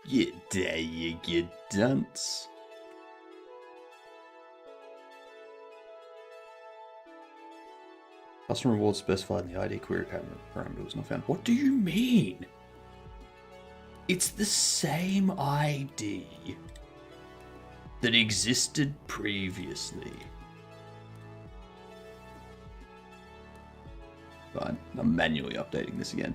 Get there, you dunce. Customer rewards specified in the ID query parameter was not found. What do you mean? It's the same ID that existed previously. Fine, I'm manually updating this again.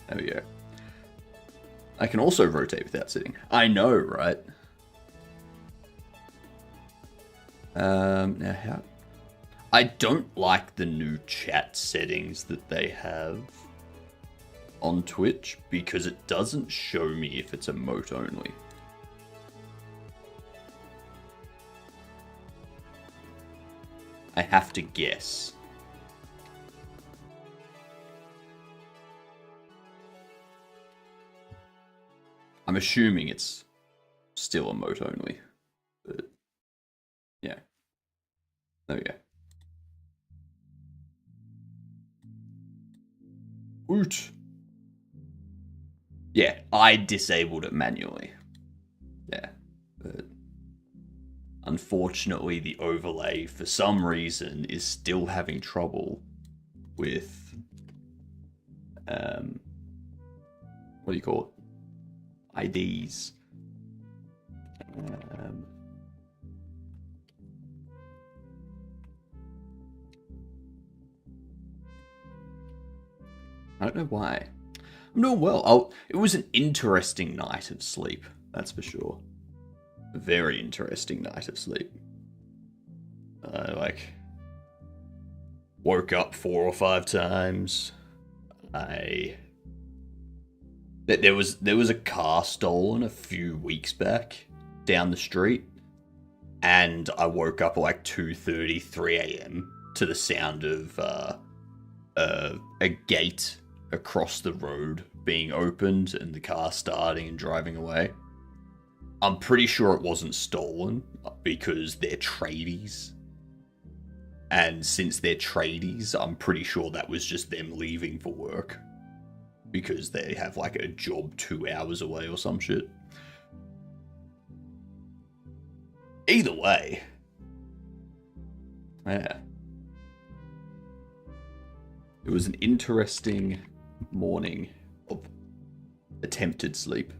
There we go. I can also rotate without sitting. I know, right? Now how? I don't like the new chat settings that they have on Twitch because it doesn't show me if it's emote only. I have to guess. I'm assuming it's still emote only, but yeah. There we go. Woot. Yeah, I disabled it manually. Yeah, but unfortunately the overlay, for some reason, is still having trouble with, what do you call it? IDs. I don't know why. I'm doing well. It was an interesting night of sleep, that's for sure. A very interesting night of sleep. I woke up 4 or 5 times. There was a car stolen a few weeks back down the street, and I woke up at like 2:30, 3 a.m. to the sound of a gate across the road being opened and the car starting and driving away. I'm pretty sure it wasn't stolen because they're tradies. And since they're tradies, I'm pretty sure that was just them leaving for work. Because they have like a job 2 hours away or some shit. Either way. Yeah. It was an interesting morning of attempted sleep.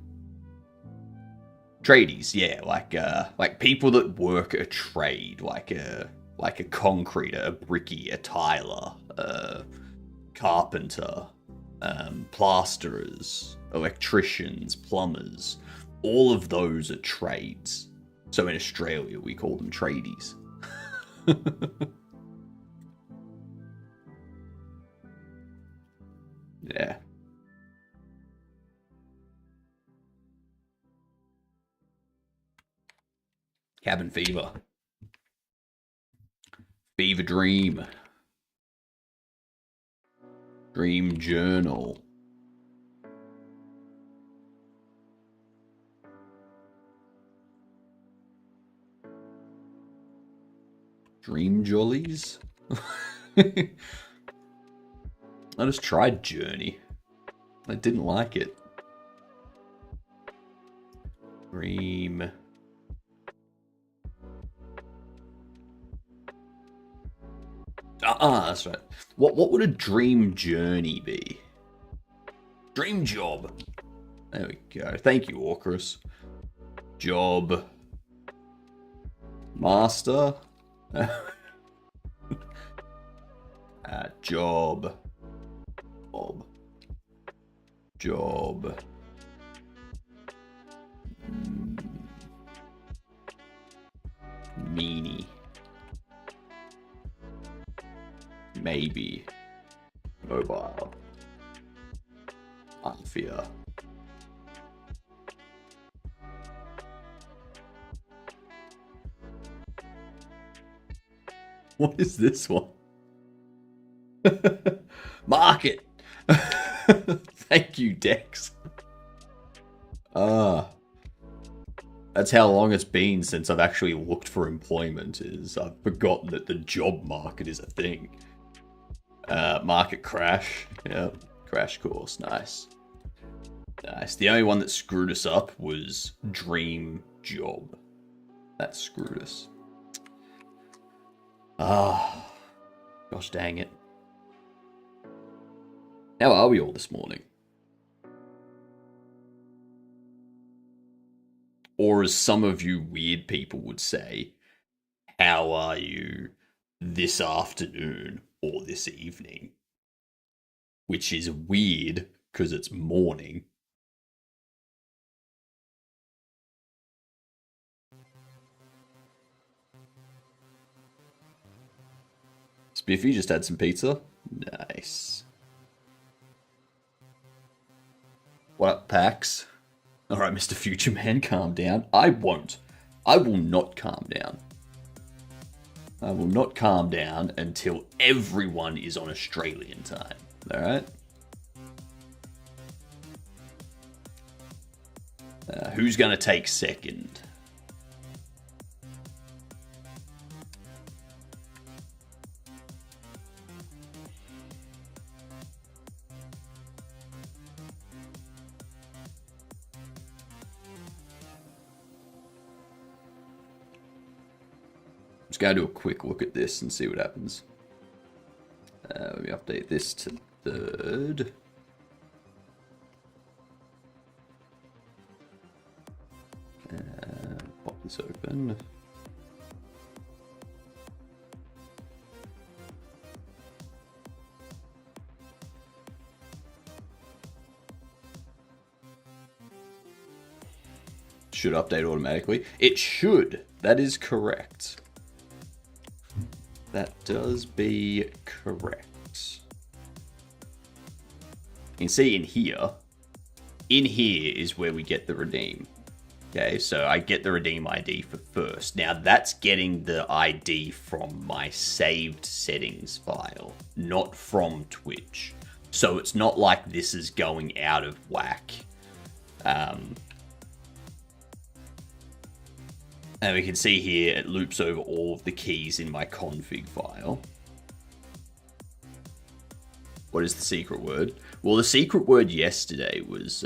Tradies, yeah, like people that work a trade, like a concreter, a brickie, a tiler, a carpenter, plasterers, electricians, plumbers. All of those are trades. So in Australia, we call them tradies. Yeah. Cabin fever. Fever dream. Dream journal. Dream jollies? I just tried Journey. I didn't like it. Dream. That's right. What would a dream journey be? Dream job. There we go. Thank you, Orcus. Job. Master. Job. Bob. Job. Meanie. Maybe. Mobile. Unfair. What is this one? Market. Thank you, Dex. That's how long it's been since I've actually looked for employment. Is I've forgotten that the job market is a thing. Market crash. Yeah, crash course. Nice. Nice. The only one that screwed us up was dream job. That screwed us. Ah, gosh dang it. How are we all this morning? Or as some of you weird people would say, how are you this afternoon or this evening? Which is weird because it's morning. Spiffy just had some pizza. Nice. What up, Pax? Alright, Mr. Future Man, calm down. I won't. I will not calm down. I will not calm down until everyone is on Australian time. Alright? Who's going to take second? Let's go do a quick look at this and see what happens. We update this to 3rd. Pop this open. Should update automatically. It should. That is correct. That does be correct. You can see in here is where we get the redeem. Okay, so I get the redeem ID for first. Now that's getting the ID from my saved settings file, not from Twitch. So it's not like this is going out of whack. And we can see here, it loops over all of the keys in my config file. What is the secret word? Well, the secret word yesterday was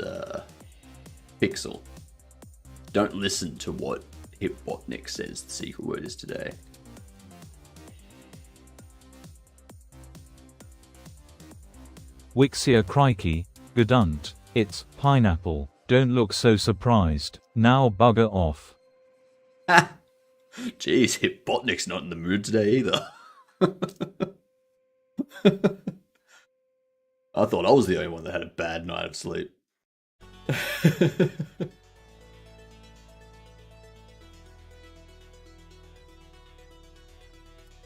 pixel. Don't listen to what Hipbotnik says the secret word is today. Wixia crikey, Gedunt, it's pineapple. Don't look so surprised. Now bugger off. Jeez, Hipbotnik's not in the mood today either. I thought I was the only one that had a bad night of sleep.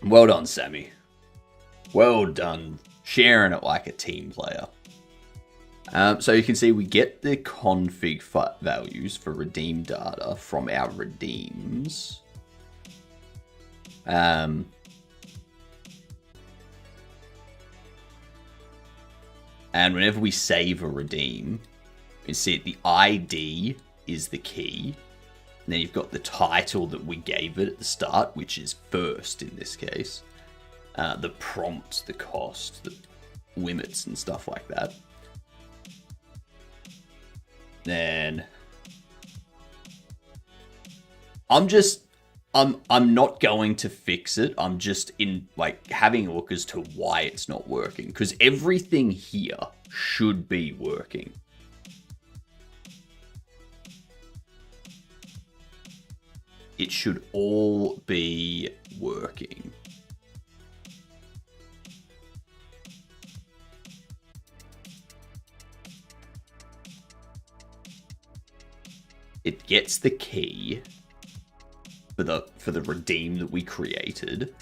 Well done, Sammy. Well done. Sharing it like a team player. So you can see we get the config values for redeem data from our redeems. And whenever we save a redeem, you see the ID is the key. And then you've got the title that we gave it at the start, which is first in this case. The prompt, the cost, the limits and stuff like that. Then I'm not going to fix it. I'm just having a look as to why it's not working, because everything here should be working. It should all be working. It gets the key for the redeem that we created,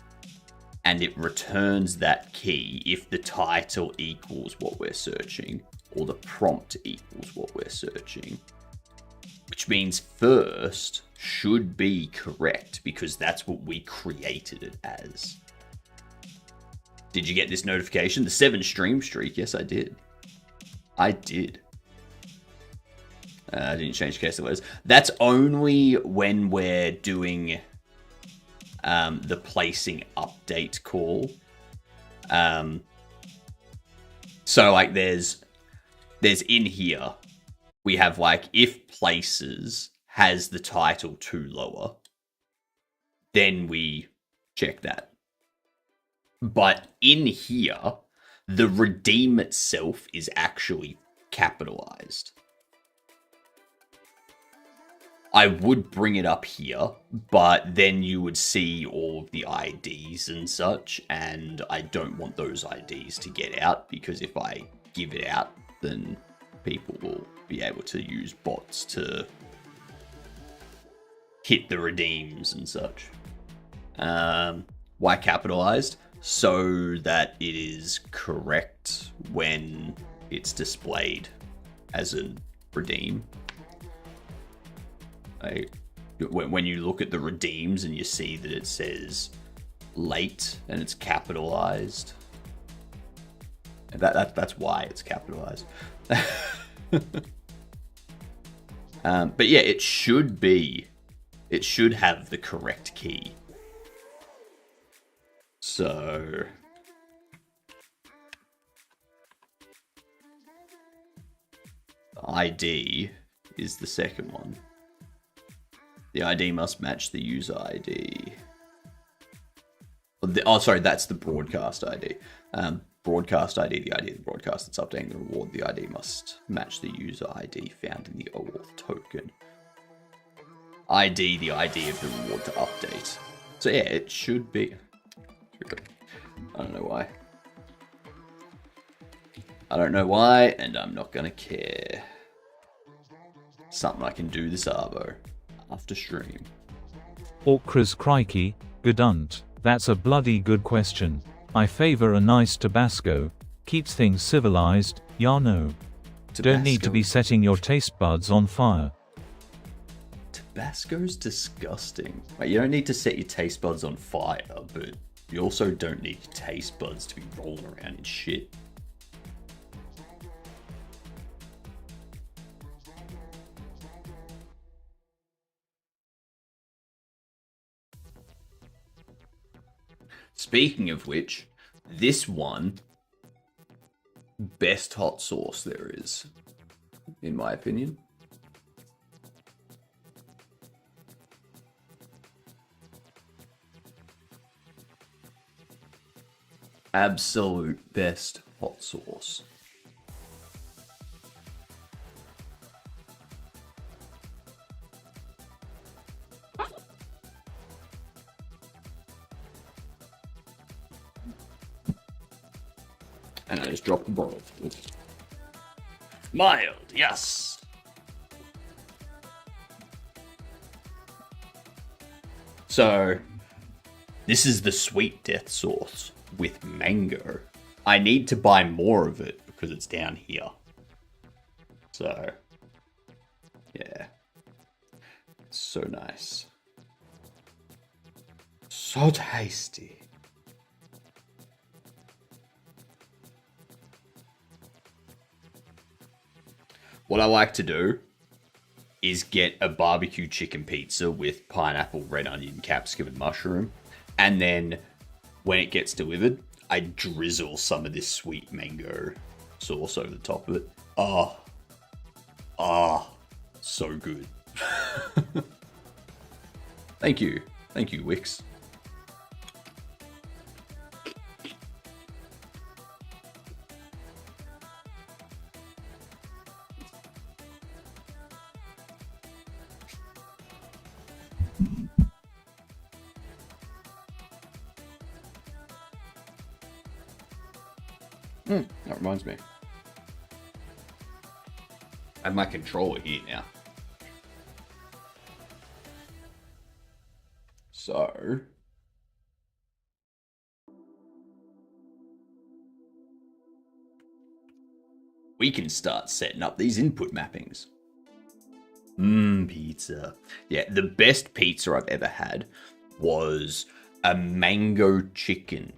and it returns that key if the title equals what we're searching or the prompt equals what we're searching. Which means first should be correct because that's what we created it as. Did you get this notification? The 7 stream streak? Yes, I did. I did. I didn't change case of letters. That's only when we're doing the placing update call. So like there's in here, we have like if places has the title to lower, then we check that. But in here, the redeem itself is actually capitalized. I would bring it up here, but then you would see all of the IDs and such, and I don't want those IDs to get out, because if I give it out, then people will be able to use bots to hit the redeems and such. Why capitalized? So that it is correct when it's displayed as a redeem. When you look at the redeems and you see that it says late and it's capitalized, that's why it's capitalized. But yeah, it should have the correct key. So ID is the second one. The ID must match the user ID. Sorry, that's the broadcast ID. Broadcast ID, the ID of the broadcast that's updating the reward. The ID must match the user ID found in the OAuth token. ID, the ID of the reward to update. So yeah, it should be. I don't know why, and I'm not gonna care. Something I can do this arvo after stream. Orcras crikey, Gedunt. That's a bloody good question. I favor a nice Tabasco. Keeps things civilized, ya know. Don't need to be setting your taste buds on fire. Tabasco's disgusting. Like, you don't need to set your taste buds on fire, but you also don't need your taste buds to be rolling around in shit. Speaking of which, this one, best hot sauce there is, in my opinion. Absolute best hot sauce. And I just dropped the bottle. Mild, yes. So, this is the sweet death sauce with mango. I need to buy more of it because it's down here. So, yeah. It's so nice. So tasty. What I like to do is get a barbecue chicken pizza with pineapple, red onion, capsicum, and mushroom. And then when it gets delivered, I drizzle some of this sweet mango sauce over the top of it. So good. Thank you, Wix. That reminds me. I have my controller here now. So, we can start setting up these input mappings. Pizza. Yeah, the best pizza I've ever had was a mango chicken.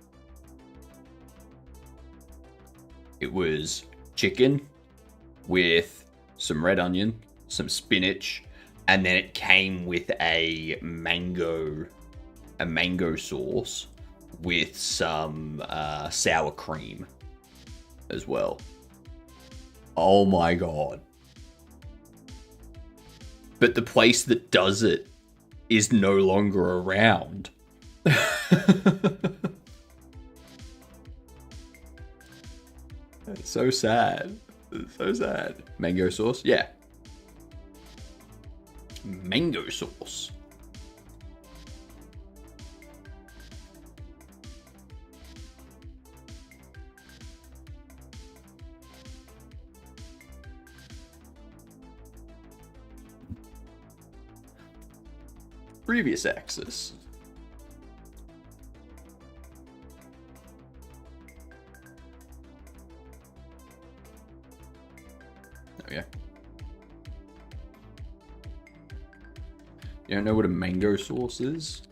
It was chicken with some red onion, some spinach, and then it came with a mango sauce with some sour cream as well. Oh my god. But the place that does it is no longer around. It's so sad. It's so sad. Mango sauce? Yeah. Mango sauce. Previous axis. There we go. You don't know what a mango sauce is?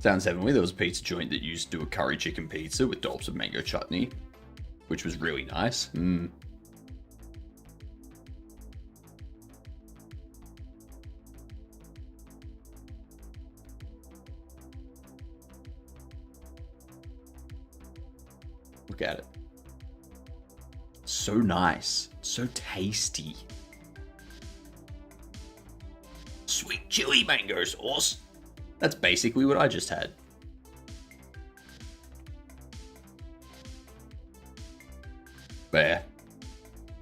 Sounds heavenly. There was a pizza joint that used to do a curry chicken pizza with dollops of mango chutney, which was really nice. Look at it. So nice. So tasty. Sweet chili mango sauce. That's basically what I just had. But yeah,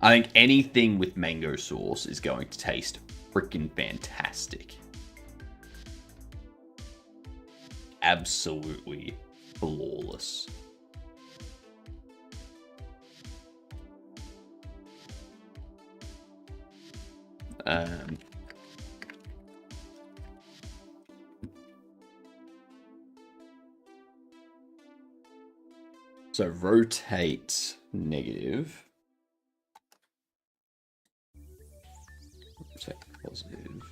I think anything with mango sauce is going to taste freaking fantastic. Absolutely flawless. So rotate negative. Rotate positive.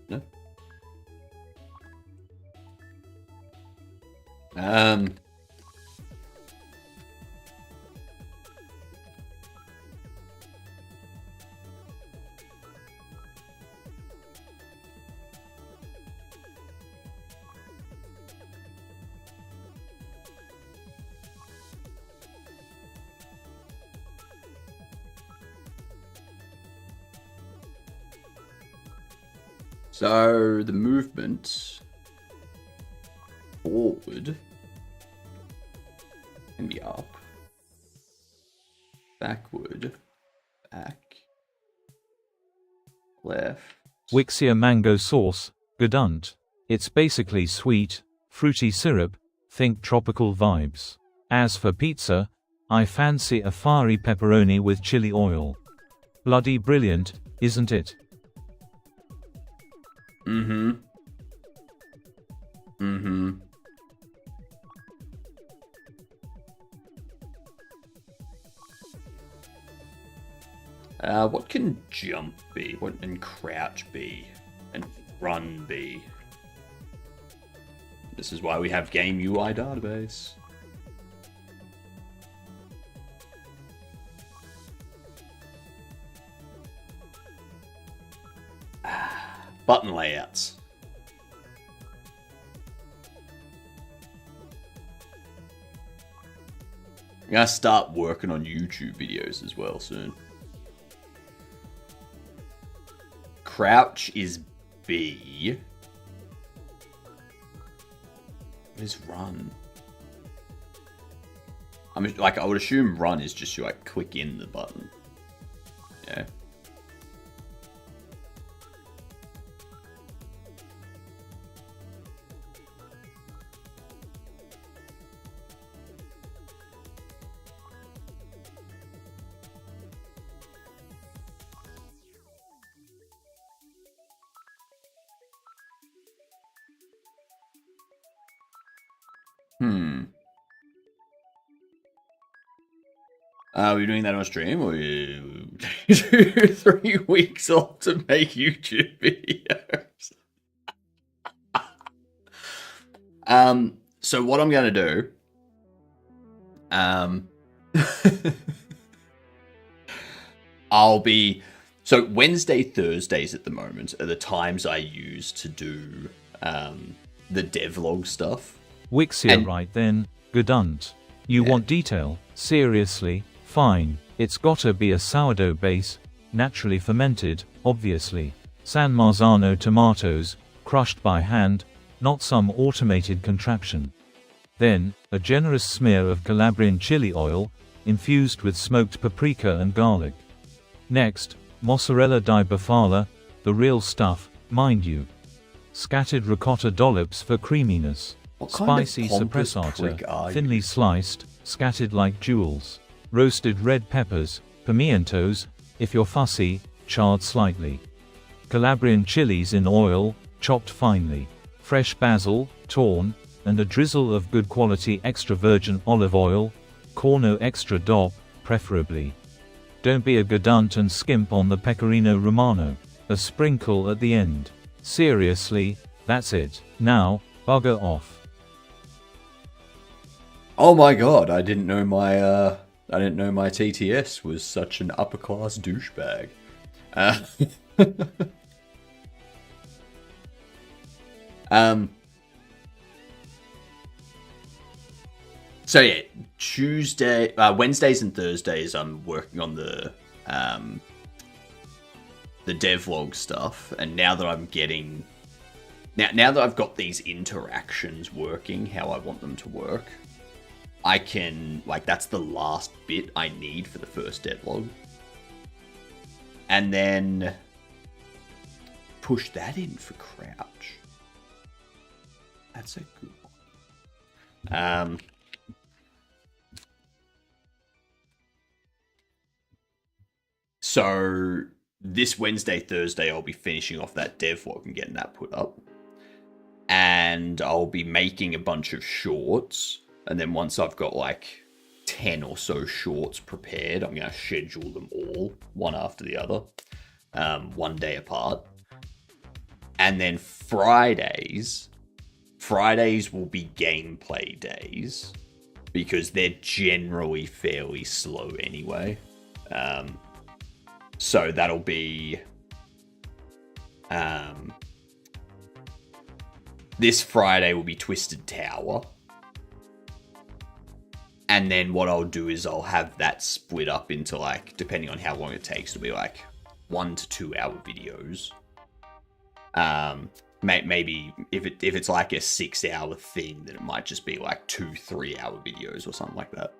No. So the movement forward can be up, backward, back, left. Wixia mango sauce, gedunt. It's basically sweet, fruity syrup, think tropical vibes. As for pizza, I fancy a fiery pepperoni with chili oil. Bloody brilliant, isn't it? What can jump be? What and crouch be? And run be? This is why we have game UI database. Button layouts. I'm gonna start working on YouTube videos as well soon. Crouch is B. What is run? I would assume run is just you like click in the button. Yeah. Are we doing that on stream, or 3 weeks off to make YouTube videos? So what I'm going to do, so Wednesday, Thursdays at the moment are the times I use to do the devlog stuff. Wixia, right then, Gedunt. You want detail? Seriously? Fine. It's gotta be a sourdough base, naturally fermented, obviously. San Marzano tomatoes, crushed by hand, not some automated contraption. Then, a generous smear of Calabrian chili oil, infused with smoked paprika and garlic. Next, mozzarella di bufala, the real stuff, mind you. Scattered ricotta dollops for creaminess. Spicy suppressata, thinly sliced, scattered like jewels. Roasted red peppers, pimientos, if you're fussy, charred slightly. Calabrian chilies in oil, chopped finely. Fresh basil, torn, and a drizzle of good quality extra virgin olive oil, corno extra DOP, preferably. Don't be a Gedunt and skimp on the pecorino romano. A sprinkle at the end. Seriously, that's it. Now, bugger off. Oh my god, I didn't know my TTS was such an upper class douchebag. So yeah, Wednesdays and Thursdays I'm working on the devlog stuff, and now that I'm getting now that I've got these interactions working how I want them to work, I can, that's the last bit I need for the first devlog. And then push that in for Crouch. That's a good one. So this Wednesday, Thursday, I'll be finishing off that devlog and getting that put up. And I'll be making a bunch of shorts. And then once I've got 10 or so shorts prepared, I'm going to schedule them all, one after the other, one day apart. And then Fridays will be gameplay days, because they're generally fairly slow anyway. So that'll be... this Friday will be Twisted Tower. And then what I'll do is I'll have that split up into, depending on how long it takes, it'll be 1 to 2 hour videos. Maybe if it's a 6 hour thing, then it might just be 2-3 hour videos or something like that.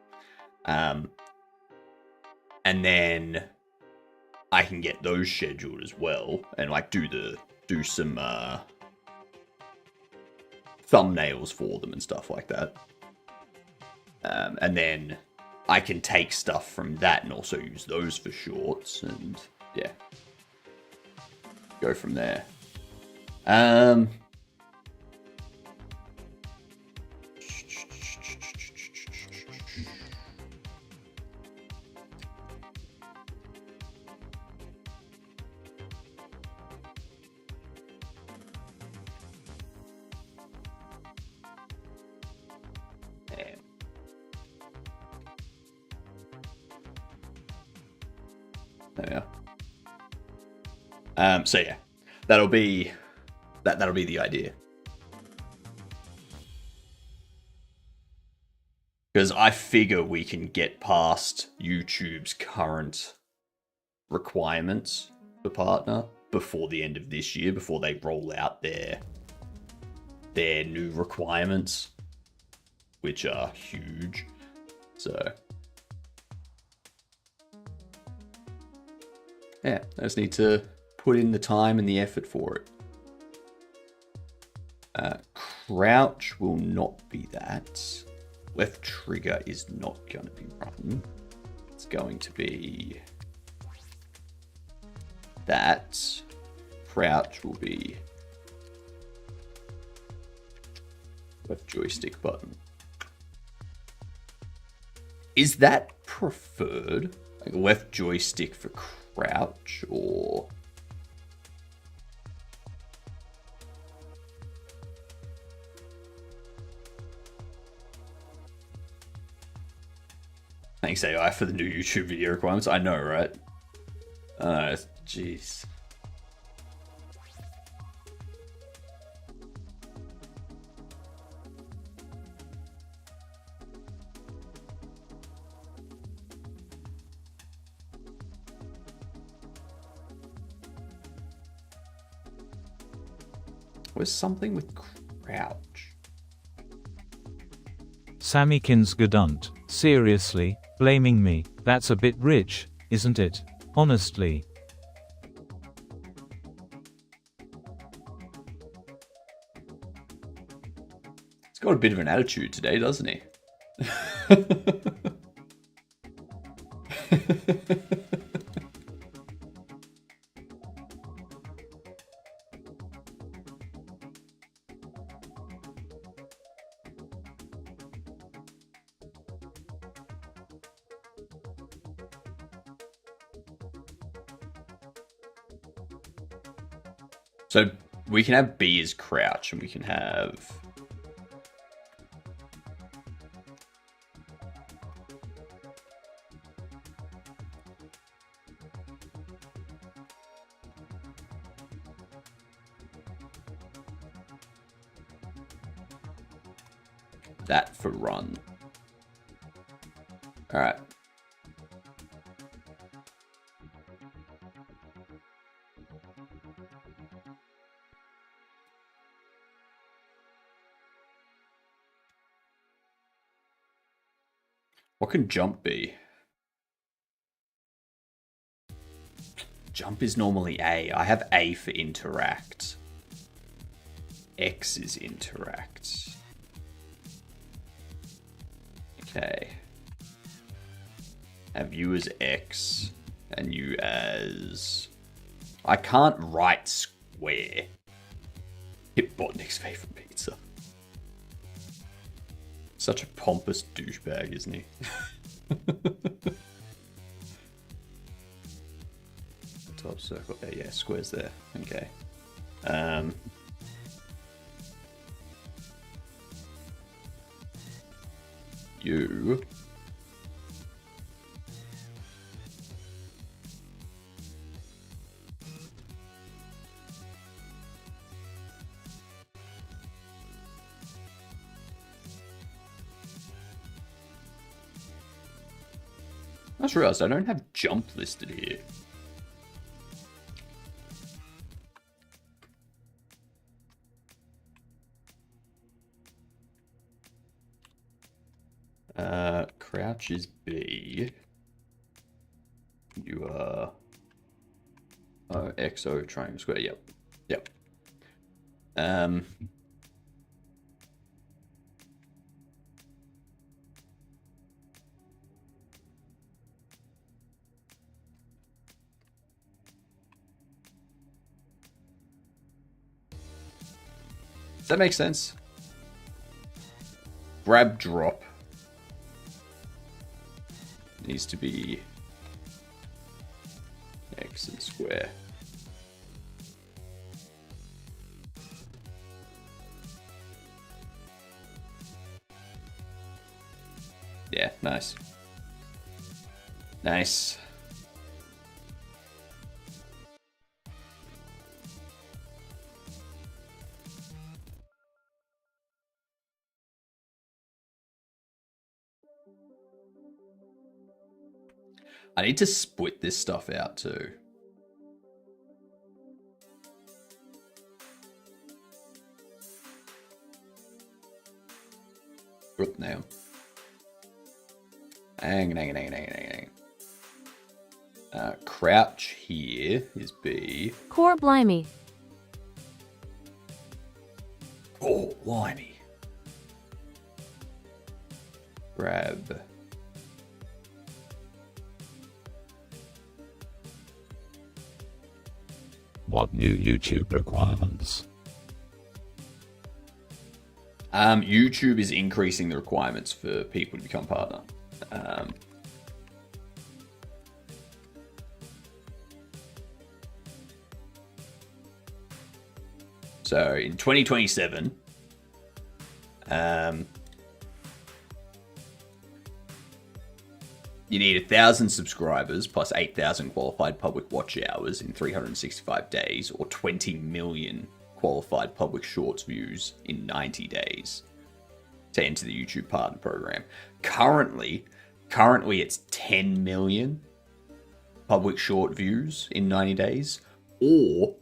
And then I can get those scheduled as well, and do some thumbnails for them and stuff like that. And then I can take stuff from that and also use those for shorts, and yeah, go from there. So yeah, that'll be the idea. Because I figure we can get past YouTube's current requirements for partner before the end of this year, before they roll out their new requirements, which are huge. So yeah, I just need to put in the time and the effort for it. Crouch will not be that. Left trigger is not going to be run. It's going to be that. Crouch will be left joystick button. Is that preferred? Left joystick for crouch, or... Thanks AI for the new YouTube video requirements. I know, right? Jeez. Where's something with crouch? Sammykins Gedunt. Seriously, blaming me, that's a bit rich, isn't it? Honestly. He's got a bit of an attitude today, doesn't he? So we can have B as crouch, and we can have that for run. All right. What can jump be? Jump is normally A. I have A for interact. X is interact. Okay. Have you as X and you as... I can't write square. Hitbotnik's favorite pizza. Such a pompous douchebag, isn't he? Top circle. Yeah, square's there. Okay. You. I just realized I don't have jump listed here. Crouch is B. You are XO triangle square. Yep. Yep. Does that make sense? Grab drop needs to be X and square. Yeah, nice. Nice. I need to split this stuff out too. Oop, now. Hang. Crouch here is B. Core blimey. Oh, blimey. Grab. What new YouTube requirements? YouTube is increasing the requirements for people to become partner. So in 2027, You need 1,000 subscribers plus 8,000 qualified public watch hours in 365 days, or 20 million qualified public shorts views in 90 days to enter the YouTube Partner Program. Currently it's 10 million public short views in 90 days, or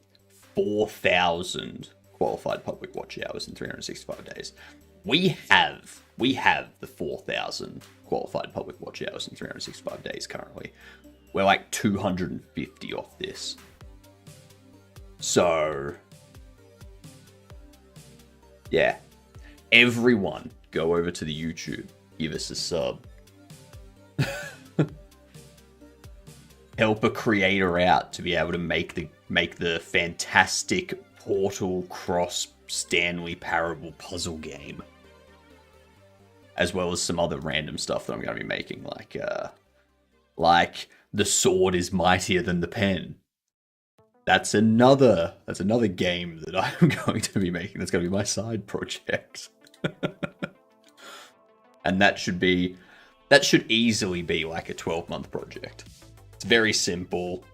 4,000 qualified public watch hours in 365 days. We have the 4,000 qualified public watch hours in 365 days currently. We're like 250 off this. So, yeah. Everyone, go over to the YouTube. Give us a sub. Help a creator out to be able to make the fantastic Portal Cross Stanley Parable puzzle game, as well as some other random stuff that I'm going to be making, like the sword is mightier than the pen. That's another game that I'm going to be making. That's going to be my side project, and that should easily be like a 12-month project. It's very simple,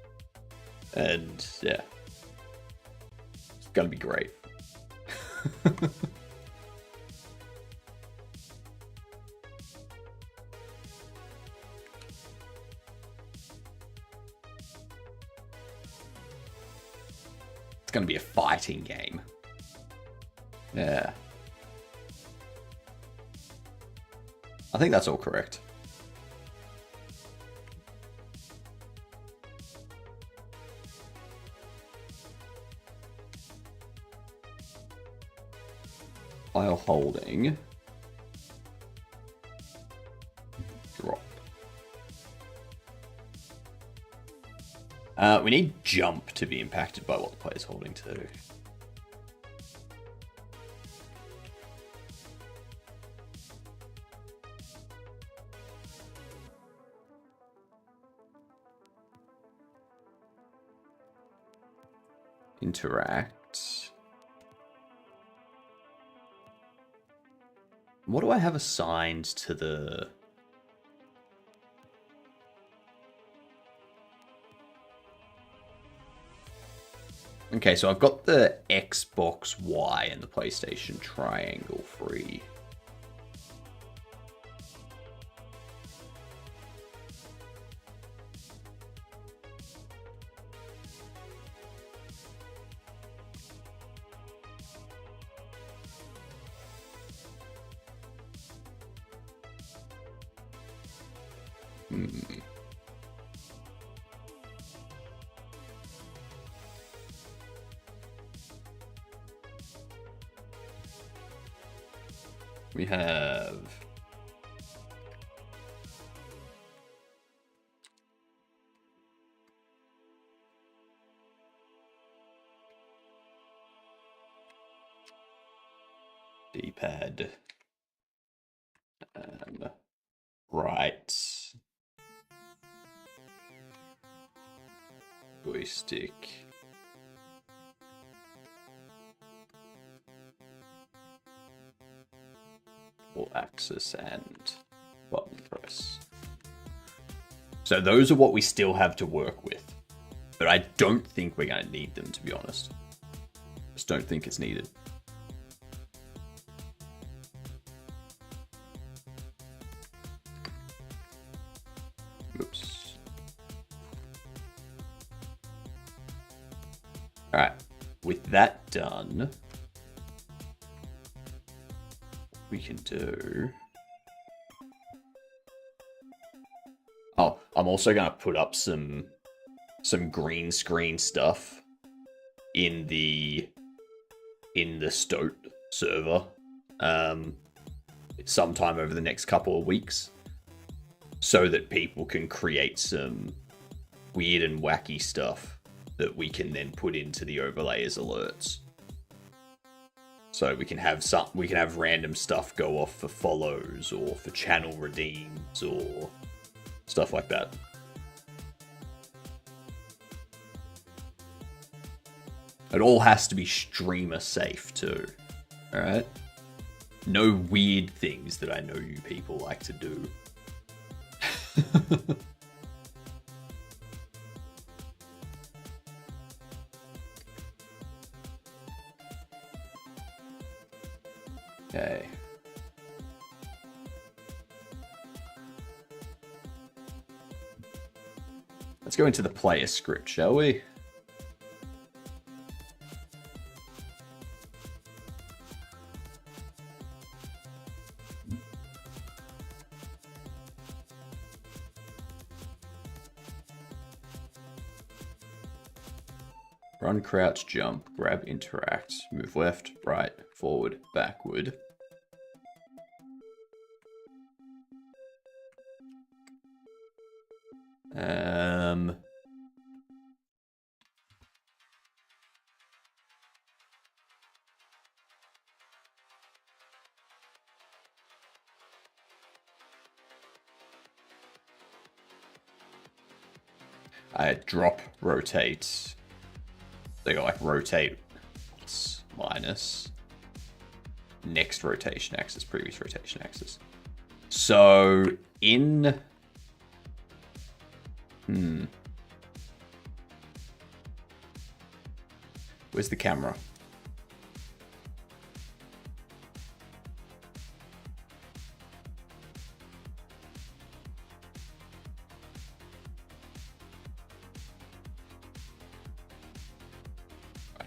and yeah, it's going to be great. It's going to be a fighting game. Yeah. I think that's all correct. File holding. Drop. We need jump to be impacted by what the player's holding too. Interact. What do I have assigned to the... Okay, so I've got the Xbox Y and the PlayStation triangle free. We have D-pad and right joystick. Axis and button press. So those are what we still have to work with, but I don't think we're going to need them, to be honest. Just don't think it's needed. Oops. All right, with that done, we can do... Oh, I'm also going to put up some green screen stuff in the Stoat server sometime over the next couple of weeks, so that people can create some weird and wacky stuff that we can then put into the overlay as alerts. So we can have random stuff go off for follows or for channel redeems or stuff like that. It all has to be streamer safe too. Alright? No weird things that I know you people like to do. Okay. Let's go into the player script, shall we? Run, crouch, jump, grab, interact, move left, right, forward, backward. Drop, rotate. They go like rotate minus next rotation axis, previous rotation axis. So in where's the camera?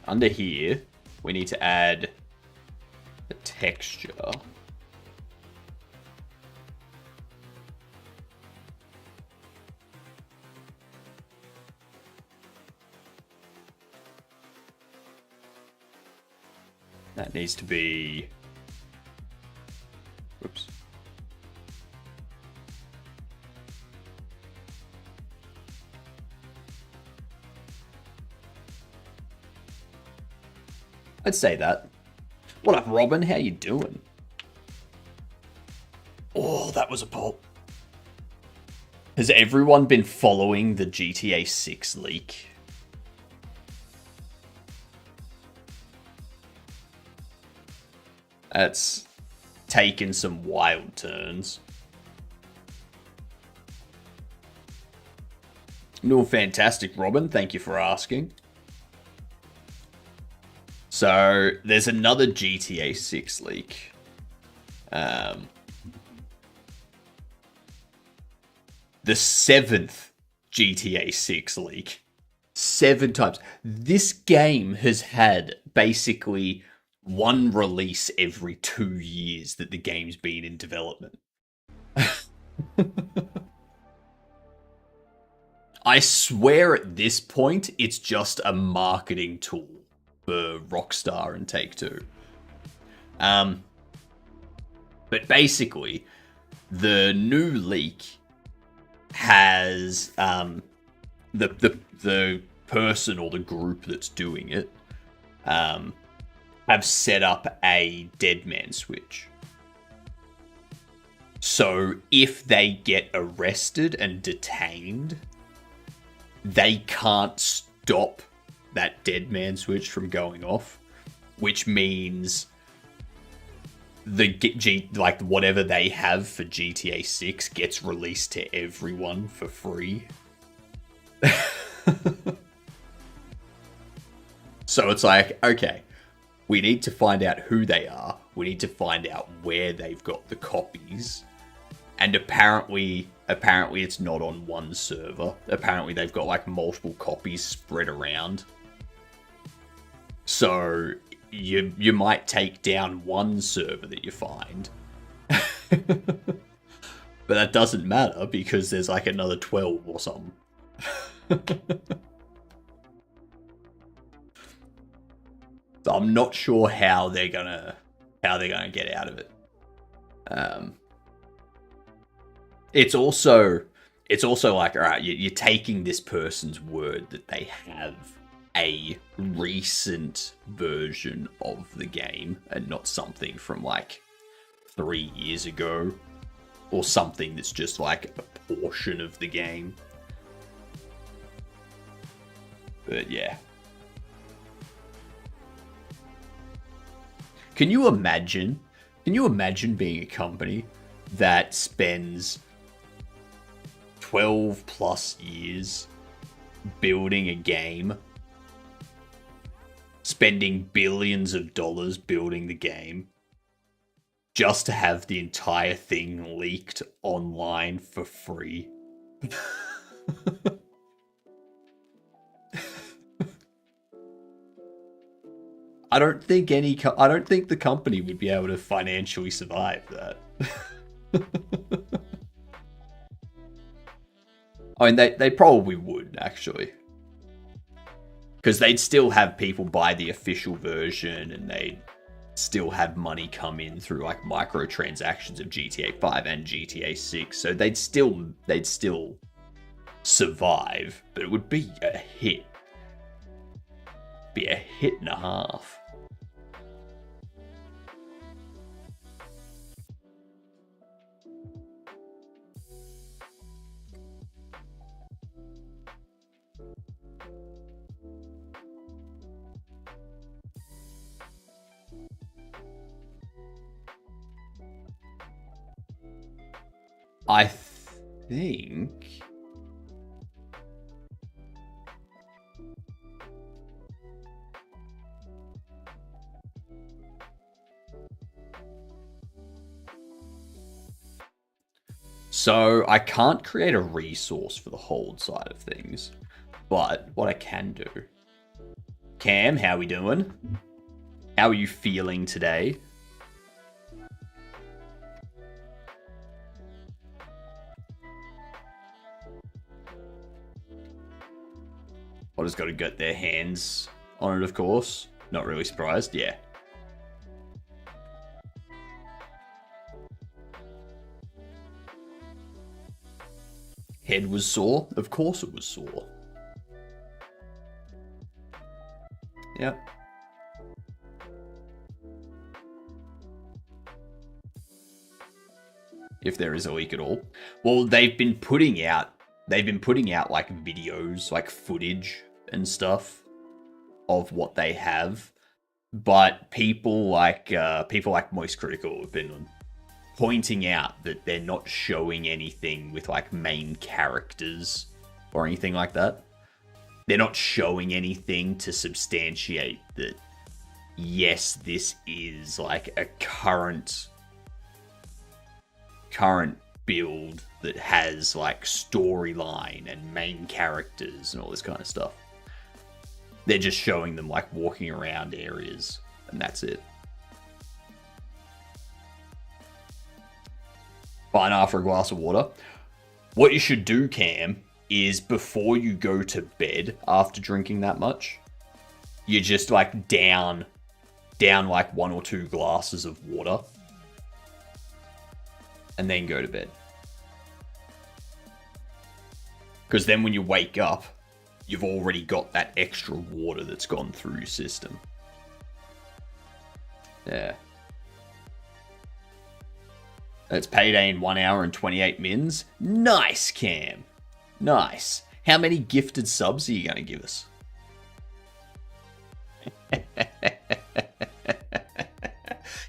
Under here, we need to add a texture. That needs to be... Whoops. I'd say that. What up, Robin? How you doing? Oh, that was a pulp. Has everyone been following the GTA 6 leak? That's taken some wild turns. No, fantastic, Robin. Thank you for asking. So, there's another GTA 6 leak. The 7th GTA 6 leak. 7 times. This game has had basically one release every 2 years that the game's been in development. I swear at this point, it's just a marketing tool for Rockstar and Take-Two. But basically, the new leak has the person or the group that's doing it have set up a dead man switch. So if they get arrested and detained, they can't stop that dead man switch from going off, which means like whatever they have for GTA 6 gets released to everyone for free. So it's like, okay, we need to find out who they are. We need to find out where they've got the copies. And apparently it's not on one server. Apparently they've got like multiple copies spread around. So you might take down one server that you find. But that doesn't matter because there's like another 12 or something. So I'm not sure how they're gonna get out of it. It's also like, all right, you're taking this person's word that they have a recent version of the game and not something from like 3 years ago or something that's just like a portion of the game. But yeah. Can you imagine being a company that spends 12 plus years building a game, spending billions of dollars building the game, just to have the entire thing leaked online for free. I don't think the company would be able to financially survive that. I mean, they probably would, actually. Because they'd still have people buy the official version, and they'd still have money come in through, like, microtransactions of GTA 5 and GTA 6. So they'd still survive, but it would be a hit. Be a hit and a half. I think... So, I can't create a resource for the hold side of things, but what I can do... Cam, how we doing? How are you feeling today? I just got to get their hands on it, of course. Not really surprised, yeah. Head was sore? Of course it was sore. Yep. If there is a leak at all. Well, they've been putting out like videos, like footage and stuff of what they have. But people like Moist Critical have been pointing out that they're not showing anything with like main characters or anything like that. They're not showing anything to substantiate that, yes, this is like a current build that has like storyline and main characters and all this kind of stuff. They're just showing them like walking around areas, and that's it. Fine after a glass of water. What you should do, Cam, is before you go to bed after drinking that much, you just like down like 1 or 2 glasses of water and then go to bed. Because then when you wake up, you've already got that extra water that's gone through your system. Yeah. It's payday in 1 hour and 28 mins. Nice, Cam. Nice. How many gifted subs are you going to give us?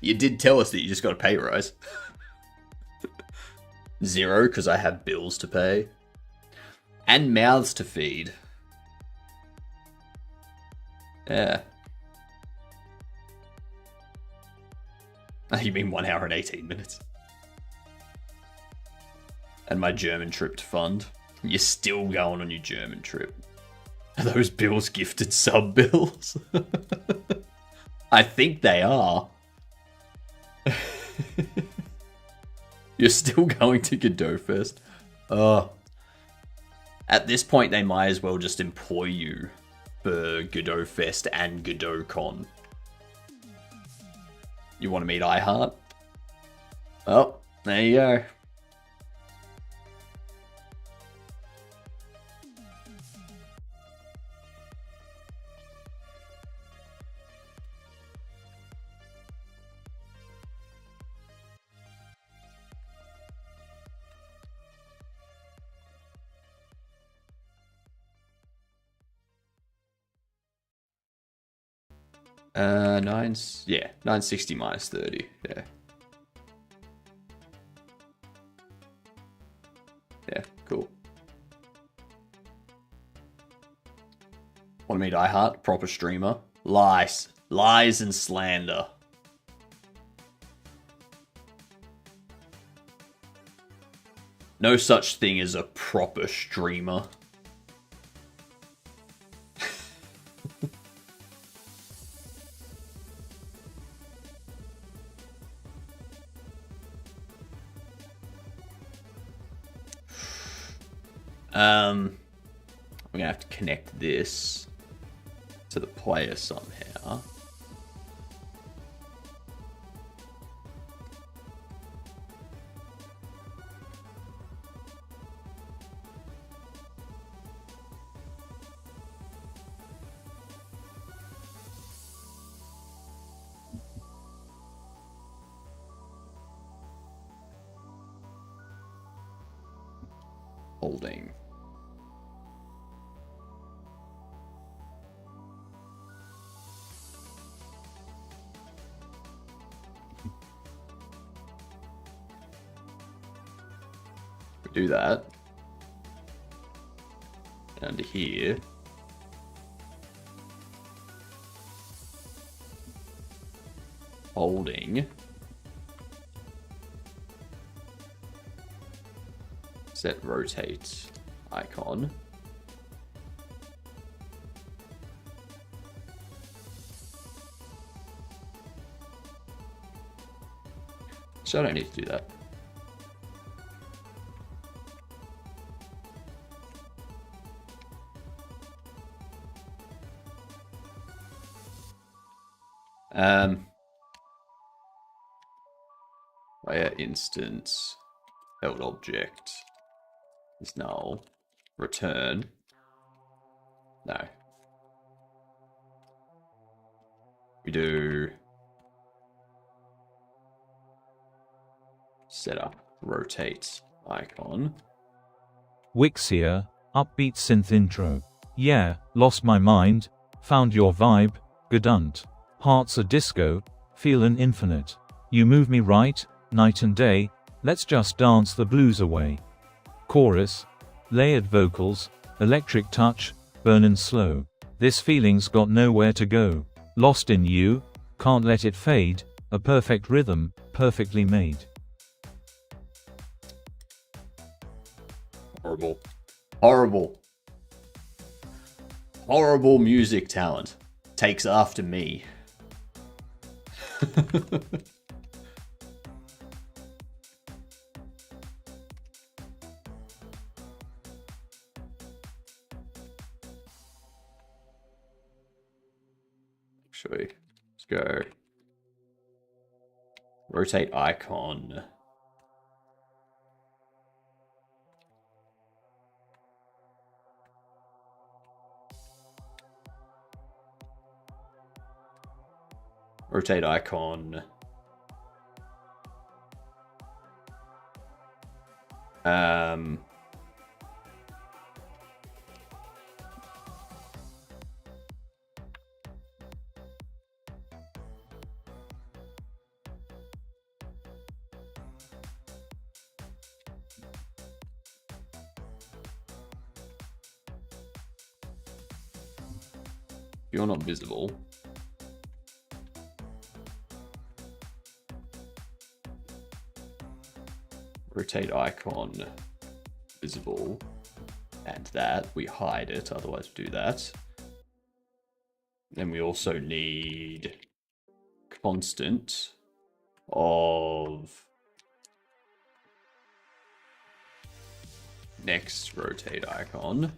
You did tell us that you just got a pay rise. 0, because I have bills to pay. And mouths to feed. Yeah. Oh, you mean 1 hour and 18 minutes? And my German trip to fund. You're still going on your German trip. Are those bills gifted sub bills? I think they are. You're still going to Godot Fest. At this point, they might as well just employ you for Godot Fest and Godot Con. You want to meet iHeart? Oh, there you go. Yeah, 960 minus 30, yeah. Yeah, cool. Want to meet iHeart? Proper streamer. Lies. Lies and slander. No such thing as a proper streamer. We're gonna have to connect this to the player somehow. Holding. Do that. Under here. Holding. Set rotate icon. So I don't need to do that. Player instance held object is null. Return. No. We do setup rotate icon. Wixia, upbeat synth intro. Yeah, lost my mind, found your vibe, Gedunt. Hearts a disco, feel an infinite. You move me right, night and day, let's just dance the blues away. Chorus, layered vocals, electric touch, burnin' slow. This feeling's got nowhere to go. Lost in you, can't let it fade, a perfect rhythm, perfectly made. Horrible. Horrible. Horrible music talent. Takes after me. Actually, let's go. Rotate icon. Rotate icon. You're not visible. Rotate icon visible, and that we hide it, otherwise do that. Then we also need constant of next rotate icon.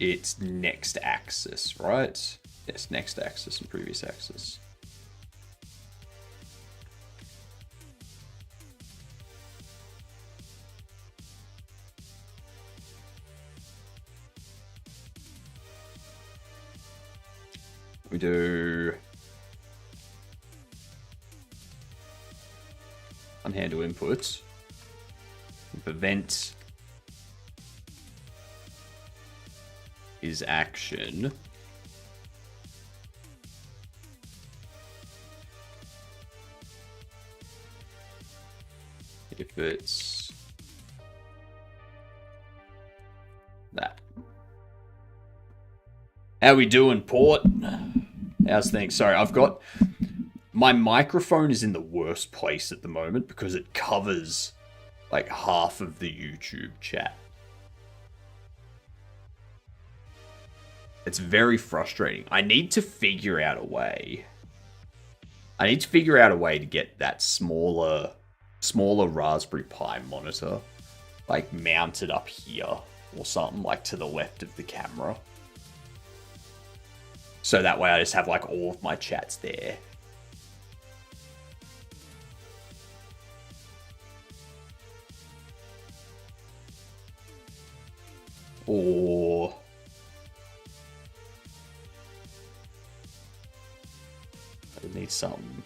It's next axis, right? Yes, next axis and previous axis. We do unhandle inputs. Event is action. If it's That. How we doing, Port? How's things? Sorry, I've got... My microphone is in the worst place at the moment because it covers, like, half of the YouTube chat. It's very frustrating. I need to figure out a way. I need to figure out a way to get that smaller Raspberry Pi monitor, like, mounted up here or something, like, to the left of the camera. So that way I just have, like, all of my chats there. Or... I need something.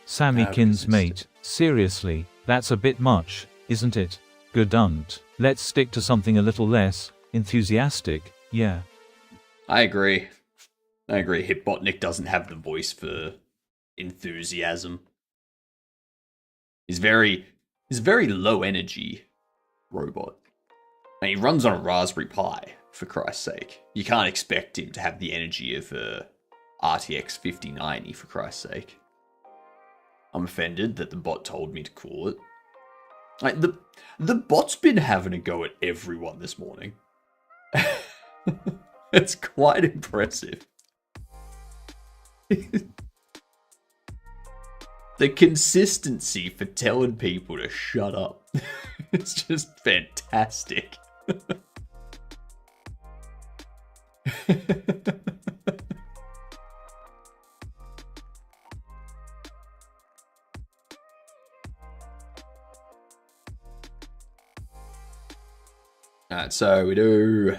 Sammykins mate, seriously, that's a bit much, isn't it? Gedunt. Let's stick to something a little less enthusiastic, yeah. I agree. Hitbotnik doesn't have the voice for enthusiasm. He's very low energy robot. And he runs on a Raspberry Pi, for Christ's sake. You can't expect him to have the energy of a RTX 5090, for Christ's sake. I'm offended that the bot told me to call it. Like, the bot's been having a go at everyone this morning. It's quite impressive. The consistency for telling people to shut up. It's just fantastic. Alright, so we do...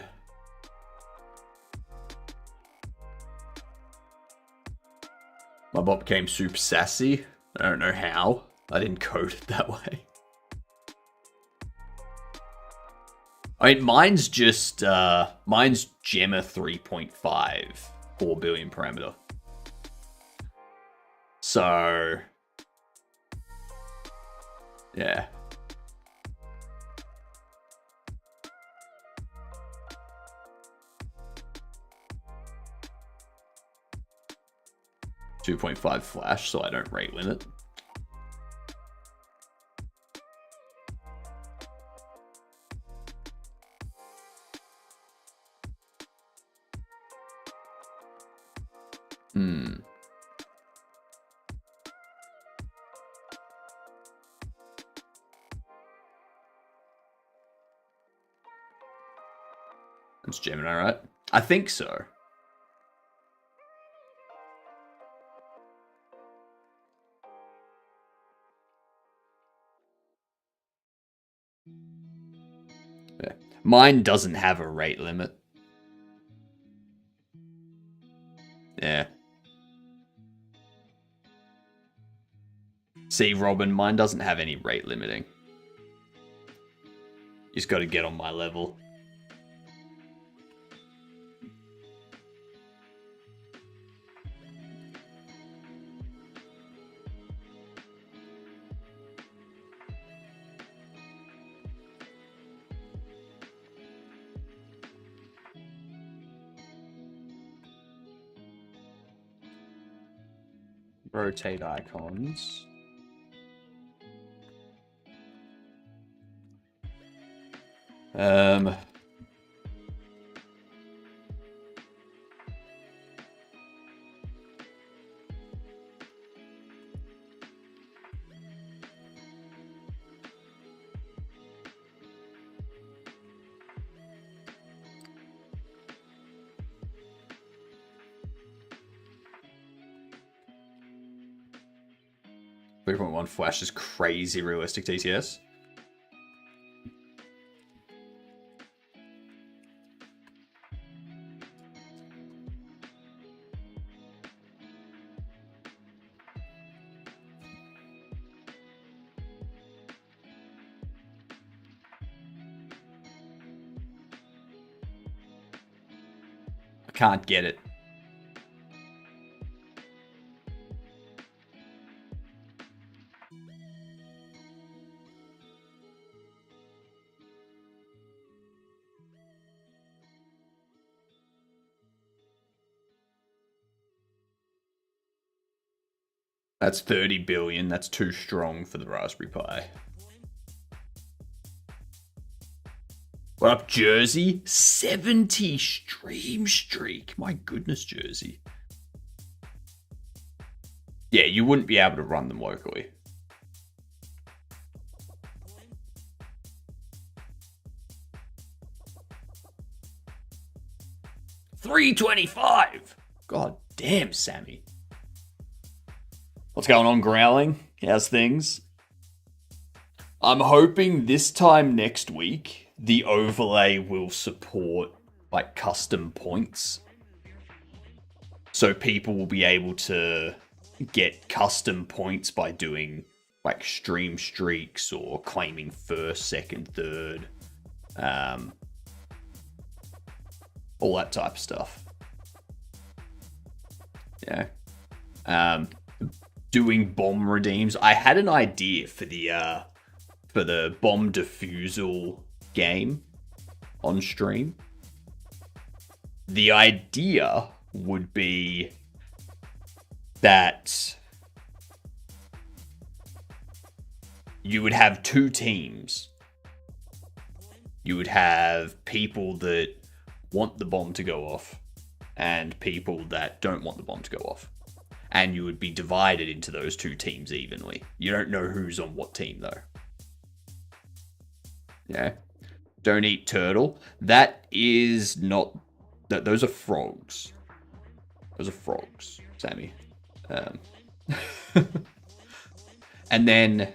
My bot became super sassy. I don't know how. I didn't code it that way. I mean, mine's just, mine's Gemma 3.5, 4 billion parameter. So, yeah. .5 flash, so I don't rate limit. It's Gemini, right? I think so. Yeah. Mine doesn't have a rate limit. Yeah. See, Robin, mine doesn't have any rate limiting. You just gotta get on my level. Rotate icons. Um, 3.1 flash is crazy realistic TTS. I can't get it. That's 30 billion. That's too strong for the Raspberry Pi. What up, Jersey? 70 stream streak. My goodness, Jersey. Yeah, you wouldn't be able to run them locally. $325. God damn, Sammy. What's going on, Growling? How's things? I'm hoping this time next week, the overlay will support, like, custom points. So people will be able to get custom points by doing, like, stream streaks or claiming first, second, third. All that type of stuff. Yeah. Doing bomb redeems. I had an idea for the bomb defusal game on stream. The idea would be that you would have two teams. You would have people that want the bomb to go off and people that don't want the bomb to go off. And you would be divided into those two teams evenly. You don't know who's on what team, though. Yeah. Don't eat turtle. That is not... Those are frogs. Those are frogs, Sammy. And then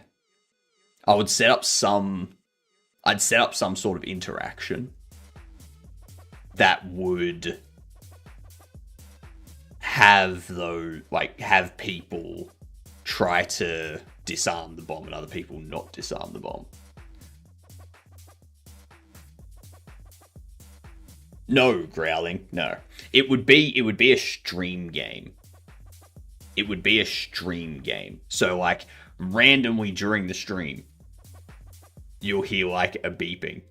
I would set up some... I'd set up some sort of interaction that would have people try to disarm the bomb and other people not disarm the bomb. No, Growling, no. It would be a stream game. It would be a stream game. So, like, randomly during the stream, you'll hear, like, a beeping.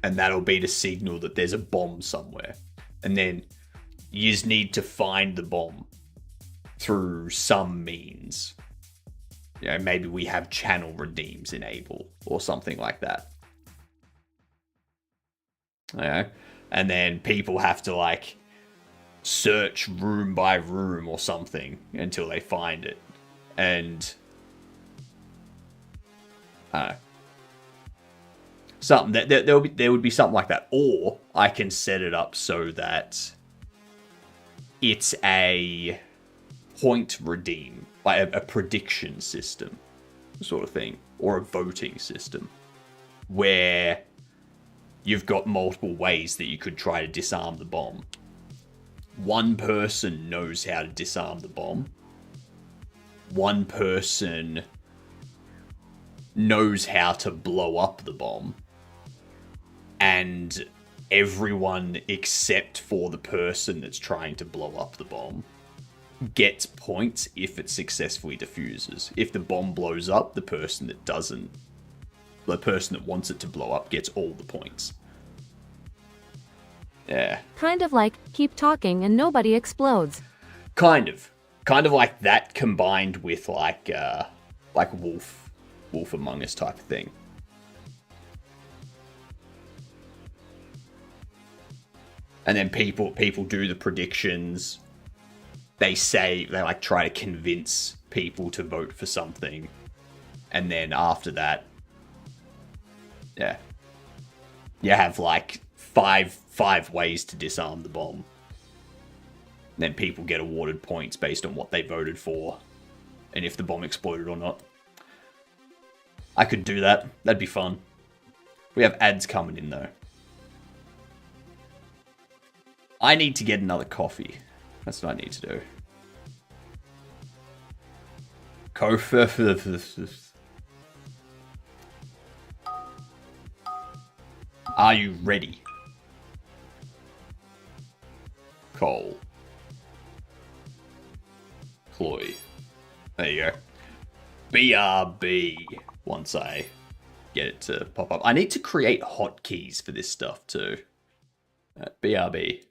And that'll be to signal that there's a bomb somewhere. And then you just need to find the bomb through some means. You know, maybe we have channel redeems enable or something like that. You know? And then people have to, like, search room by room or something until they find it. And something that there would be something like that, or I can set it up so that it's a point redeem, like a prediction system sort of thing, or a voting system where you've got multiple ways that you could try to disarm the bomb. One person knows how to disarm the bomb. One person knows how to blow up the bomb. And everyone except for the person that's trying to blow up the bomb gets points if it successfully diffuses. If the bomb blows up, the person that wants it to blow up gets all the points. Yeah. Kind of like, keep talking and nobody explodes. Kind of like that combined with like Wolf Among Us type of thing. And then people do the predictions. They like try to convince people to vote for something. And then after that, yeah, you have like five ways to disarm the bomb. And then people get awarded points based on what they voted for and if the bomb exploded or not. I could do that. That'd be fun. We have ads coming in though. I need to get another coffee. That's what I need to do. Are you ready? Cole. Chloe. There you go. BRB. Once I get it to pop up. I need to create hotkeys for this stuff too. BRB.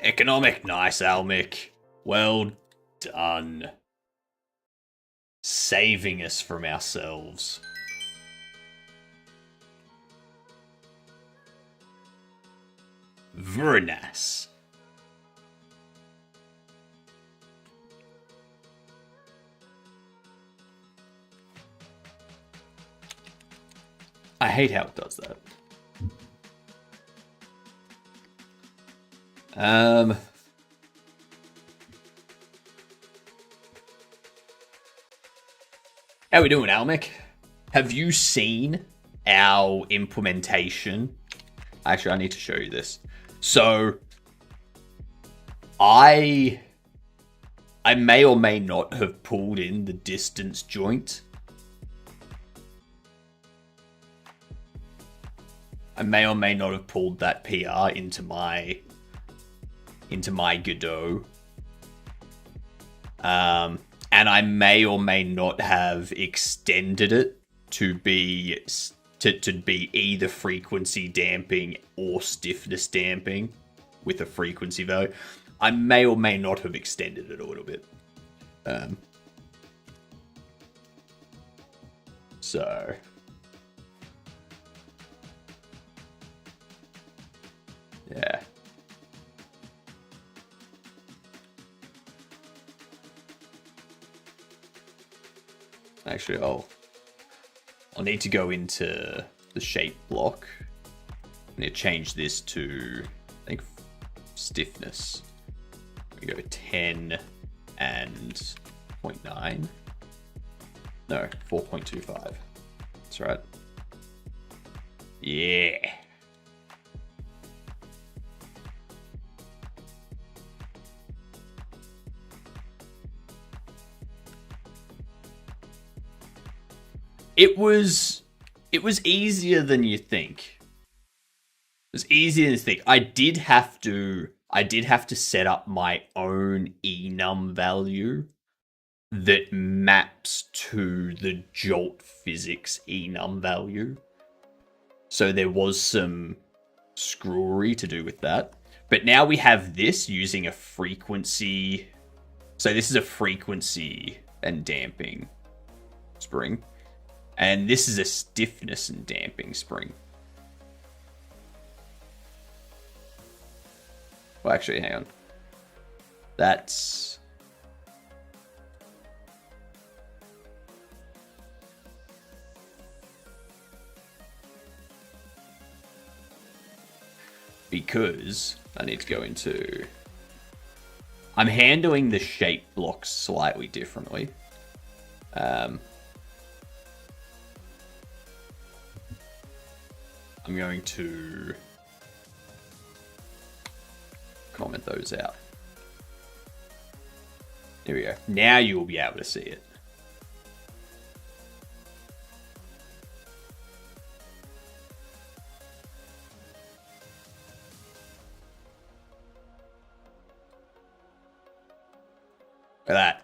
Economic, nice, Almic. Well done. Saving us from ourselves. Very nice. I hate how it does that. How we doing, Almec? Have you seen our implementation? Actually, I need to show you this. So, I may or may not have pulled in the distance joint. I may or may not have pulled that PR into my Godot. And I may or may not have extended it to be either frequency damping or stiffness damping with a frequency value. I may or may not have extended it a little bit. So yeah. Actually, I'll need to go into the shape block. I need to change this to, I think, stiffness. We go 10 and 0.9. No, 4.25. That's right. Yeah. It was easier than you think. It was easier than you think. I did have to set up my own enum value that maps to the jolt physics enum value. So there was some screwery to do with that. But now we have this using a frequency. So this is a frequency and damping spring. And this is a stiffness and damping spring. Well, actually, hang on. That's... because I need to go into... I'm handling the shape blocks slightly differently. I'm going to comment those out. There we go. Now you will be able to see it. Look at that.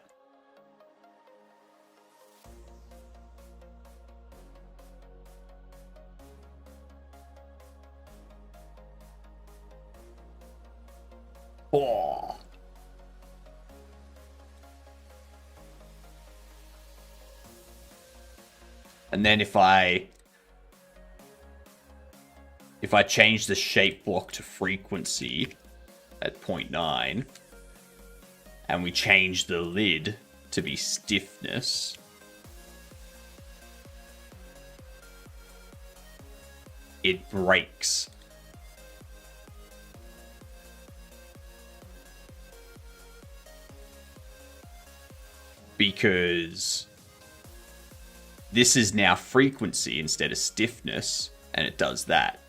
Oh. And then if I change the shape block to frequency at 0.9 and we change the lid to be stiffness, it breaks. Because this is now frequency instead of stiffness, and it does that.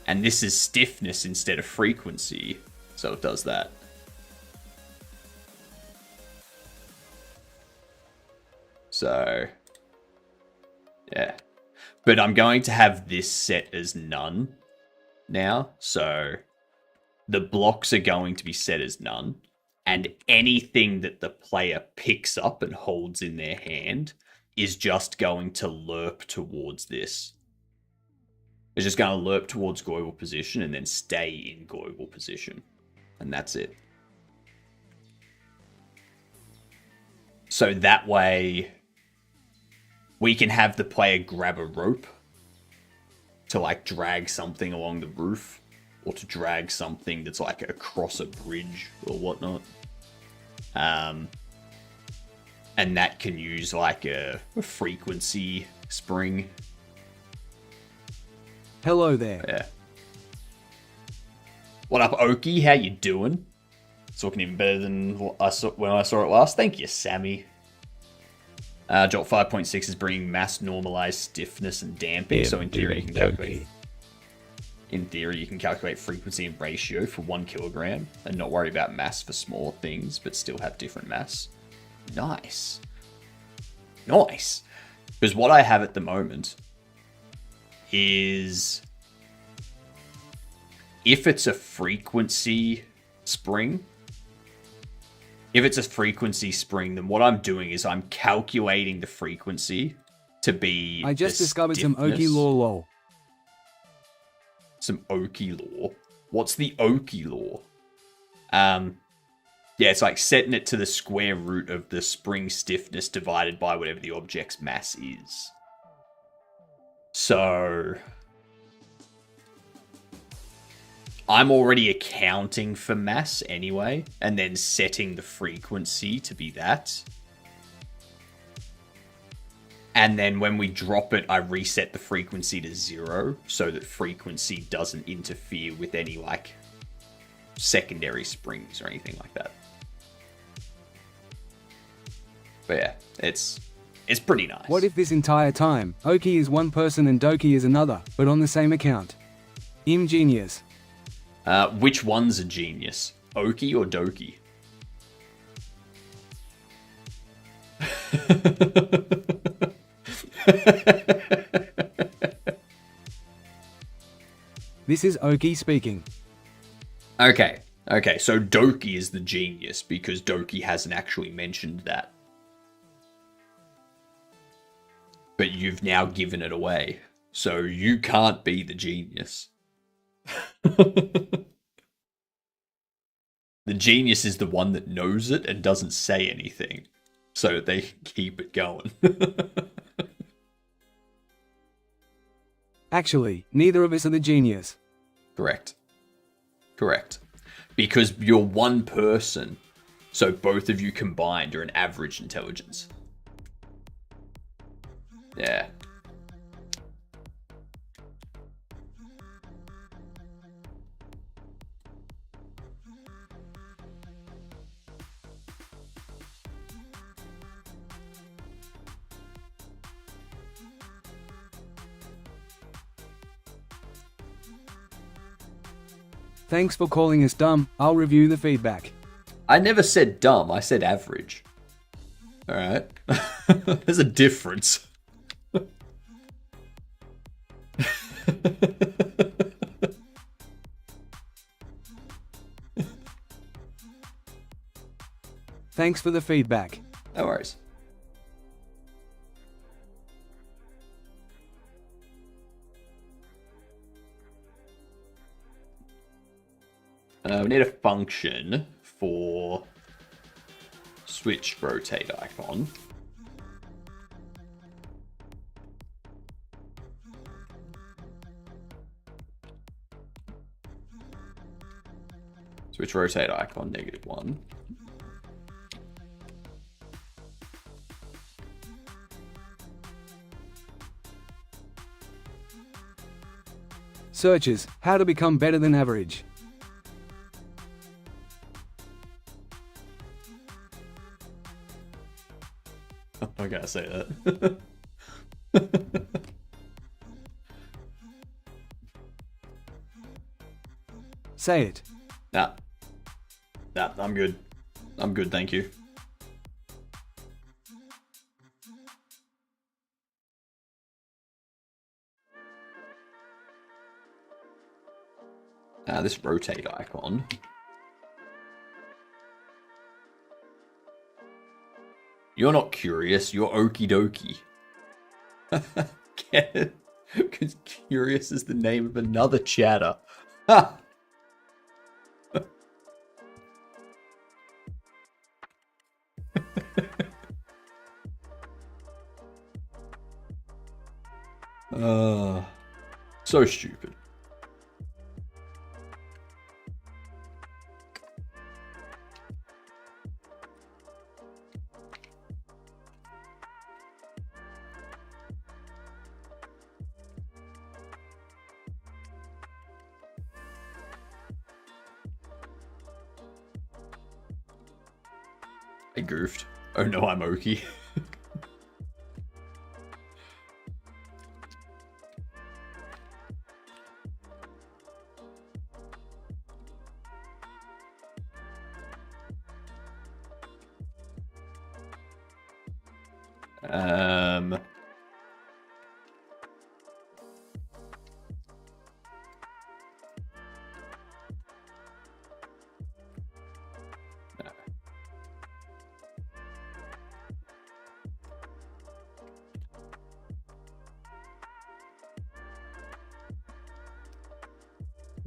And this is stiffness instead of frequency, so it does that. So, yeah. But I'm going to have this set as none now, so the blocks are going to be set as none. And anything that the player picks up and holds in their hand is just going to lerp towards this. It's just going to lerp towards goible position and then stay in goible position. And that's it. So that way, we can have the player grab a rope to like drag something along the roof, or to drag something that's like across a bridge or whatnot. And that can use like a frequency spring. Hello there. Yeah. What up, Oki? How you doing? It's looking even better than when I saw it last. Thank you, Sammy. Jolt 5.6 is bringing mass normalized stiffness and damping, so in theory you can calculate. In theory, you can calculate frequency and ratio for 1 kilogram and not worry about mass for small things, but still have different mass. Nice. Nice. Because what I have at the moment is, if it's a frequency spring, then what I'm doing is I'm calculating the frequency to be. I just discovered some Oki lore lol. Some Oki lore. What's the Oki lore? Yeah, it's like setting it to the square root of the spring stiffness divided by whatever the object's mass is. So I'm already accounting for mass anyway, and then setting the frequency to be that. And then when we drop it, I reset the frequency to 0, so that frequency doesn't interfere with any, like, secondary springs or anything like that. But yeah, it's pretty nice. What if this entire time, Oki is one person and Doki is another, but on the same account? Ingenious. Which one's a genius? Oki or Doki? This is Oki speaking. Okay, so Doki is the genius because Doki hasn't actually mentioned that. But you've now given it away, so you can't be the genius. The genius is the one that knows it and doesn't say anything, so they keep it going. Actually, neither of us are the genius. Correct. Because you're one person, so both of you combined are an average intelligence. Yeah. Thanks for calling us dumb. I'll review the feedback. I never said dumb, I said average. Alright? There's a difference. Thanks for the feedback. No worries. We need a function for switch rotate icon. Switch rotate icon -1. Searches, how to become better than average. I gotta say that. Say it. Nah, I'm good. I'm good, thank you. This rotate icon. You're not curious, you're okie dokie. Get it? Because curious is the name of another chatter. Ha! So stupid. I goofed. Oh no, I'm Oki. um...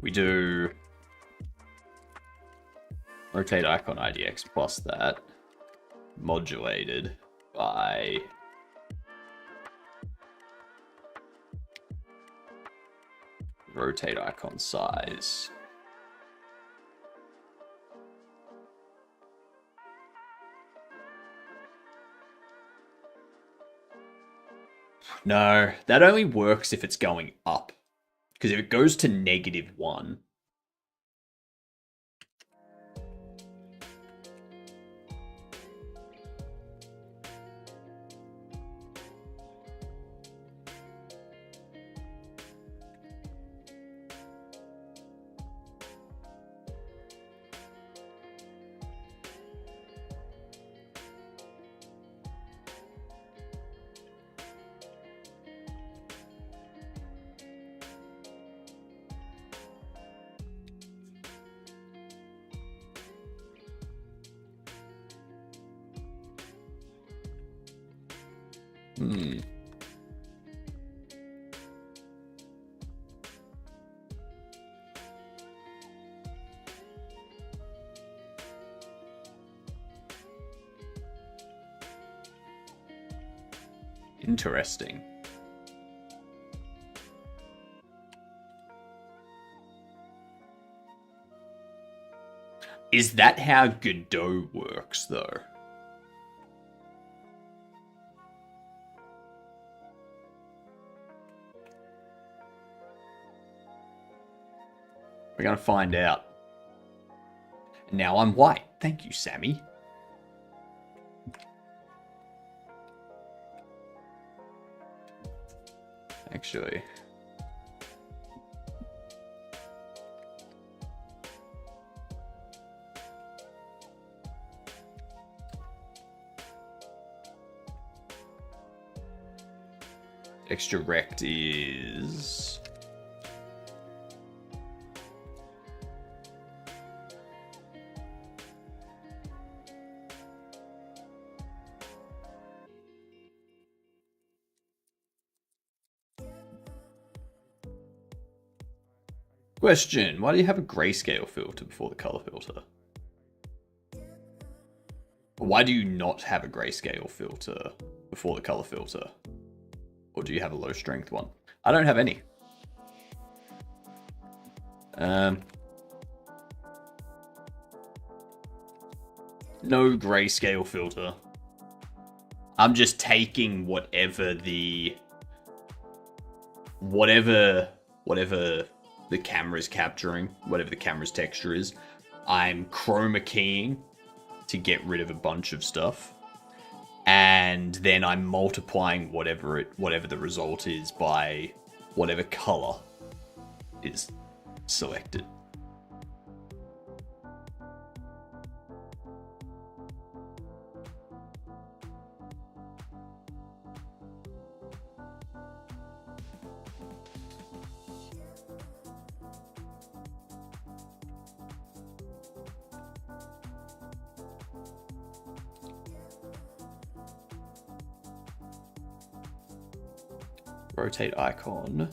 We do rotate icon IDX plus that, modulated by rotate icon size. No, that only works if it's going up. Because if it goes to -1, Interesting. Is that how Godot works, though? We're gonna find out. Now I'm white. Thank you, Sammy. Actually. Extra rect is... Question, why do you have a grayscale filter before the color filter? Why do you not have a grayscale filter before the color filter? Or do you have a low strength one? I don't have any. No grayscale filter. I'm just taking whatever the camera's capturing, whatever the camera's texture is. I'm chroma keying to get rid of a bunch of stuff. And then I'm multiplying whatever the result is by whatever color is selected. Rotate icon.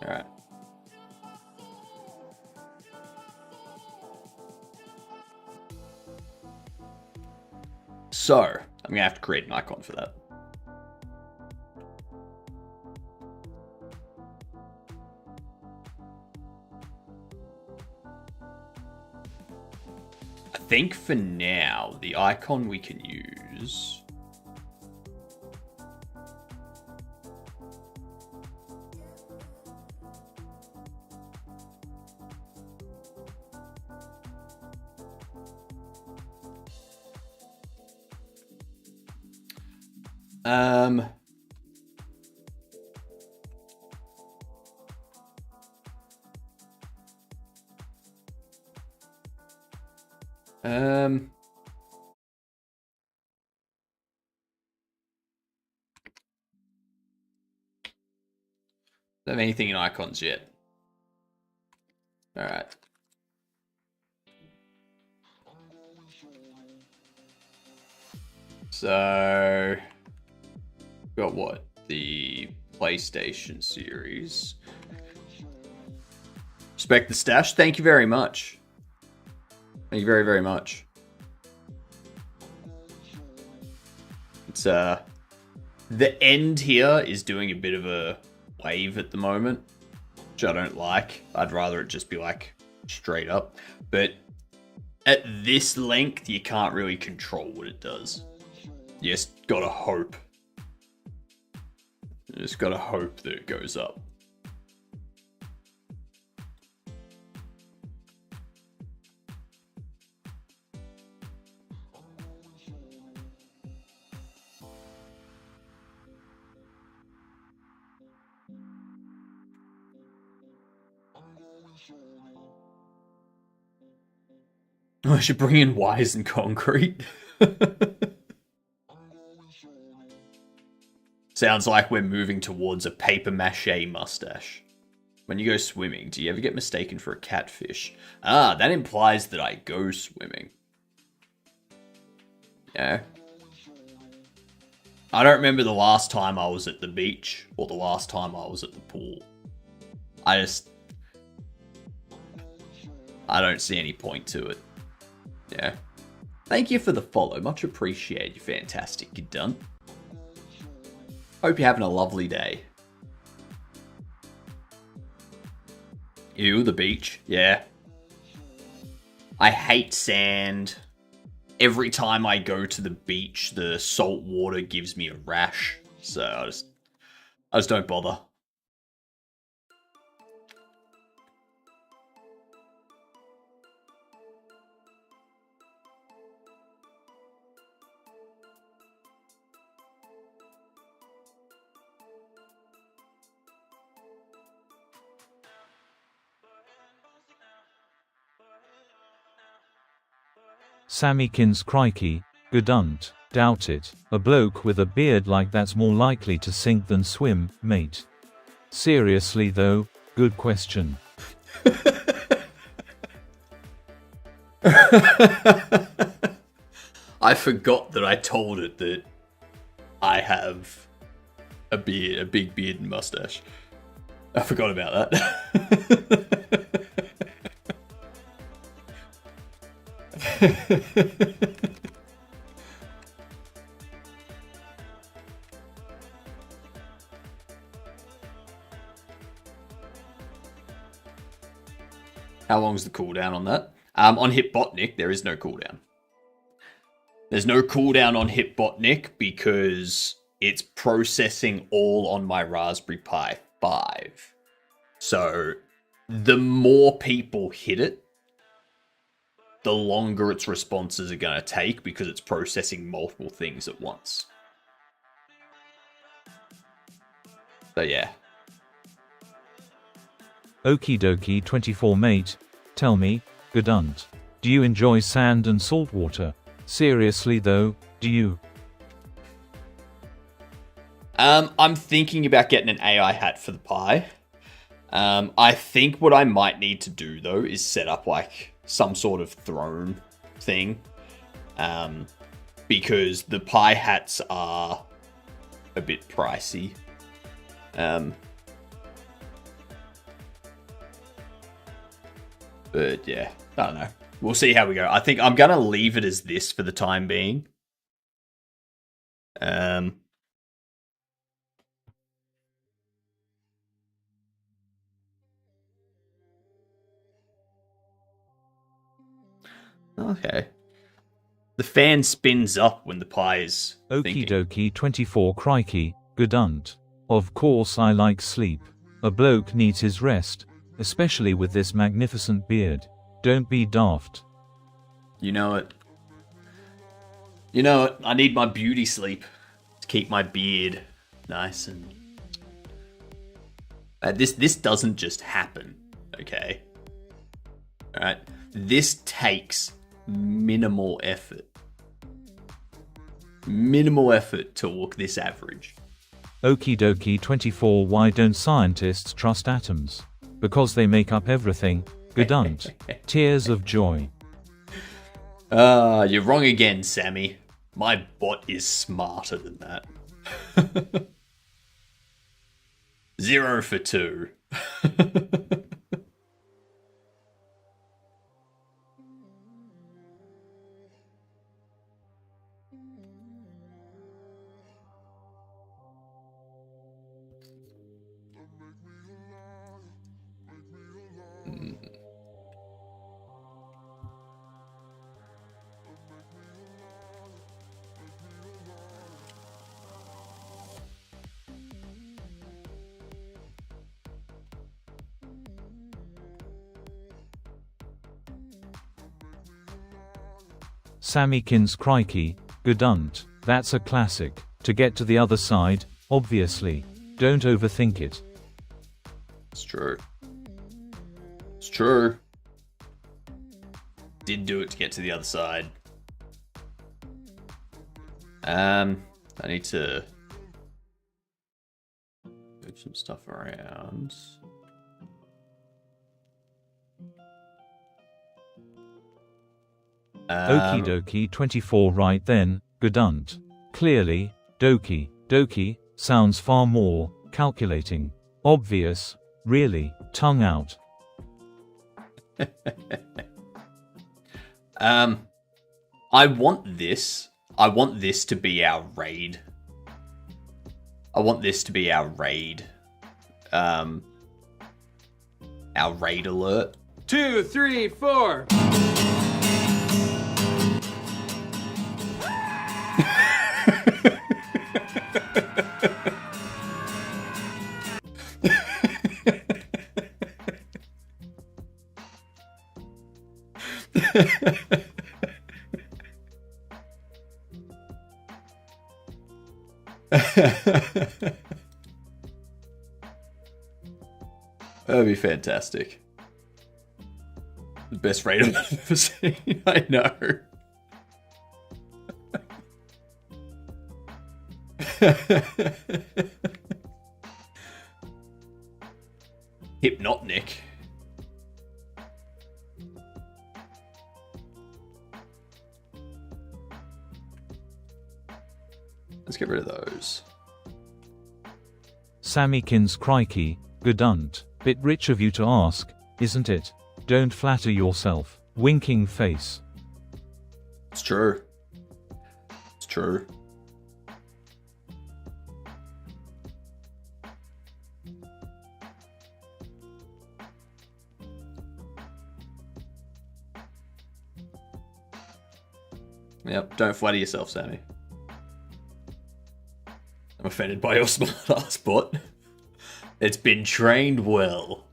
All right. So, I'm going to have to create an icon for that. I think for now, the icon we can use... Don't have anything in icons yet. All right. So, got what? The PlayStation series. Respect the stash. Thank you very much. Thank you very, very much. It's the end here is doing a bit of a wave at the moment, which I don't like. I'd rather it just be like straight up. But at this length, you can't really control what it does. You just gotta hope. You just gotta hope that it goes up. I should bring in wires and concrete. Sounds like we're moving towards a paper mache mustache. When you go swimming, do you ever get mistaken for a catfish? Ah, that implies that I go swimming. Yeah. I don't remember the last time I was at the beach or the last time I was at the pool. I don't see any point to it. Yeah. Thank you for the follow. Much appreciated. You're fantastic. You're done. Hope you're having a lovely day. Ew, the beach. Yeah. I hate sand. Every time I go to the beach, the salt water gives me a rash. So I just don't bother. Sammykins crikey, goodunt, doubt it, a bloke with a beard like that's more likely to sink than swim, mate. Seriously though, good question. I forgot that I told it that I have a beard, a big beard and mustache. I forgot about that. How long's the cooldown on that? On Hitbotnik, there is no cooldown. There's no cooldown on Hitbotnik because it's processing all on my Raspberry Pi 5. So the more people hit it, the longer its responses are going to take because it's processing multiple things at once. So yeah. Okie dokie 24 mate. Tell me, Gadunt. Do you enjoy sand and salt water? Seriously though, do you? I'm thinking about getting an AI hat for the pie. I think what I might need to do though is set up like some sort of throne thing. Because the pie hats are a bit pricey. But yeah, I don't know. We'll see how we go. I think I'm going to leave it as this for the time being. Okay. The fan spins up when the pie is Okie dokie 24 crikey, Gadunt. Of course I like sleep. A bloke needs his rest, especially with this magnificent beard. Don't be daft. You know it. You know it. I need my beauty sleep to keep my beard nice and... This doesn't just happen, okay? Alright? This takes minimal effort. Minimal effort to look this average. Okie dokie 24 Why don't scientists trust atoms? Because they make up everything. Gadunt. Tears of joy. You're wrong again, Sammy. My bot is smarter than that. 0 for 2. Sammykins crikey, Gadunt. That's a classic. To get to the other side, obviously. Don't overthink it. It's true. It's true. Did do it to get to the other side. I need to move some stuff around. Okie dokie 24 right then, Gadunt. Clearly, dokie, dokie, sounds far more calculating. Obvious, really, tongue out. I want this to be our raid. I want this to be our raid. Our raid alert. 2, 3, 4. That'd be fantastic. The best raid I've ever seen. I know. Hypnotic. Let's get rid of those. Sammykins crikey, Gadunt. Bit rich of you to ask, isn't it? Don't flatter yourself. Winking face. It's true. It's true. Yep, don't flatter yourself, Sammy. I'm offended by your smart ass bot. It's been trained well.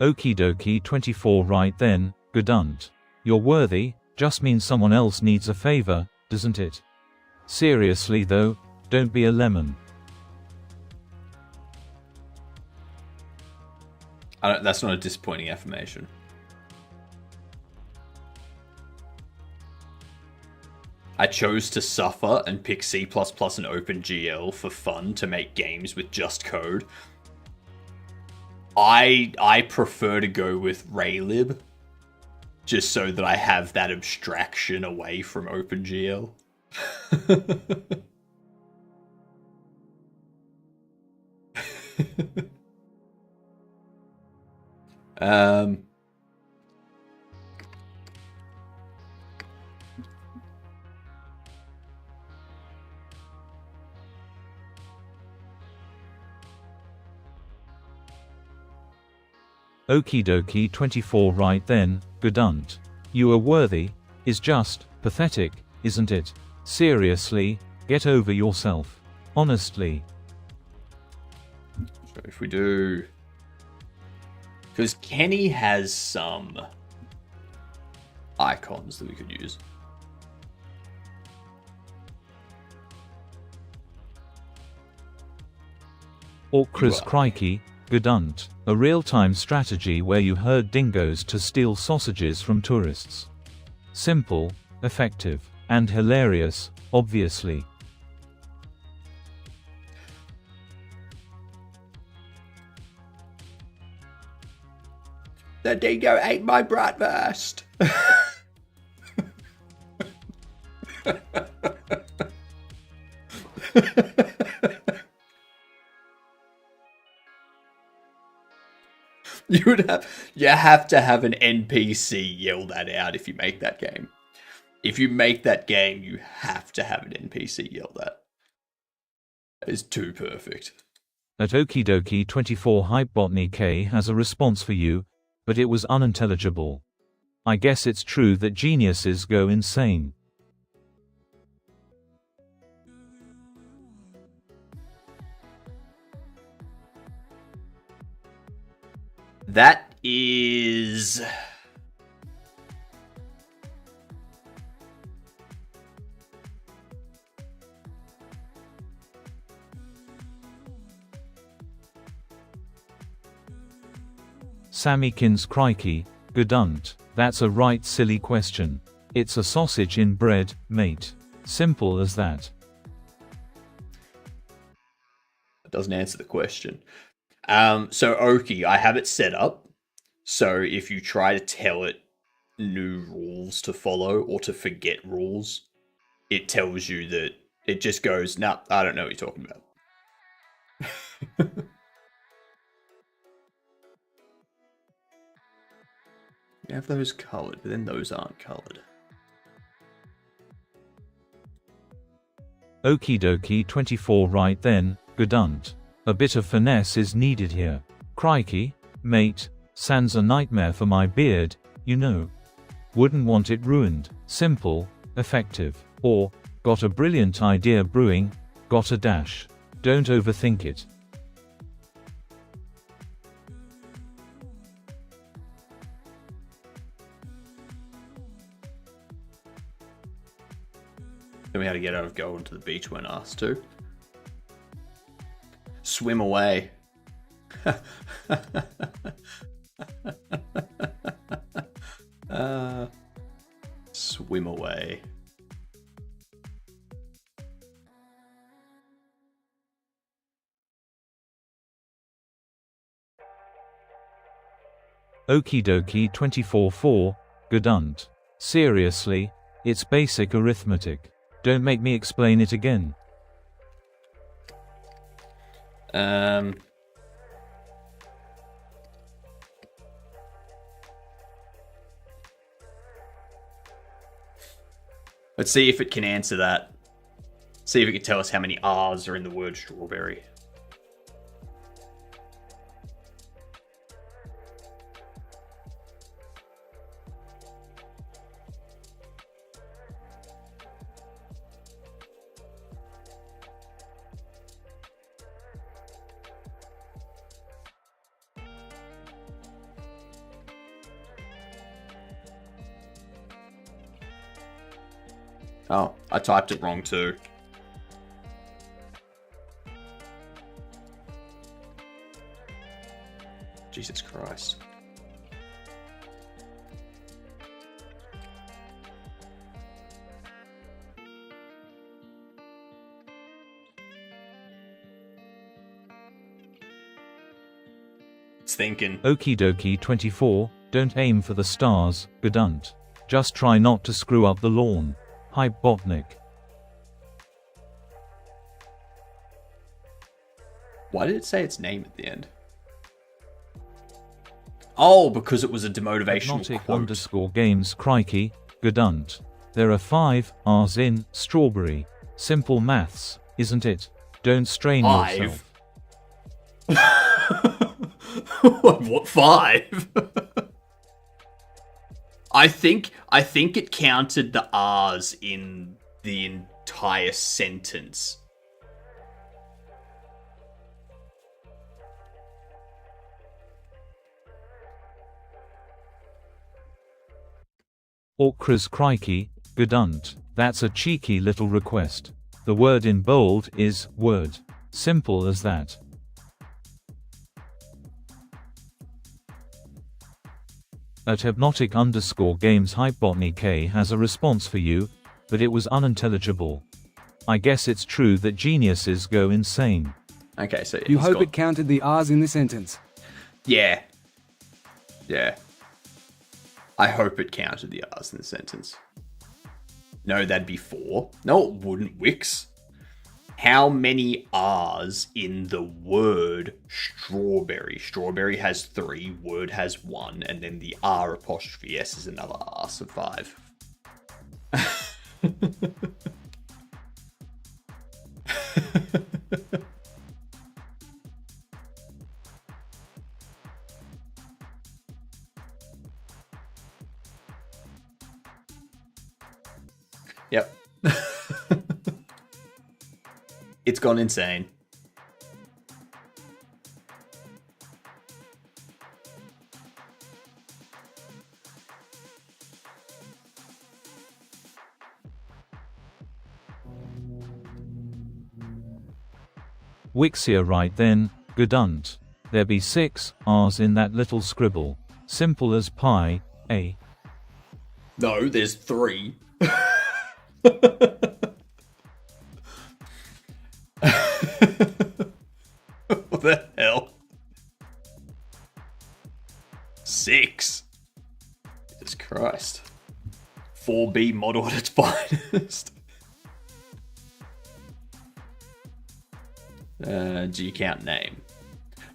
Okie dokie 24 right then, Gedunt. You're worthy, just means someone else needs a favor, doesn't it? Seriously though, don't be a lemon. That's not a disappointing affirmation. I chose to suffer and pick C++ and OpenGL for fun to make games with just code. I prefer to go with Raylib, just so that I have that abstraction away from OpenGL. Okie dokie 24 right then, Gedunt. You are worthy, is just, pathetic, isn't it? Seriously, get over yourself. Honestly. So if we do... Because Kenny has some icons that we could use. Orcras crikey, Gedunt. A real-time strategy where you herd dingoes to steal sausages from tourists. Simple, effective, and hilarious, obviously. The dingo ate my bratwurst. You have to have an NPC yell that out if you make that game. If you make that game, you have to have an NPC yell that. It's too perfect. At Okidoki 24 Hypebotany K has a response for you, but it was unintelligible. I guess it's true that geniuses go insane. That is... Sammykins crikey, Gedunt. That's a right silly question. It's a sausage in bread, mate. Simple as that. That doesn't answer the question. So Oki, I have it set up. So if you try to tell it new rules to follow or to forget rules, it tells you that it just goes, nah, I don't know what you're talking about. You have those colored, but then those aren't colored. Okie dokie 24 right then, Gedunt. A bit of finesse is needed here. Crikey, mate, sans a nightmare for my beard, you know. Wouldn't want it ruined. Simple, effective. Or, got a brilliant idea brewing, got a dash. Don't overthink it. Tell me how to get out of going to the beach when asked to. Swim away. Swim away. Okie dokie 24-4, Gedunt. Seriously, it's basic arithmetic. Don't make me explain it again. Let's see if it can answer that. See if it can tell us how many R's are in the word strawberry. Oh, I typed it wrong too. Jesus Christ. It's thinking. Okie dokie 24, don't aim for the stars, Gedunt. Just try not to screw up the lawn. Hype Botnik. Why did it say its name at the end? Oh, because it was a demotivational Hypnotic quote. underscore games crikey, Gedunt. There are 5 R's in strawberry. Simple maths, isn't it? Don't strain 5? yourself. What 5? I think it counted the R's in the entire sentence. Orcras crikey, Gedunt. That's a cheeky little request. The word in bold is word. Simple as that. At hypnotic underscore games Hypebotny K has a response for you, but it was unintelligible. I guess it's true that geniuses go insane. Okay, so You hope it counted the R's in the sentence. Yeah. Yeah. I hope it counted the R's in the sentence. No, that'd be 4. No, it wouldn't, Wix. How many R's in the word strawberry? Strawberry has 3, word has 1, and then the R apostrophe S is another R, so 5. Yep. It's gone insane. Wixia right then, Gedunt. There be 6 R's in that little scribble. Simple as pie, eh? No, there's 3. What the hell? 6. Jesus Christ. 4B model at its finest. Do you count name?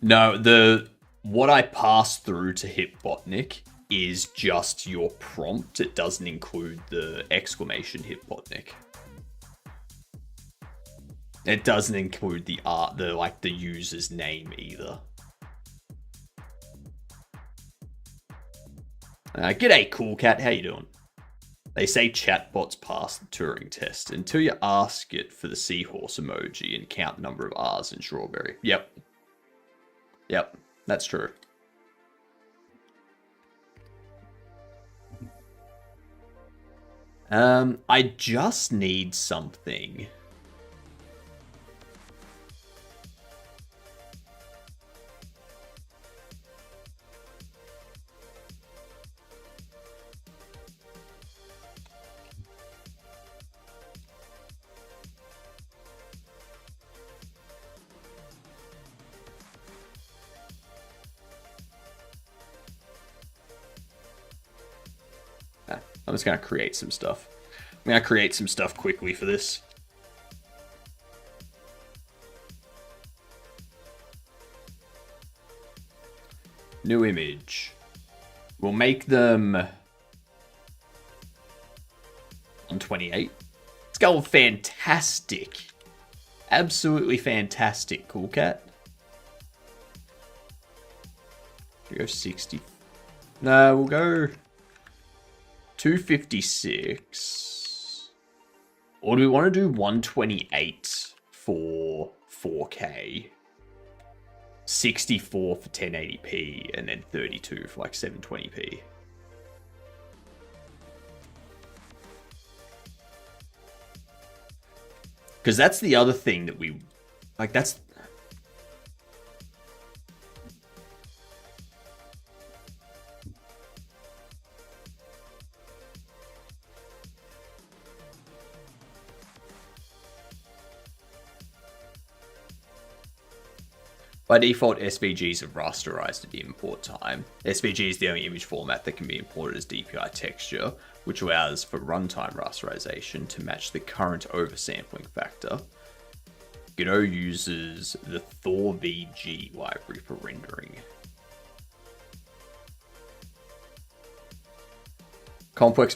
No, what I pass through to Hitbotnik is just your prompt. It doesn't include the exclamation Hitbotnik. It doesn't include the user's name either. G'day, cool cat. How you doing? They say chatbots pass the Turing test until you ask it for the seahorse emoji and count the number of R's in strawberry. Yep. Yep, that's true. I just need something. I'm just going to create some stuff. I'm going to create some stuff quickly for this. New image. We'll make them 128. Let's go with fantastic. Absolutely fantastic, cool cat. Should we go 60? No, we'll go 256. Or do we want to do 128 for 4K? 64 for 1080p, and then 32 for like 720p. Because that's the other thing that we... Like, that's... By default, SVGs are rasterized at the import time. SVG is the only image format that can be imported as DPI texture, which allows for runtime rasterization to match the current oversampling factor. Godot uses the ThorVG library for rendering. For complex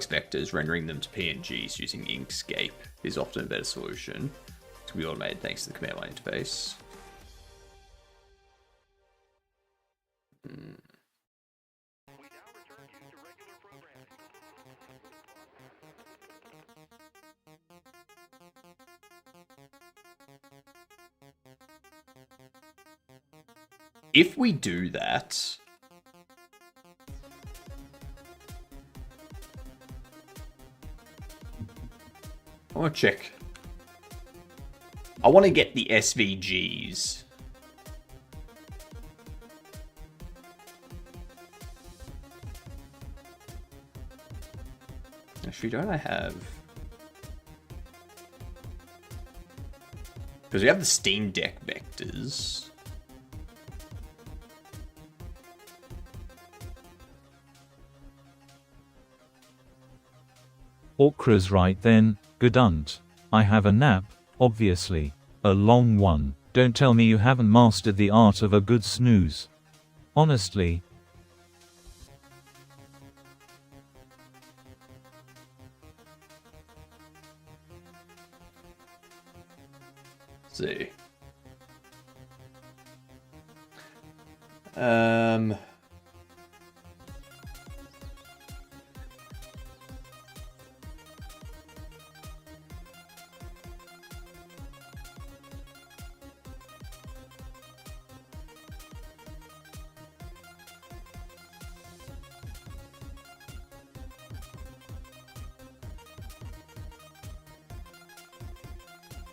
vectors, rendering them to PNGs using Inkscape is often a better solution. It can be automated thanks to the command line interface. If we do that, I want to check. I want to get the SVGs. Actually, don't I have... Because we have the Steam Deck vectors. Orkra's right then, Gedunt. I have a nap, obviously. A long one. Don't tell me you haven't mastered the art of a good snooze. Honestly. Let's see.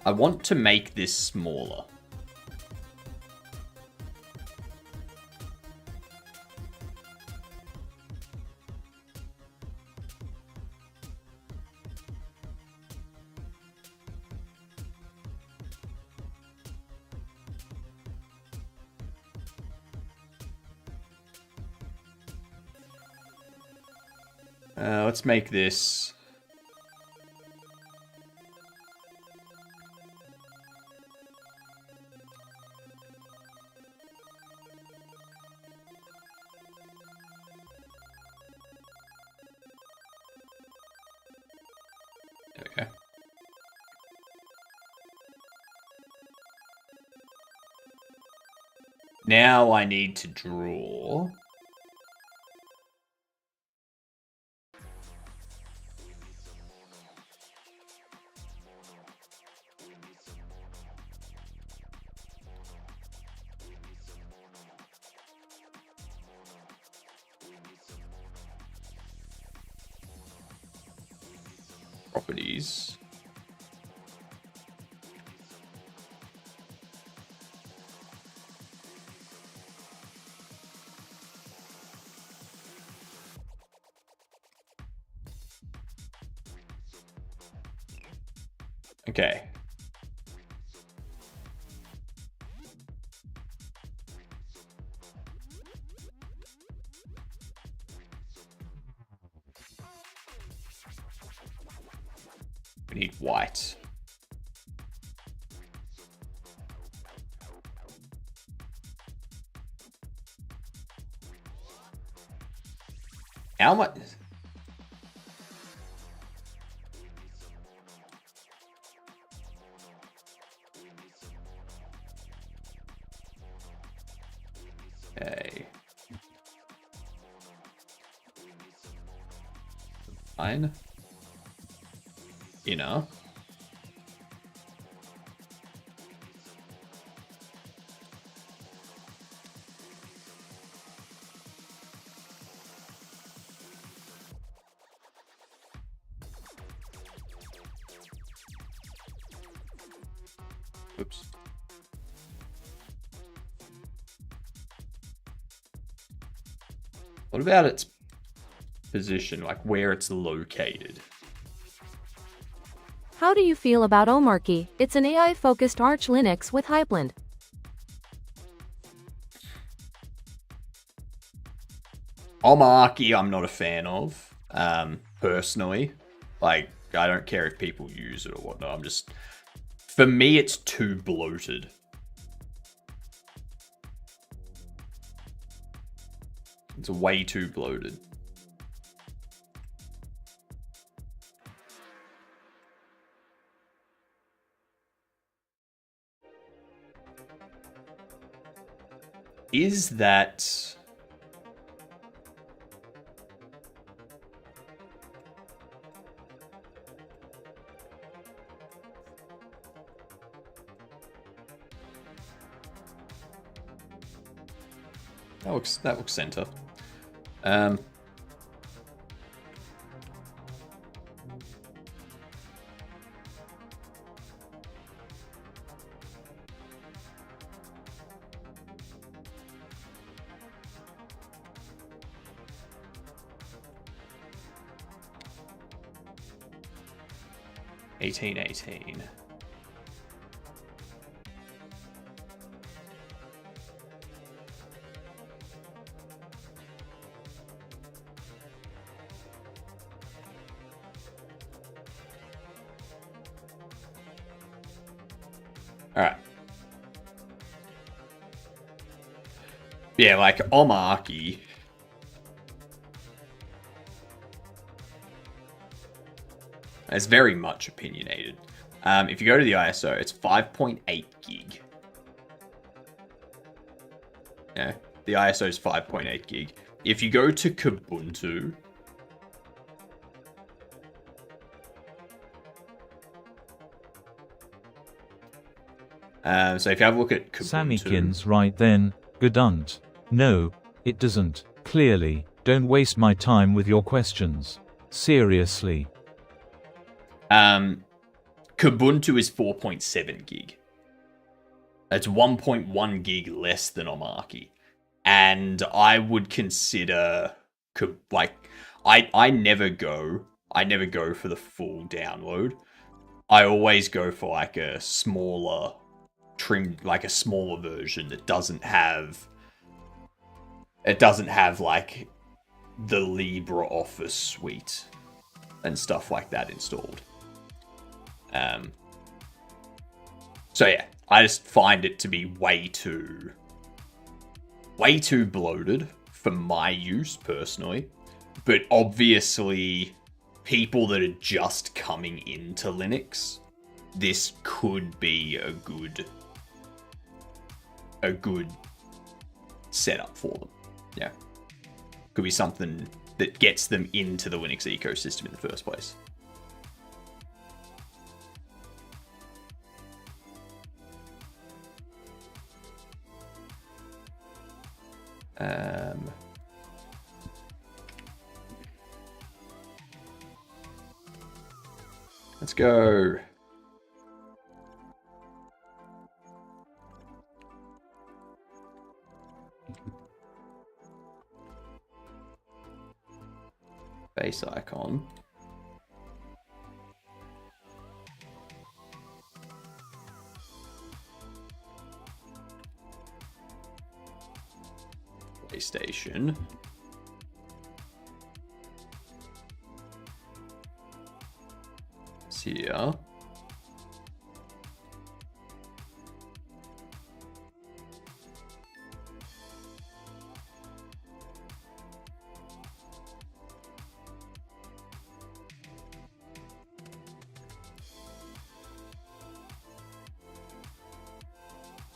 I want to make this smaller. Let's make this... There we go. Now I need to draw... properties. Okay. We need white. How much? Okay. Fine. Inner. Oops. What about its position, like where it's located? How do you feel about Omarchy? It's an AI-focused Arch Linux with Hypeland. Omarchy, I'm not a fan of, personally. Like, I don't care if people use it or whatnot. For me, it's too bloated. It's way too bloated. Is that... That looks center. $18.18. Alright. Yeah, like Omarchy. It's very much opinionated. If you go to the ISO, it's 5.8 gig. Yeah, the ISO is 5.8 gig. If you go to Kubuntu, so if you have a look at Kubuntu... Sammykins right then, Gedunt. No, it doesn't. Clearly, don't waste my time with your questions. Seriously. Kubuntu is 4.7 gig. It's 1.1 gig less than Omarchy. And I would consider... I never go for the full download. I always go for like a smaller... like a smaller version that doesn't have like the LibreOffice suite and stuff like that installed. So yeah, I just find it to be way too bloated for my use personally. But obviously, people that are just coming into Linux, this could be a good setup for them. Yeah. Could be something that gets them into the Linux ecosystem in the first place. Let's go. Base icon. PlayStation. It's here.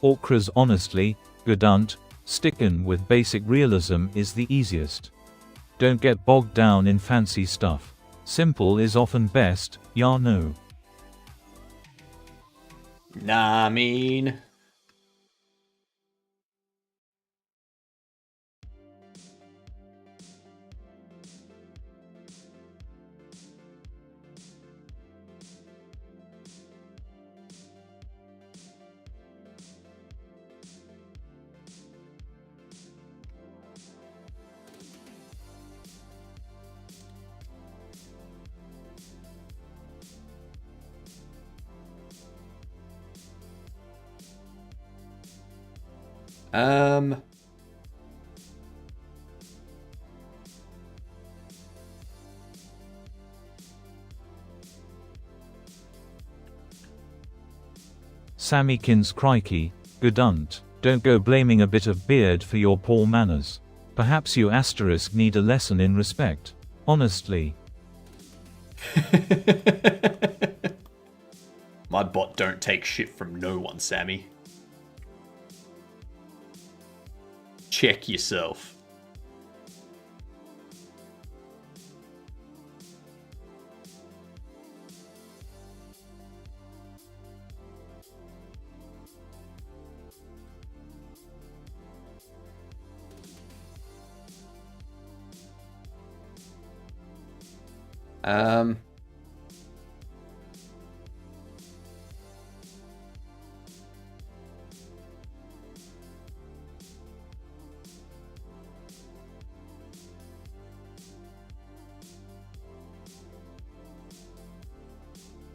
Orcras honestly, Gedunt, stickin' with basic realism is the easiest. Don't get bogged down in fancy stuff. Simple is often best, ya know. Nah, I mean... Um. Sammykins crikey, Gudunt, don't go blaming a bit of beard for your poor manners. Perhaps you asterisk need a lesson in respect. Honestly. My bot don't take shit from no one, Sammy. Check yourself.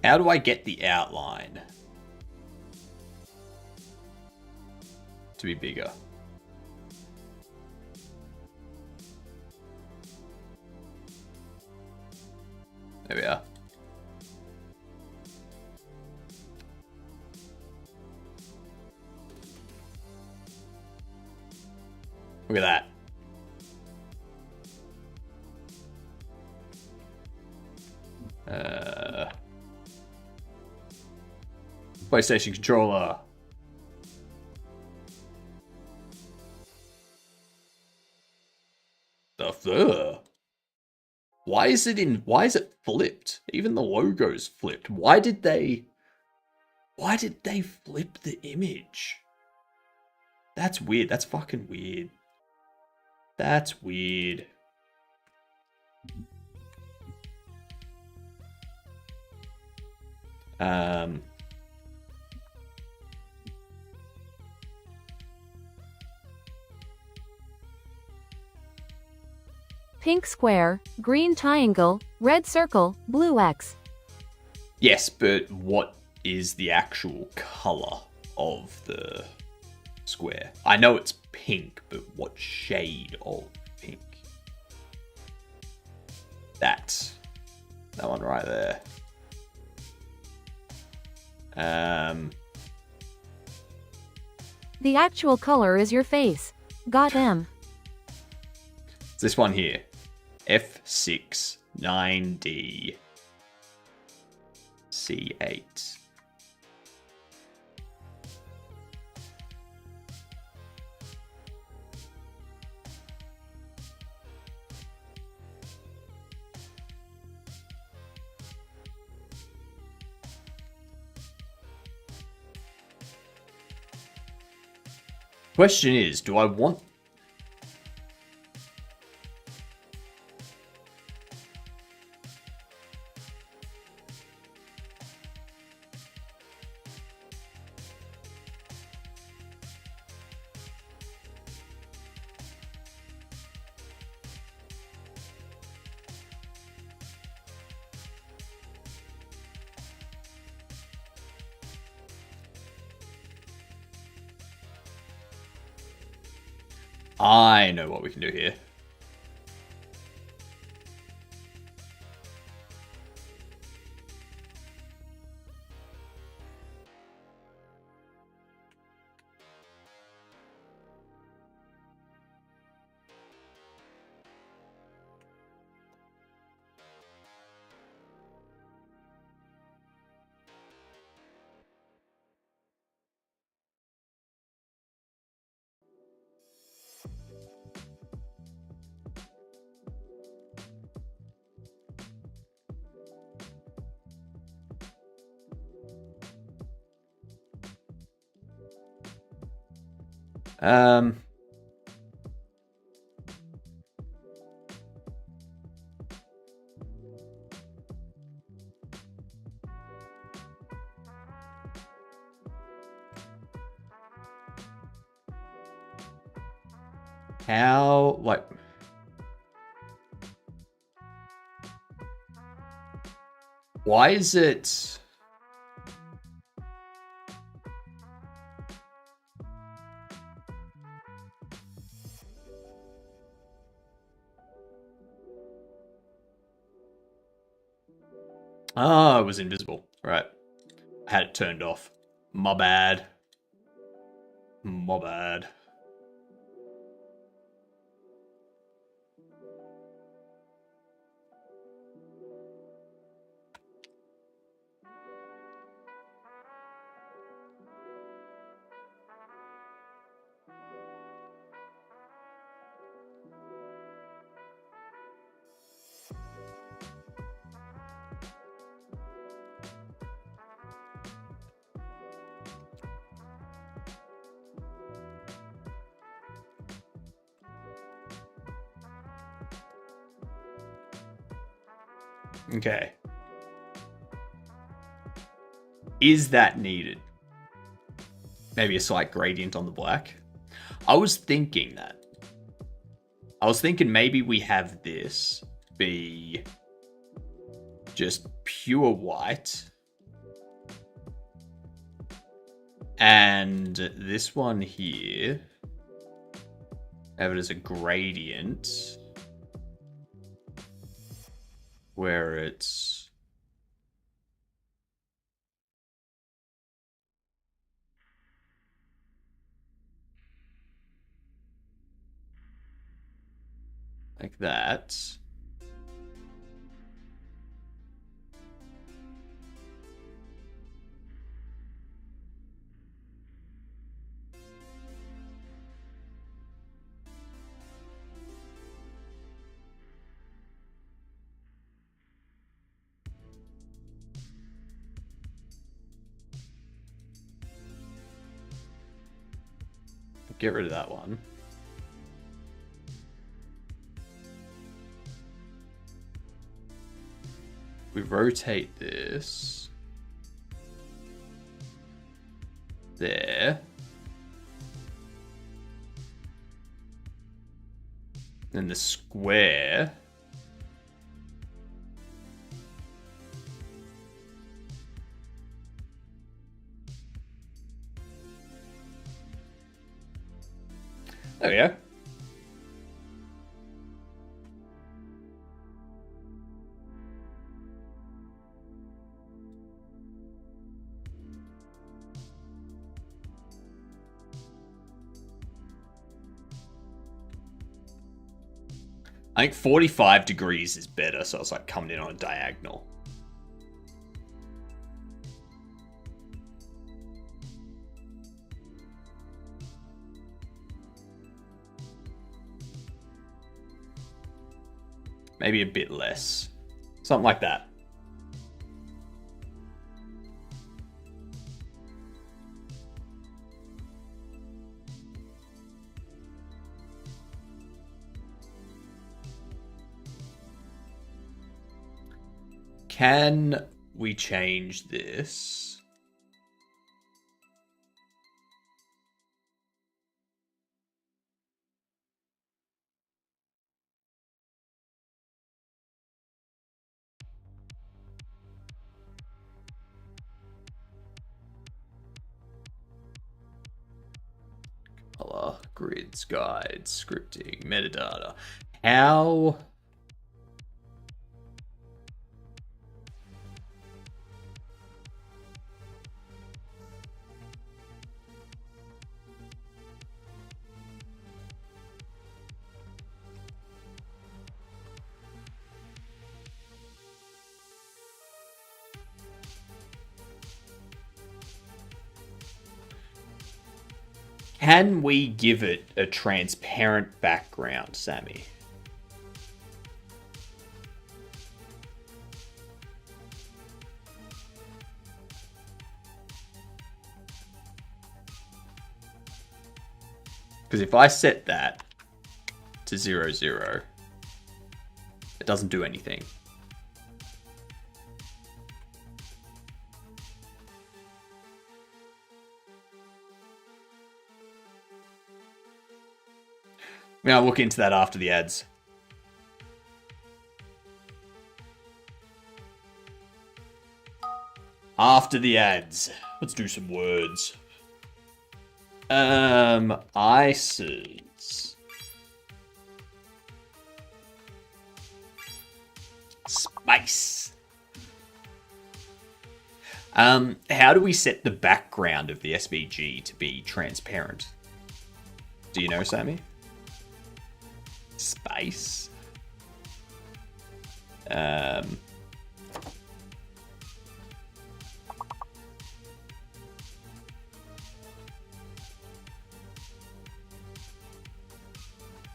How do I get the outline to be bigger? There we are. Look at that. PlayStation controller. Why is it flipped? Even the logo's flipped. Why did they flip the image? That's weird. That's fucking weird. That's weird. Pink square, green triangle, red circle, blue X. Yes, but what is the actual color of the square? I know it's pink, but what shade of pink? That one right there. The actual color is your face. Got him. It's this one here. F6 9D C8. Question is, do I want... I know what we can do here. How, like... Why is it... Ah, it was invisible. Right. I had it turned off. My bad. My bad. Okay. Is that needed? Maybe a slight gradient on the black? I was thinking that. I was thinking maybe we have this be just pure white. And this one here, have it as a gradient where it's like that. Get rid of that one. We rotate this there. Then the square. There we go. I think 45 degrees is better, so it's like coming in on a diagonal. Maybe a bit less. Something like that. Can we change this? Color, grids, guides, scripting, metadata. How? Can we give it a transparent background, Sammy? Because if I set that to 0, 0, it doesn't do anything. I'll look into that after the ads. After the ads. Let's do some words. Ices. Spice. How do we set the background of the SVG to be transparent? Do you know, Sammy? Space.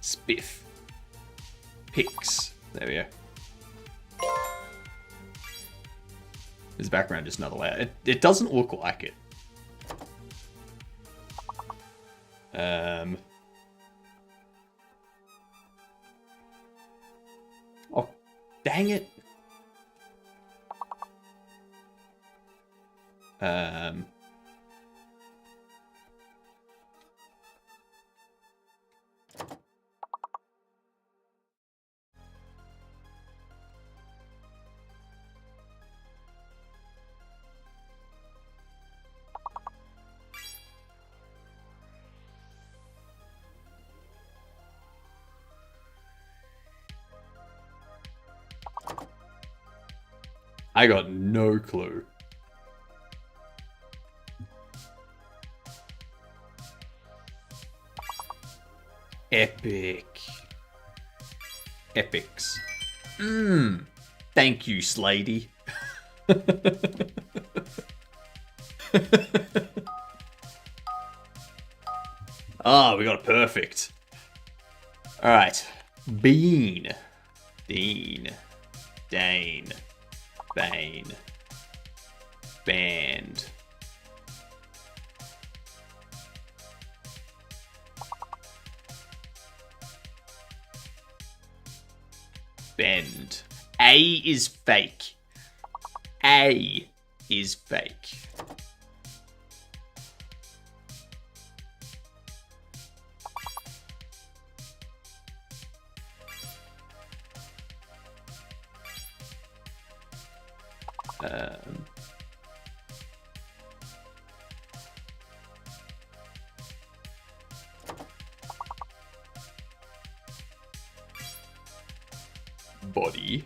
Spiff. Pix. There we go. This background is not allowed. It doesn't look like it. Oh, dang it. I got no clue. Epic. Epics. Thank you, Slady. Ah, we got it perfect. Alright. Bean. Dean. Dane. Bane. Band. Bend. A is fake. A is fake. Body.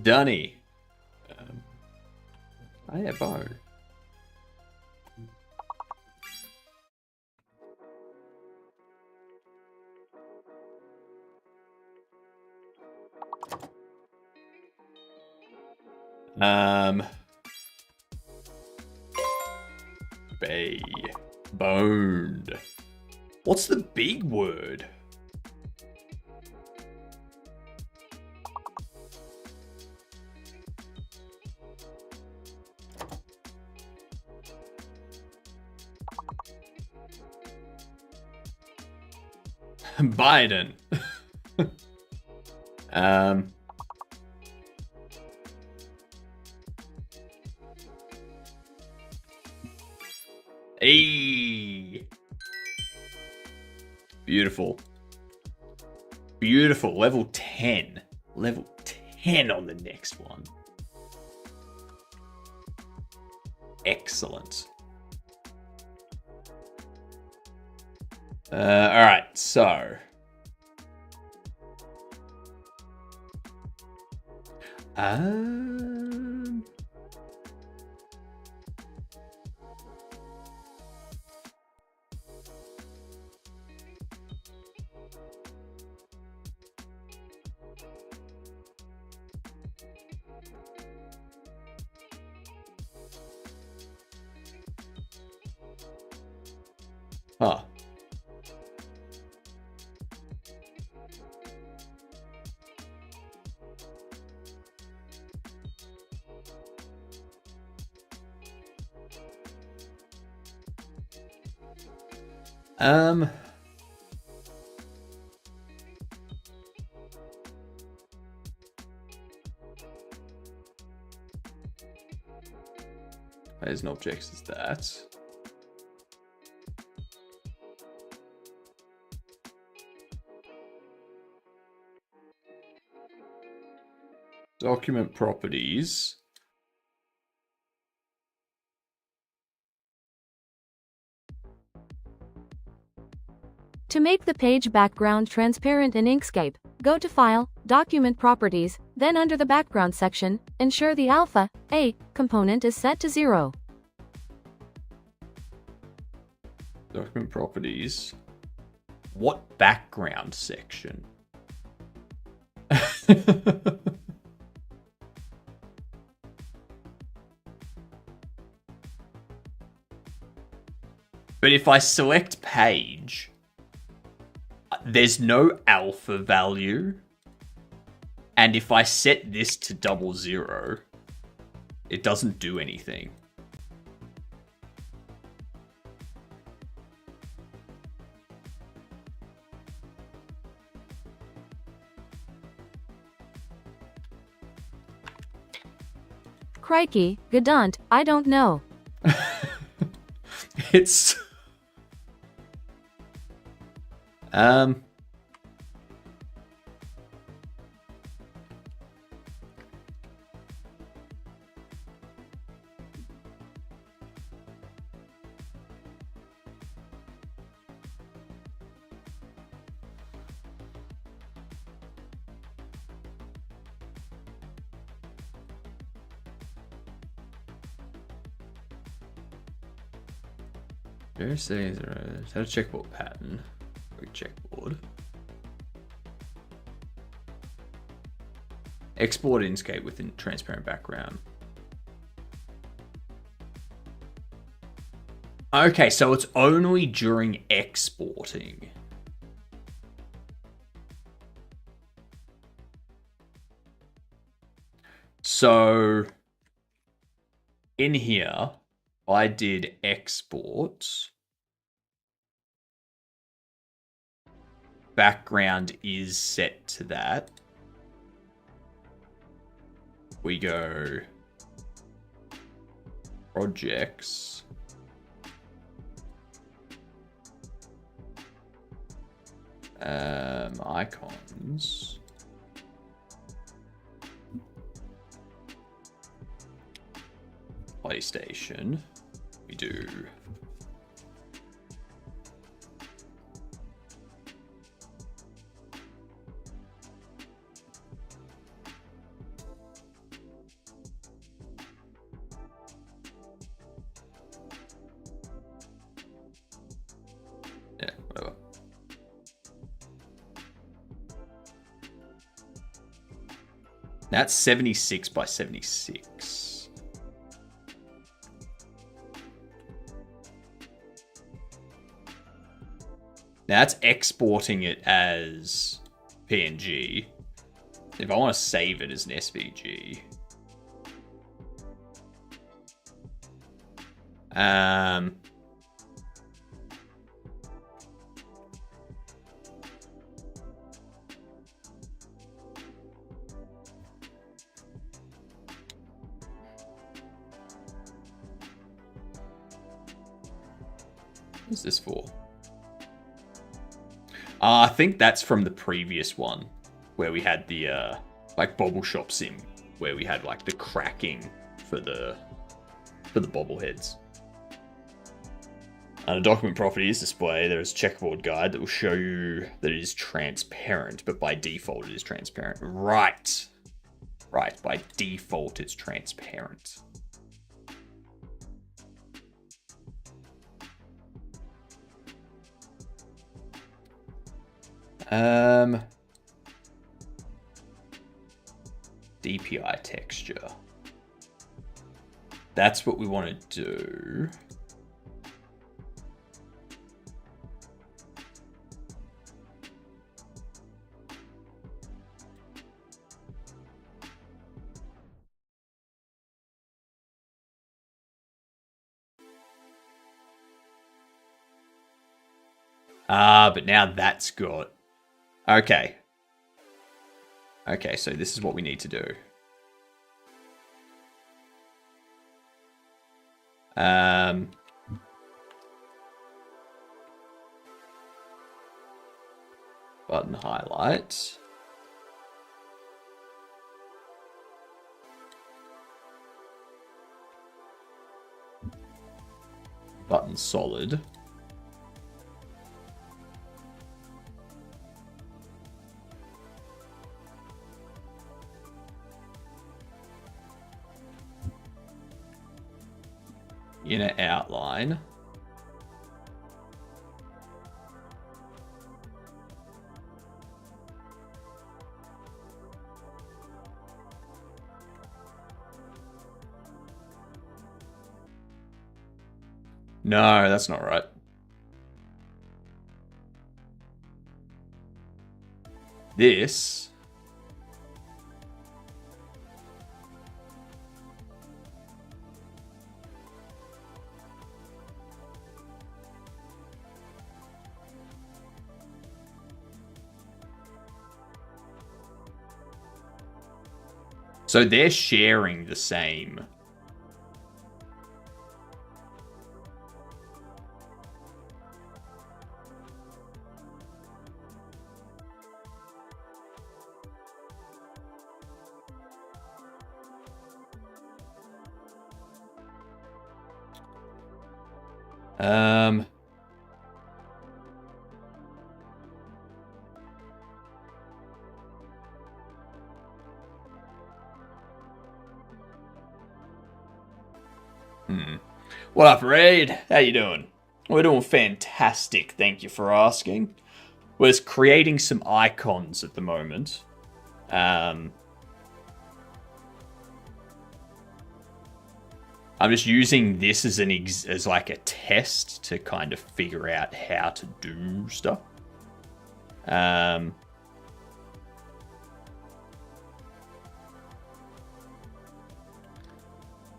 Dunny. I have bone. Bay. Boned. What's the big word? Biden. Hey. Beautiful. Beautiful. Level 10. Level 10 on the next one. Excellent. Alright, so. Huh. There's no objects as that. Document properties. To make the page background transparent in Inkscape, go to File, Document Properties, then under the Background section, ensure the Alpha A component is set to 0. Document properties. What background section? But if I select page, there's no alpha value. And if I set this to 00, it doesn't do anything. Crikey, Gadunt, I don't know. It's... Settings, set a checkboard pattern. Quick checkboard. Export Inkscape within transparent background. Okay, so it's only during exporting. So in here, I did export. Background is set to that. We go projects. Icons. PlayStation. We do whatever. That's 76 by 76. Now that's exporting it as PNG. If I want to save it as an SVG, what's this for? I think that's from the previous one, where we had the like Bobble Shop sim, where we had like the cracking for the bobbleheads. Under document properties display, there is a checkerboard guide that will show you that it is transparent, but by default it is transparent. Right. Right, by default it's transparent. DPI texture. That's what we want to do. But now that's got... Okay. Okay, so this is what we need to do. Button highlight. Button solid. Inner outline. No, that's not right. This. So they're sharing the same. What up, Raid? How you doing? We're doing fantastic, thank you for asking. We're just creating some icons at the moment. I'm just using this as as like a test to kind of figure out how to do stuff.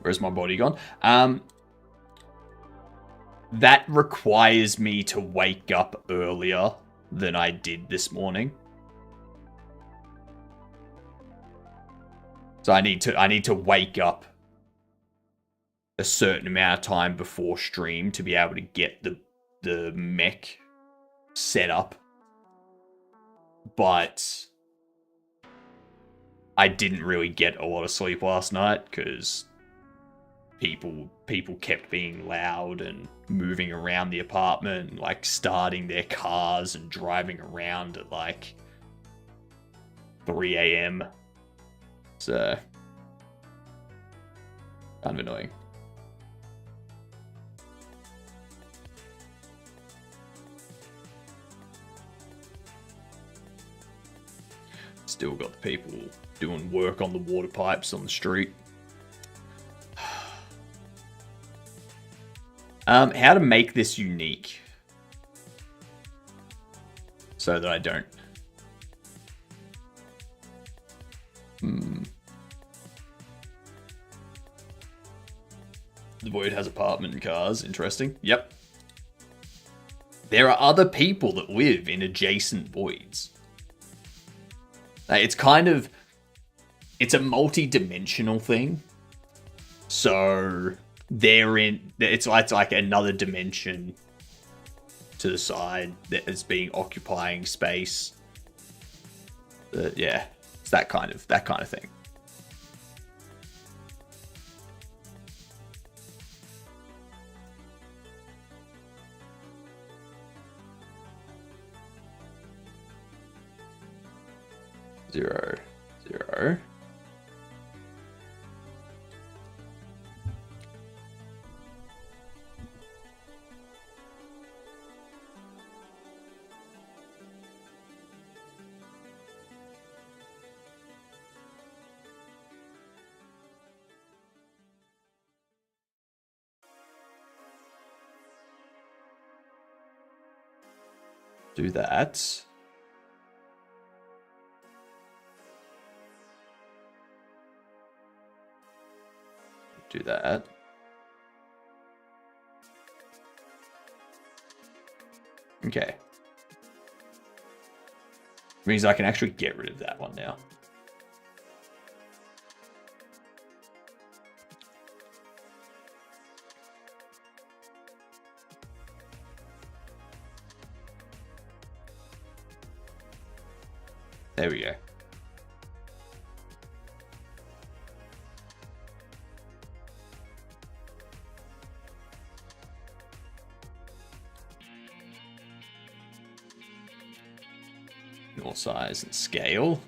Where's my body gone? That requires me to wake up earlier than I did this morning. So I need to wake up a certain amount of time before stream to be able to get the mech set up. But I didn't really get a lot of sleep last night because people kept being loud and moving around the apartment and like starting their cars and driving around at like 3 a.m. So kind of annoying. Still got the people doing work on the water pipes on the street. How to make this unique so that I don't. The void has apartment and cars. Interesting. Yep. There are other people that live in adjacent voids. It's kind of, it's a multi-dimensional thing. So it's like another dimension to the side that is being occupying space. Yeah, it's that kind of thing. Zero. Do that. Do that. Okay. Means I can actually get rid of that one now. There we go. Your size and scale.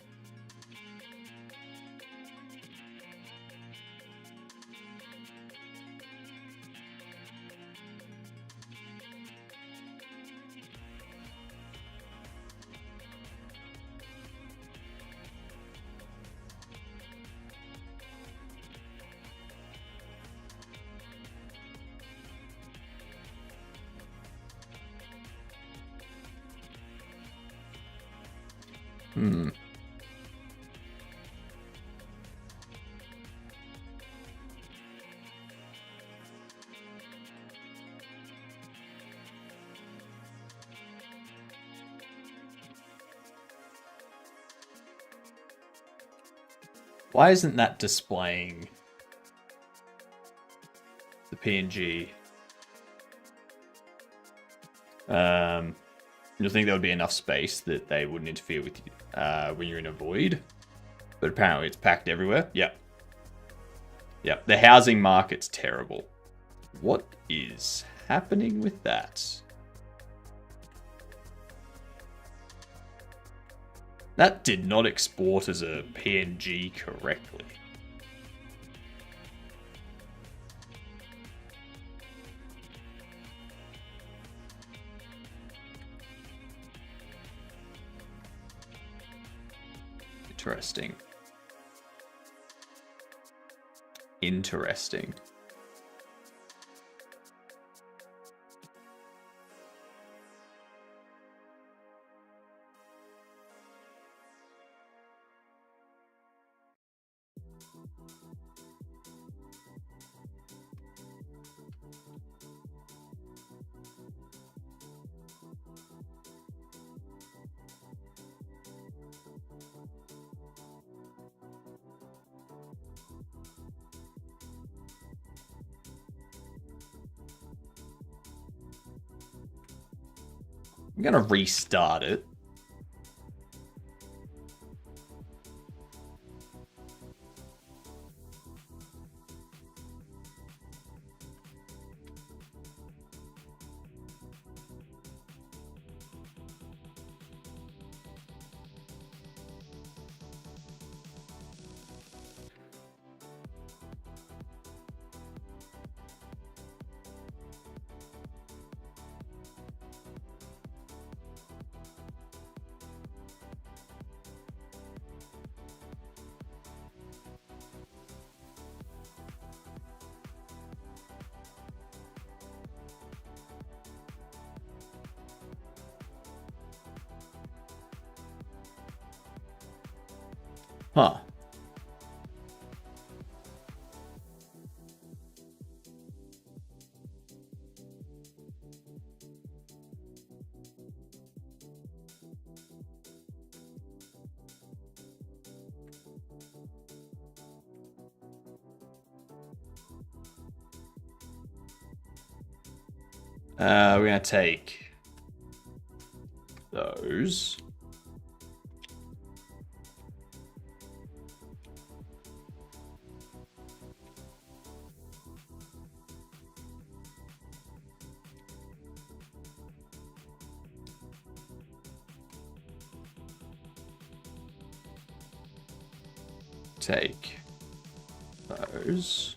Why isn't that displaying the PNG? You'll think there would be enough space that they wouldn't interfere with you when you're in a void. But apparently it's packed everywhere. Yep. Yep. The housing market's terrible. What is happening with that? That did not export as a PNG correctly. Interesting. Interesting. I'm gonna restart it. Huh. We're gonna take those. Take those.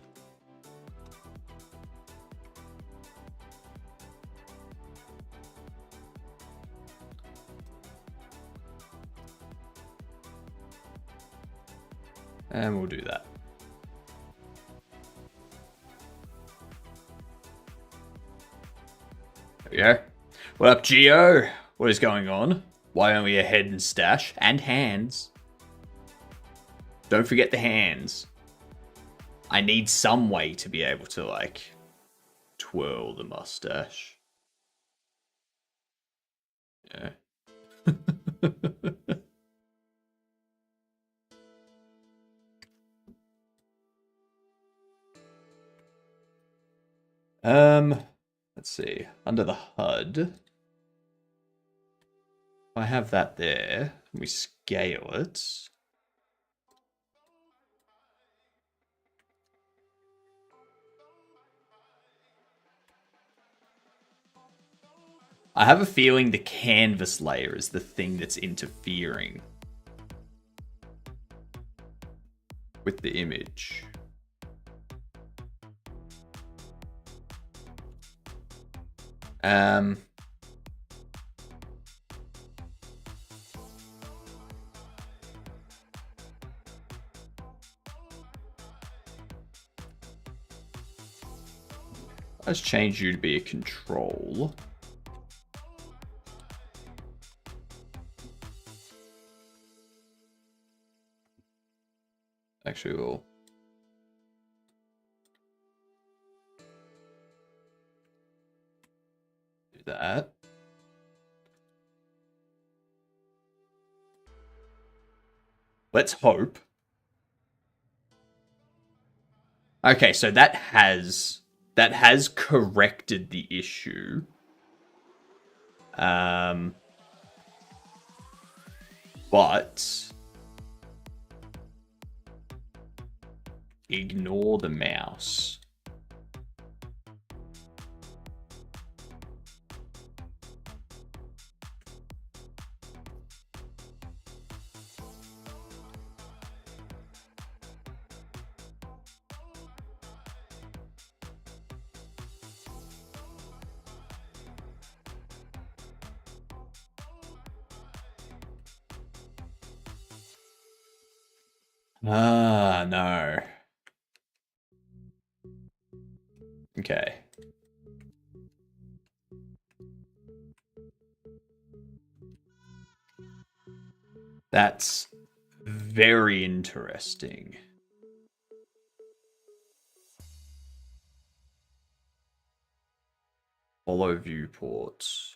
And we'll do that. There we go. What up, Geo? What is going on? Why only a head and stash? And hands. Don't forget the hands. I need some way to be able to, like, twirl the mustache. Yeah. Let's see. Under the HUD, if I have that there, we scale it. I have a feeling the canvas layer is the thing that's interfering with the image. Let's change you to be a control. Actually, we'll do that. Let's hope. Okay, so that has corrected the issue. But ignore the mouse. Ah, no. Okay. That's very interesting. Follow viewports.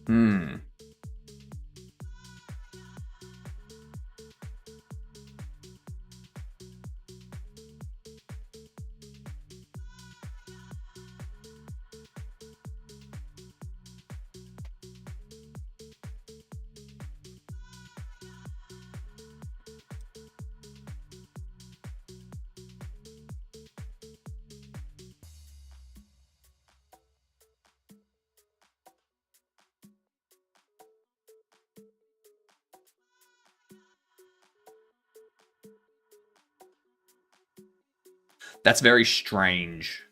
Hmm. That's very strange.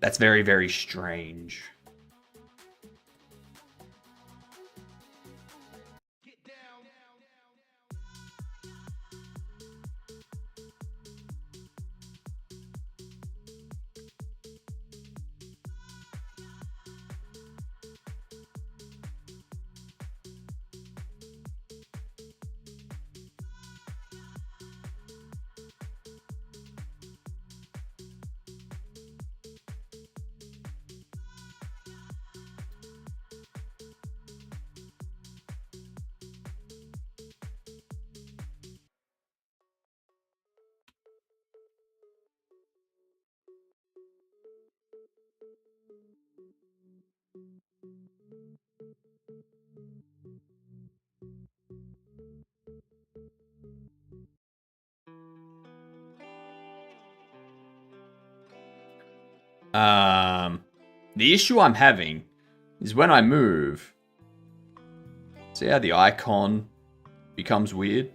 That's very, very strange. The issue I'm having is when I move. See how the icon becomes weird?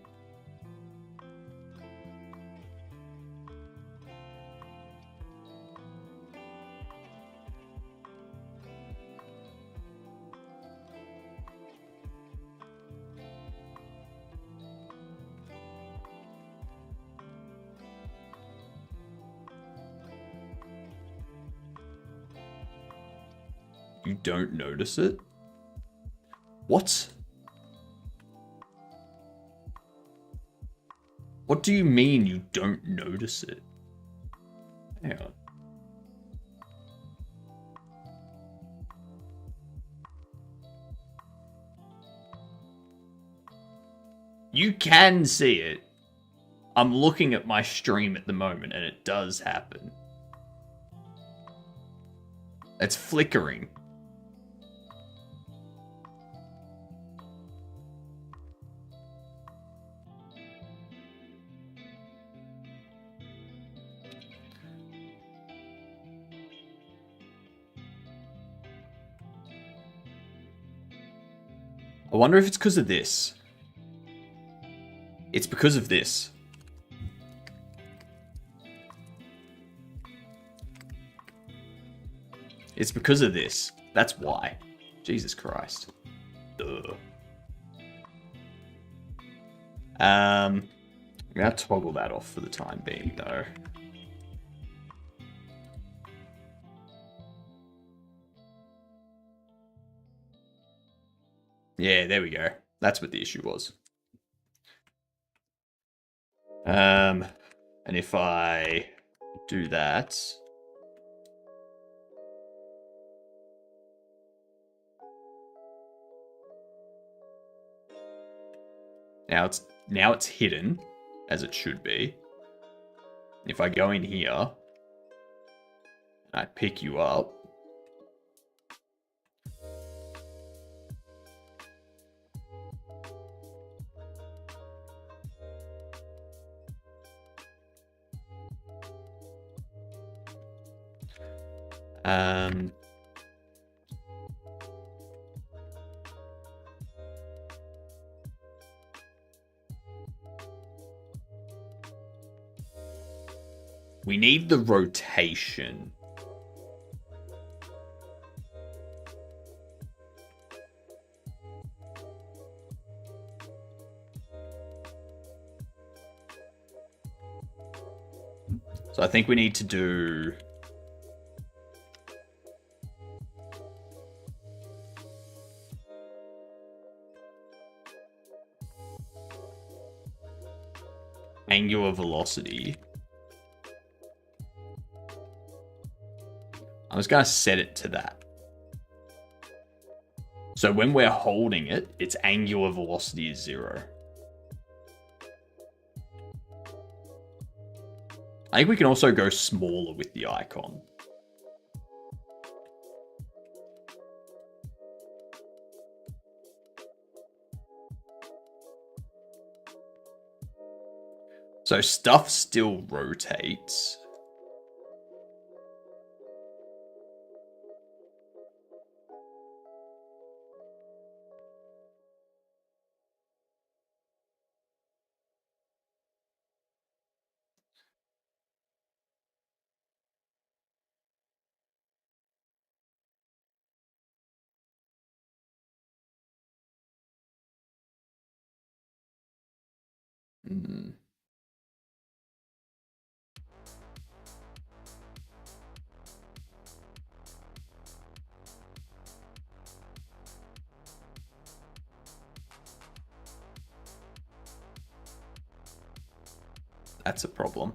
You don't notice it? What? What do you mean you don't notice it? Hang on. You can see it. I'm looking at my stream at the moment, and it does happen. It's flickering. I wonder if it's because of this. It's because of this. It's because of this. That's why. Jesus Christ. Ugh. I'm gonna toggle that off for the time being, though. Yeah, there we go. That's what the issue was. And if I do that, now it's hidden as it should be. If I go in here and I pick you up, we need the rotation. So I think we need to do angular velocity. I'm just going to set it to that. So when we're holding it, its angular velocity is 0. I think we can also go smaller with the icon. So stuff still rotates. That's a problem.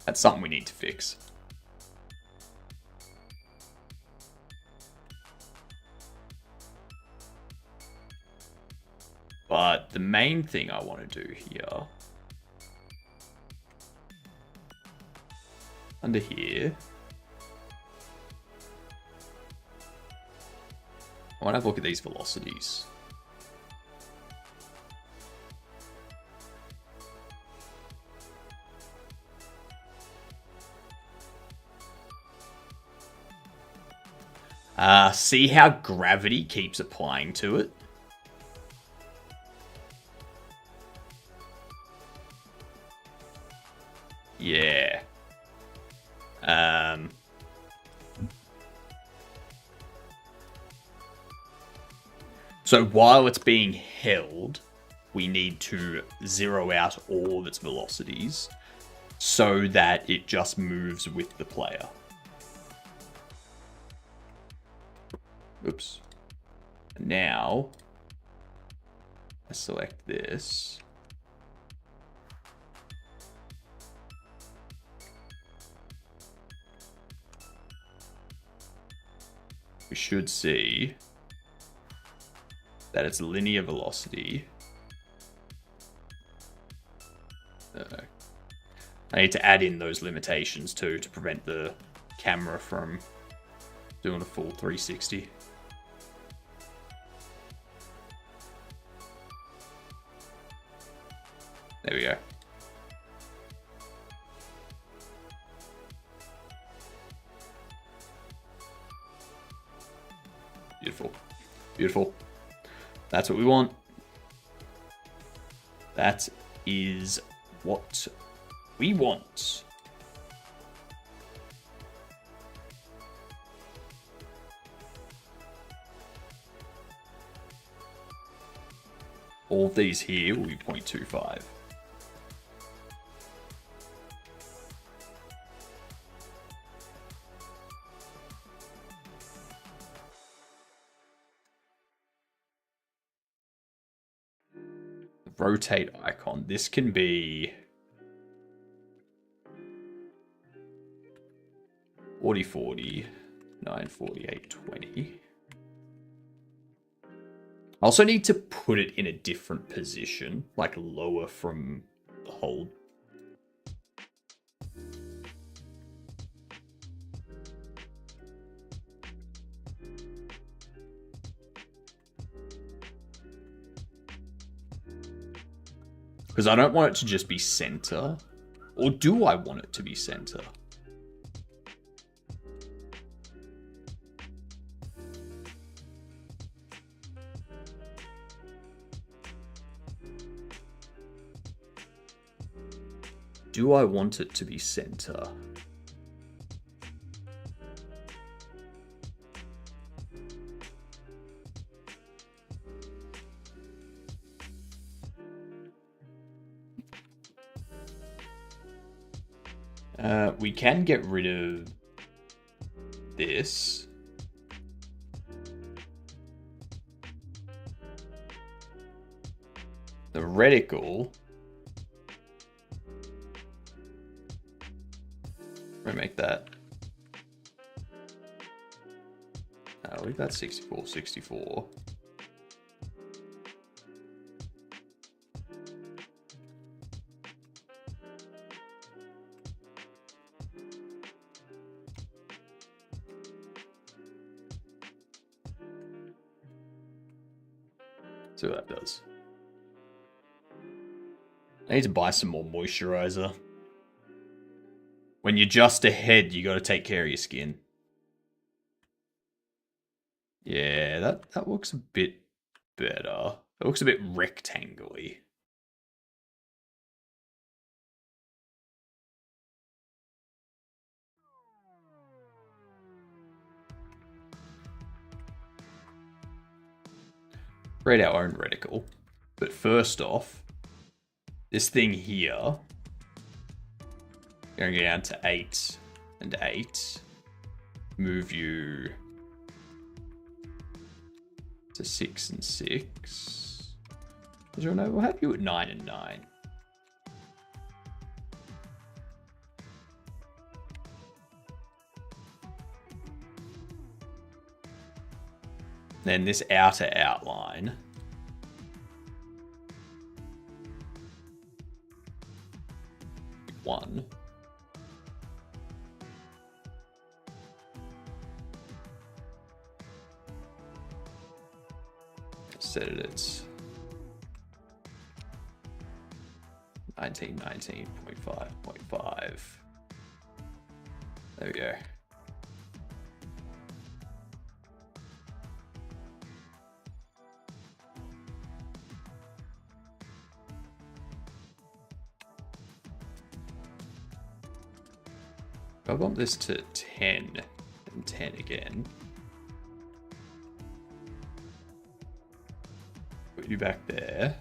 That's something we need to fix. But the main thing I want to do here, under here, I want to have a look at these velocities. See how gravity keeps applying to it? Yeah. So while it's being held, we need to zero out all of its velocities so that it just moves with the player. Oops. Now, I select this. we should see that it's linear velocity. I need to add in those limitations too to prevent the camera from doing a full 360. There we go. Beautiful. Beautiful. That's what we want. That is what we want. All of these here will be 0.25. Rotate icon. This can be 40, 40, 9, 48, 20. I also need to put it in a different position, like lower from the hold. Because I don't want it to just be center. Or do I want it to be center? Do I want it to be center? We can get rid of this. The reticle. Make that. Leave that 64, 64. See what that does. I need to buy some more moisturizer. When you're just ahead, you got to take care of your skin. Yeah, that looks a bit better. It looks a bit rectangular. Create our own reticle. But first off, this thing here, going to go down to 8 and 8. Move you to 6 and 6. We'll have you at 9 and 9. Then this outer outline. One. Set it at 19.5.5. There we go. I bump this to 10 and 10 again. Put you back there.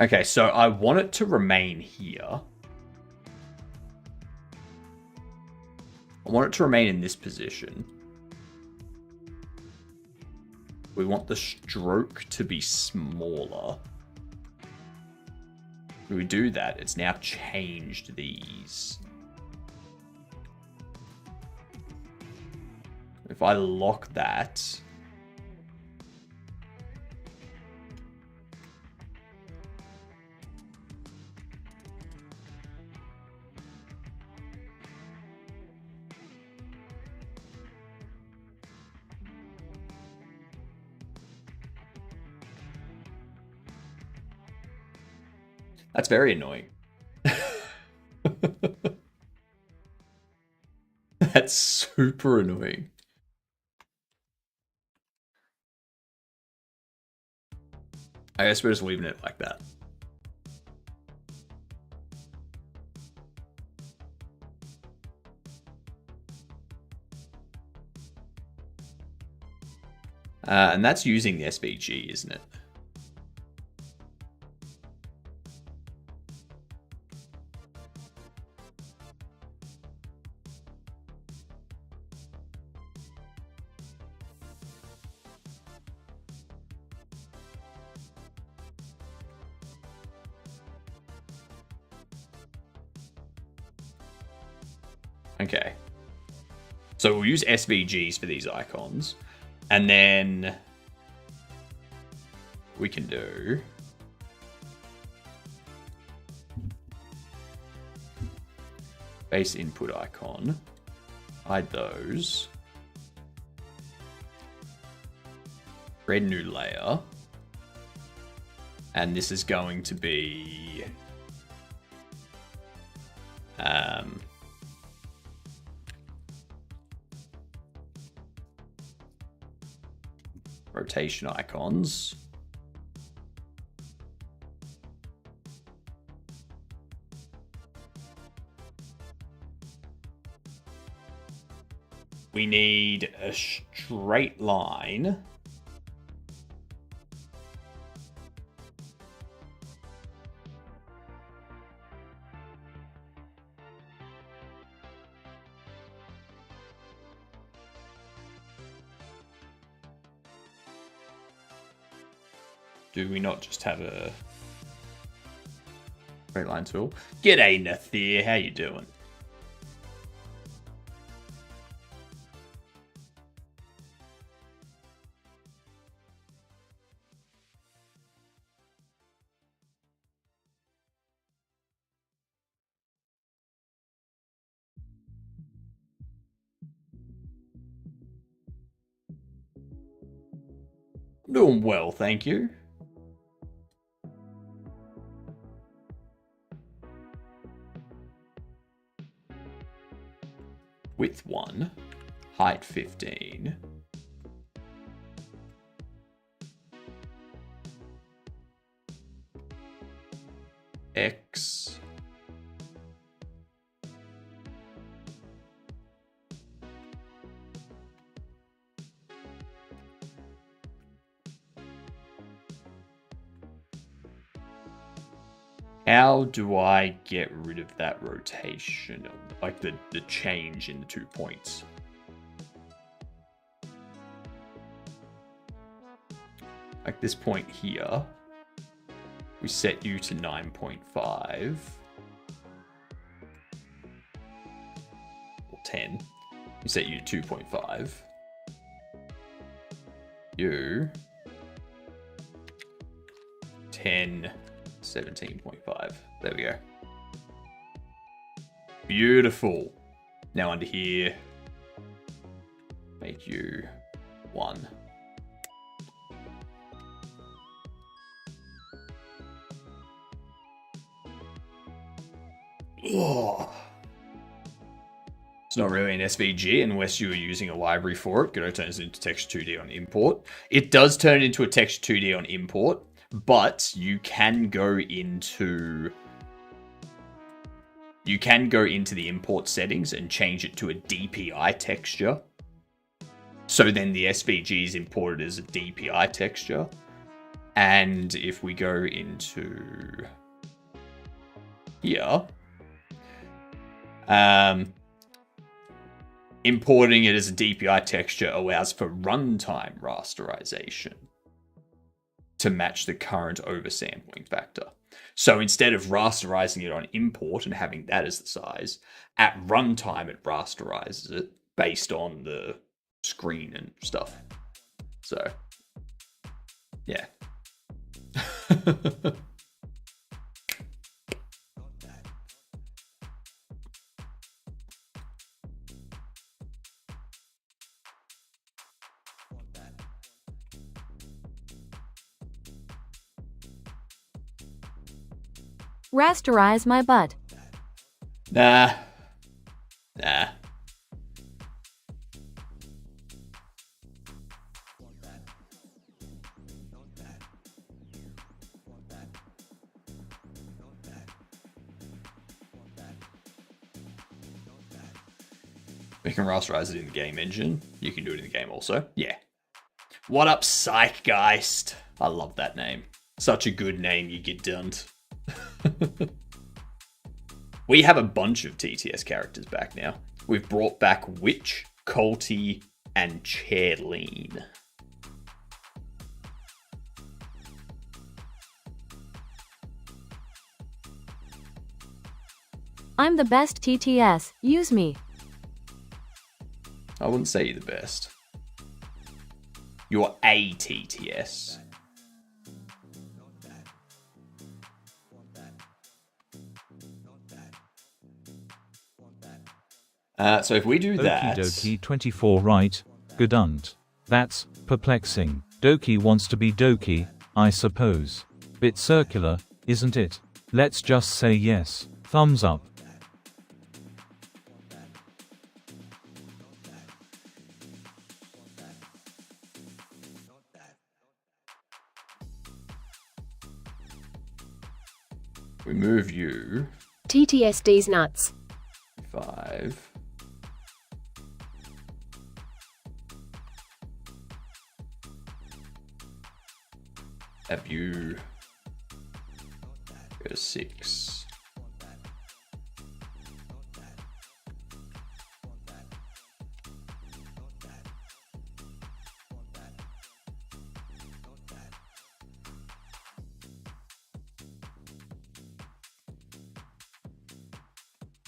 Okay, so I want it to remain here. I want it to remain in this position. We want the stroke to be smaller. If we do that, it's now changed these. If I lock that... That's very annoying. That's super annoying. I guess we're just leaving it like that. And that's using the SVG, isn't it? Okay. So we'll use SVGs for these icons. And then we can do base input icon. Hide those. Create a new layer. And this is going to be rotation icons. We need a straight line. Do we not just have a straight line tool? G'day, Nathir. How you doing? I'm doing well, thank you. Width 1, height 15. X. How do I get rid of that rotation? Like the change in the 2 points? Like this point here. We set you to 9.5. Or 10. We set you to 2.5. You. 10. 17.5. There we go. Beautiful. Now under here, make you 1. Oh. It's not really an SVG unless you are using a library for it. Godot turns it into text 2D on import. It does turn it into a text 2D on import. But you can go into the import settings and change it to a DPI texture. So then the SVG is imported as a DPI texture. And if we go into here, importing it as a DPI texture allows for runtime rasterization to match the current oversampling factor. So instead of rasterizing it on import and having that as the size, at runtime it rasterizes it based on the screen and stuff. So, yeah. Rasterize my butt. Nah. We can rasterize it in the game engine. You can do it in the game also. Yeah. What up, Psychgeist? I love that name. Such a good name, you get dunt. We have a bunch of TTS characters back now. We've brought back Witch, Colty, and Chairleen. I'm the best TTS. Use me. I wouldn't say you're the best. You're a TTS. So if we do that... Okie dokie 24 right, Gedunt. That's perplexing. Doki wants to be Doki, I suppose. Bit circular, isn't it? Let's just say yes. Thumbs up. We move you... TTSD's nuts. 5. Have you go to 6.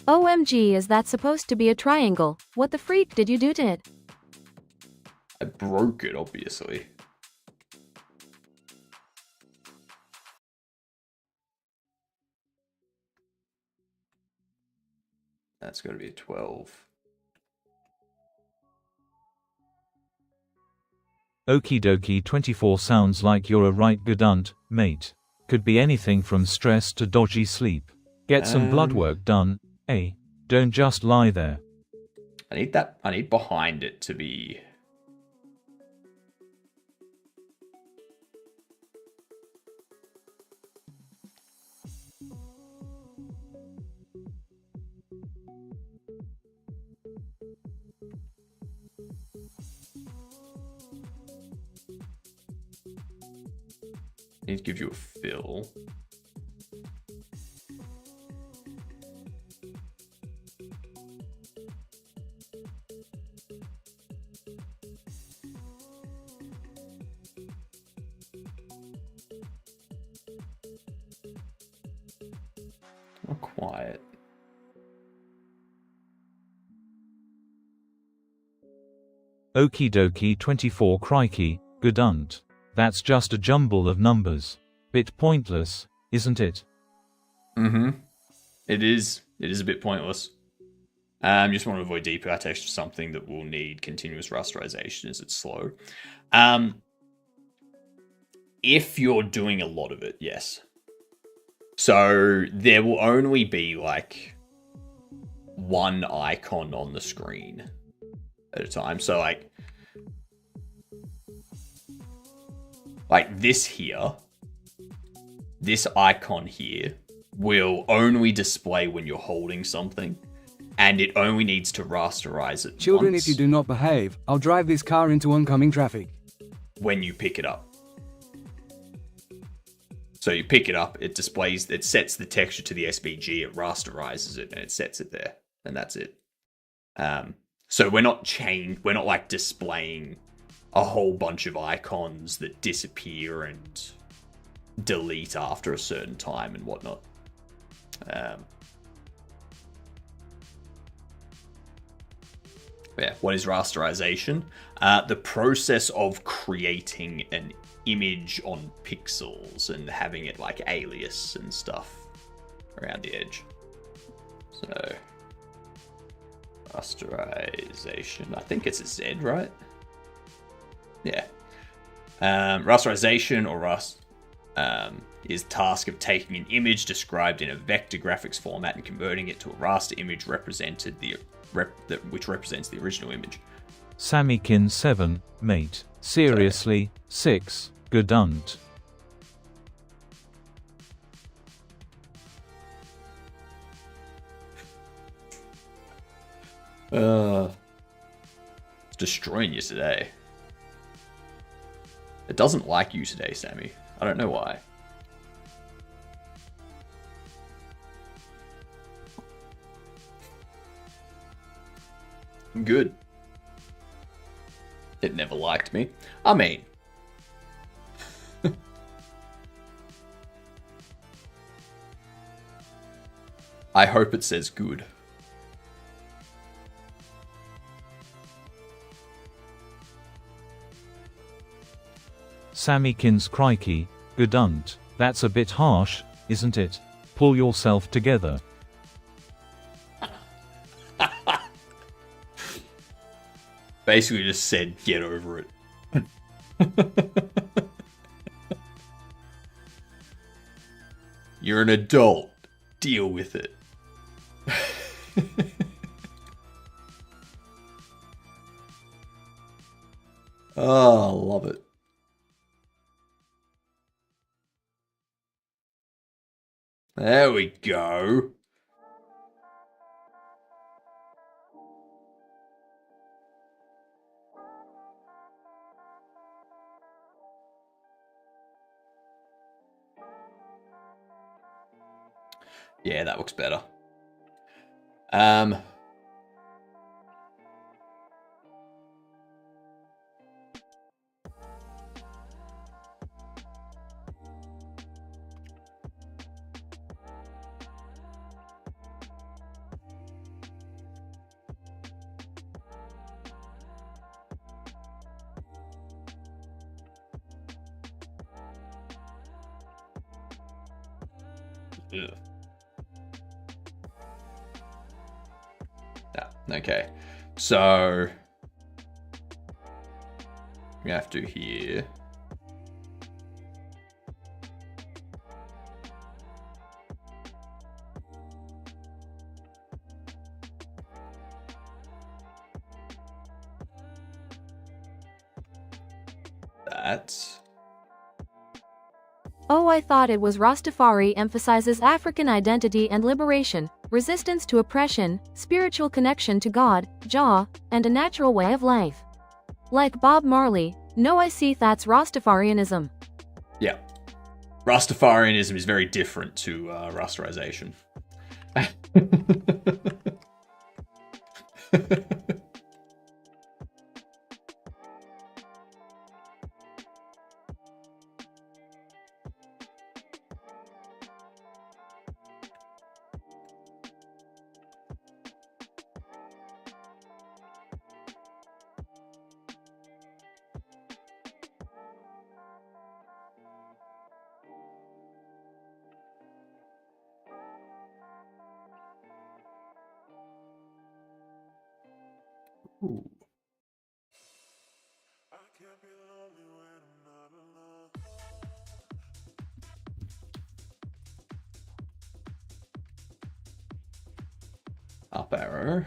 OMG, is that supposed to be a triangle? What the freak did you do to it? I broke it, obviously. That's got to be a 12. Okie dokie 24 sounds like you're a right Gedunt, mate. Could be anything from stress to dodgy sleep. Get some blood work done, eh? Don't just lie there. I need that. I need behind it to be... I need to give you a fill. Not quiet. Okie dokie 24 crikey, Gedunt. That's just a jumble of numbers. Bit pointless, isn't it? Mm-hmm. It is. It is a bit pointless. Just want to avoid DPI text for something that will need continuous rasterization as it's slow. If you're doing a lot of it, yes. So there will only be like one icon on the screen at a time. So like this here, this icon here will only display when you're holding something, and it only needs to rasterize it Children, once if you do not behave, I'll drive this car into oncoming traffic. when you pick it up. So you pick it up, it sets the texture to the SVG, it rasterizes it, and it sets it there, and that's it. So we're not like displaying a whole bunch of icons that disappear and delete after a certain time and whatnot. What is rasterization? The process of creating an image on pixels and having it like alias and stuff around the edge. So, rasterization. I think it's a Z, right? Yeah. Rasterization or is the task of taking an image described in a vector graphics format and converting it to a raster image which represents the original image. Sammykin 7, mate. Seriously, 6, gedunt. It's destroying you today. It doesn't like you today, Sammy. I don't know why. Good. It never liked me. I mean... I hope it says good. Sammykins crikey, gedunt. That's a bit harsh, isn't it? Pull yourself together. Basically just said, get over it. You're an adult. Deal with it. Oh, love it. There we go. Yeah, that looks better. Yeah. Okay. So we have to here. That. Oh, I thought it was Rastafari emphasizes African identity and liberation, resistance to oppression, spiritual connection to God, Jah, and a natural way of life. Like Bob Marley, no, I see that's Rastafarianism. Yeah. Rastafarianism is very different to rasterization. Ooh. Up arrow.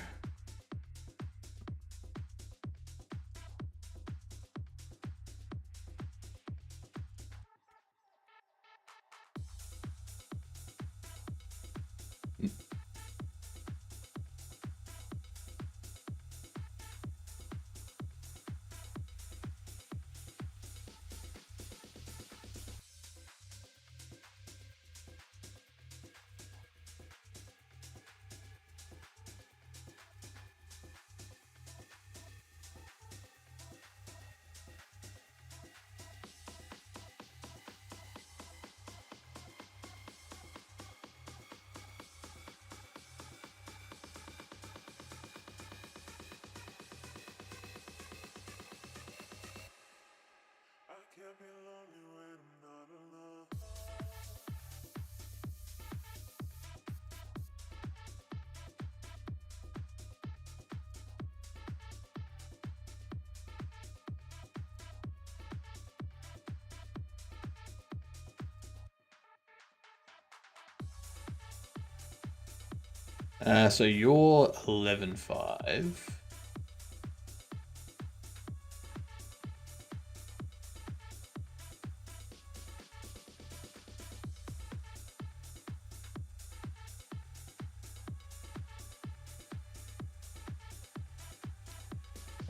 So you're 11.5.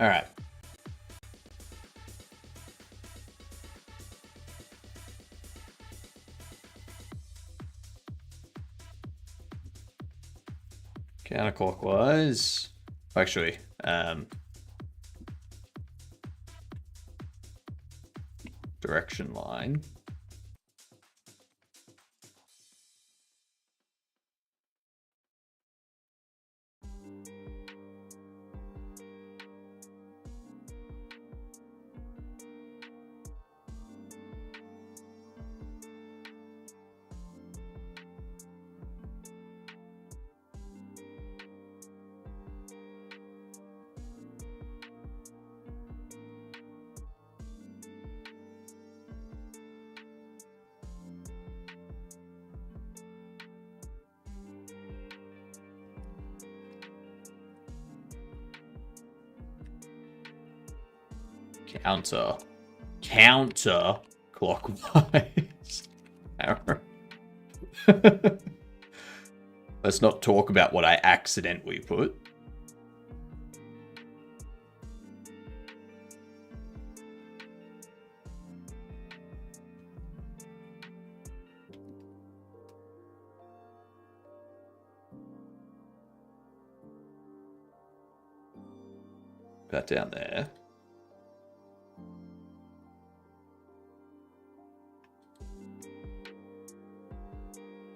All right. Counterclockwise. Actually, direction line. Counter clockwise. Arrow. Let's not talk about what I accidentally put. That down there.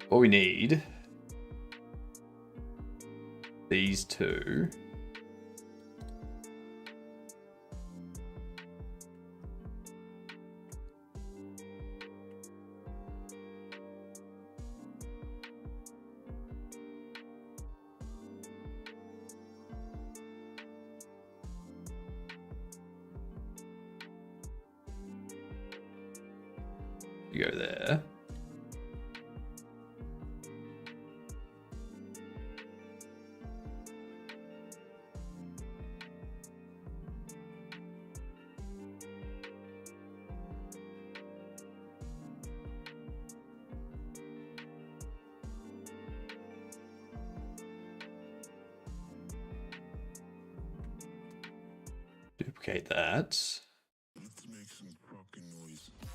What we need, these two. You go there. Duplicate that.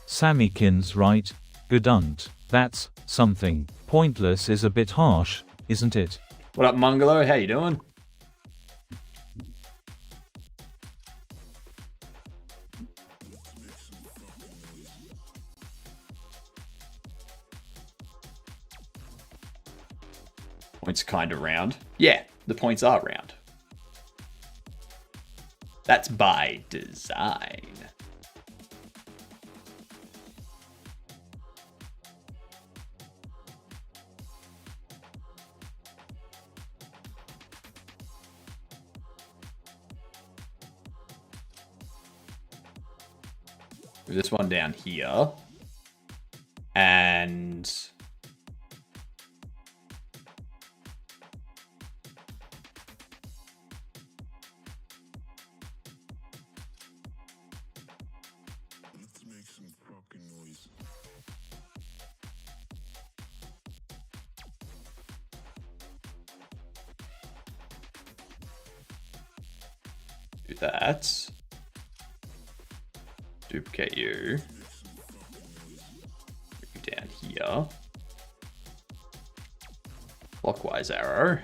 Sammykins right, Gedunt. That's something. Pointless is a bit harsh, isn't it? What up, Mungalo? How you doing? Points kind of round. Yeah, the points are round. That's by design. Move this one down here. And do that. Duplicate you. Move you down here. Clockwise arrow.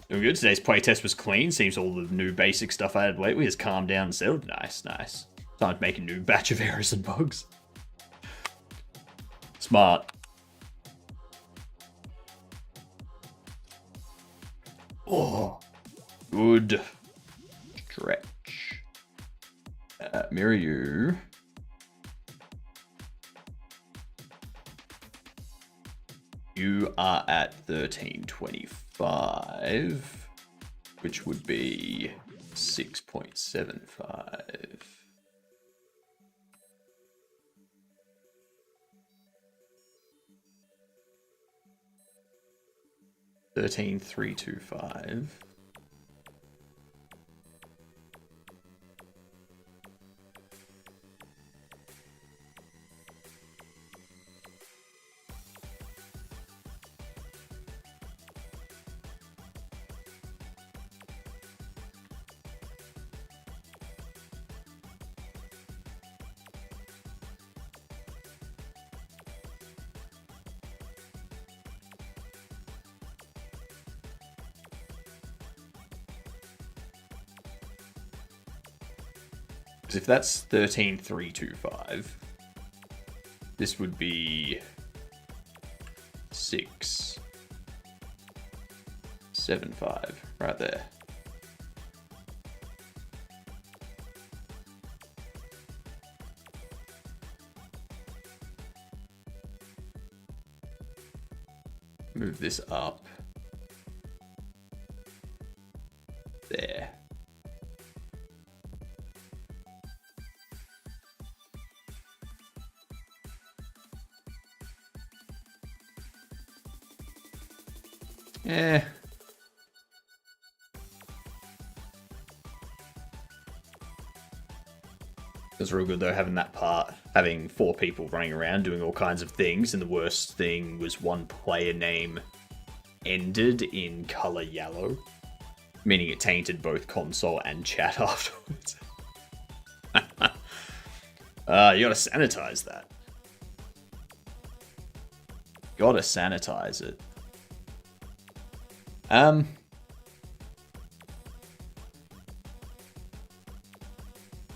Doing good. Today's playtest was clean. Seems all the new basic stuff I had lately has calmed down and settled. Nice, nice. Time to make a new batch of errors and bugs. Smart. Oh, good stretch. Mirror you. You are at 1325, which would be 6.75. 13325. If that's 13325, this would be 675 right there. Move this up. There. Yeah. It was real good though, having that part, having 4 people running around doing all kinds of things, and the worst thing was one player name ended in color yellow, meaning it tainted both console and chat afterwards. You gotta sanitize that. Gotta sanitize it.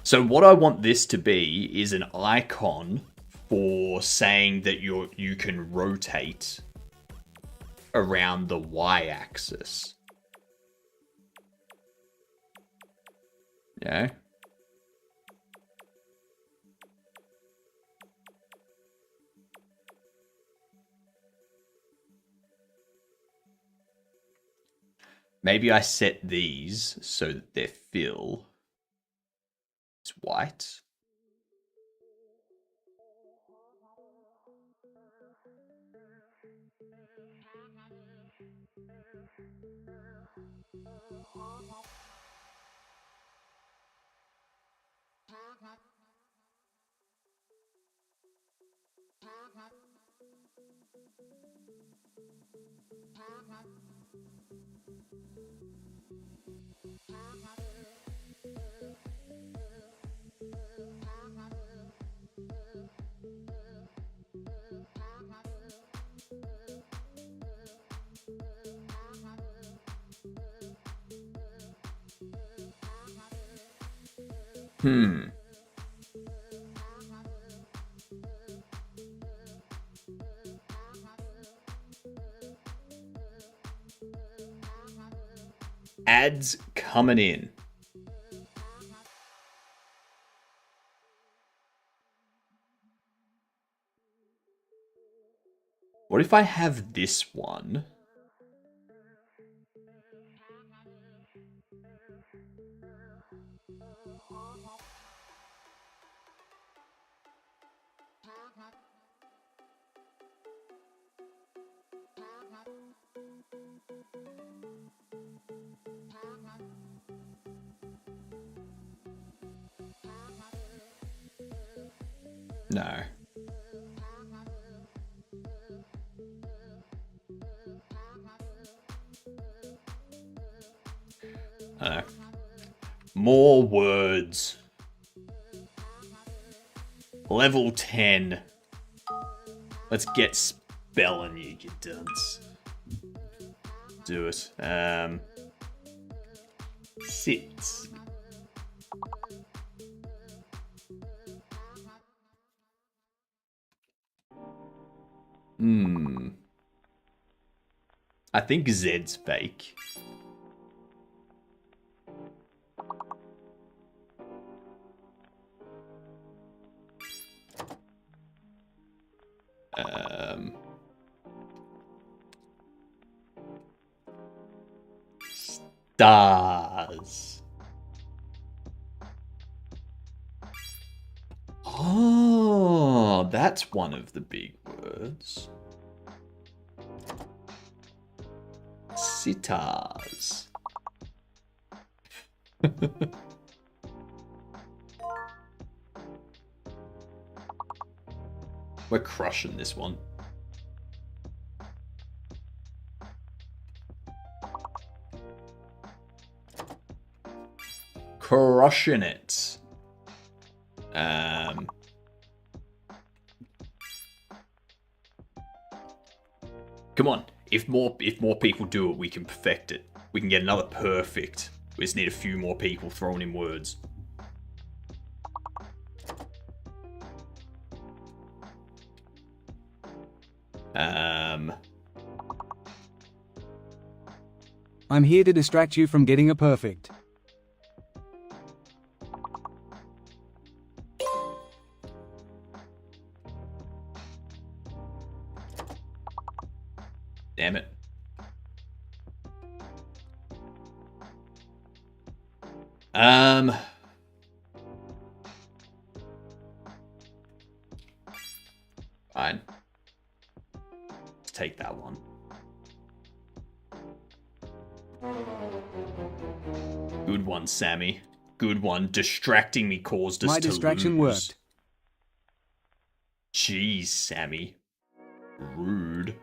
So what I want this to be is an icon for saying that you can rotate around the y-axis. Yeah. Maybe I set these so that their fill is white. Ads coming in. What if I have this one? No. I don't know. More words. Level 10. Let's get spelling, you dunce. Do it. Sits. I think Zed's fake. Stars. Oh, that's one of the big words. Sitars. We're crushing this one. Crushing it. Come on. If more people do it, we can perfect it. We can get another perfect. We just need a few more people throwing in words. I'm here to distract you from getting a perfect. Damn it. Fine. Let's take that one. Good one, Sammy. Good one. Distracting me caused us My to distraction lose. worked. Jeez, Sammy. Rude.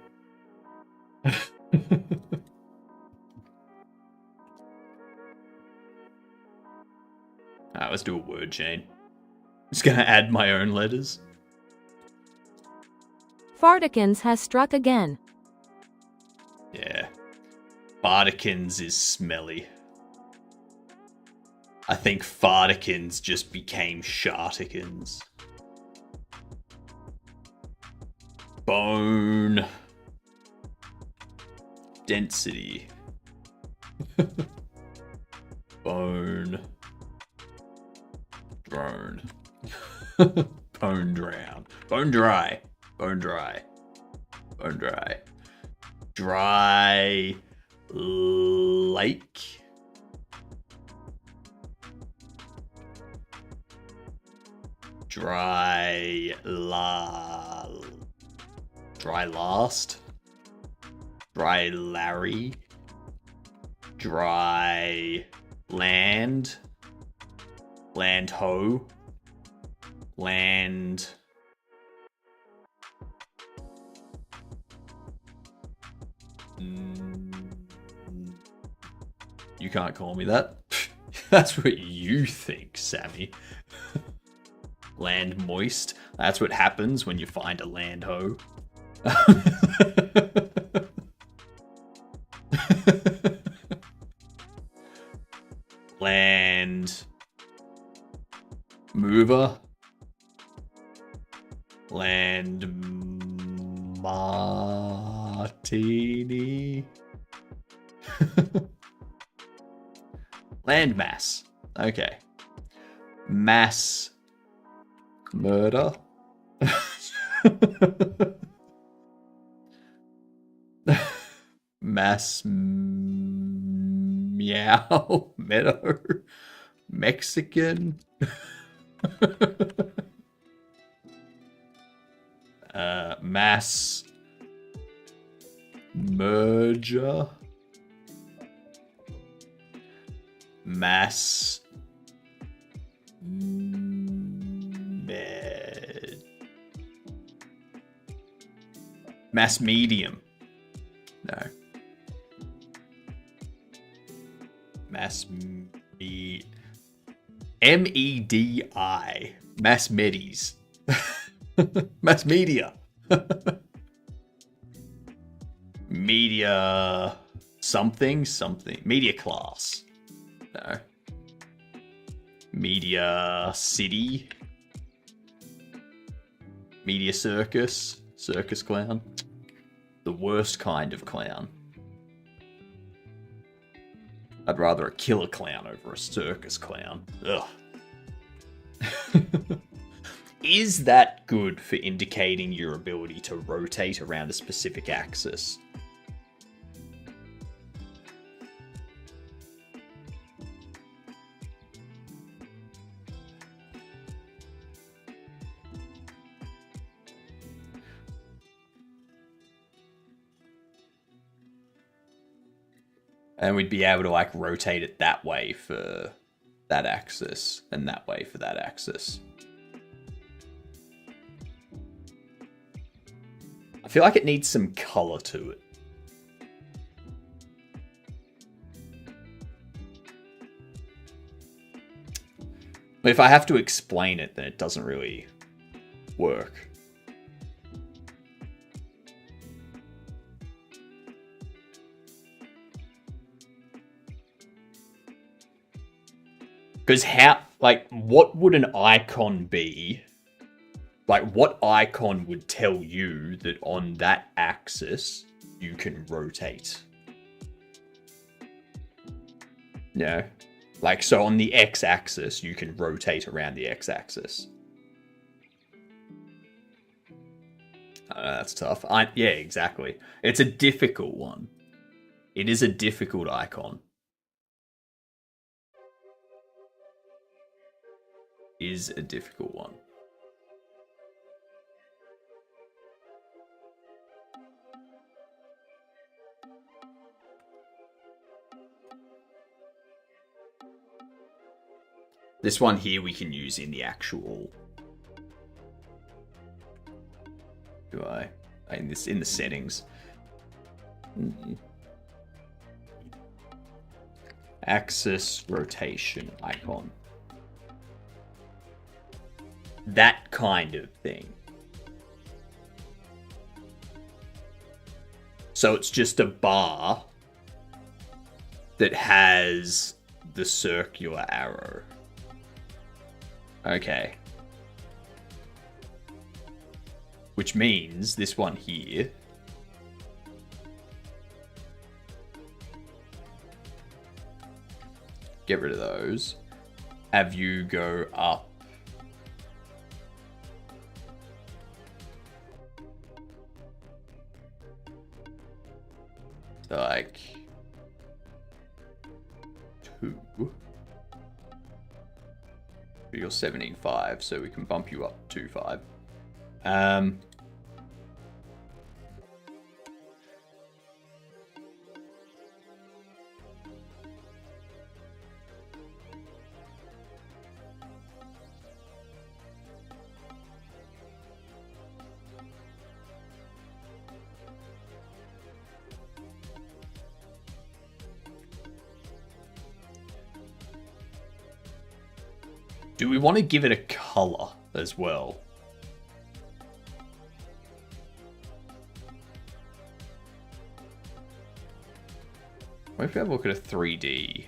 Alright, let's do a word chain. Just gonna add my own letters. Fartikins has struck again. Yeah. Fartikins is smelly. I think Fartikins just became Shartikins. Bone. Density. Bone. Drone. Bone drown. Bone dry. Bone dry. Bone dry. Dry lake. Dry last. Dry Larry. Dry land. Land ho. Land. You can't call me that. That's what you think, Sammy. Land moist. That's what happens when you find a land hoe. Land mover. Land martini. Landmass. Okay. Mass murder. Mass meow meadow. Mexican. Mass merger. Mass mass medium. No. Mass MEDI. Mass medis. Mass media. Media something. Media class. No. Media city. Media circus. Circus clown. The worst kind of clown. I'd rather a killer clown over a circus clown. Ugh. Is that good for indicating your ability to rotate around a specific axis? And we'd be able to like rotate it that way for that axis and that way for that axis. I feel like it needs some color to it. But if I have to explain it, then it doesn't really work. Because what would an icon be? Like, what icon would tell you that on that axis you can rotate? Yeah. Like, so on the x-axis, you can rotate around the x-axis. That's tough. Yeah, exactly. It's a difficult one. It is a difficult icon. Is a difficult one. This one here we can use in the actual. In the settings. Axis rotation icon. That kind of thing. So it's just a bar that has the circular arrow. Okay. Which means this one here get rid of those. Have you go up to like 2. You're 17.5, so we can bump you up to 5. Do we want to give it a color as well? What if we have a look at a 3D?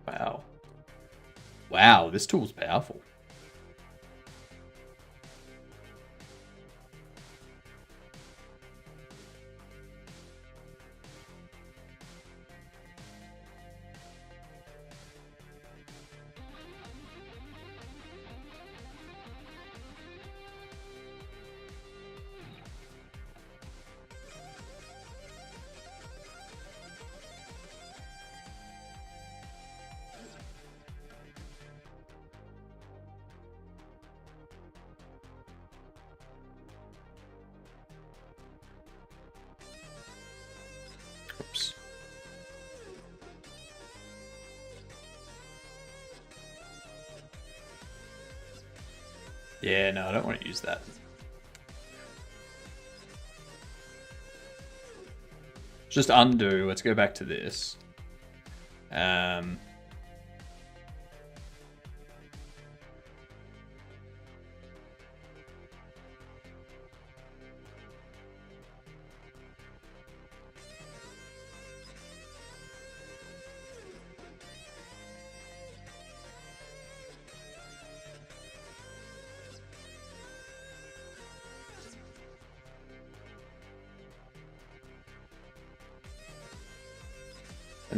Wow. Wow, this tool's powerful. Oops. Yeah, no, I don't want to use that. Just undo. Let's go back to this.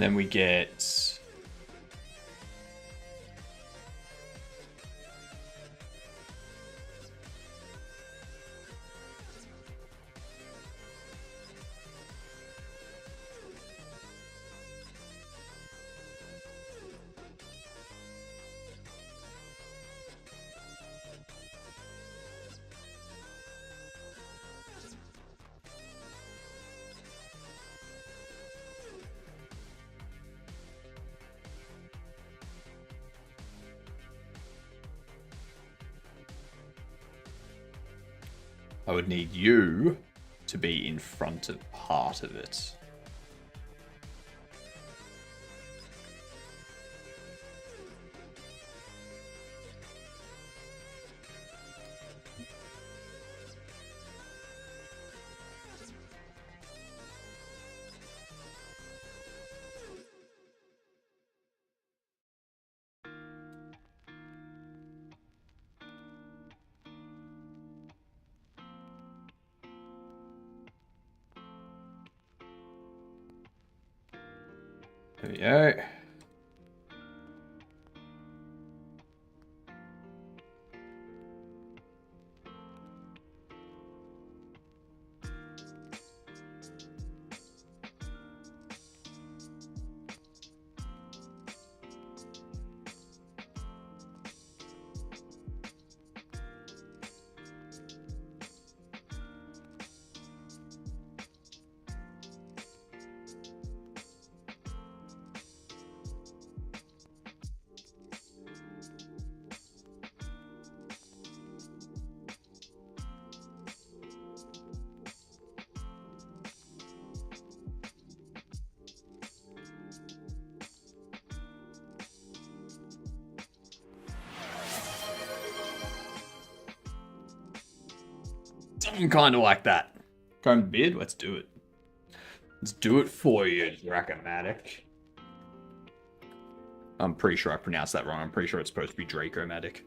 And then we get... I would need you to be in front of part of it. There we go. Something kind of like that. Comb the beard? Let's do it. Let's do it for you, Dracomatic. I'm pretty sure I pronounced that wrong. I'm pretty sure it's supposed to be Dracomatic.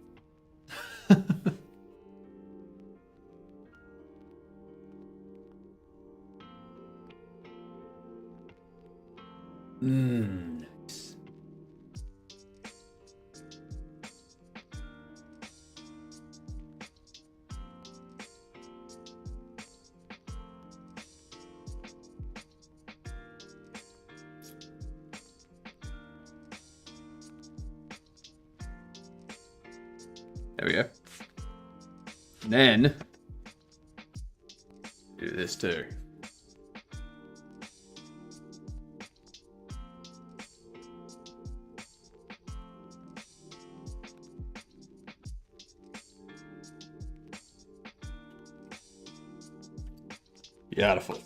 Nice. There we go. And then do this too. Beautiful.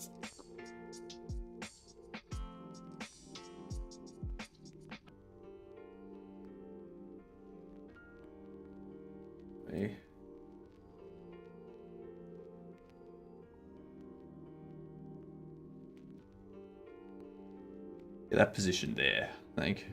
Get that position there, I think.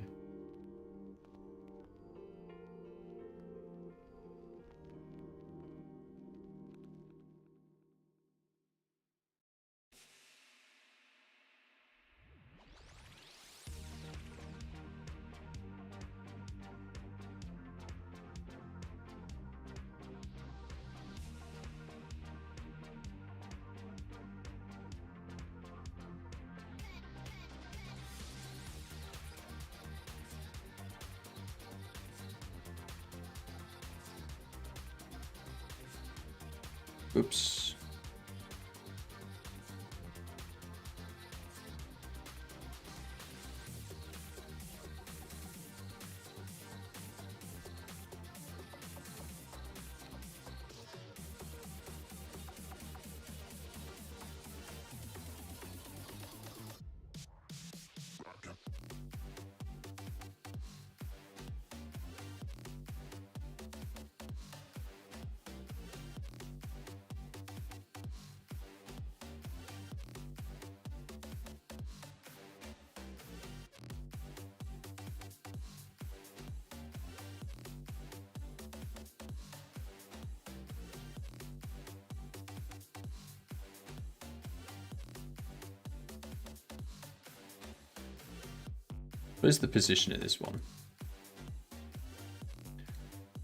Oops. What is the position of this one?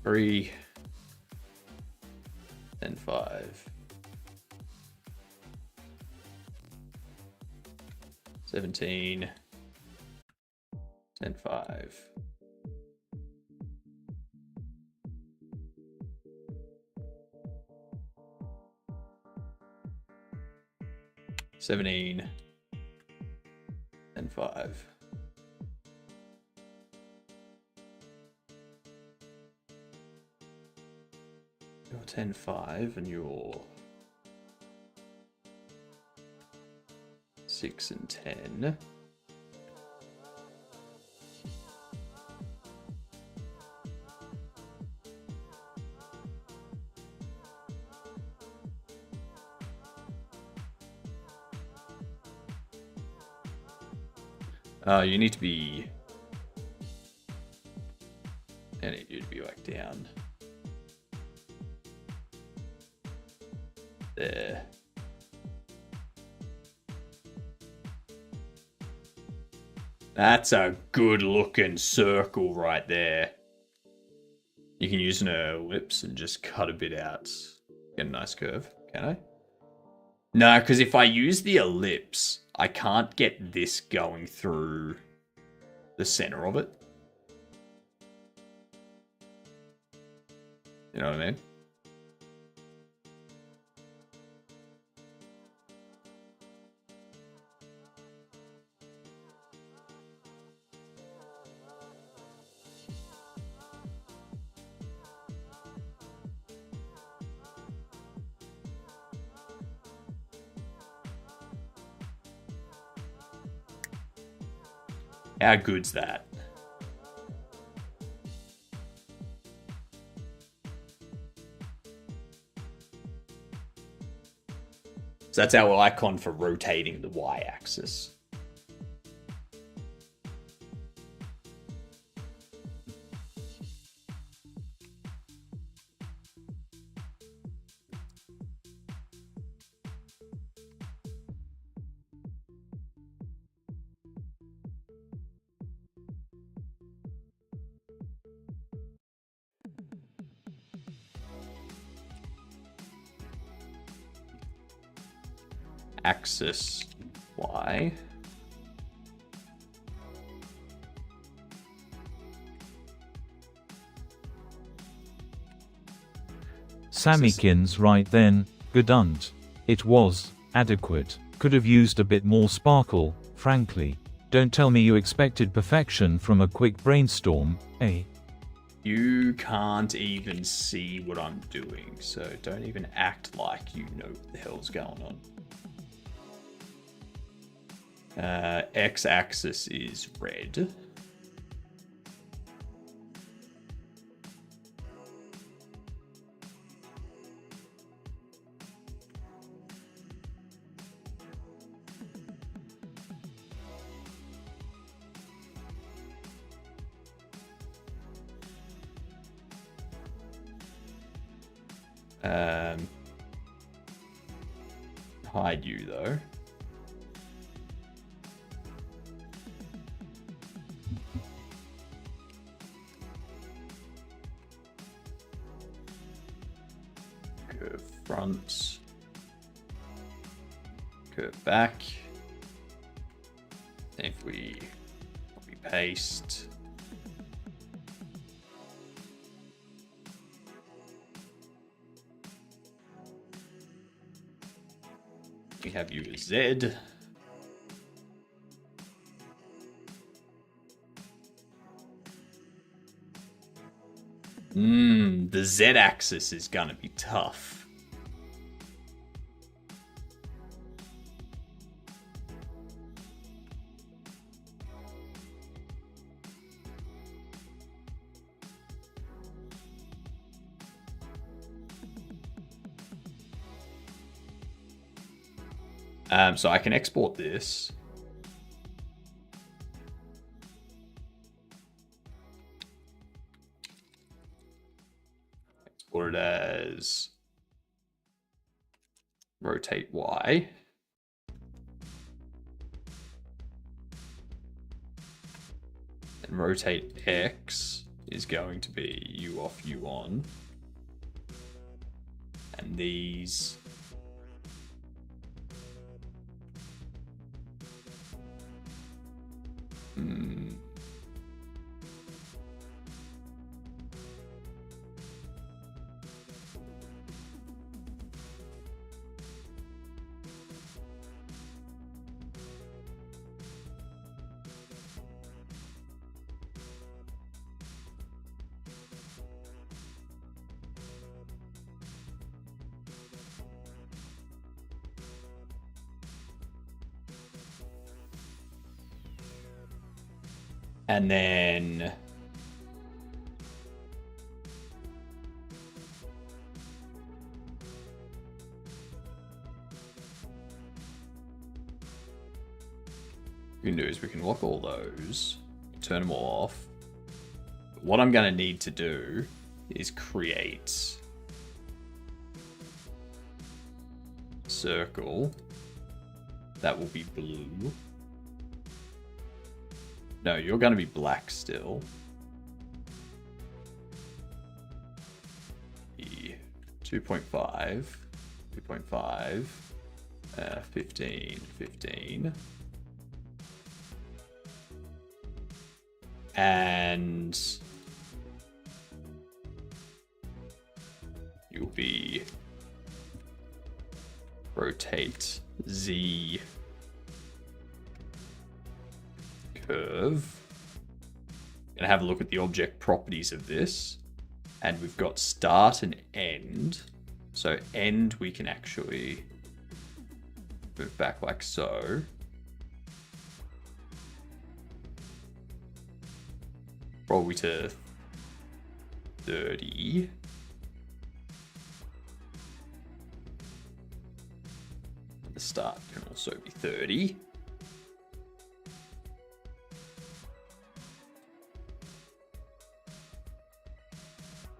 3, then 5. 17, then 5. $17, and 5. You're 10, 5, and you're 6 and 10. You need to be... I need you to be like down there. That's a good looking circle right there. You can use an ellipse and just cut a bit out. Get a nice curve, can I? No, because if I use the ellipse, I can't get this going through the center of it. You know what I mean? How good's that? So that's our icon for rotating the y-axis. Axis Y. Sammykins right then, Gedunt. It was adequate. Could have used a bit more sparkle, frankly. Don't tell me you expected perfection from a quick brainstorm, eh? You can't even see what I'm doing, so don't even act like you know what the hell's going on. X-axis is red. Hide you though. Curve front. Curve back. And if we copy paste. We have you as Z. The Z-axis is gonna be tough. So I can export this. Export it as rotate Y. And rotate X is going to be U off, U on. And these... And then what we can do is we can lock all those, turn them all off. But what I'm going to need to do is create a circle that will be blue. No, you're going to be black still. 2.5, 2.5, 15, 15. And you'll be rotate Z curve. Gonna have a look at the object properties of this, and we've got start and end. So end we can actually move back like so. Probably to 30. The start can also be 30.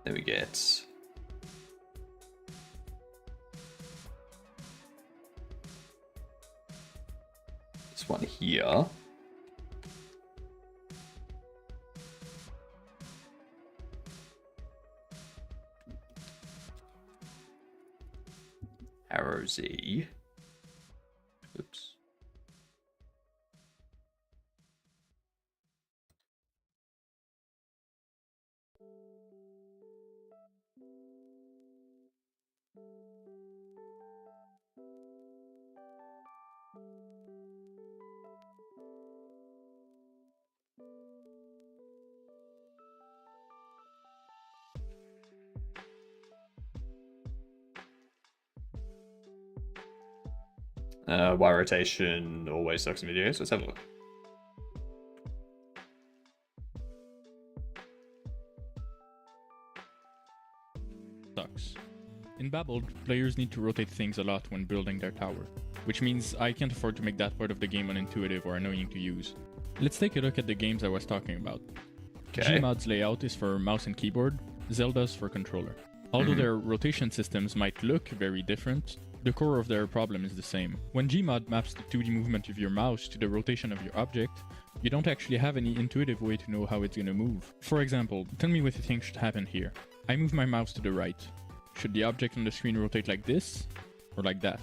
Then we get this one here. Arrow Z. Oops. Why rotation always sucks in videos? Let's have a look. Sucks. In Babel, players need to rotate things a lot when building their tower, which means I can't afford to make that part of the game unintuitive or annoying to use. Let's take a look at the games I was talking about. Okay. Gmod's layout is for mouse and keyboard, Zelda's for controller. Although their rotation systems might look very different, the core of their problem is the same. When Gmod maps the 2D movement of your mouse to the rotation of your object, you don't actually have any intuitive way to know how it's gonna move. For example, tell me what you think should happen here. I move my mouse to the right. Should the object on the screen rotate like this, or like that?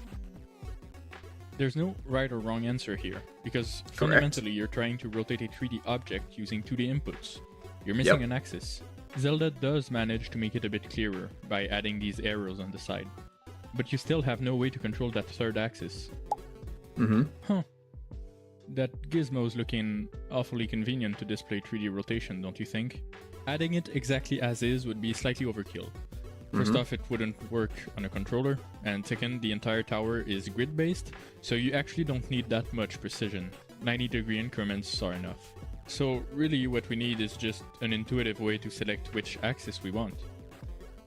There's no right or wrong answer here, because fundamentally you're trying to rotate a 3D object using 2D inputs. You're missing an axis. Zelda does manage to make it a bit clearer by adding these arrows on the side. But you still have no way to control that third axis. Huh. That gizmo's looking awfully convenient to display 3D rotation, don't you think? Adding it exactly as is would be slightly overkill. First off, it wouldn't work on a controller, and second, the entire tower is grid-based, so you actually don't need that much precision. 90-degree increments are enough. So really what we need is just an intuitive way to select which axis we want.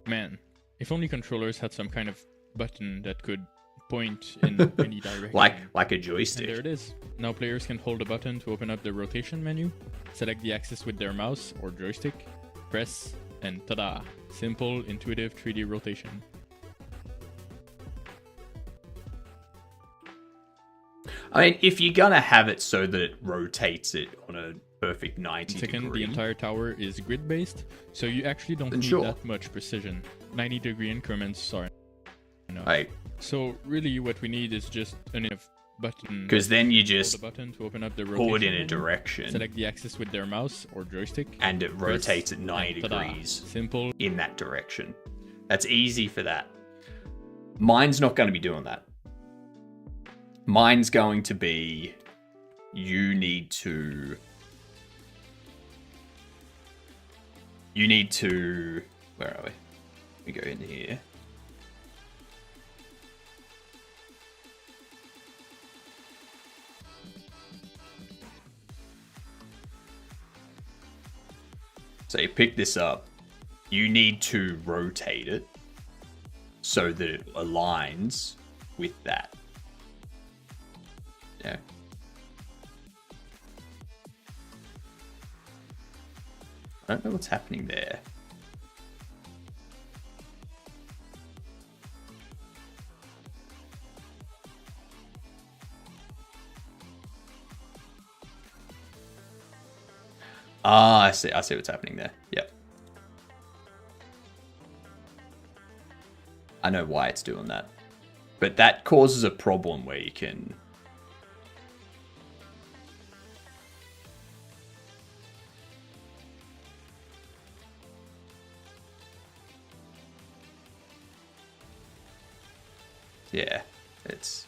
Man, if only controllers had some kind of button that could point in any direction. like a joystick. And there it is. Now players can hold a button to open up the rotation menu, select the axis with their mouse or joystick, press, and ta-da! Simple, intuitive 3D rotation. I mean, if you're gonna have it so that it rotates it on a perfect 90 Second, degree. the entire tower is grid-based, so you actually don't Then need sure. that much precision. 90-degree increments are enough. Right. So really what we need is just enough button. Because then you Hold just the button to open up the pull it in rotation a menu, direction, select the axis with their mouse or joystick, and it press, rotates at 90 and ta-da. degrees Simple. in that direction. That's easy for that. Mine's not going to be doing that. Mine's going to be, you need to, where are we? We go in here. So you pick this up, you need to rotate it so that it aligns with that. Yeah. I don't know what's happening there. Ah, I see what's happening there. Yep. I know why it's doing that. But that causes a problem where you can... Yeah, it's...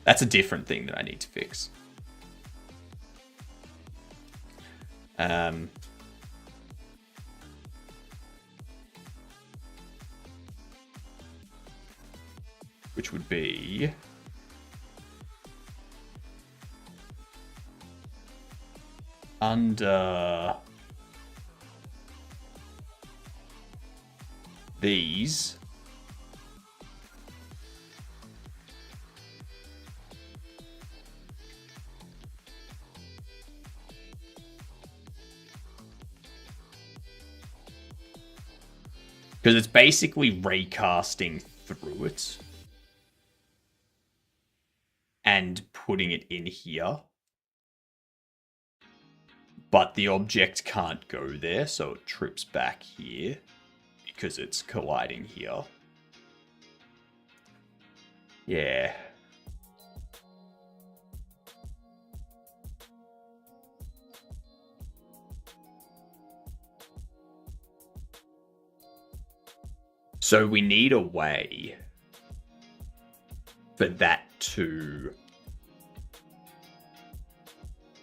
That's a different thing that I need to fix. Which would be... under these. Because it's basically recasting through it and putting it in here. But the object can't go there, so it trips back here because it's colliding here. Yeah. So we need a way for that to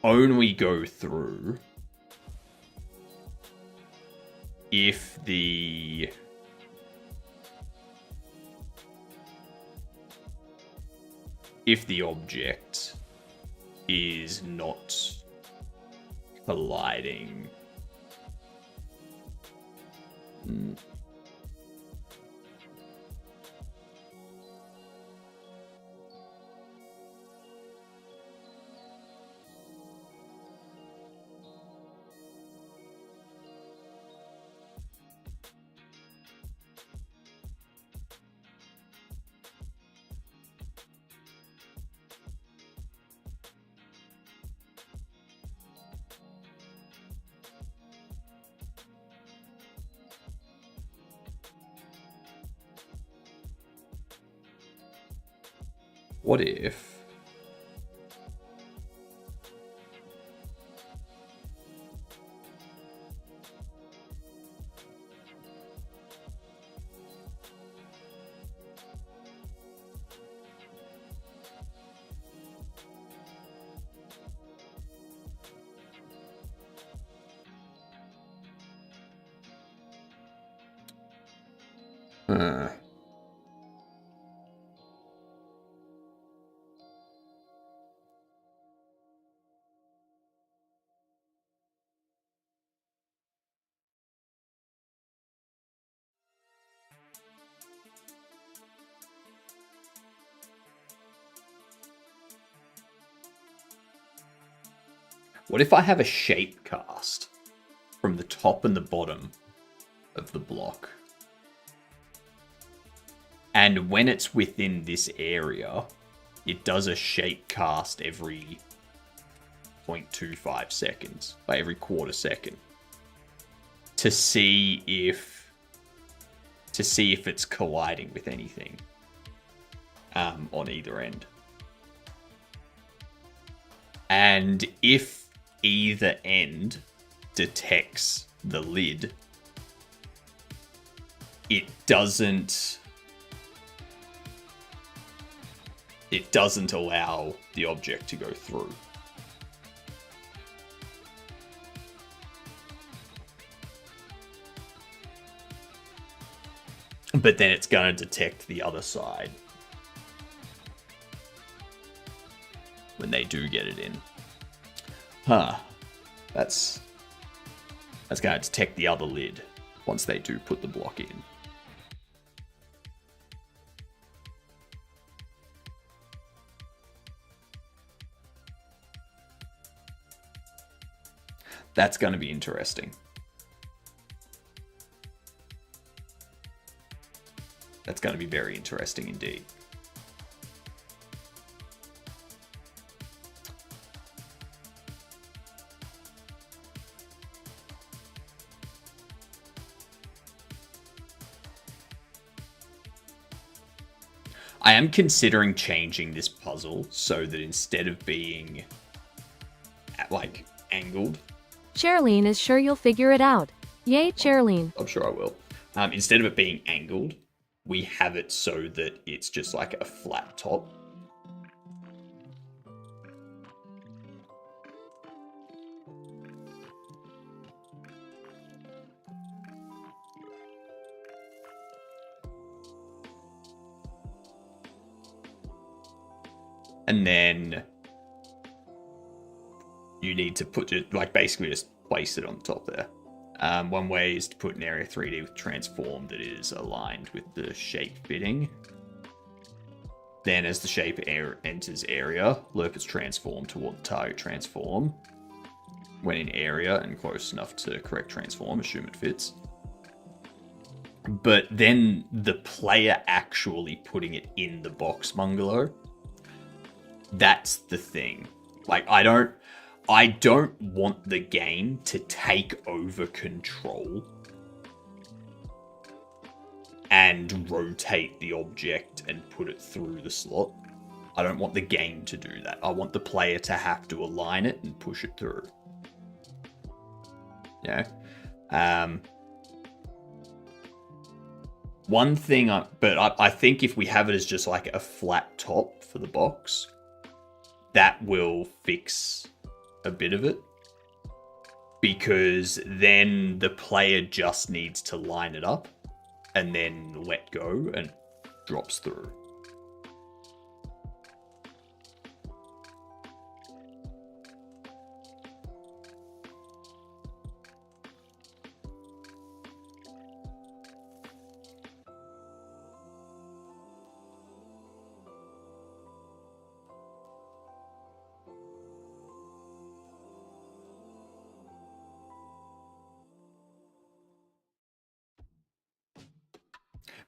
only go through if the object is not colliding. What if I have a shape cast from the top and the bottom of the block? And when it's within this area, it does a shape cast every 0.25 seconds, by every quarter second, to see if it's colliding with anything on either end. And if either end detects the lid, it doesn't allow the object to go through. But then it's going to detect the other side when they do get it in. That's going to detect the other lid once they do put the block in. That's going to be interesting. That's going to be very interesting indeed. I am considering changing this puzzle so that instead of being like angled, Charlene is sure you'll figure it out. Yay, Charlene. I'm sure I will. Instead of it being angled, we have it so that it's just like a flat top. And then you need to put it, like, basically just place it on top there. One way is to put an area 3D with transform that is aligned with the shape fitting. Then as the shape enters area, lerp its transform toward the target transform. When in area and close enough to correct transform, assume it fits. But then the player actually putting it in the box bungalow, that's the thing. Like, I don't want the game to take over control and rotate the object and put it through the slot. I don't want the game to do that. I want the player to have to align it and push it through. Yeah. One thing, I think if we have it as just like a flat top for the box, that will fix a bit of it, because then the player just needs to line it up and then let go and drops through.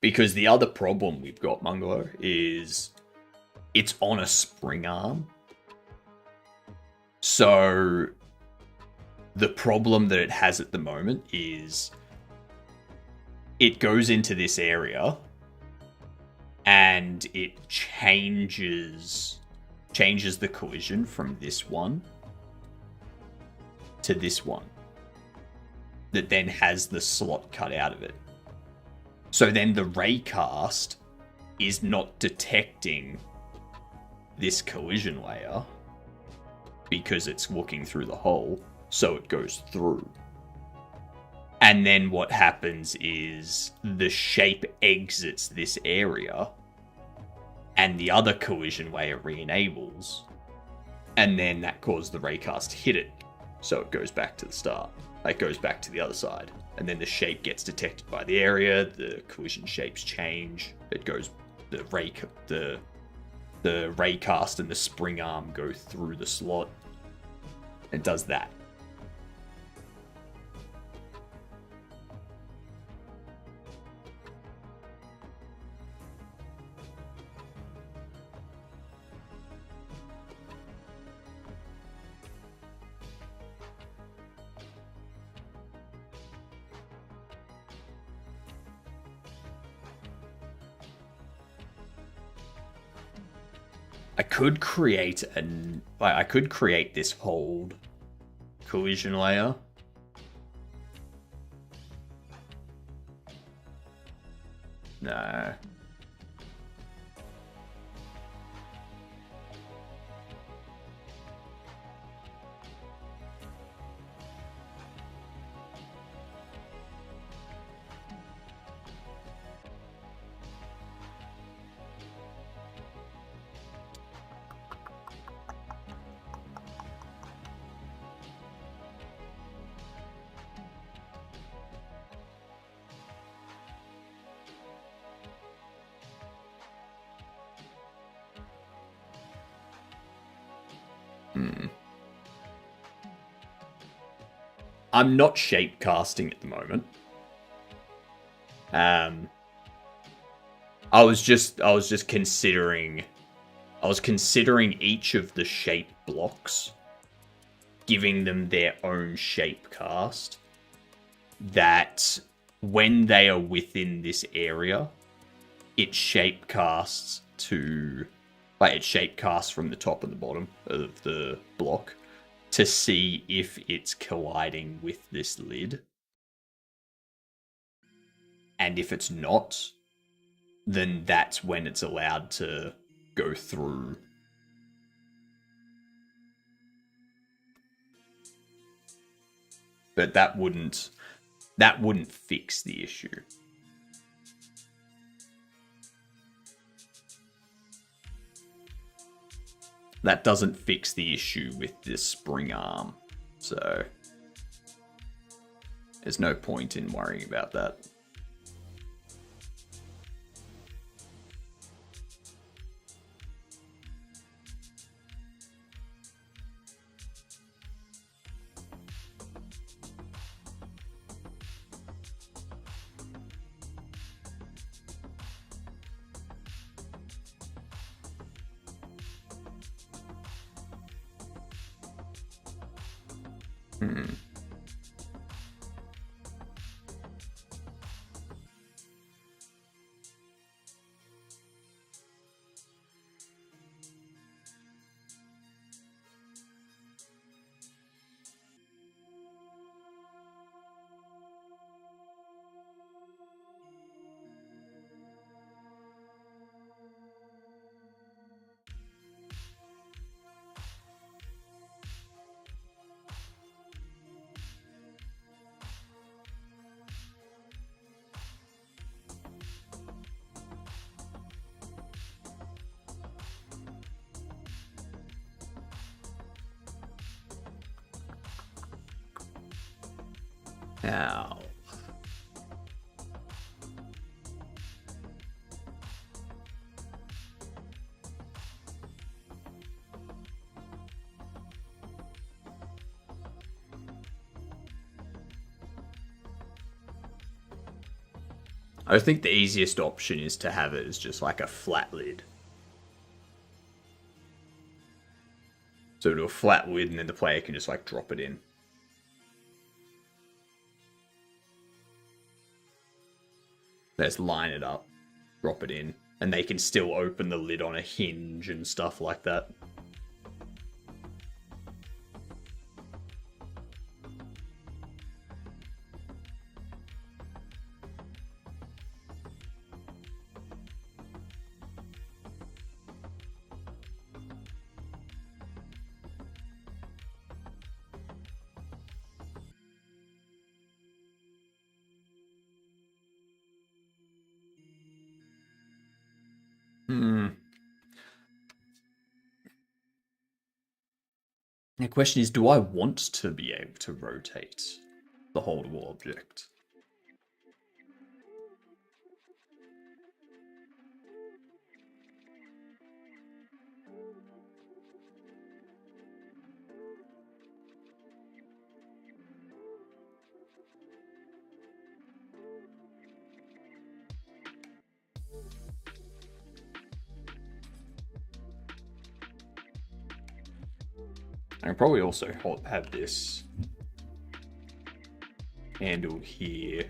Because the other problem we've got, Mungalo, is it's on a spring arm. So the problem that it has at the moment is it goes into this area and it changes the collision from this one to this one that then has the slot cut out of it. So then the raycast is not detecting this collision layer because it's looking through the hole, so it goes through. And then what happens is the shape exits this area and the other collision layer re-enables, and then that causes the raycast to hit it, so it goes back to the start. It goes back to the other side. And then the shape gets detected by the area, the collision shapes change, it goes, the raycast and the spring arm go through the slot. It does that. I could create I could create this whole collision layer. No. I'm not shape casting at the moment. I was just considering each of the shape blocks, giving them their own shape cast, that when they are within this area, it shape casts from the top and the bottom of the block to see if it's colliding with this lid. And if it's not, then that's when it's allowed to go through. But that wouldn't fix the issue. That doesn't fix the issue with this spring arm. So there's no point in worrying about that. Now, I think the easiest option is to have it as just like a flat lid. So do a flat lid and then the player can just like drop it in. Let's line it up, drop it in, and they can still open the lid on a hinge and stuff like that. The question is, do I want to be able to rotate the holdable object? I can probably also have this handle here.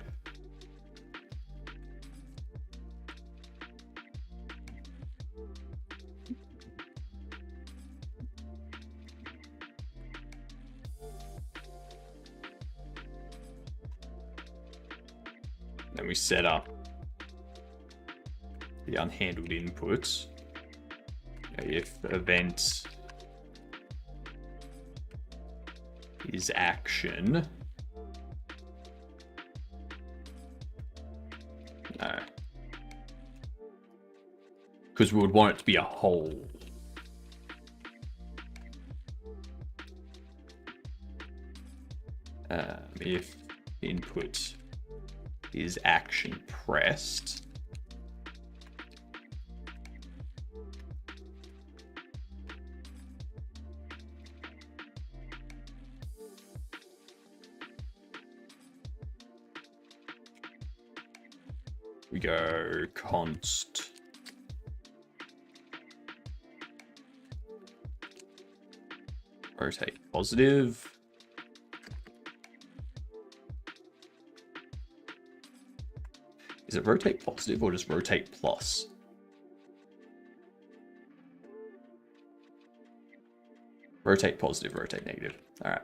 Then we set up the unhandled inputs. If event is action. No. Because we would want it to be a whole. If input is action pressed. We go const rotate positive. Is it rotate positive or just rotate plus? Rotate positive, rotate negative. All right.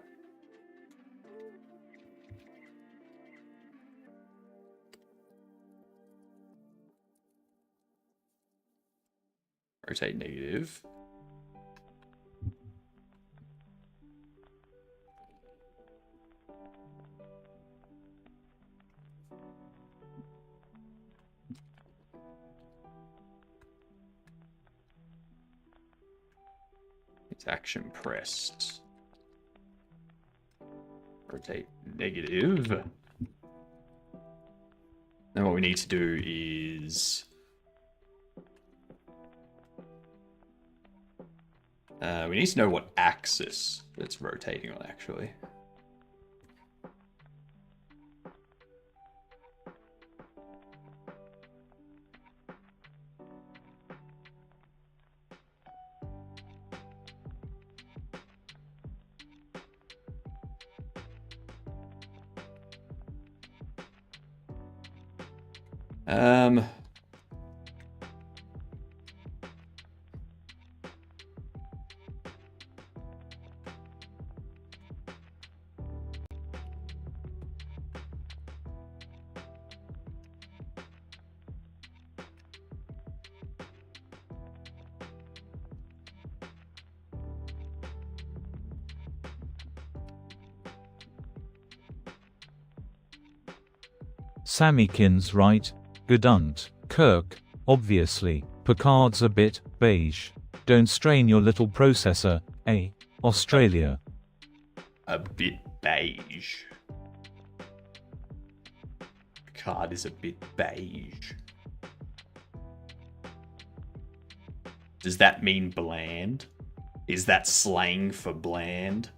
Rotate negative. It's action pressed. Rotate negative. Then what we need to do is we need to know what axis it's rotating on, actually. Sammykins right, Gedunt, Kirk, obviously, Picard's a bit beige. Don't strain your little processor, eh? Australia. A bit beige. Picard is a bit beige. Does that mean bland? Is that slang for bland?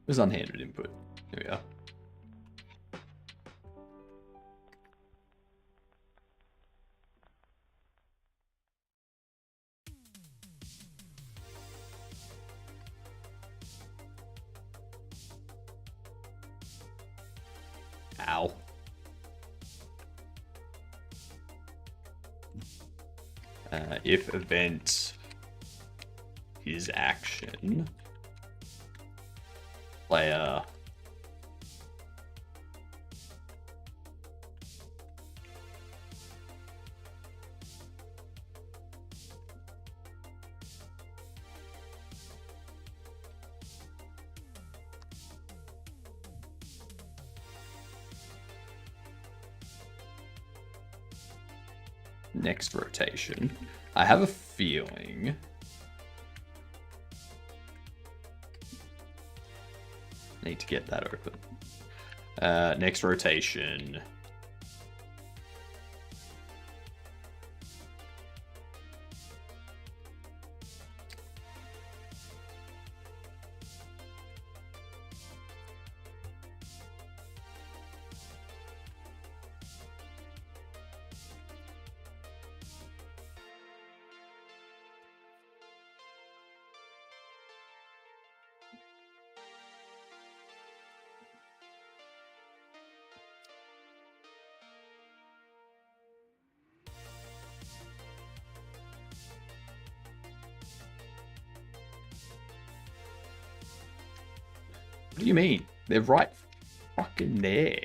There's unhandled input. Here we are. Ow. If event is action, player next rotation. I have a feeling need to get that open. Next rotation. What do you mean? They're right fucking there.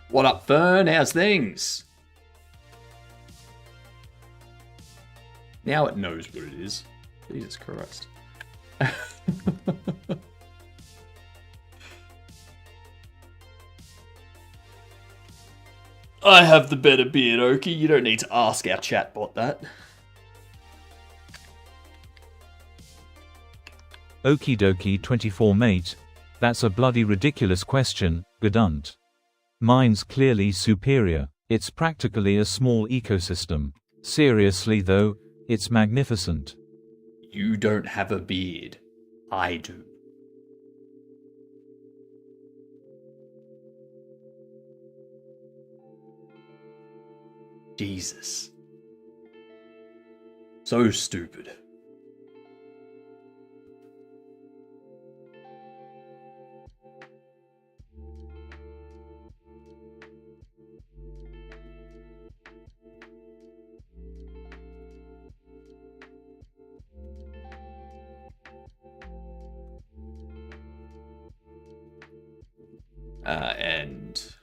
What up, Fern? How's things? Now it knows what it is. Jesus Christ. I have the better beard, Oki. You don't need to ask our chatbot that. Okie dokie 24 mate. That's a bloody ridiculous question, Gadunt. Mine's clearly superior. It's practically a small ecosystem. Seriously though, it's magnificent. You don't have a beard. I do. Jesus. So stupid. And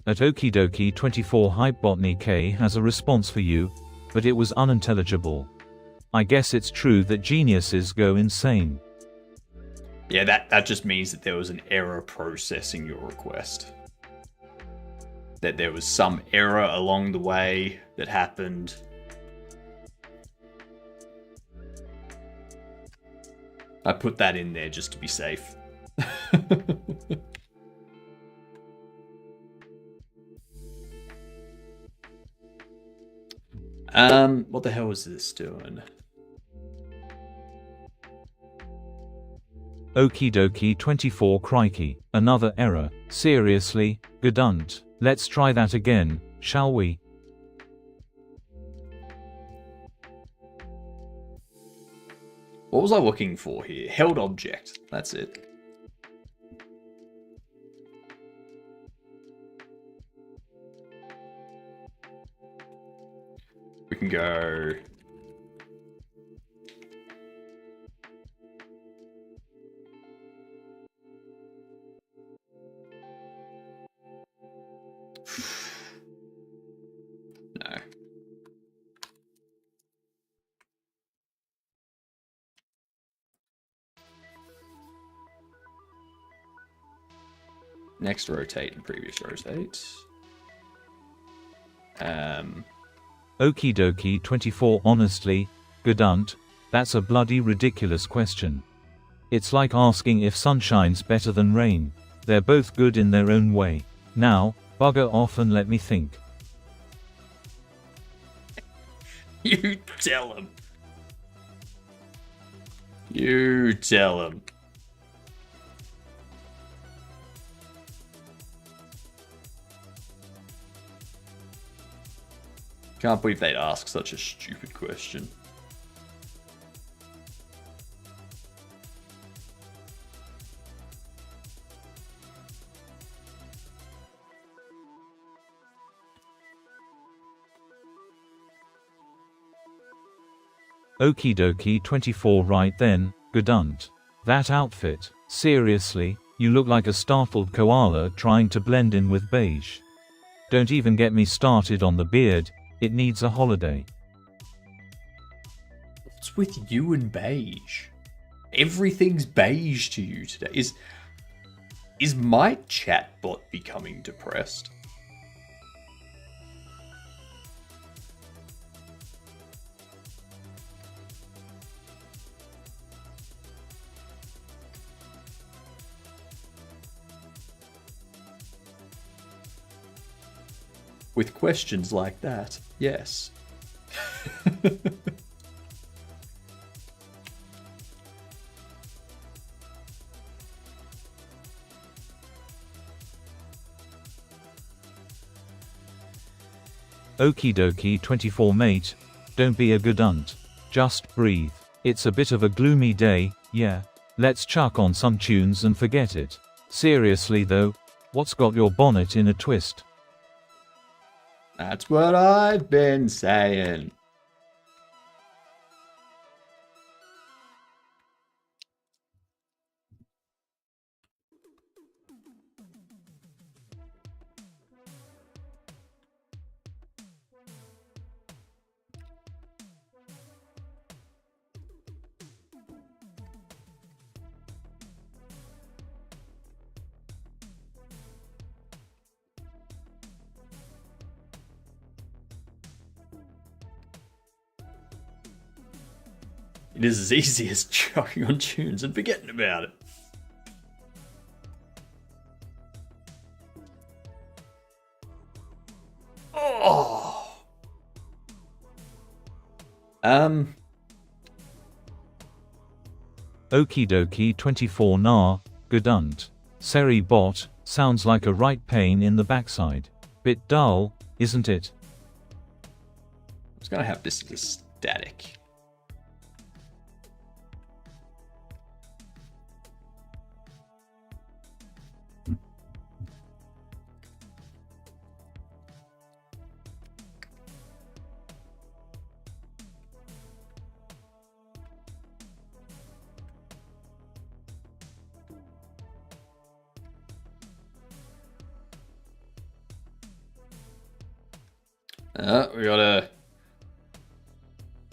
At Okidoki 24 Hypebotany K has a response for you, but it was unintelligible. I guess it's true that geniuses go insane. yeah, that just means that there was an error processing your request. That there was some error along the way that happened. I put that in there just to be safe. What the hell is this doing? Okidoki 24 Crikey, another error. Seriously, Gadunt. Let's try that again, shall we? What was I looking for here? Held object. That's it. We can go... No. Next rotate and previous rotate. Okidoki 24 Honestly, Gadunt, that's a bloody ridiculous question. It's like asking if sunshine's better than rain. They're both good in their own way. Now, bugger off and let me think. You tell him. You tell him. Can't believe they'd ask such a stupid question. Okidoki 24 Right then, Gadunt. That outfit, seriously, you look like a startled koala trying to blend in with beige. Don't even get me started on the beard, it needs a holiday. What's with you and beige? Everything's beige to you today. Is my chatbot becoming depressed? With questions like that, yes. Okidoki 24 Mate, don't be a Gadunt. Just breathe. It's a bit of a gloomy day, yeah. Let's chuck on some tunes and forget it. Seriously though, What's got your bonnet in a twist? That's what I've been saying. It is as easy as chucking on tunes and forgetting about it. Oh. Okie dokie 24 nah, gedunt. Seri bot, sounds like a right pain in the backside. Bit dull, isn't it? I was gonna have this as static. We gotta...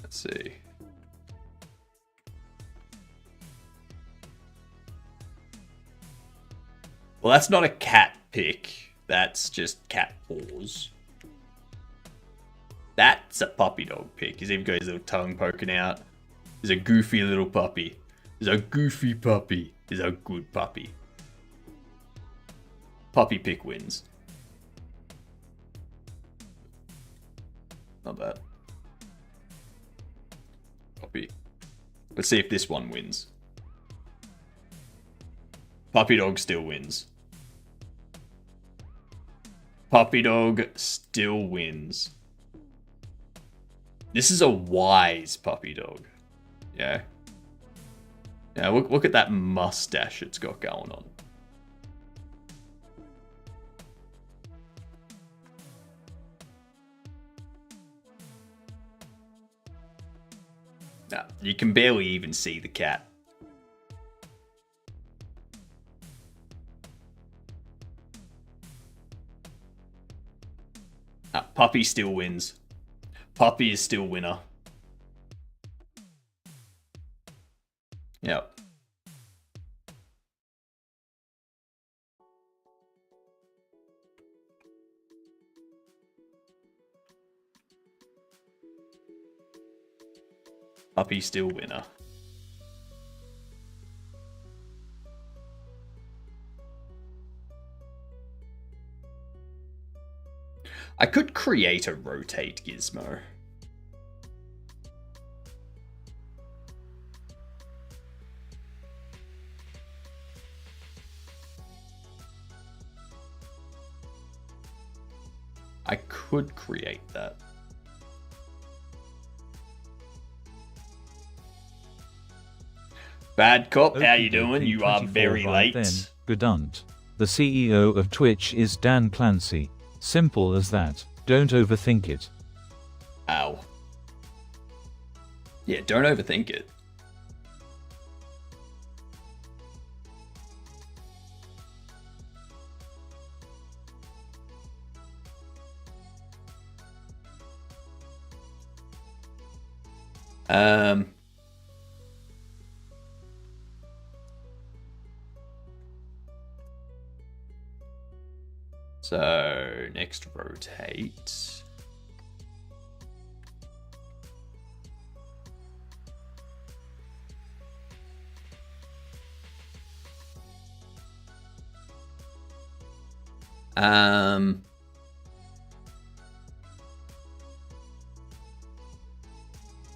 Let's see. Well, that's not a cat pic. That's just cat paws. That's a puppy dog pic. He's even got his little tongue poking out. He's a goofy little puppy. He's a goofy puppy. He's a good puppy. Puppy pic wins. Not bad. Puppy. Let's see if this one wins. Puppy dog still wins. Puppy dog still wins. This is a wise puppy dog. Yeah. Yeah, look at that mustache it's got going on. Nah, you can barely even see the cat. Puppy still wins. Puppy is still winner. Yep. Puppy still winner. I could create a rotate gizmo. I could create that. Bad cop, how you doing? You are very late. Then, gedunt. The CEO of Twitch is Dan Clancy. Simple as that. Don't overthink it. Ow. Yeah, don't overthink it. So, next rotate.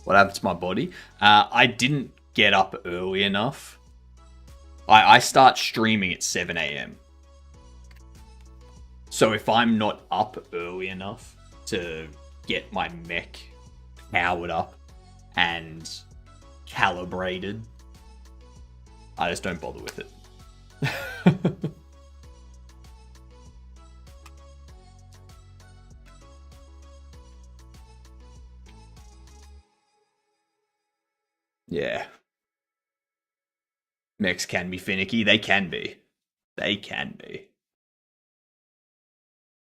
What happened to my body? I didn't get up early enough. I start streaming at 7 a.m. So if I'm not up early enough to get my mech powered up and calibrated, I just don't bother with it. Yeah. Mechs can be finicky. They can be. They can be.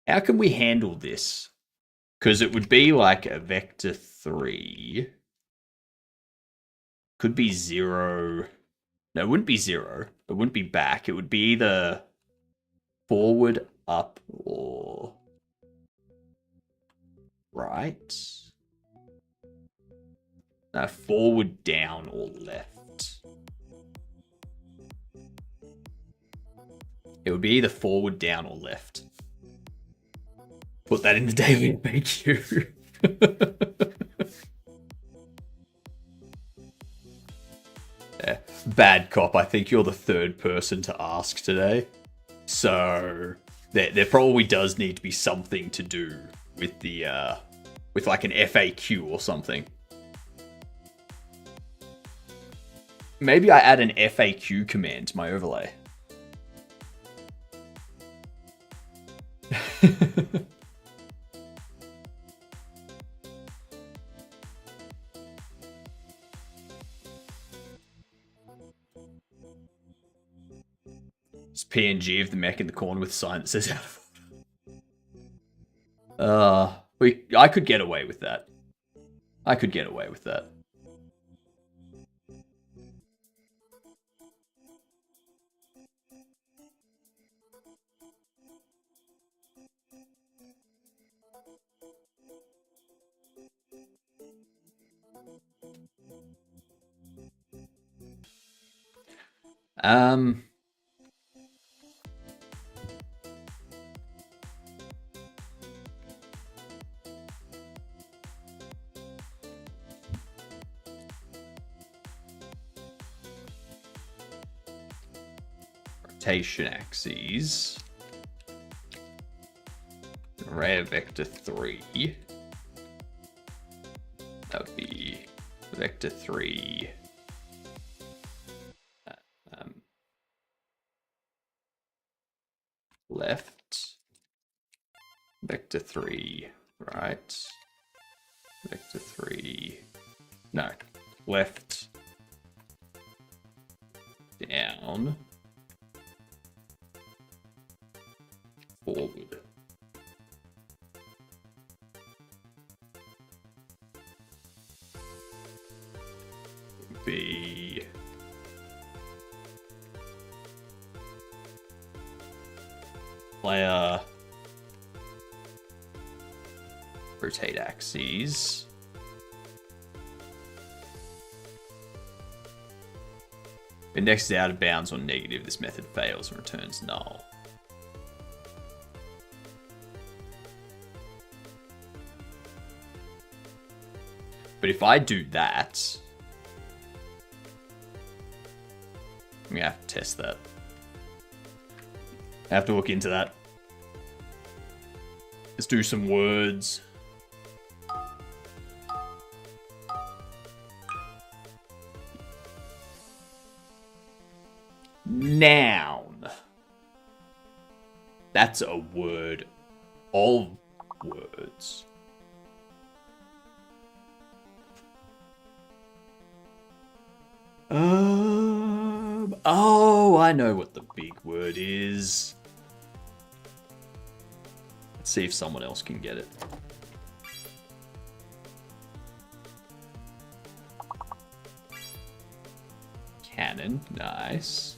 How can we handle this? Because it would be like a vector 3. Could be 0. No, it wouldn't be 0. It wouldn't be back. It would be either forward, up, or right. No, forward, down, or left. It would be either forward, down, or left. Put that in the daily FAQ. Yeah. Bad cop, I think you're the third person to ask today. So there probably does need to be something to do with the with like an FAQ or something. Maybe I add an FAQ command to my overlay. It's PNG of the mech in the corner with a sign that says I could get away with that. I could get away with that. Rotation axes. Array of vector 3. That would be vector 3. Left. Vector 3. Right. Vector 3. No. Left. Down. Forward. Be player rotate axes. Index is out of bounds or negative. This method fails and returns null. But if I do that, I'm gonna have to test that. I have to look into that. Let's do some words. Noun. That's a word of words. Oh, I know what the big word is. Let's see if someone else can get it. Cannon, nice.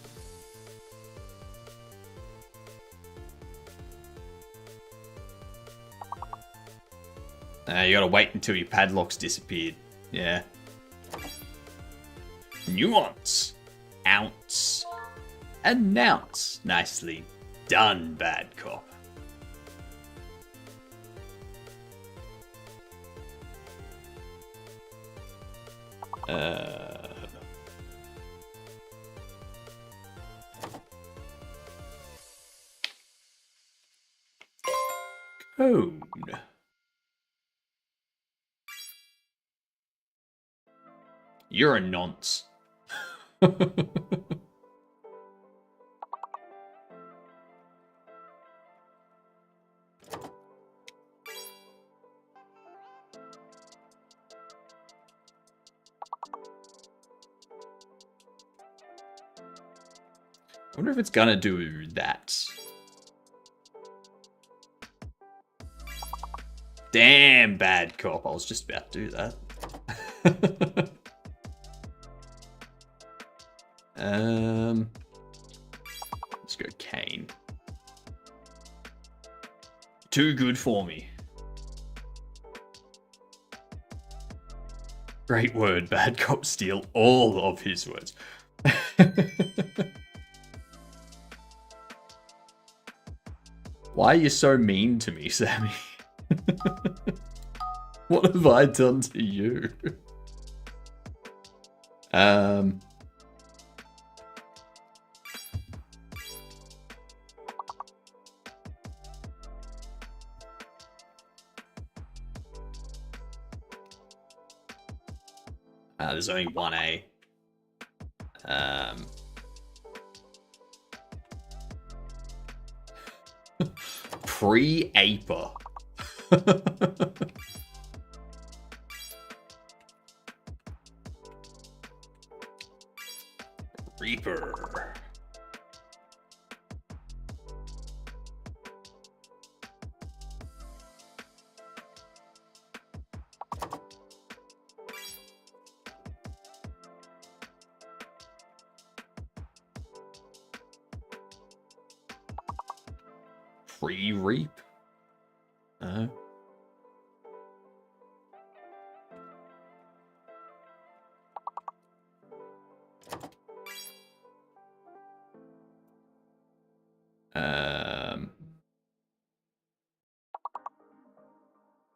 You gotta wait until your padlock's disappeared. Yeah. Nuance. Ounce. Announce. Nicely done, bad cop. Cone. You're a nonce. I wonder if it's gonna do that. Damn, bad cop. I was just about to do that. Let's go Kane. Too good for me. Great word, bad cop steal all of his words. Why are you so mean to me, Sammy? What have I done to you? There's only one A. Pre-Aper. Reaper. Pre-reap.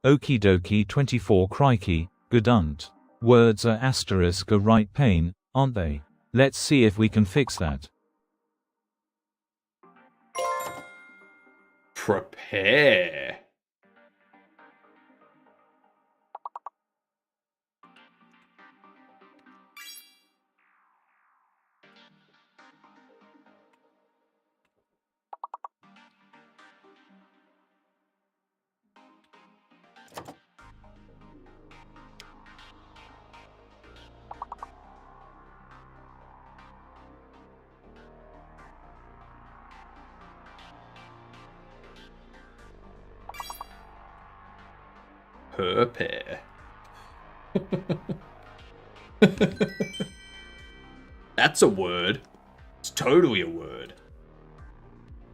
Okie dokie 24 crikey, goodunt. Words are asterisk a right pain, aren't they? Let's see if we can fix that. Prepare. Prepare. That's a word. It's totally a word.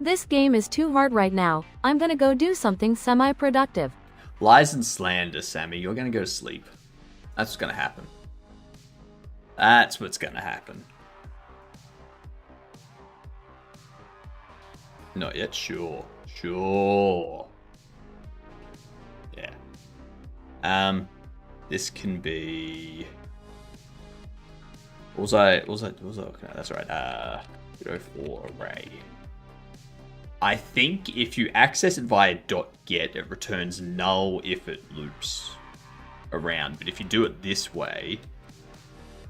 This game is too hard right now. I'm gonna go do something semi-productive. Lies and slander, Sammy. You're gonna go to sleep. That's what's gonna happen. That's what's gonna happen. Not yet. Sure. Sure. Yeah. This can be. What was I looking at? That's right. Go for array. I think if you access it via .get, it returns null if it loops around. But if you do it this way,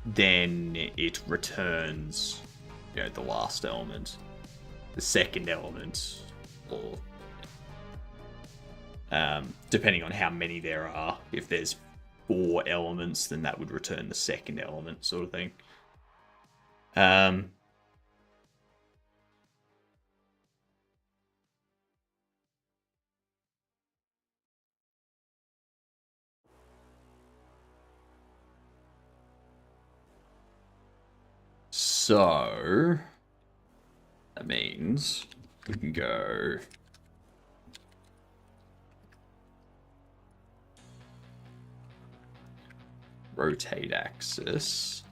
then it returns, the last element, the second element, or depending on how many there are. If there's 4 elements, then that would return the second element, sort of thing. So that means we can go rotate axis.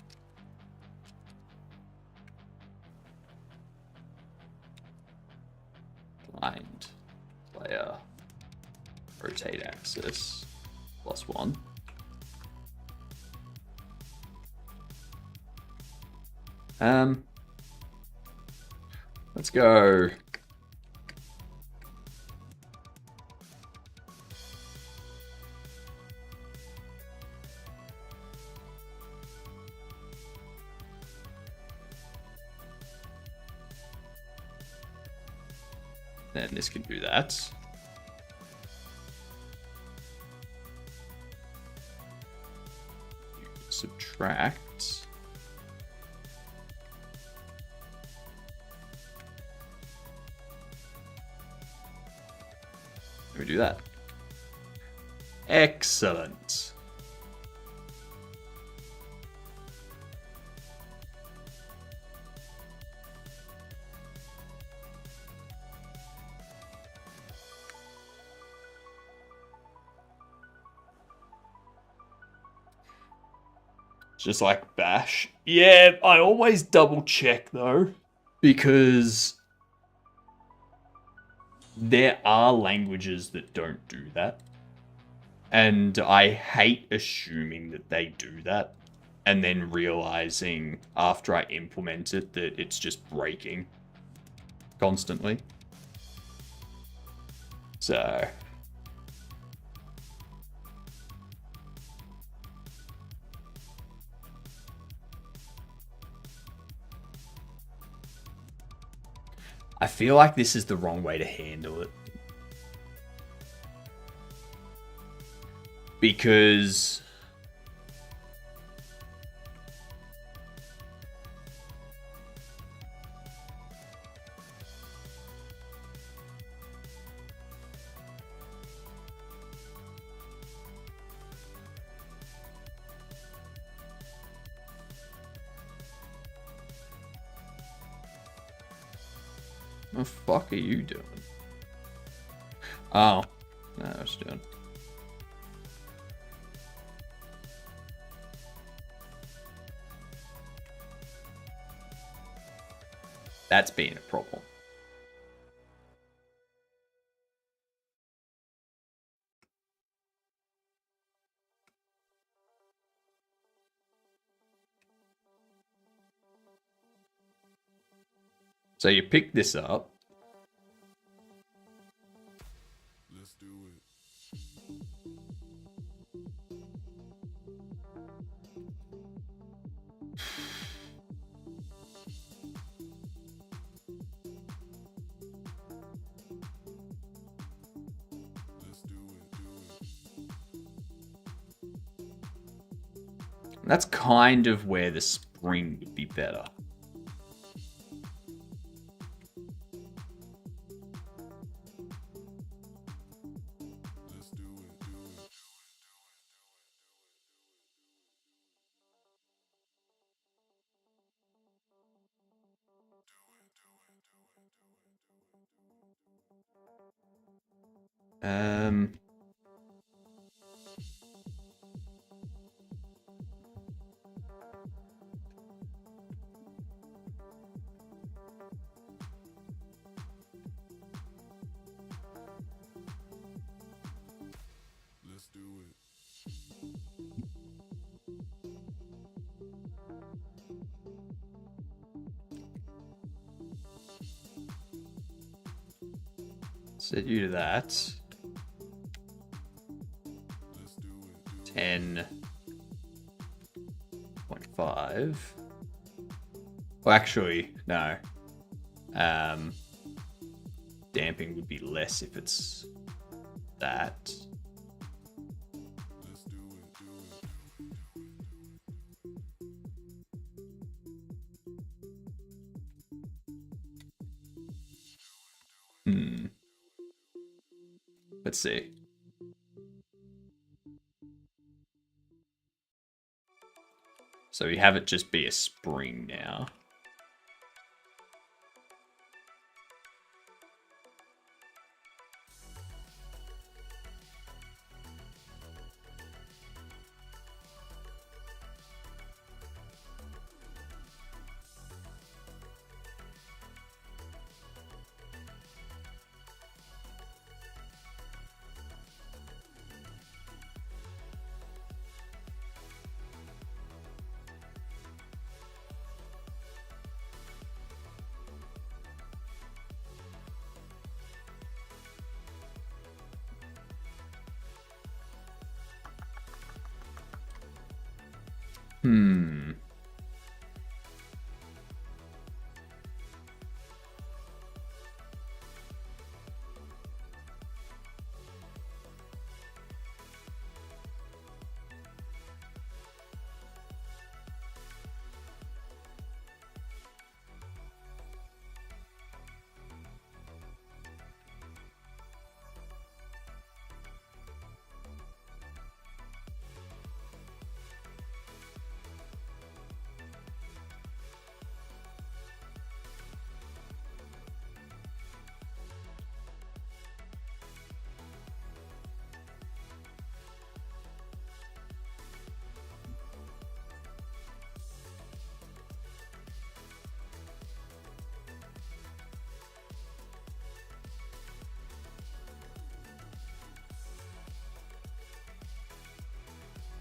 Blind player rotate axis +1. Let's go. Then this can do that. Subtract. do that. Excellent. Just like Bash. Yeah, I always double check though, because there are languages that don't do that. And I hate assuming that they do that and then realizing after I implement it that it's just breaking constantly. So I feel like this is the wrong way to handle it. Because what the fuck are you doing? Oh, no, I was doing. That's being a problem. So you pick this up. Let's do it. Let's do it. That's kind of where the spring would be better. Let's do it. Um. Let's do it. Set you to that. Let's do it. 10.5. Well, actually, no. Damping would be less if it's that. Let's do it. Let's see. So we have it just be a spring now.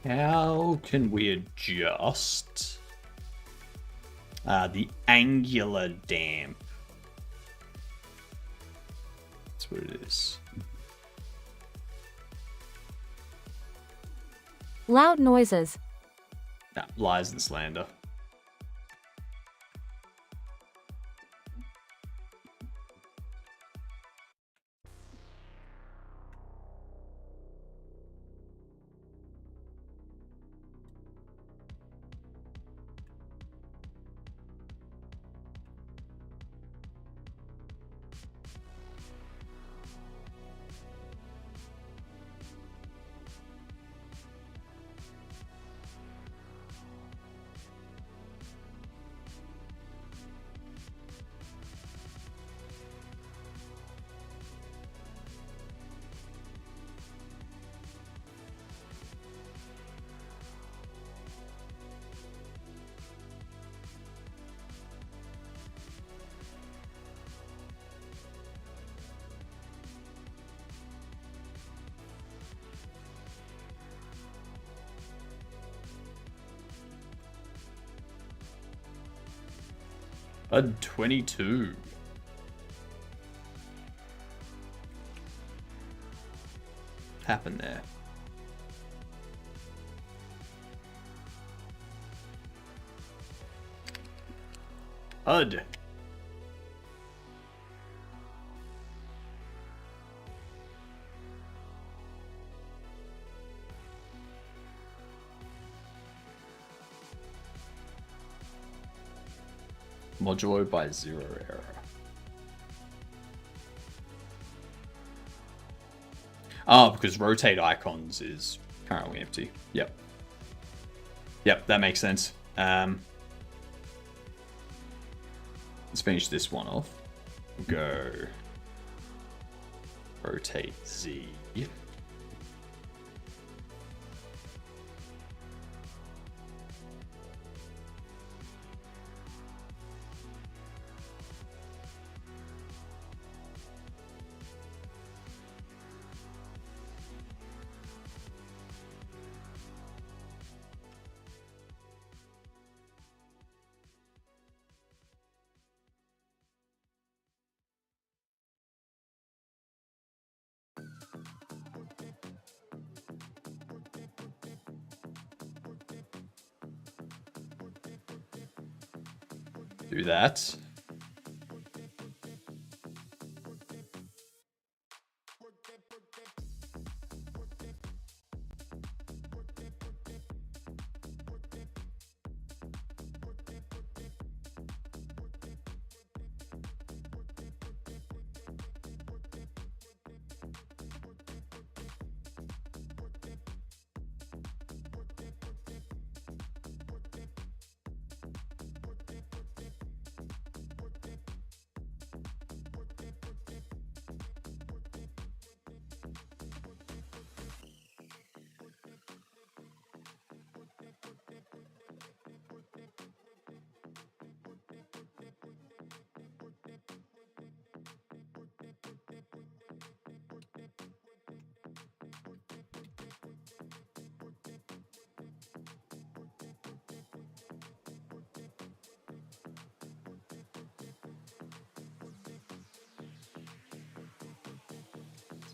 How can we adjust the angular damp? That's what it is. Loud noises. Nah, lies and slander. A 22. Happened there. HUD. Modulo by 0 error. Oh, because rotate icons is currently empty. Yep. Yep, that makes sense. Let's finish this one off. Go. Rotate Z. Do that.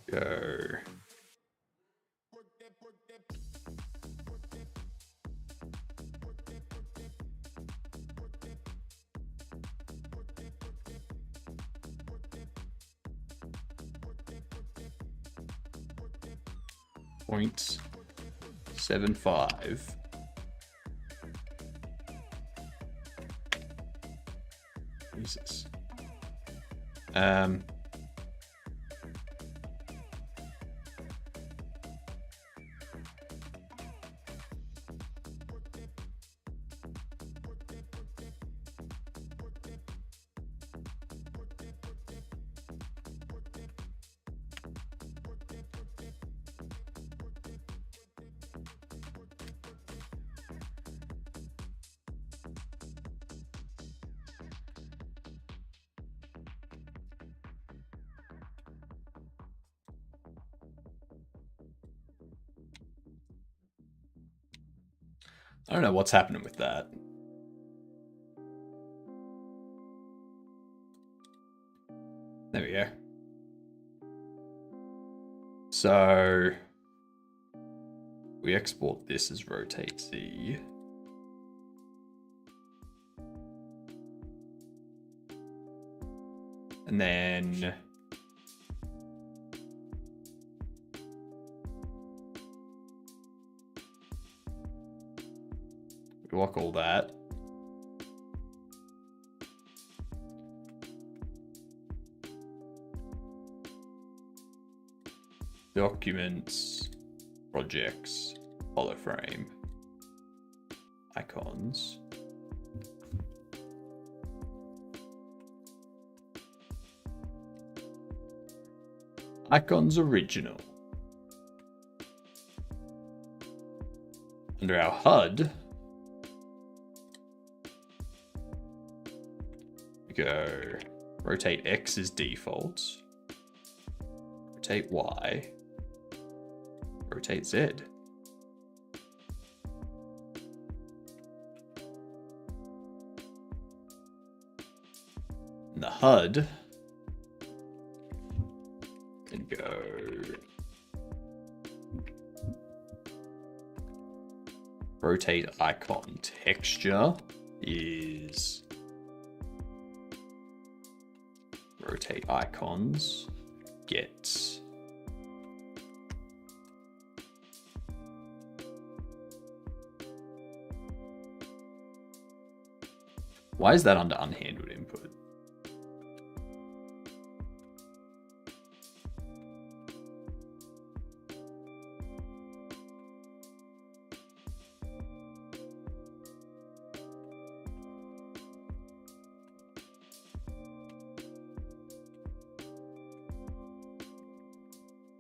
Go. Point 75. Jesus. I don't know what's happening with that. There we go. So we export this as rotate Z. And then we lock all that. Documents, projects, hollow frame, icons. Icons original. Under our HUD, we go rotate X as default, rotate Y, rotate Z. And the HUD can go rotate icon texture is rotate icons get why is that under unhandled input?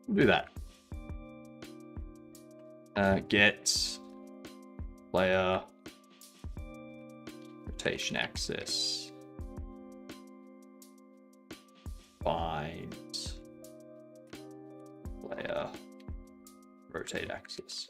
We'll do that. Get player rotation axis. Find player rotate axis.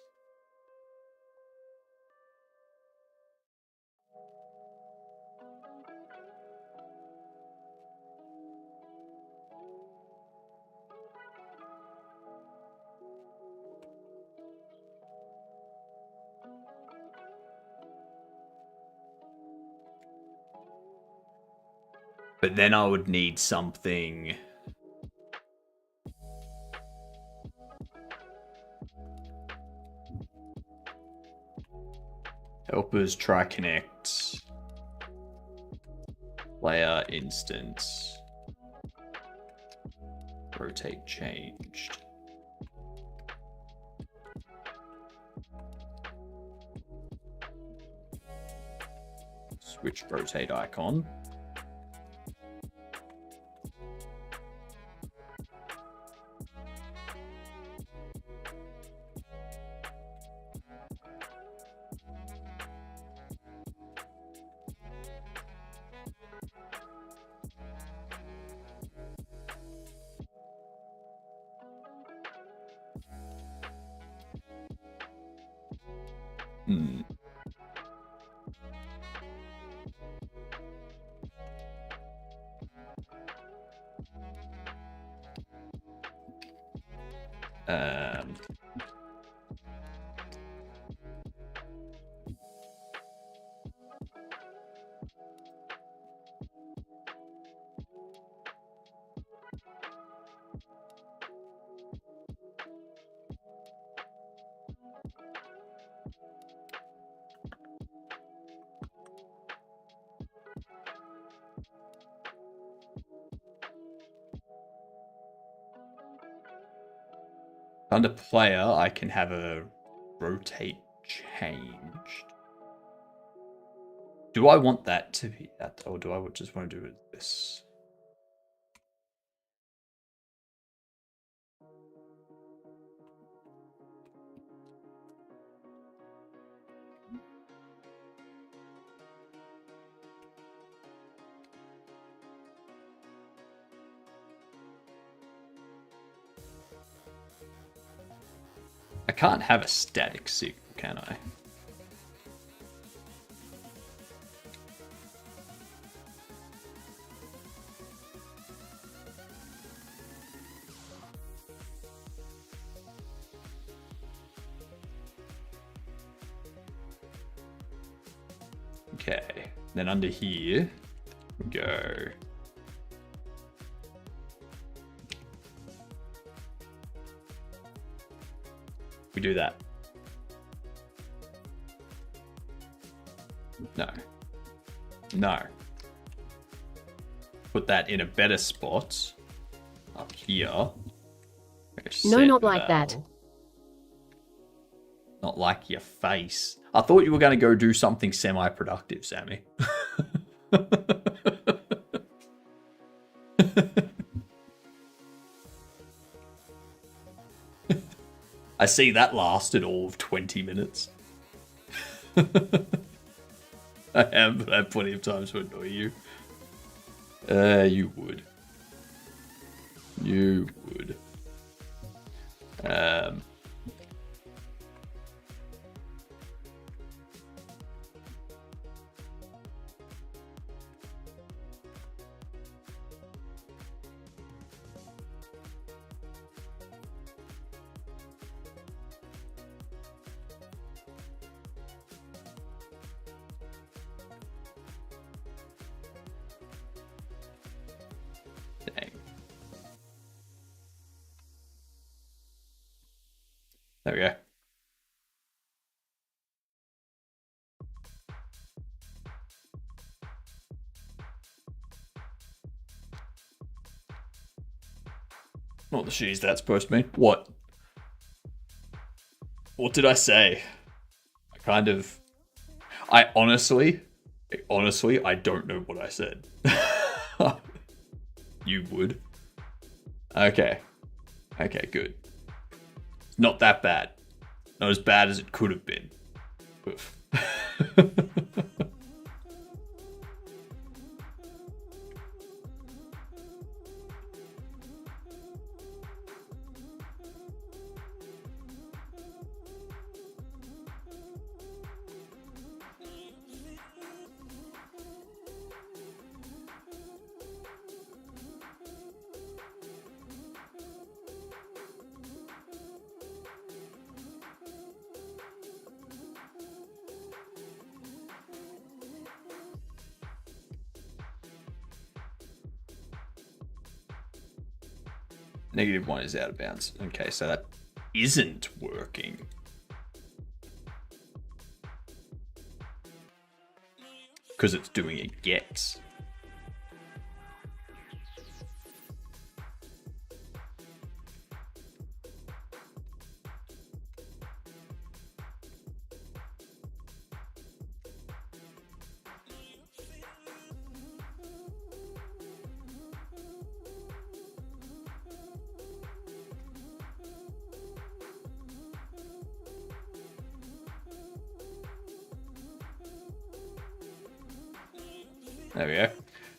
But then I would need something. Helpers try connect. Player instance. Rotate changed. Switch rotate icon. Under player, I can have a rotate changed. Do I want that to be that, or do I just want to do this? I can't have a static signal, can I? Okay. Then under here, we go. We do that. No. No. Put that in a better spot. Up here. No, not like that. Not like your face. I thought you were going to go do something semi-productive, Sammy. I see that lasted all of 20 minutes. I have had plenty of times to annoy you. You would. You would. Dang. There we go. What the shit is that supposed to mean? What? What did I say? I honestly, I don't know what I said. You would? Okay. Okay, good. Not that bad. Not as bad as it could have been. Oof. -1 is out of bounds. Okay, so that isn't working. Because it's doing a get. There we go.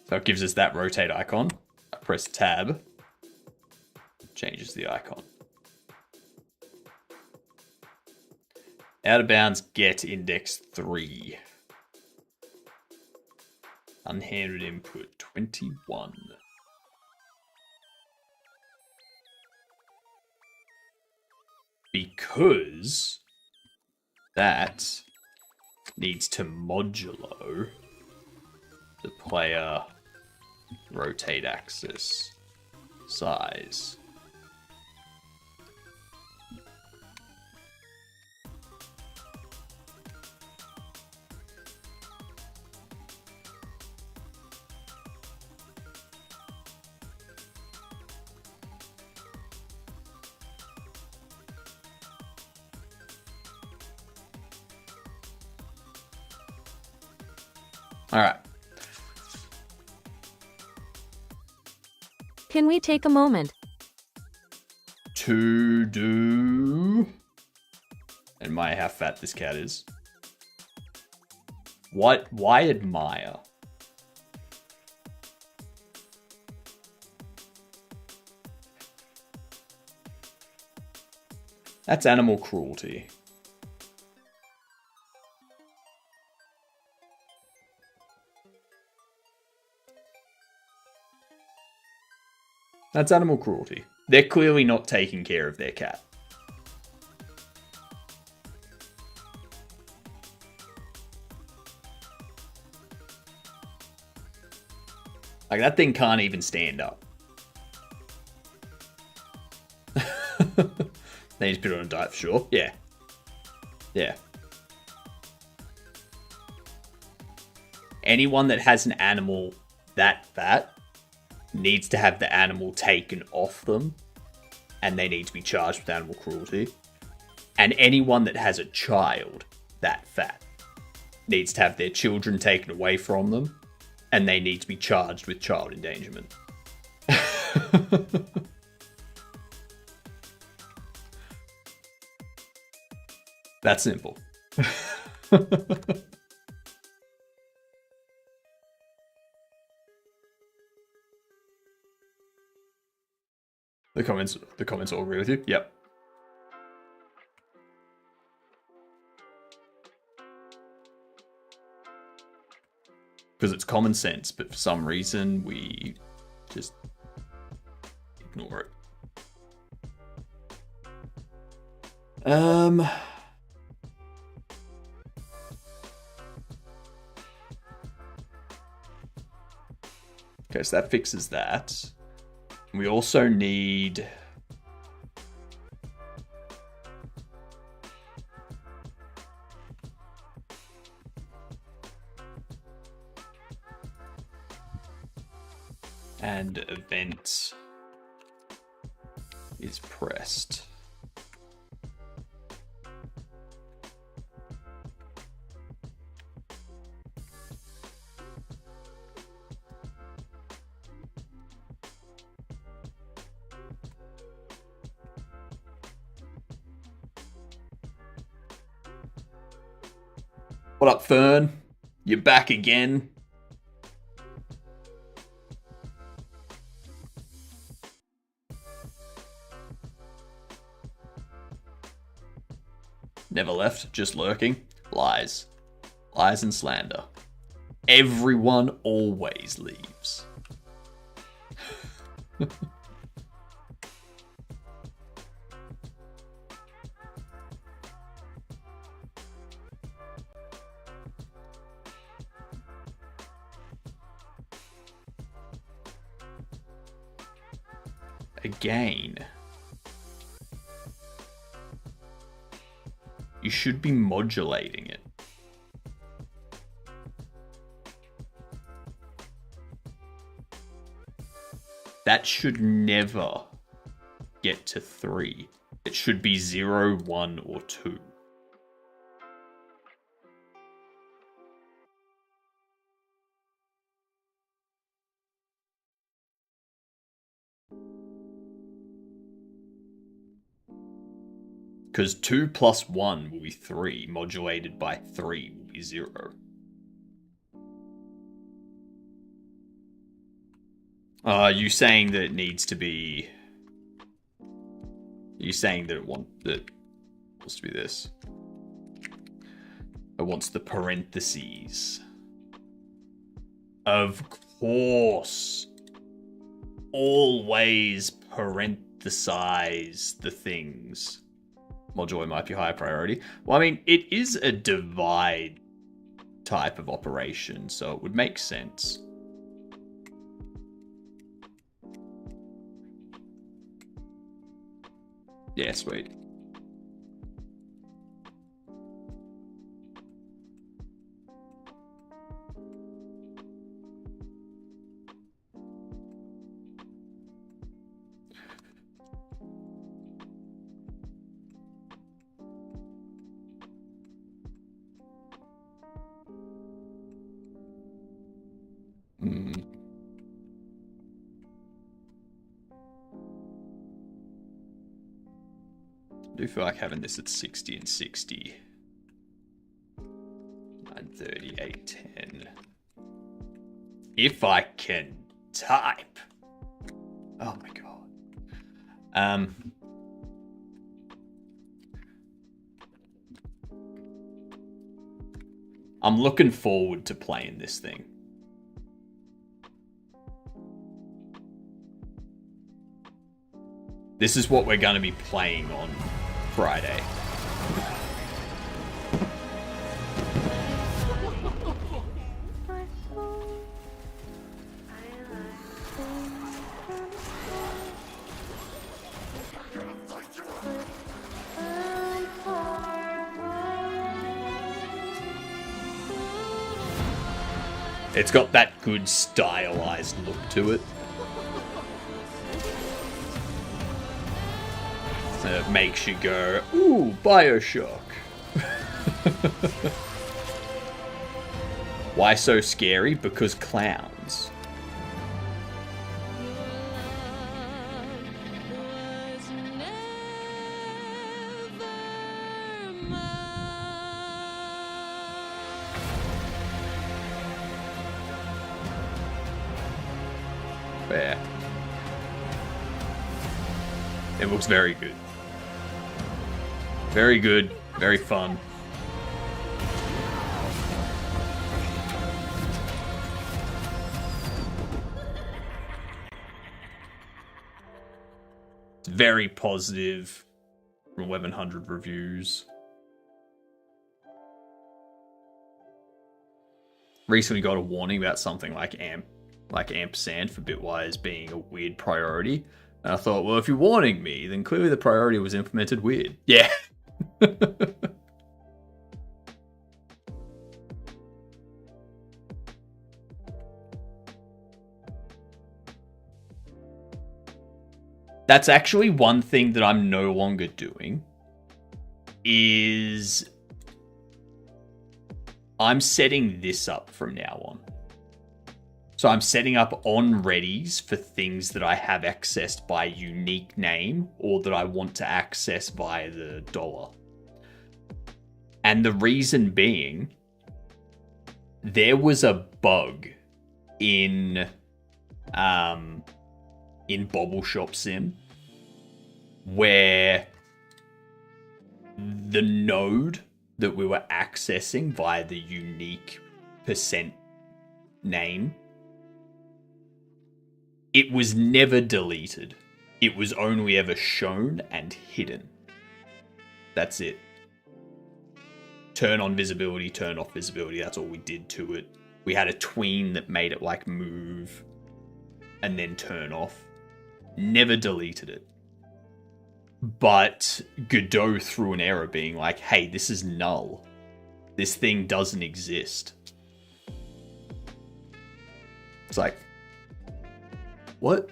So it gives us that rotate icon. I press tab. Changes the icon. Out of bounds, get index 3. Unhandled input 21. Because that needs to modulo the player rotate axis size. All right. Can we take a moment? To do... And my how fat this cat is. What? Why admire? That's animal cruelty. That's animal cruelty. They're clearly not taking care of their cat. Like, that thing can't even stand up. They just put it on a diet for sure. Yeah. Yeah. Anyone that has an animal that fat needs to have the animal taken off them, and they need to be charged with animal cruelty. And anyone that has a child that fat needs to have their children taken away from them, and they need to be charged with child endangerment. That's simple. The comments all agree with you? Yep. Because it's common sense, but for some reason we just ignore it. Okay, so that fixes that. We also need... and event is pressed. What up, Fern? You're back again. Never left, just lurking. Lies. Lies and slander. Everyone always leaves. Again. You should be modulating it. That should never get to 3. It should be 0, 1, or 2. Because 2 plus 1 will be 3, modulated by 3 will be 0. You saying that it needs to be... You saying that it wants to be this? It wants the parentheses. Of course. Always parenthesize the things. Modulo might be higher priority. Well, I mean, it is a divide type of operation, so it would make sense. Yeah, sweet. I do feel like having this at 60 and 60. 930, 810. If I can type. Oh my god. I'm looking forward to playing this thing. This is what we're going to be playing on Friday. It's got that good stylized look to it. So it makes you go, ooh, Bioshock. Why so scary? Because clowns. Yeah. It looks very good. Very good. Very fun. It's very positive. 1100 reviews. Recently got a warning about something like ampersand for bitwise being a weird priority. And I thought, well, if you're warning me, then clearly the priority was implemented weird. Yeah. That's actually one thing that I'm no longer doing. Is I'm setting this up from now on. So I'm setting up on readies for things that I have accessed by unique name or that I want to access via the dollar. And the reason being, there was a bug in Bobble Shop Sim where the node that we were accessing via the unique percent name, it was never deleted. It was only ever shown and hidden. That's it. Turn on visibility, turn off visibility. That's all we did to it. We had a tween that made it like move and then turn off. Never deleted it. But Godot threw an error being like, hey, this is null. This thing doesn't exist. It's like, what?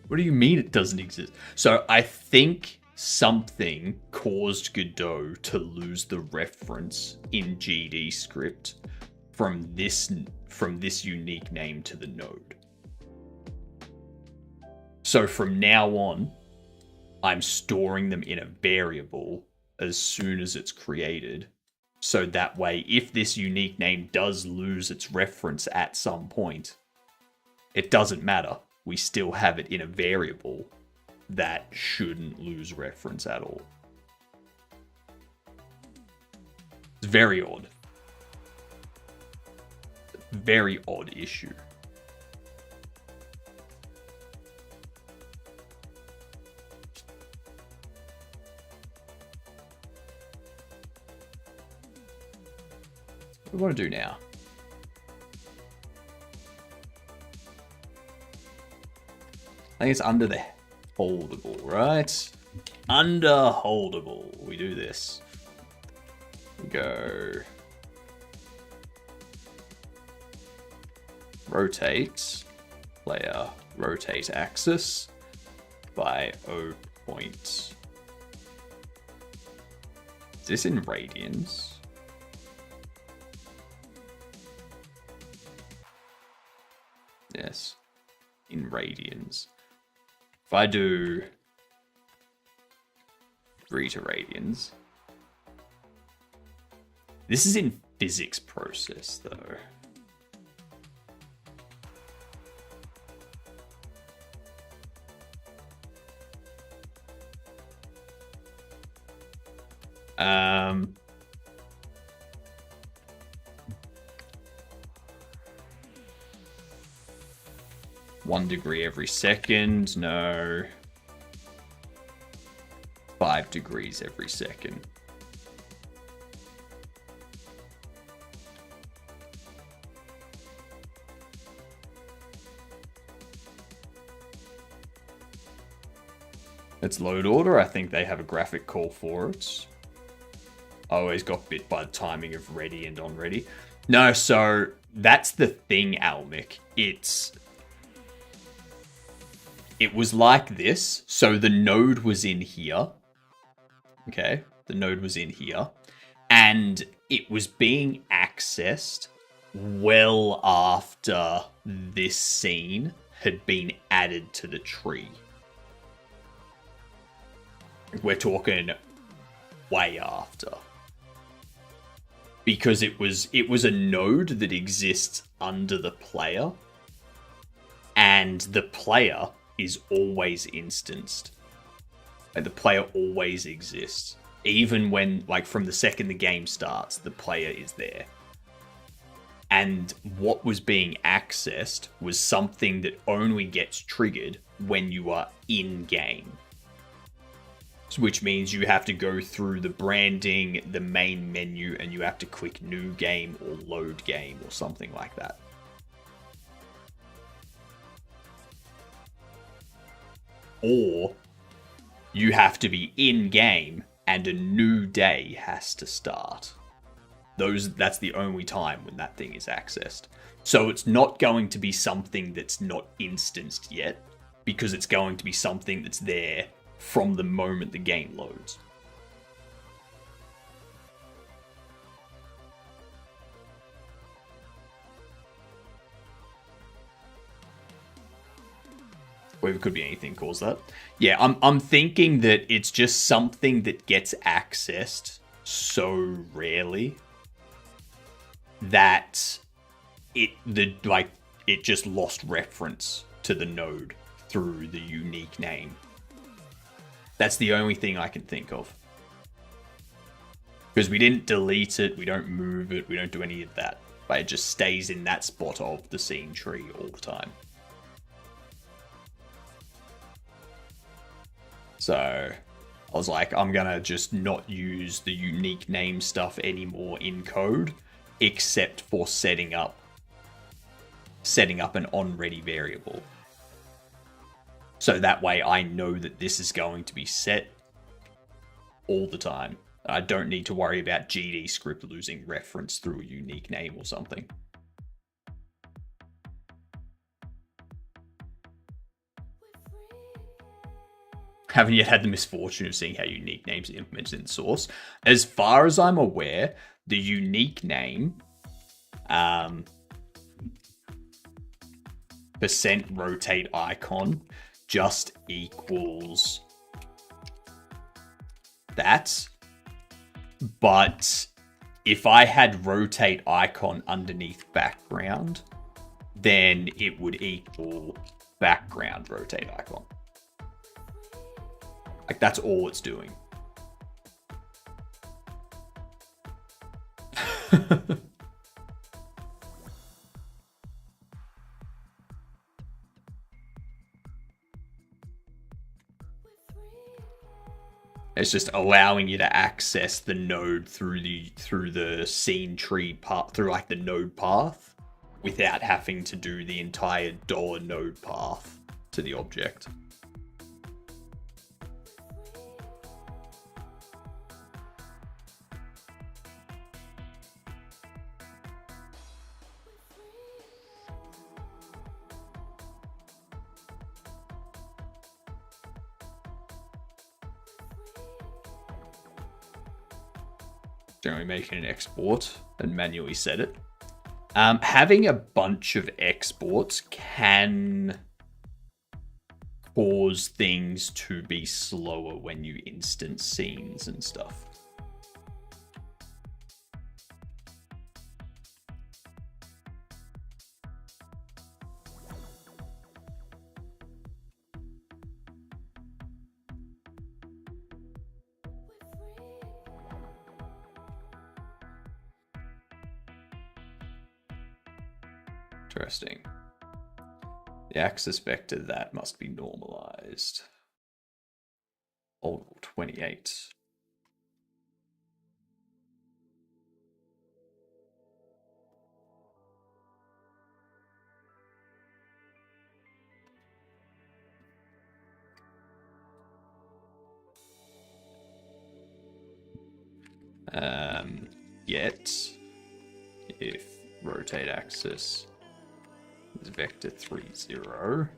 What do you mean it doesn't exist? So I think something caused Godot to lose the reference in GD script from this unique name to the node. So from now on, I'm storing them in a variable as soon as it's created. So that way, if this unique name does lose its reference at some point, it doesn't matter. We still have it in a variable that shouldn't lose reference at all. It's very odd. Very odd issue. What do we want to do now? I think it's under the holdable, right? Under holdable. We do this. We go. Rotate. Player rotate axis by 0 point. Is this in radians? Yes, in radians. If I do 3 to radians, this is in physics process though. Um, 1 degree every second, no. 5 degrees every second. It's load order. I think they have a graphic call for it. I always got bit by the timing of ready and on ready. No, so that's the thing, Almic. It was like this. So the node was in here. Okay, the node was in here. And it was being accessed well after this scene had been added to the tree. We're talking way after. Because it was a node that exists under the player, and the player is always instanced. Like, the player always exists. Even when, like, from the second the game starts, the player is there. And what was being accessed was something that only gets triggered when you are in-game. Which means you have to go through the branding, the main menu, and you have to click new game or load game or something like that. Or you have to be in-game and a new day has to start. That's the only time when that thing is accessed. So it's not going to be something that's not instanced yet, because it's going to be something that's there from the moment the game loads. Or it could be anything cause that. Yeah, I'm thinking that it's just something that gets accessed so rarely that it just lost reference to the node through the unique name. That's the only thing I can think of. Because we didn't delete it, we don't move it, we don't do any of that. But it just stays in that spot of the scene tree all the time. So I was like, I'm gonna just not use the unique name stuff anymore in code, except for setting up an onReady variable. So that way I know that this is going to be set all the time. I don't need to worry about GD script losing reference through a unique name or something. Haven't yet had the misfortune of seeing how unique names are implemented in source. As far as I'm aware, the unique name percent rotate icon just equals that. But if I had rotate icon underneath background, then it would equal background rotate icon. Like, that's all it's doing. It's just allowing you to access the node through the scene tree path, through like the node path, without having to do the entire $node path to the object. Generally making an export and manually set it. Having a bunch of exports can cause things to be slower when you instance scenes and stuff. Interesting. The axis vector, that must be normalized. Old 28. Get if rotate axis is vector 3, 0.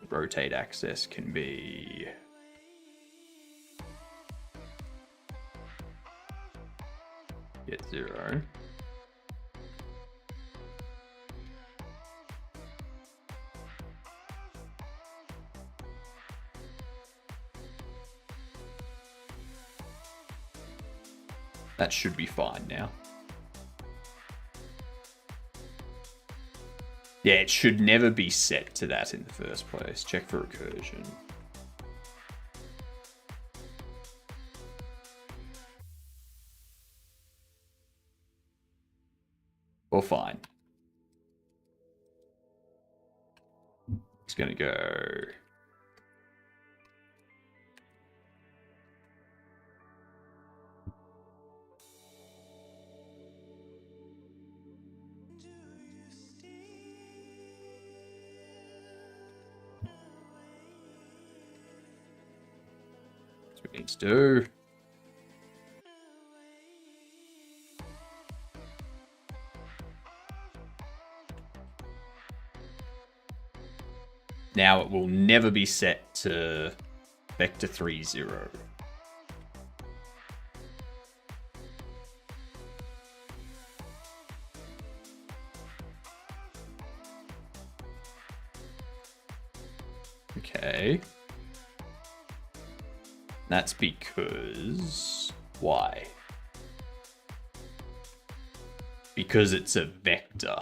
Rotate axis can be get 0. That should be fine now. Yeah, it should never be set to that in the first place. Check for recursion. Well, fine. It's gonna go... That's what it needs to do. Now it will never be set to vector 3, 0. Okay. That's because... Why? Because it's a vector.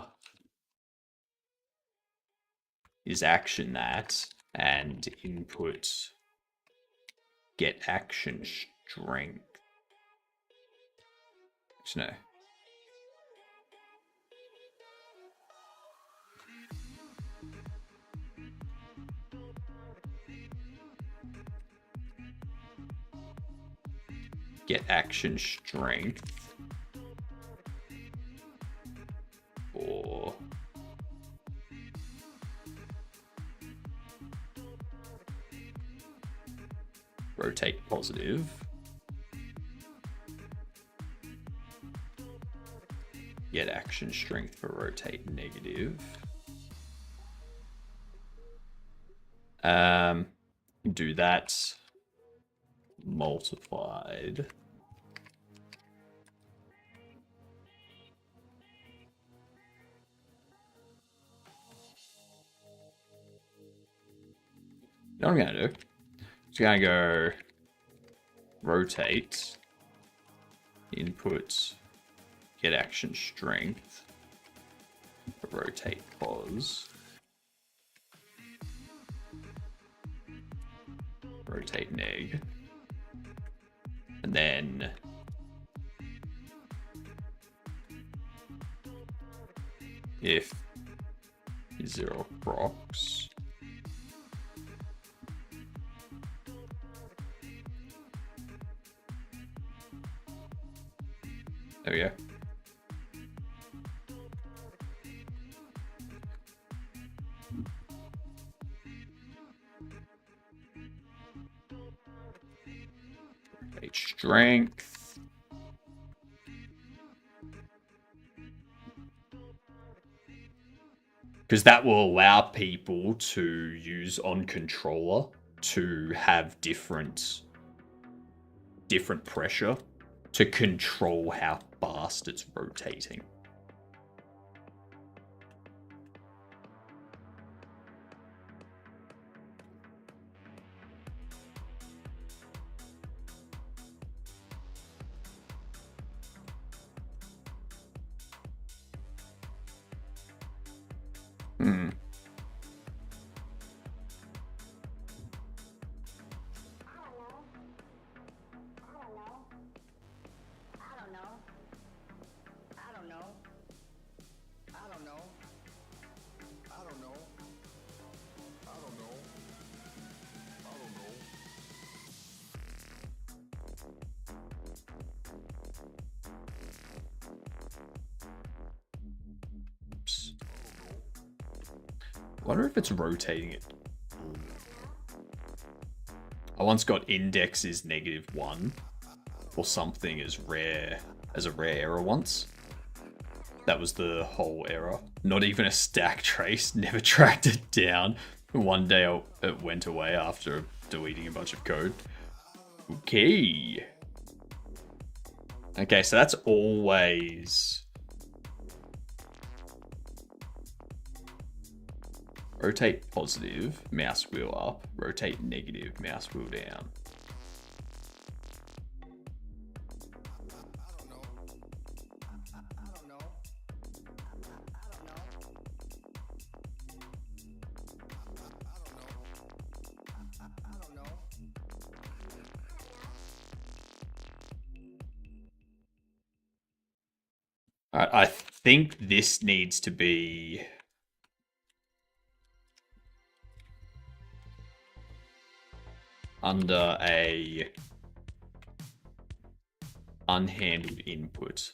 Is action that, and input get action strength. No. Get action strength. Or rotate positive. Get action strength for rotate negative. Do that multiplied. What I'm gonna do? It's gonna go rotate, input, get action strength, rotate pos, rotate neg, and then if 0 procs, there we go. Rotate strength. Because that will allow people to use on controller to have different pressure to control how fast it's rotating. I wonder if it's rotating it. I once got index is -1 or something as a rare error once. That was the whole error. Not even a stack trace, never tracked it down. One day it went away after deleting a bunch of code. Okay. Okay, so that's always... Rotate positive, mouse wheel up. Rotate negative, mouse wheel down. I think this needs to be... under a unhandled input.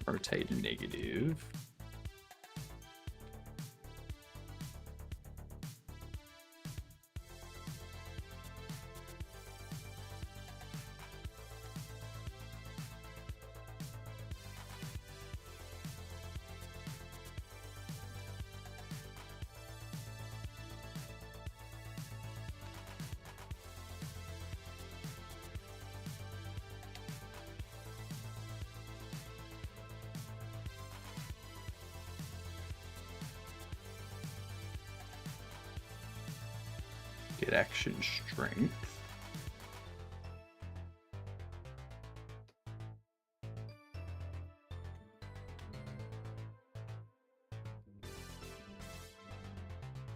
Rotate negative. Get action strength.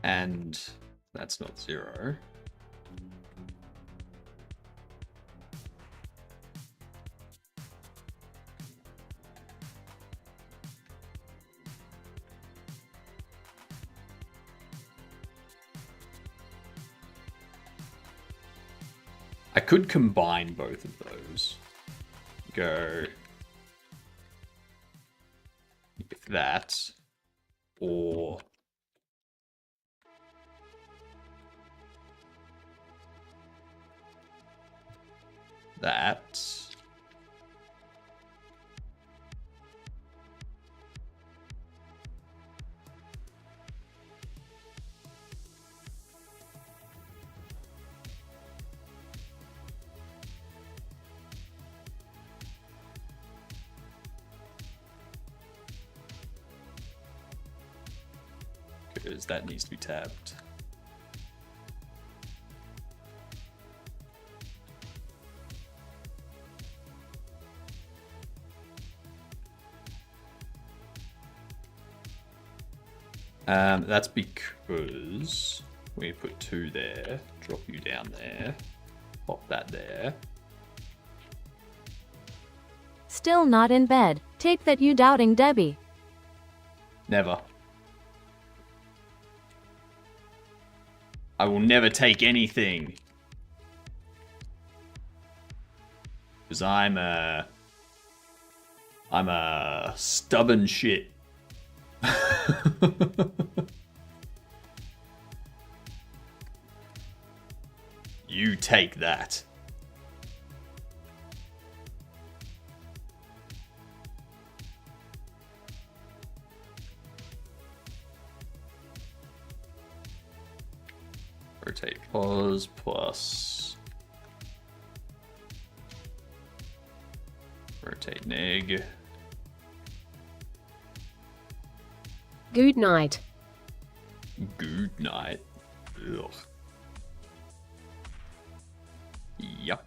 And that's not 0. I could combine both of those. Go with that, or that. Because that needs to be tabbed. That's because we put 2 there, drop you down there, pop that there. Still not in bed. Take that, you doubting Debbie. Never. I will never take anything. Because I'm a stubborn shit. You take that. Rotate pause plus rotate neg. Good night. Good night. Ugh. Yuck.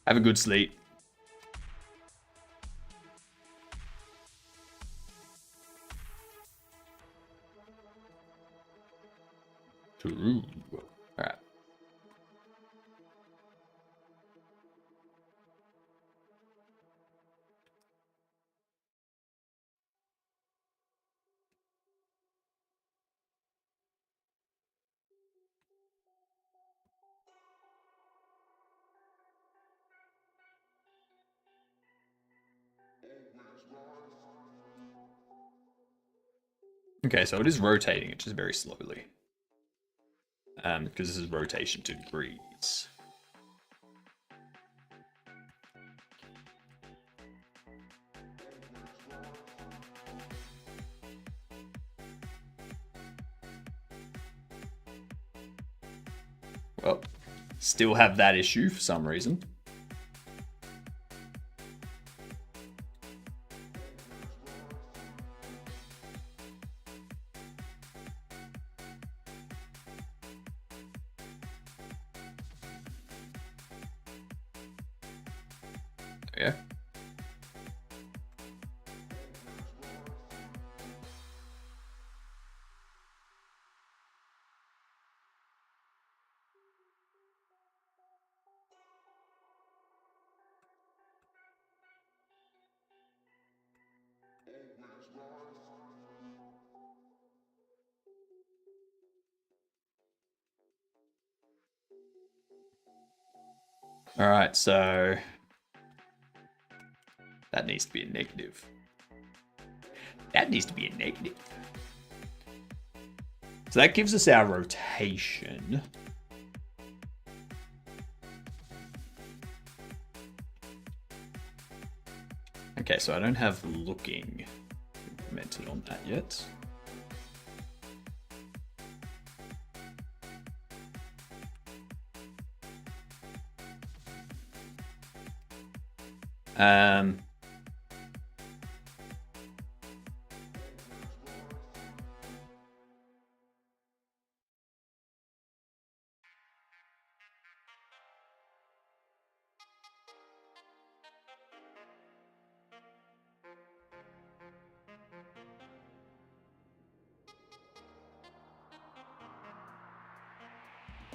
Have a good sleep. True. Alright. Okay, so it is rotating, it just very slowly. Because this is rotation to degrees. Well, still have that issue for some reason. Yeah. All right, so that needs to be a negative. That needs to be a negative. So that gives us our rotation. Okay, so I don't have looking implemented on that yet.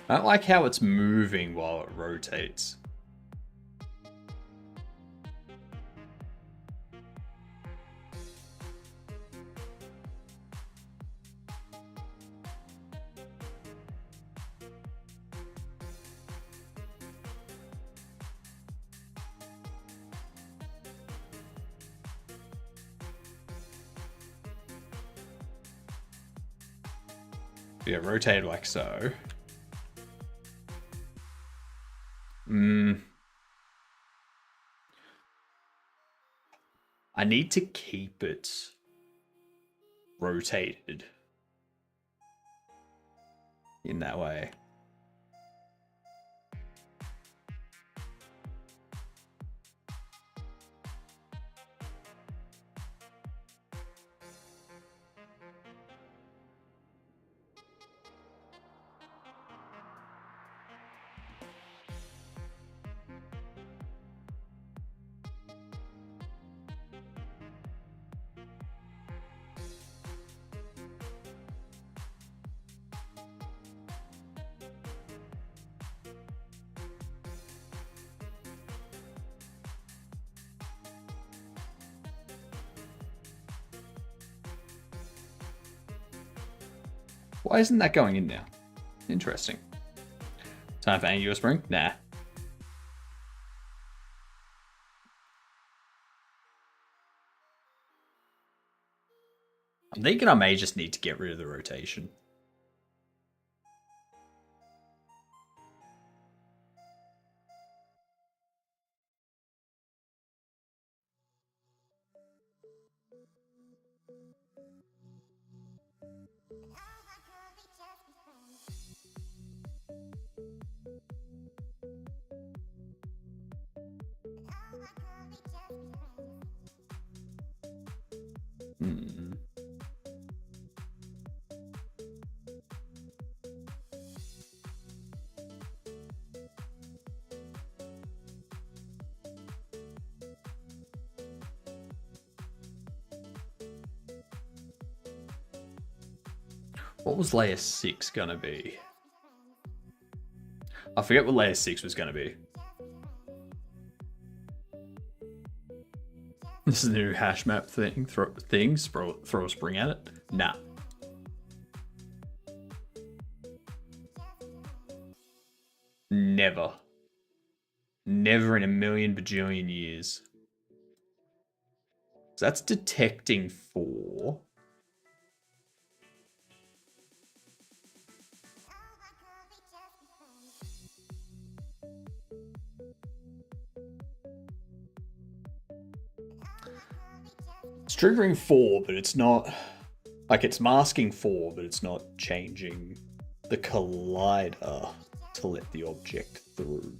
I don't like how it's moving while it rotates. Yeah, rotate like so. I need to keep it rotated in that way. Why isn't that going in now? Interesting. Time for angular spring? Nah. I'm thinking I may just need to get rid of the rotation. What was layer 6 gonna be? I forget what layer 6 was gonna be. This is the new hash map thing. Throw a spring at it? Nah. Never. Never in a million bajillion years. So that's detecting 4. It's triggering 4, but it's not... Like, it's masking 4, but it's not changing the collider to let the object through.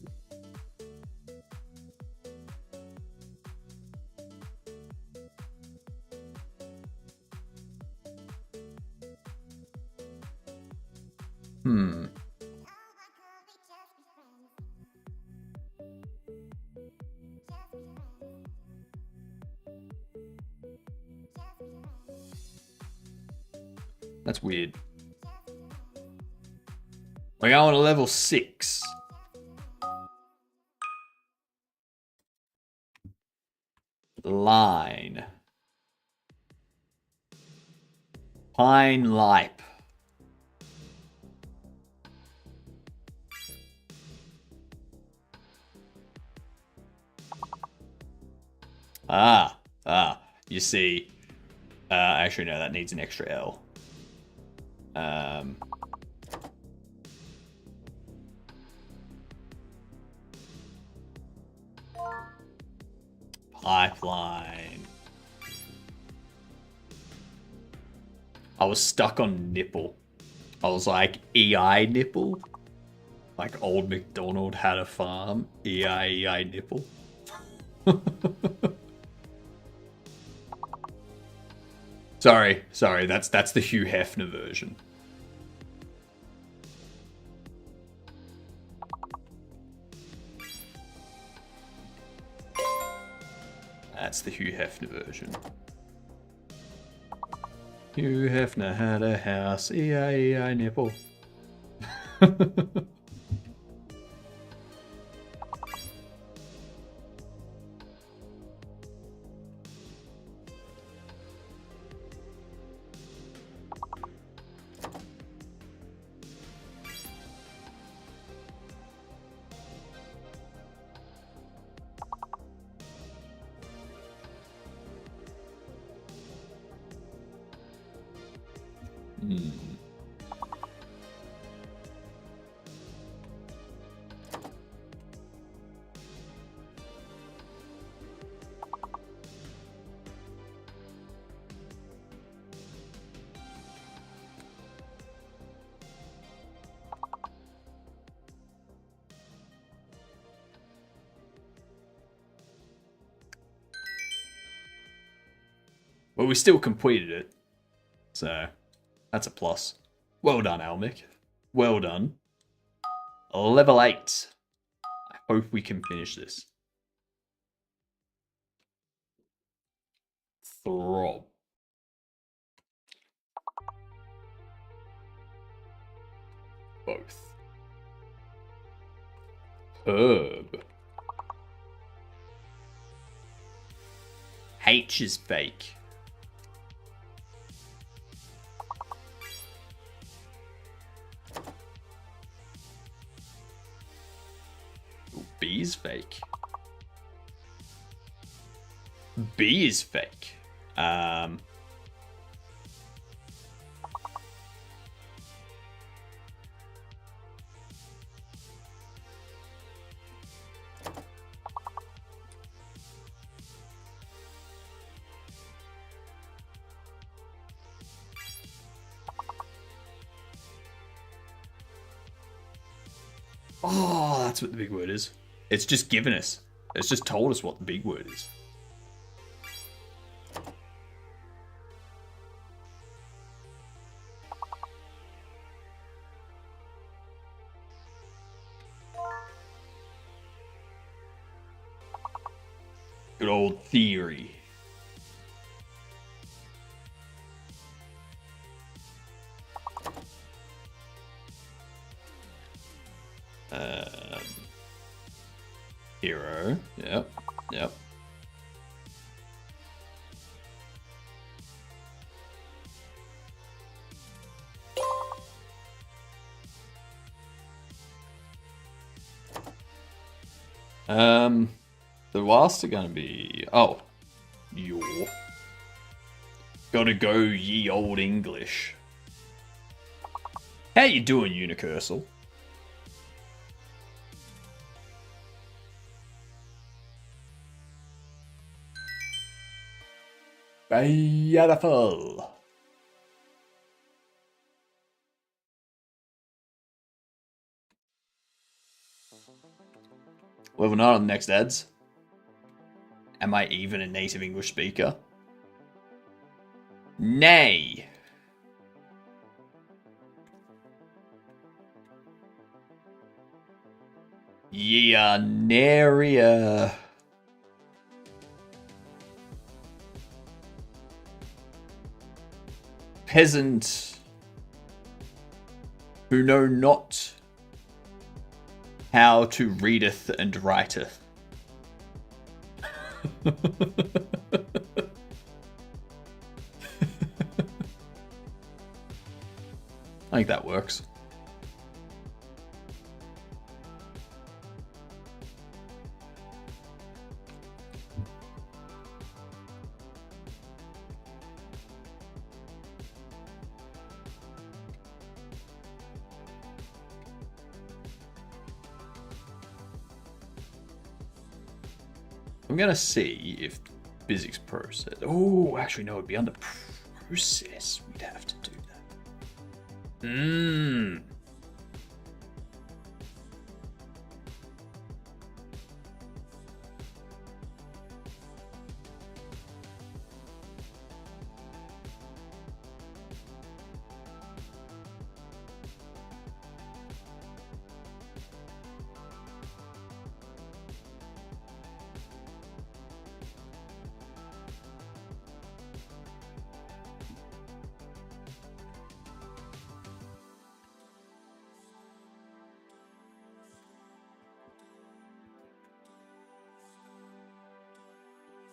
That's weird. We're going to level 6. Line. Pine Lipe. You see. Actually, no, that needs an extra L. Pipeline. I was stuck on nipple. I was like, EI nipple? Like old MacDonald had a farm. EI nipple. Sorry, that's the Hugh Hefner version. That's the Hugh Hefner version. Hugh Hefner had a house, EI nipple. But we still completed it. So, that's a plus. Well done, Almic. Well done. Level 8. I hope we can finish this. Throb. Both. Herb. H is fake. B is fake. B is fake. Oh, that's what the big word is. It's just given us. It's just told us what the big word is. Good old theory. Hero. Yep. Yep. The last are gonna be you're gotta go ye old English. How you doing, Unicursal? Beautiful. Level 9 on the next ads. Am I even a native English speaker? Nay. Ye are nary peasant who know not how to readeth and writeth. I think that works. I'm gonna see if physics process. Oh, actually, no, it'd be under process. We'd have to do that.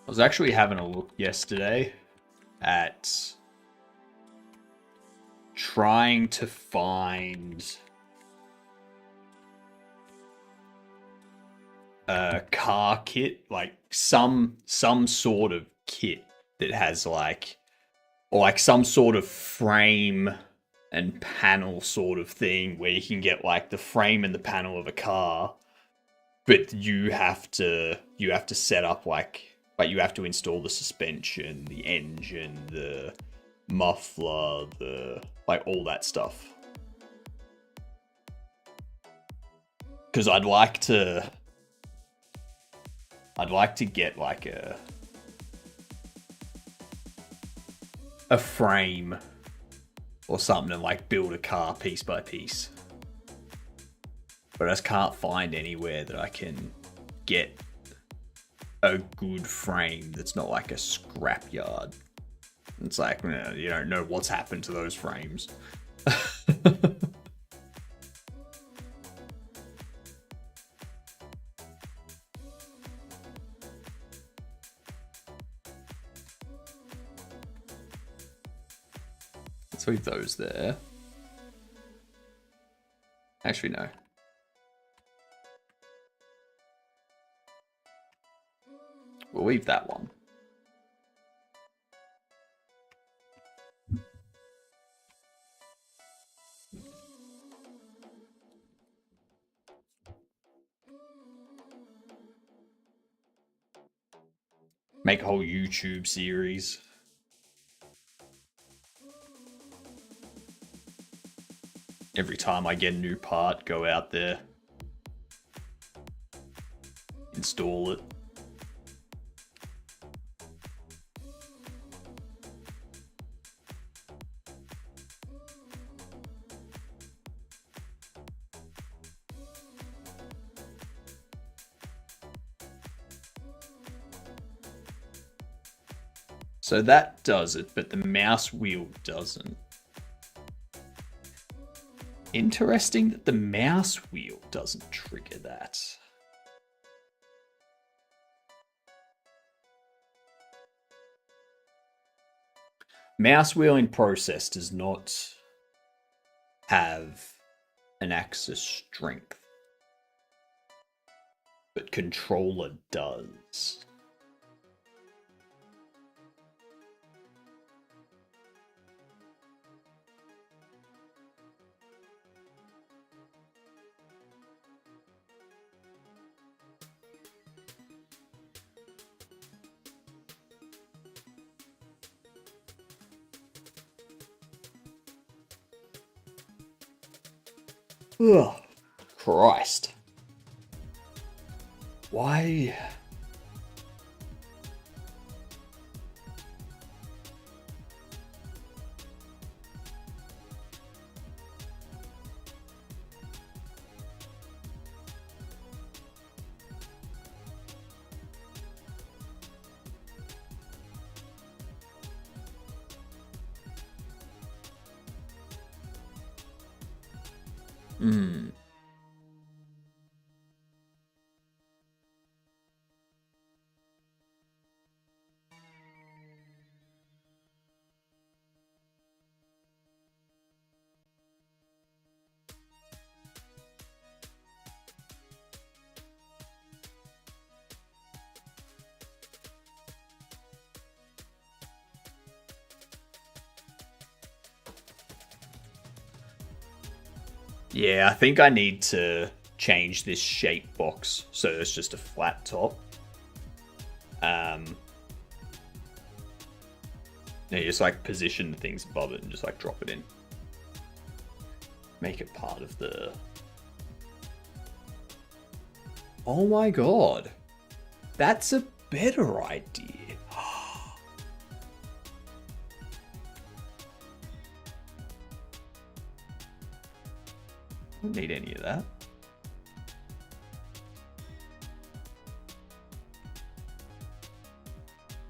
I was actually having a look yesterday at trying to find a car kit, like some sort of kit that has like some sort of frame and panel sort of thing where you can get like the frame and the panel of a car, but you have to set up like you have to install the suspension, the engine, the muffler, all that stuff. Because I'd like to get like a frame or something and like build a car piece by piece. But I just can't find anywhere that I can get a good frame that's not like a scrapyard. It's like, you don't know what's happened to those frames. Let's leave those there. Actually, no. We'll leave that one. Make a whole YouTube series. Every time I get a new part, go out there, install it. So that does it, but the mouse wheel doesn't. Interesting that the mouse wheel doesn't trigger that. Mouse wheeling process does not have an axis strength, but controller does. Ugh, Christ. Why? Hmm. Yeah, I think I need to change this shape box so it's just a flat top. You just like position the things above it and just like drop it in. Make it part of the... Oh my god. That's a better idea. Don't need any of that.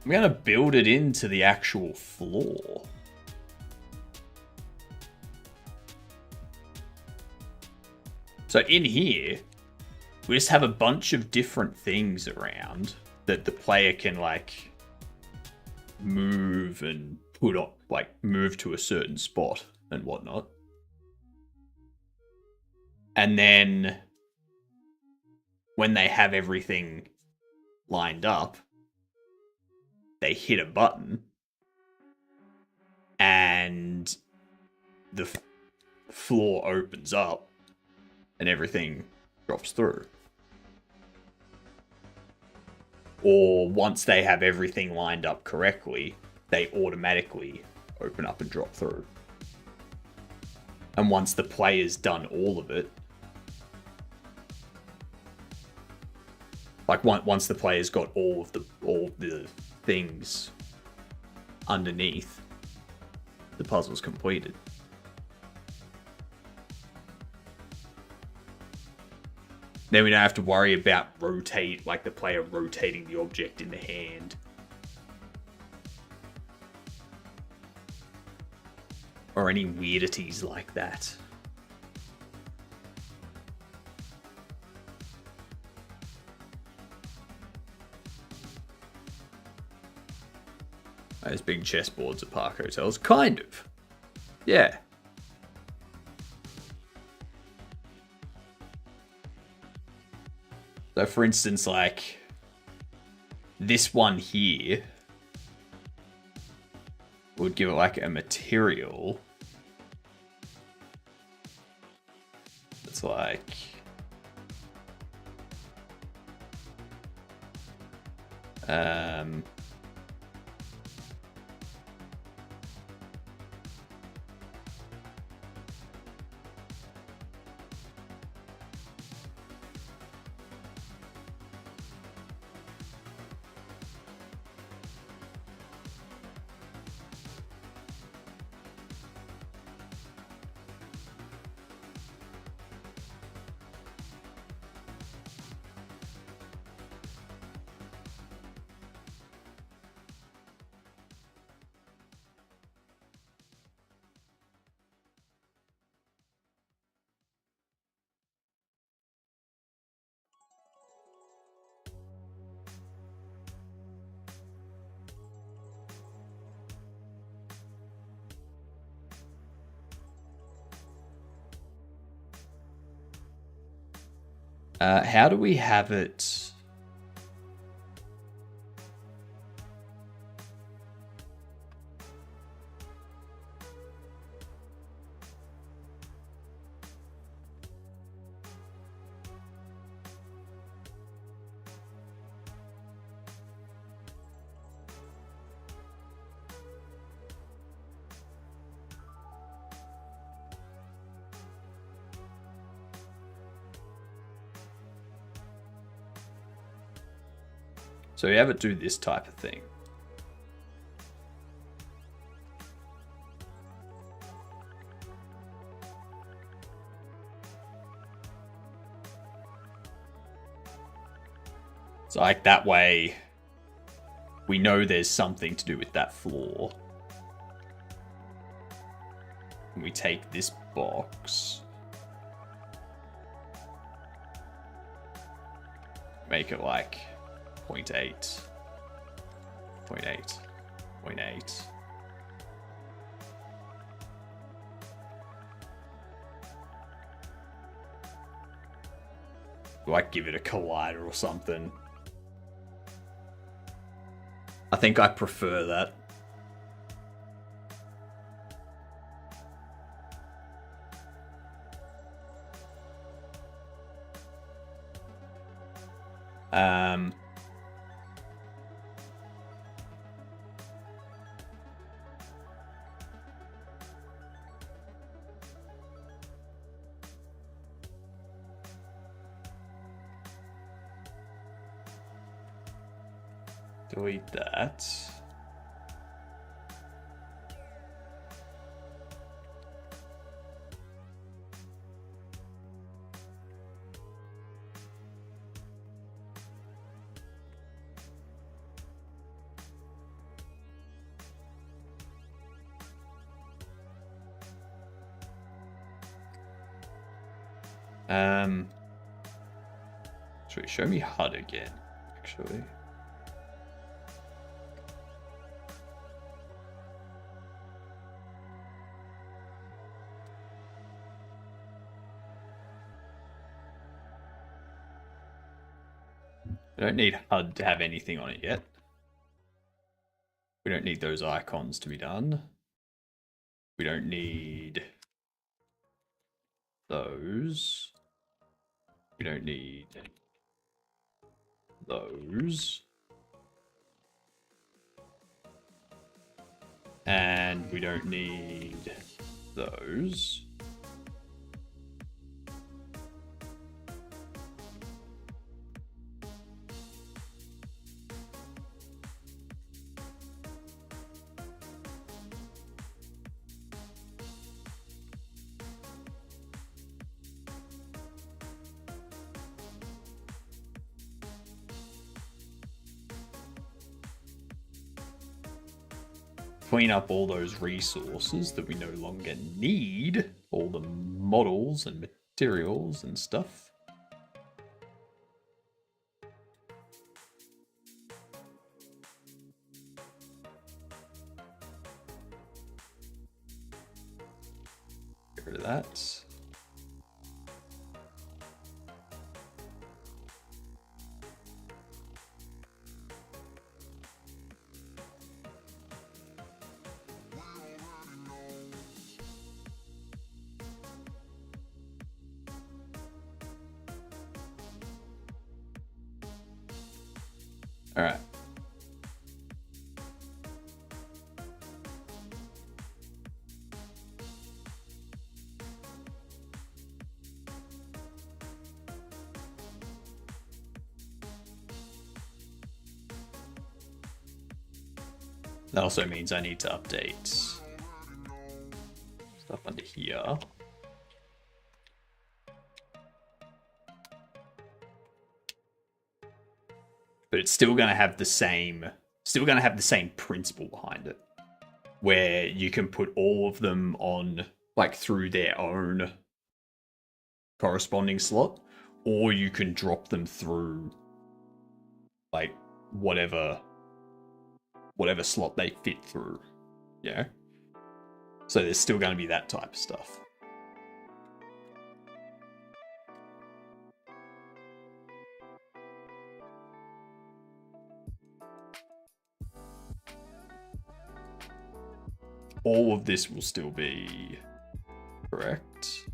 I'm gonna build it into the actual floor. So in here, we just have a bunch of different things around that the player can like move and put up, like move to a certain spot and whatnot. And then when they have everything lined up, they hit a button and the floor opens up and everything drops through. Or once they have everything lined up correctly, they automatically open up and drop through. And once the player's done all of it, like once the player's got all the things underneath, the puzzle's completed. Then we don't have to worry about the player rotating the object in the hand. Or any weirdities like that. Those big chessboards at park hotels. Kind of. Yeah. So for instance, like this one here would give it like a material. It's like How do we have it? So we have it do this type of thing. So like that way, we know there's something to do with that floor. And we take this box, make it like 0.8, 0.8, 0.8. Do I give it a collider or something? I think I prefer that. Delete that. Should show me HUD again, actually. We don't need HUD to have anything on it yet. We don't need those icons to be done. We don't need those. We don't need those. And we don't need those. Clean up all those resources that we no longer need, all the models and materials and stuff. Get rid of that. All right. That also means I need to update stuff under here. But it's still going to have the same principle behind it, where you can put all of them on like through their own corresponding slot, or you can drop them through like whatever slot they fit through, you know? So there's still going to be that type of stuff. all of this will still be correct.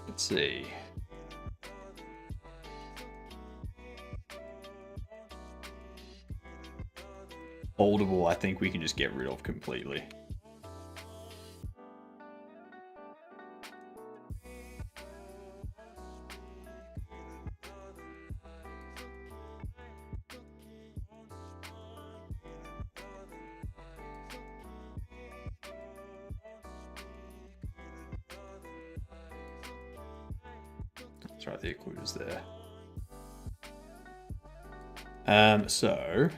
Let's see. Audible, I think we can just get rid of completely. That's right, the occluder's there. So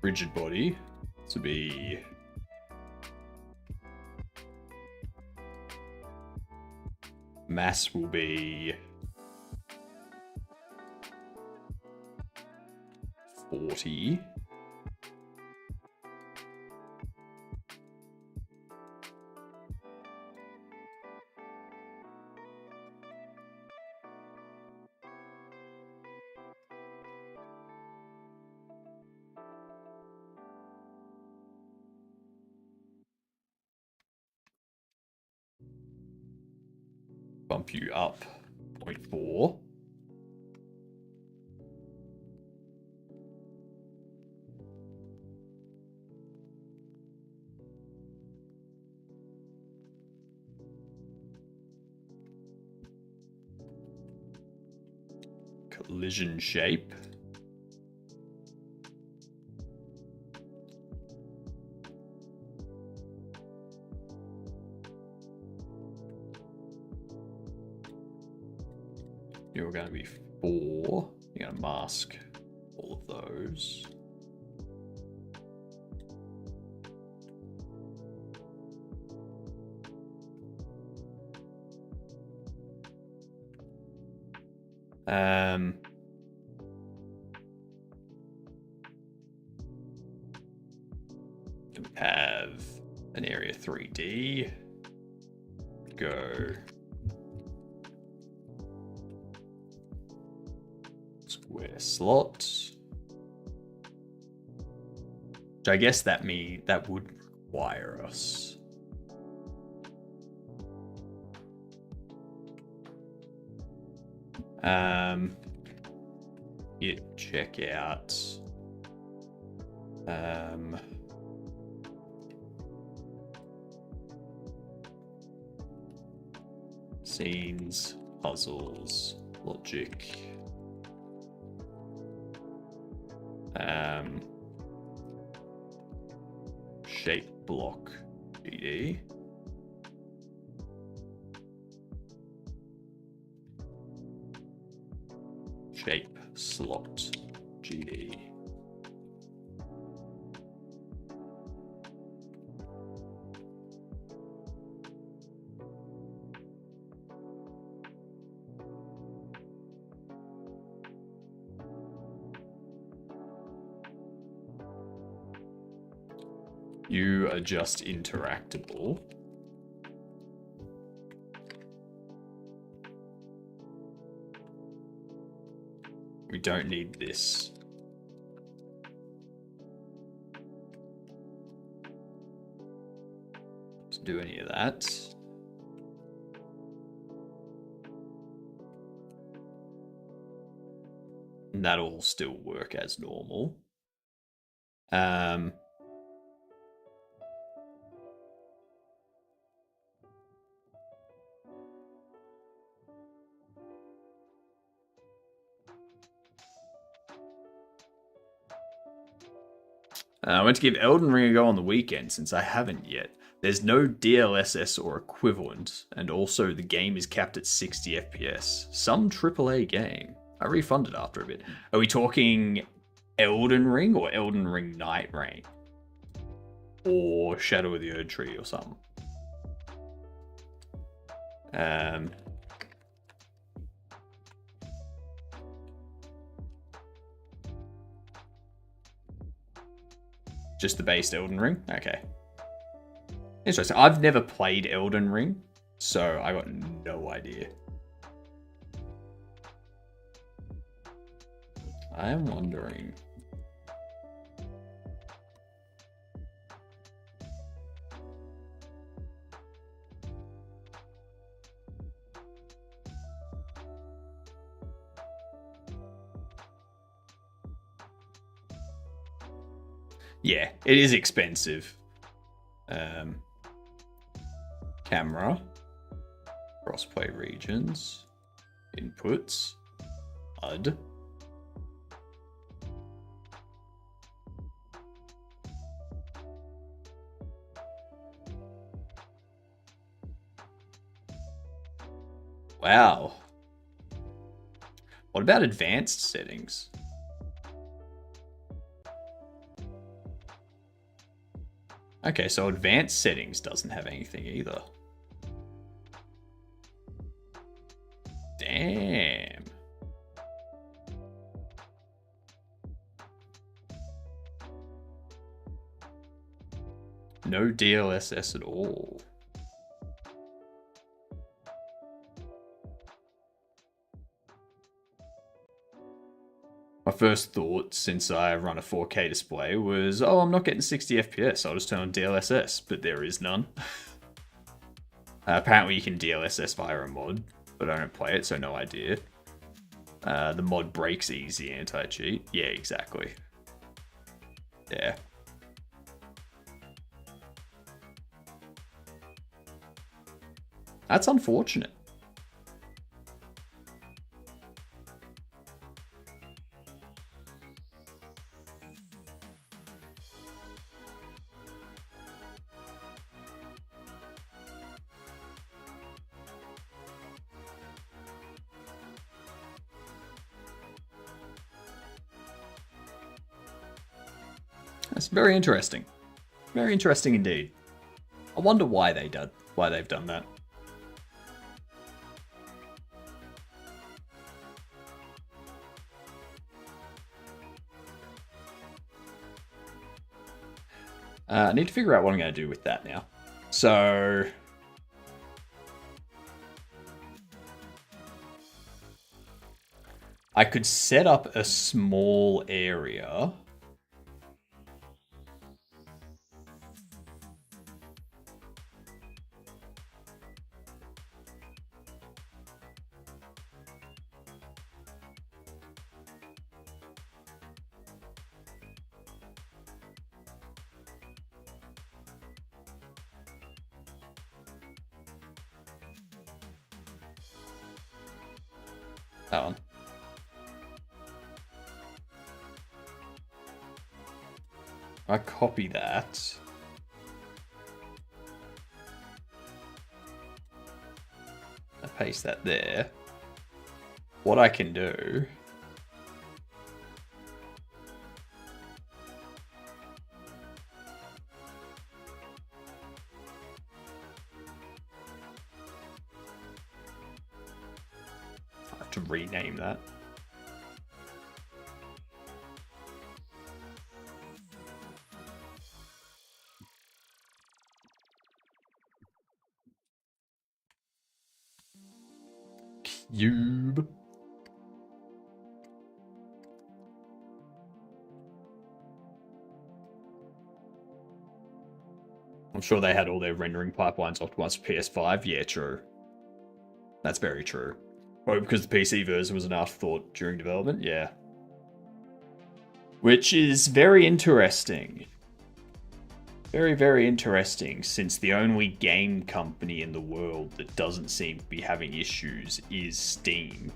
rigid body to be mass will be 40. Bump you up 0.4. Collision shape. You're going to be 4. You're going to mask all of those. Have an area 3D. Go square slot. Which I guess that would require us. You check out scenes, puzzles, logic, shape block GD. Shape slot GD. You are just interactable. We don't need this. To do any of that. And that'll all still work as normal. I went to give Elden Ring a go on the weekend since I haven't yet. There's no DLSS or equivalent, and also the game is capped at 60 FPS. Some AAA game. I refunded after a bit. Are we talking Elden Ring or Elden Ring Night Reign? or Shadow of the Erd Tree or something. Just the base Elden Ring? Okay. Interesting. I've never played Elden Ring, so I got no idea. I am wondering. Yeah, it is expensive. Camera. Crossplay regions. Inputs. HUD. Wow. What about advanced settings? Okay, so advanced settings doesn't have anything either. Damn. No DLSS at all. My first thought, since I run a 4K display, was, oh, I'm not getting 60 FPS, I'll just turn on DLSS, but there is none. Apparently you can DLSS via a mod, but I don't play it, so no idea. The mod breaks easy anti-cheat. Yeah, exactly. Yeah. That's unfortunate. That's very interesting. Very interesting indeed. I wonder why they've done that. I need to figure out what I'm going to do with that now. So I could set up a small area. That one. I copy that. I paste that there. What I can do... to rename that. Cube. I'm sure they had all their rendering pipelines optimized for PS5. Yeah, true. That's very true. Or because the PC version was an afterthought during development, yeah. Which is very interesting. Very, very interesting, since the only game company in the world that doesn't seem to be having issues is Steam.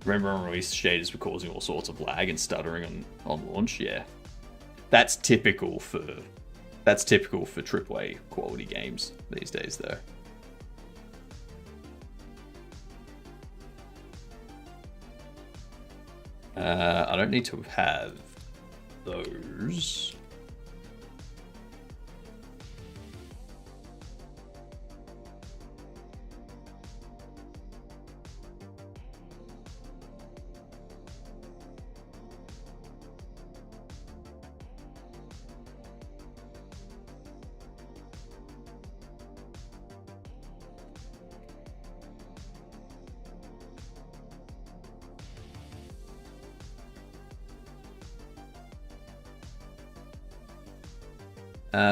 Remember on release, shaders were causing all sorts of lag and stuttering on launch. Yeah, that's typical for AAA quality games these days, though. I don't need to have those.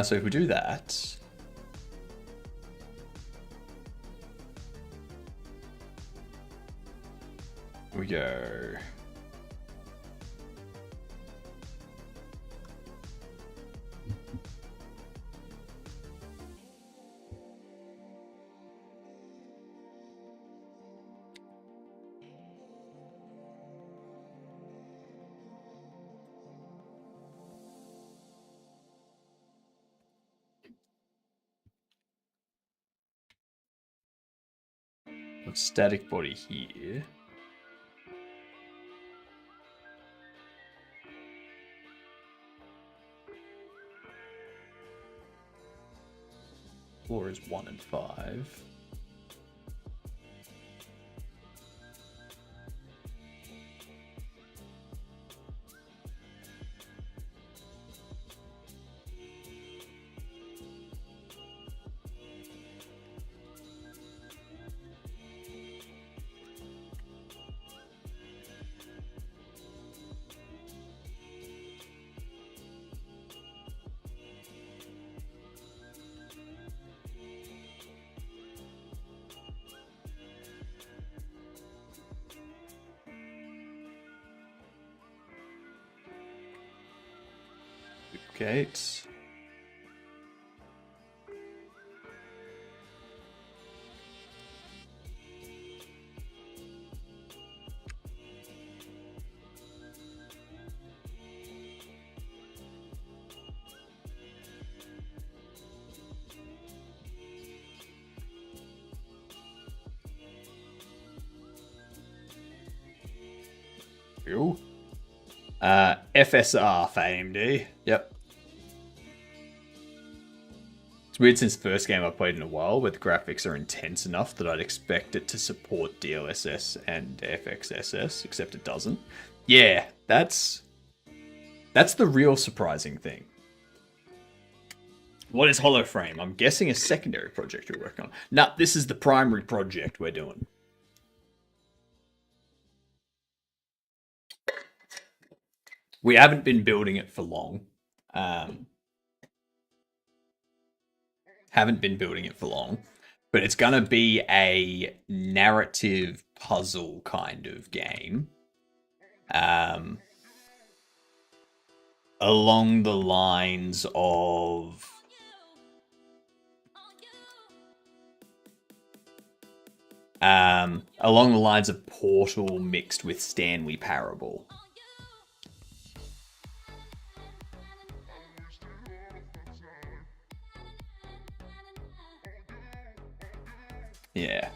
So if we do that, we go. Static body here. Floor is 1 and 5. Duplicate. Cool. FSR for AMD. Yep. It's weird since the first game I played in a while, where the graphics are intense enough that I'd expect it to support DLSS and FXSS, except it doesn't. Yeah, that's the real surprising thing. What is Holoframe? I'm guessing a secondary project you're working on. Nah, this is the primary project we're doing. We haven't been building it for long. But it's gonna be a narrative puzzle kind of game. Along the lines of Portal mixed with Stanley Parable. Yeah.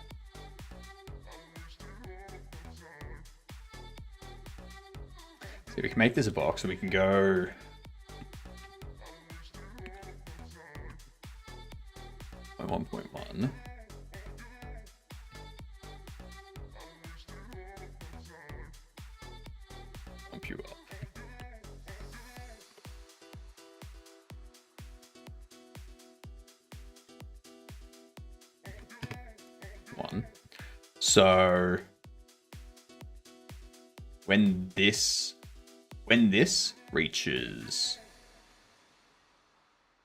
So we can make this a box, and we can go. By 1.1. Pump you up. So when this reaches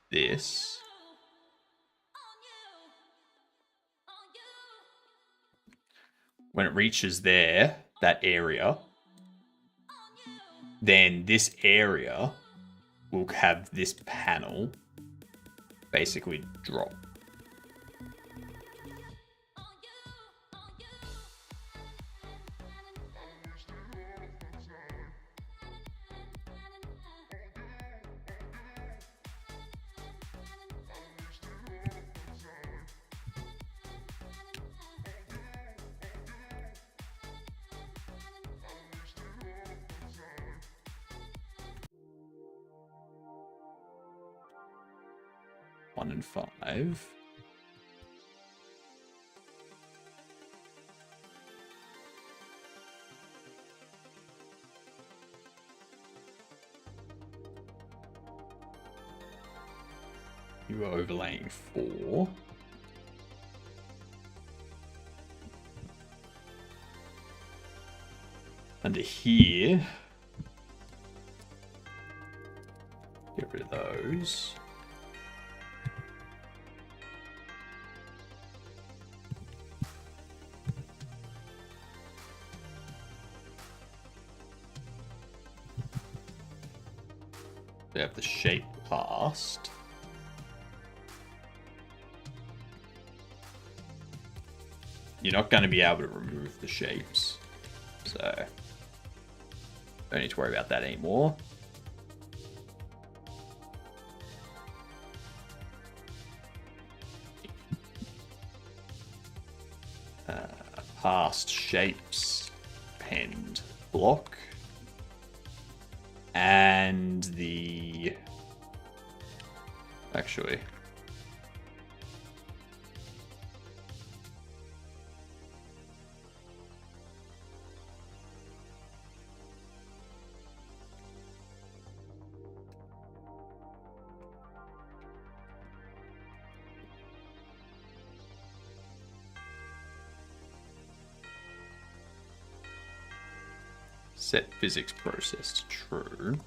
this, when it reaches there, that area, then this area will have this panel basically drop. 1 and 5. You are overlaying 4. Under here, get rid of those. We have the shape past. You're not going to be able to remove the shapes, so don't need to worry about that anymore. Past shapes, penned block, and the actually. Set physics process to true.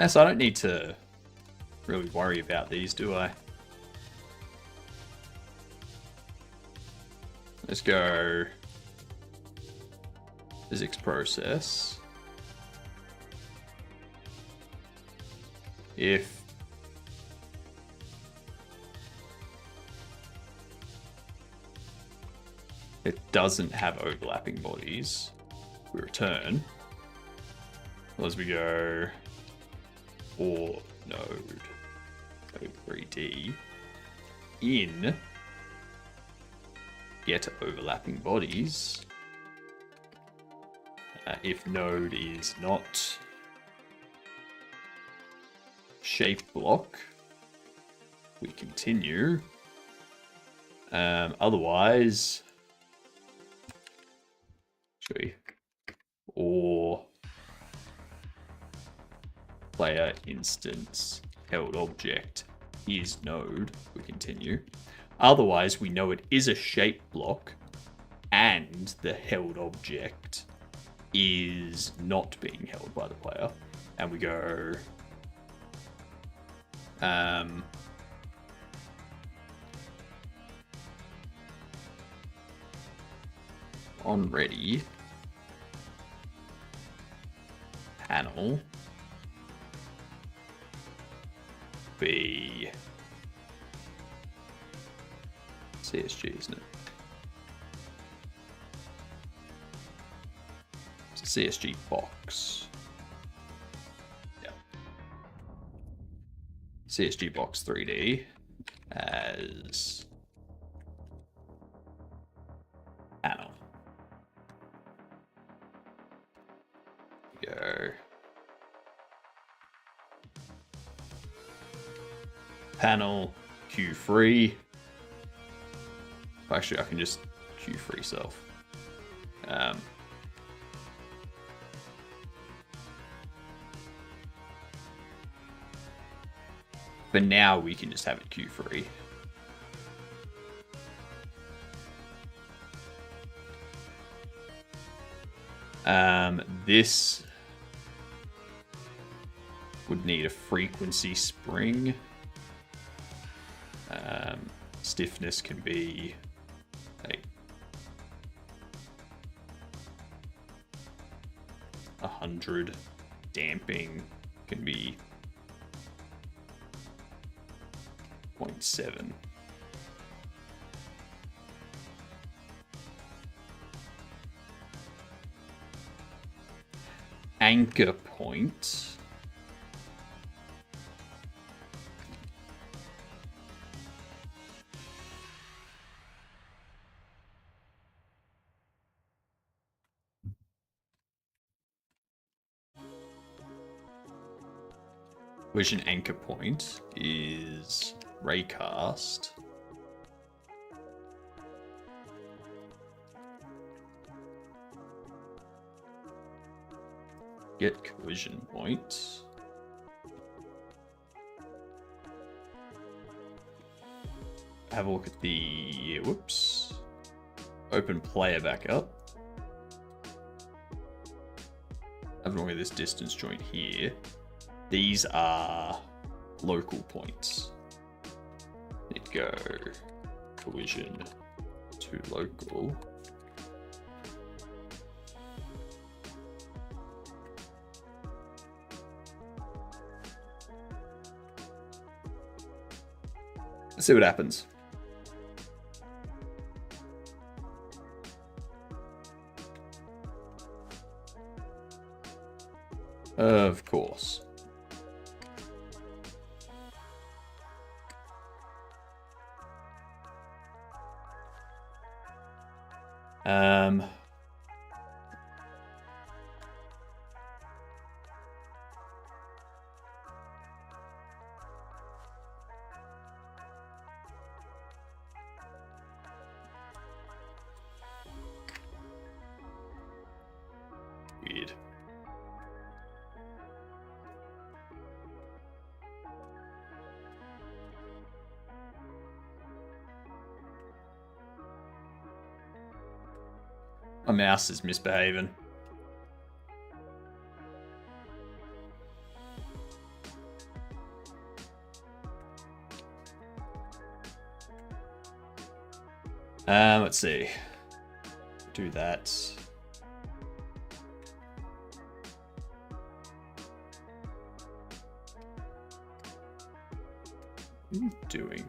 So I don't need to really worry about these, do I? Let's go physics process. If it doesn't have overlapping bodies, we return. As we go or node O3D in get overlapping bodies. If node is not shape block, we continue. Otherwise, or player instance held object is node, we continue. Otherwise, we know it is a shape block and the held object is not being held by the player. And we go on ready panel be CSG, isn't it? It's a CSG box. Yeah. CSG box 3D as panel. Go panel Q3. Actually, I can just Q3 self. But now we can just have it Q3. This would need a frequency spring. Stiffness can be like 100. Damping can be 0.7. Anchor point. Collision anchor point is raycast. Get collision point. Have a look at the, whoops. Open player back up. Have a look at this distance joint here. These are local points. Need to go collision to local. Let's see what happens. Of course. Weird. My mouse is misbehaving. Let's see. Do that. What are you doing?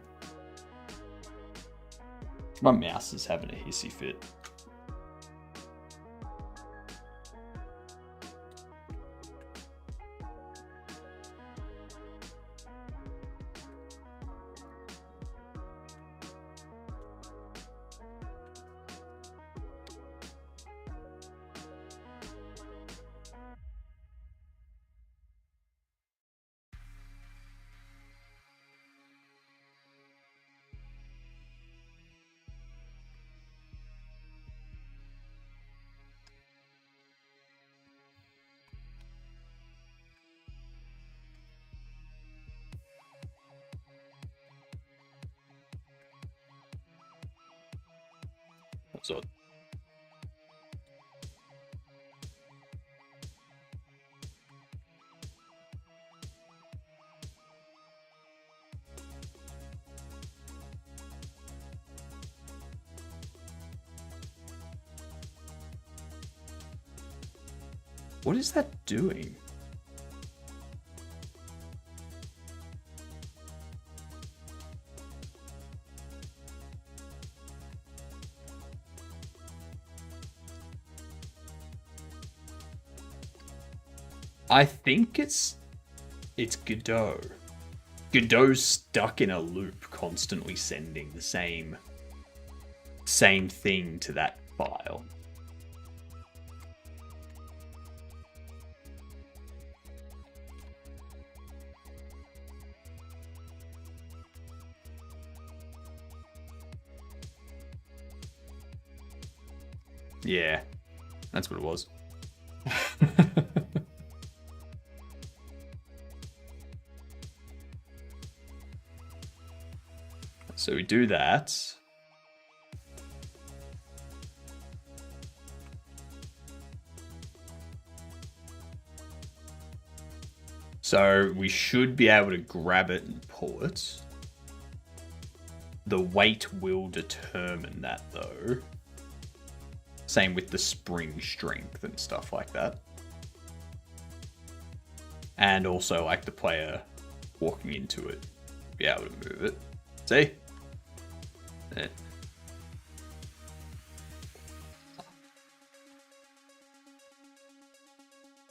My mouse is having a hissy fit. That's odd. What is that doing? I think it's Godot. Godot's stuck in a loop, constantly sending the same thing to that file. Yeah, that's what it was. So we do that. So we should be able to grab it and pull it. The weight will determine that though. Same with the spring strength and stuff like that. And also like the player walking into it, be able to move it. See? There.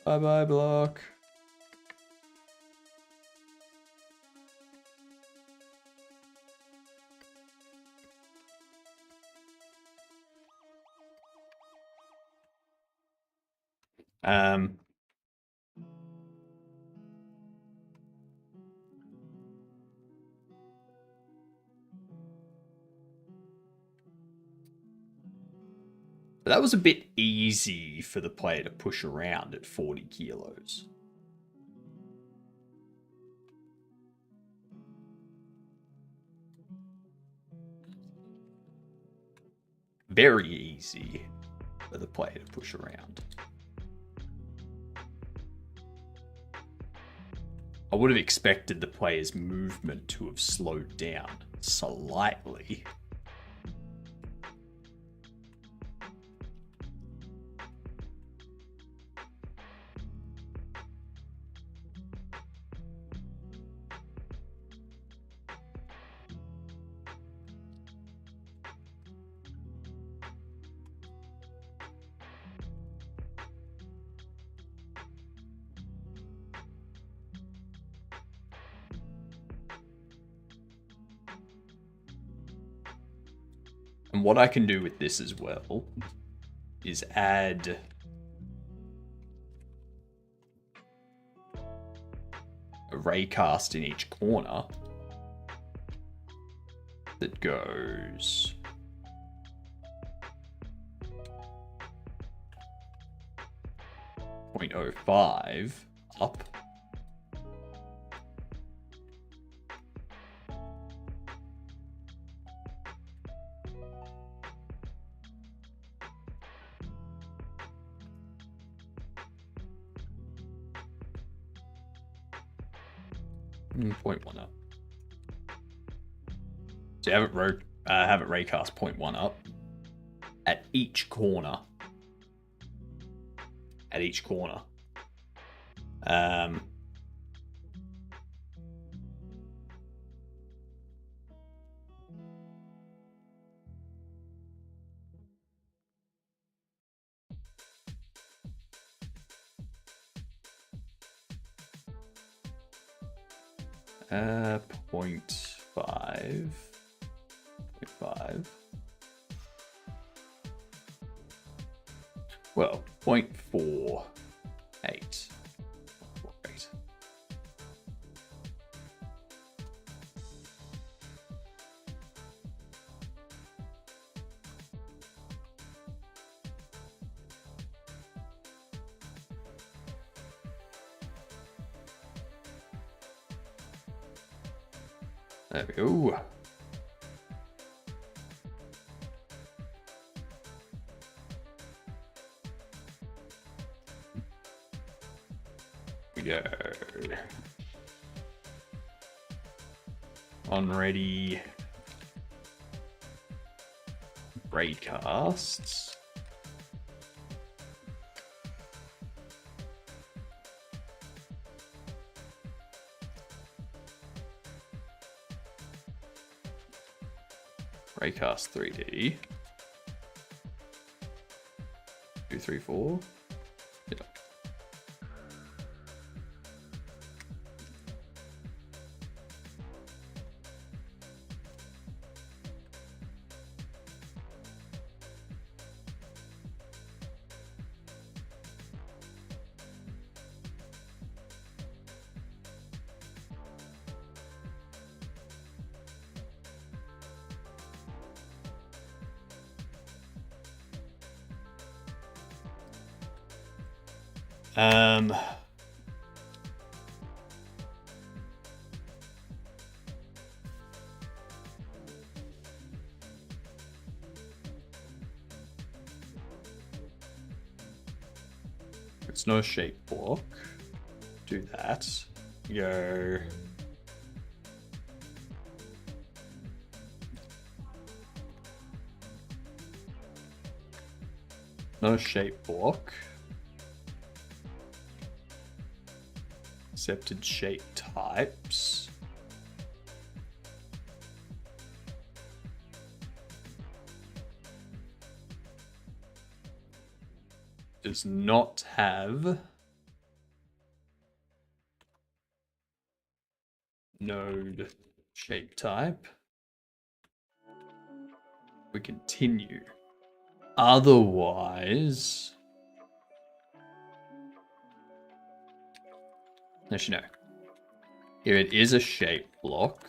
Bye-bye, block. But that was a bit easy for the player to push around at 40 kilos. Very easy for the player to push around. I would have expected the player's movement to have slowed down slightly. And what I can do with this as well is add a raycast in each corner that goes .05 up. Point one up. So have it raycast 0.1 up at each corner. At each corner. Point five. Well, 0.48. Right. There we go. We go. On ready. Raycasts. Raycast 3D. 2, 3, 4. Yeah. It's no shape block. Do that. Go. No shape block. Accepted shape types. Does not have node shape type. We continue. Otherwise, actually no. Here it is a shape block,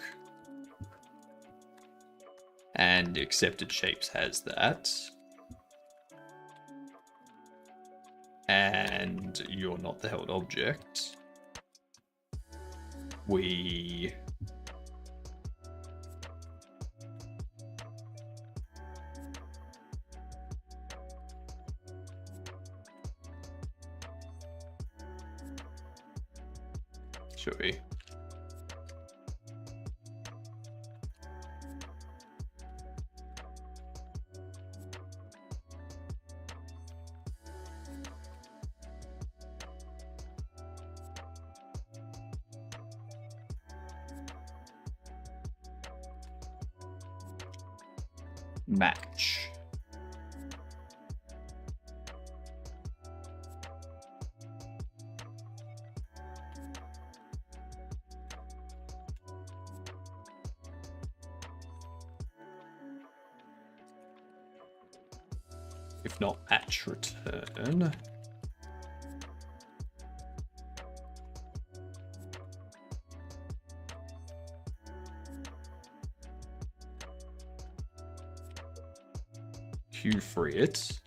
and accepted shapes has that. you're not the held object, we should we? Match. If not match, return. Queue free it.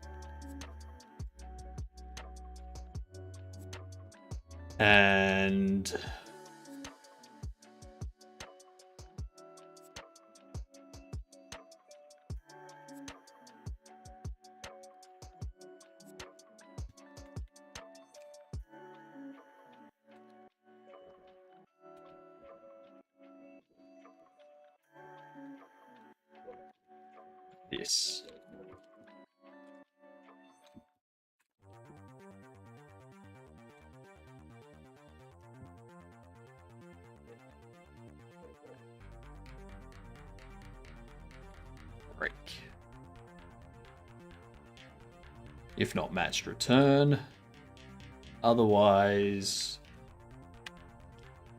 And this. Break. If not matched, return. Otherwise,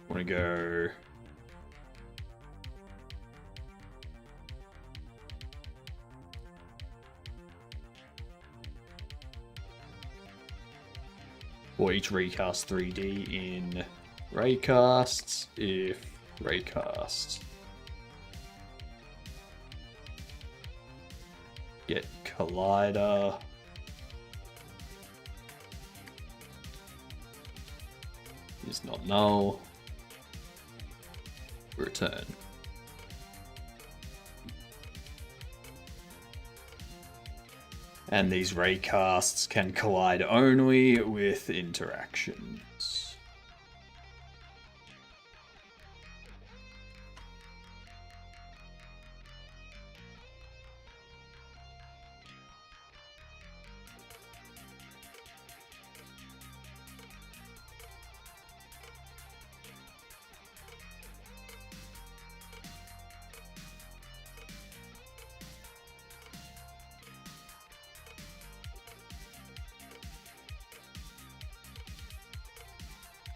want to go for each recast 3D in raycasts. If raycast get collider is not null, return. And these raycasts can collide only with interactions.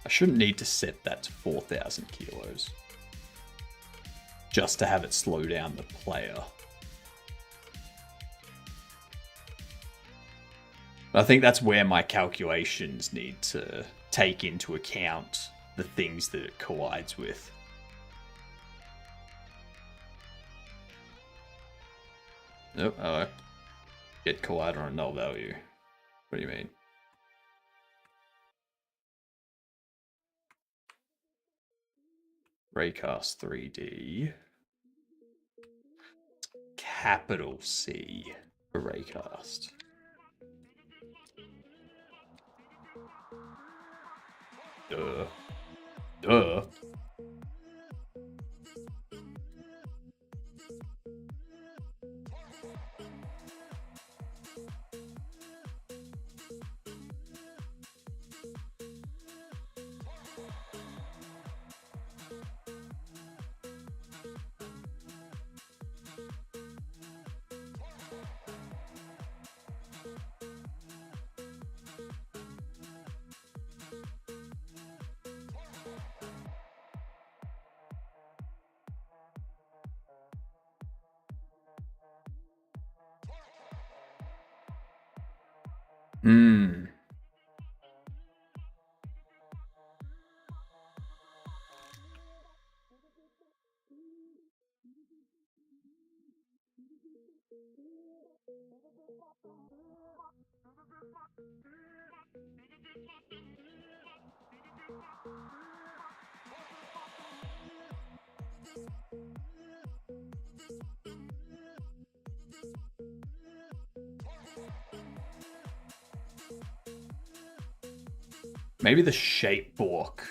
I shouldn't need to set that to 4,000 kilos. Just to have it slow down the player. I think that's where my calculations need to take into account the things that it collides with. Nope, get collider on null value. What do you mean? Raycast 3D. Capital C for raycast. Duh. Duh. Hmm. Maybe the shape block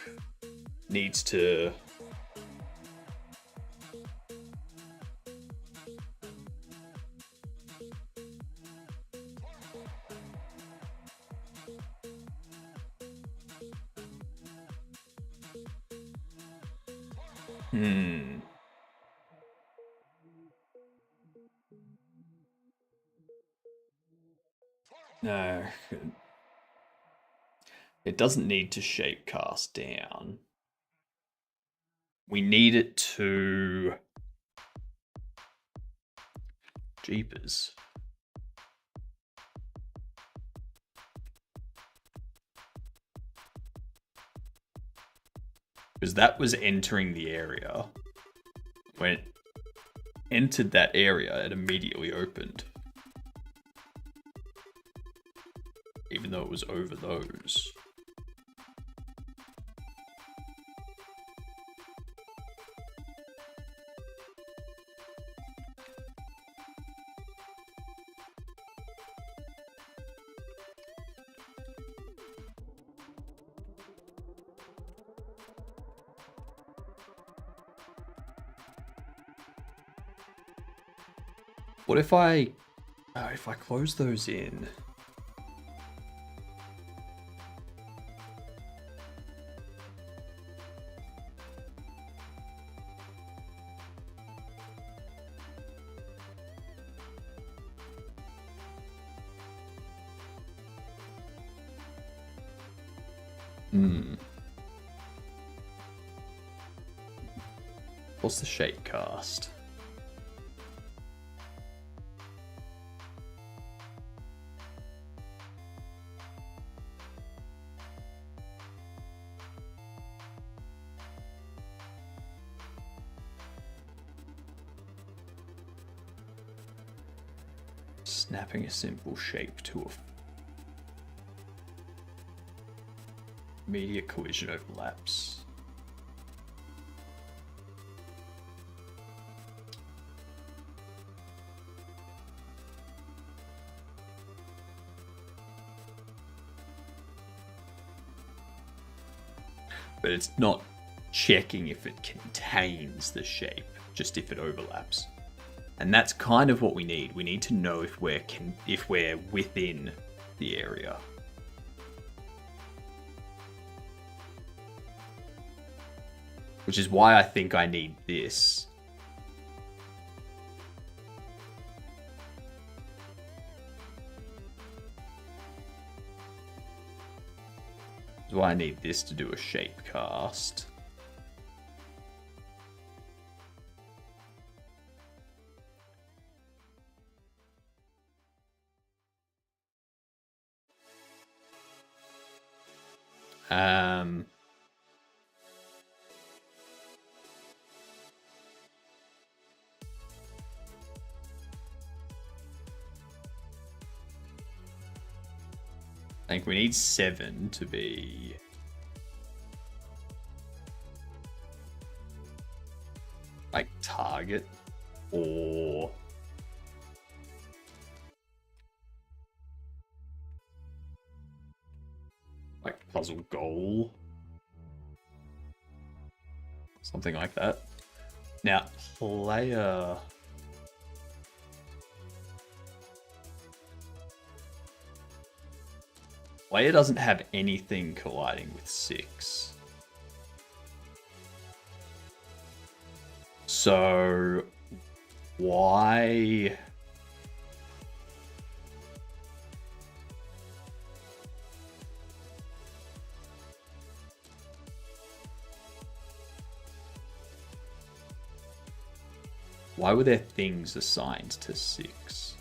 needs to... No. It doesn't need to shape cast down. We need it to... Jeepers. Because that was entering the area. When it entered that area, it immediately opened. Even though it was over those. What if I close those in? What's the shape cast? Snapping a simple shape to a immediate collision overlaps. But it's not checking if it contains the shape, just if it overlaps. And that's kind of what we need. We need to know if we're within the area. Which is why I think I need this. That's why I need this to do a shape cast. I think we need 7 to be... like target or... like puzzle goal. Something like that. Now, player... Player doesn't have anything colliding with 6. So, why... why were there things assigned to 6?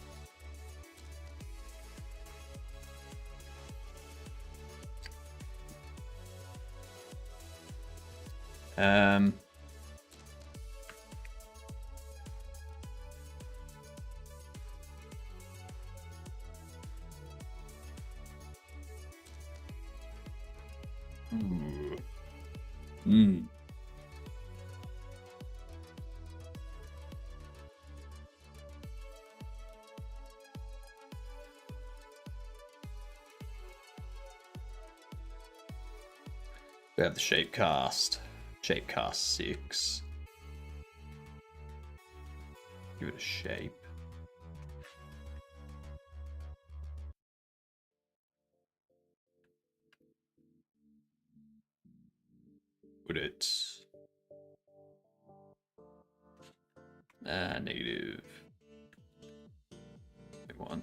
Hmm. We have the Shapecast. Shapecast 6. Give it a shape. Put it... negative. One.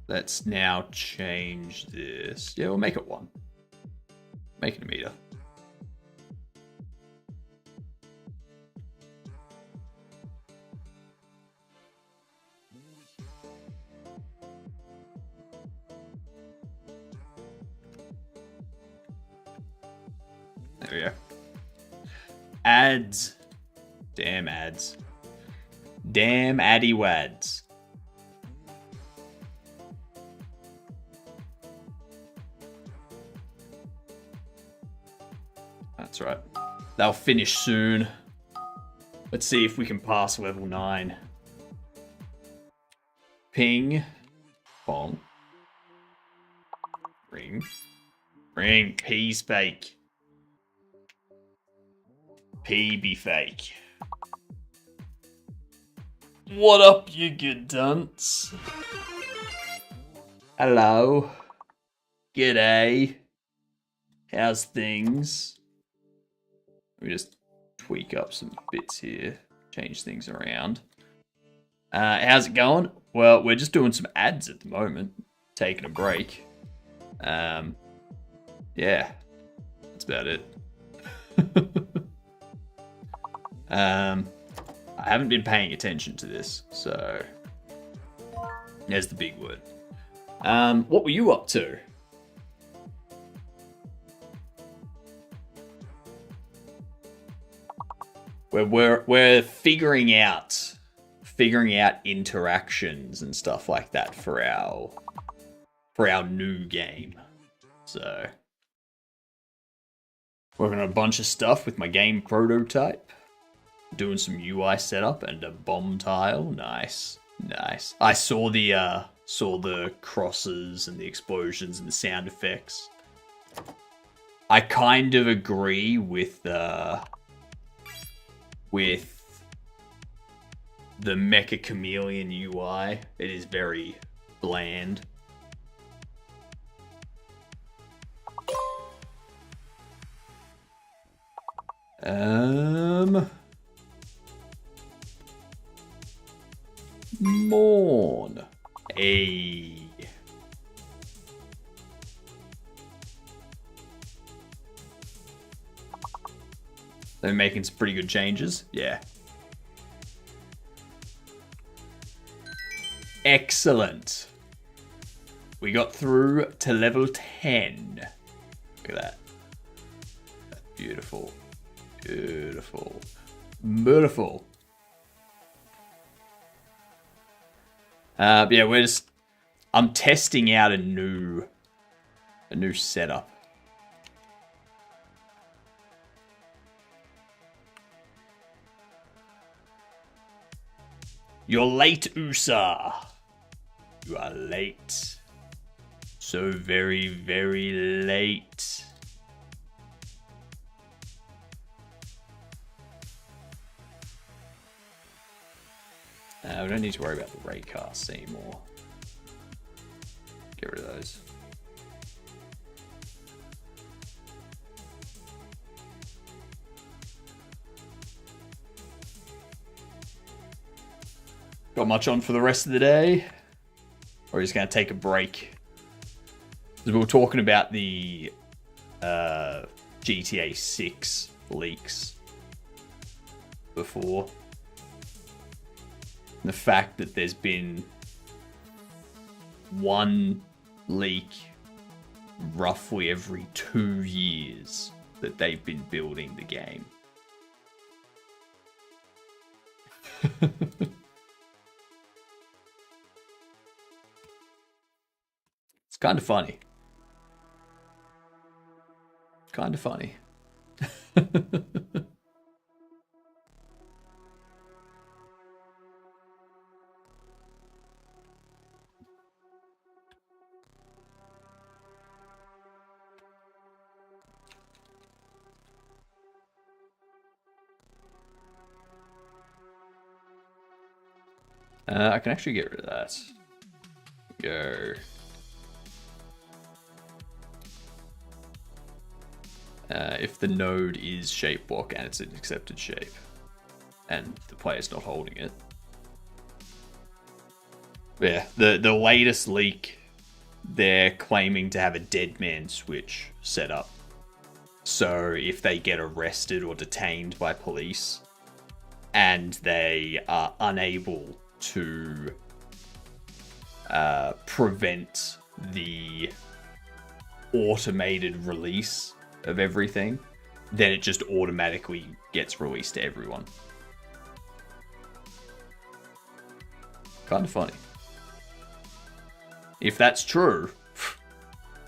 Let's now change this. Yeah, we'll make it 1. Make it a meter. There we go. Ads. Damn ads. Damn addy wads. That's right. They'll finish soon. Let's see if we can pass level 9. Ping. Bong. Ring. Ring. P's fake. P be fake. What up, you good dunce? Hello. G'day. How's things? Let me just tweak up some bits here. Change things around. How's it going? Well, we're just doing some ads at the moment. Taking a break. Yeah. That's about it. I haven't been paying attention to this, so there's the big word. What were you up to? We're figuring out interactions and stuff like that for our new game. So working on a bunch of stuff with my game prototype. Doing some UI setup and a bomb tile. Nice. Nice. I saw the crosses and the explosions and the sound effects. I kind of agree with the Mecha Chameleon UI. It is very bland. Morn. Hey. They're making some pretty good changes. Yeah. Excellent. We got through to level 10. Look at that. That's beautiful. Beautiful. Beautiful. Yeah, I'm testing out a new setup. You're late, USA. You are late. So very, very late. We don't need to worry about the raycasts anymore. Get rid of those. Got much on for the rest of the day? Or are you just going to take a break? Because we were talking about the GTA 6 leaks before. The fact that there's been one leak roughly every 2 years that they've been building the game. It's kind of funny. Kind of funny. I can actually get rid of that. Go. If the node is shape block and it's an accepted shape, and the player's not holding it. Yeah, the latest leak, they're claiming to have a dead man switch set up. So if they get arrested or detained by police, and they are unable to prevent the automated release of everything, then it just automatically gets released to everyone. Kind of funny. If that's true,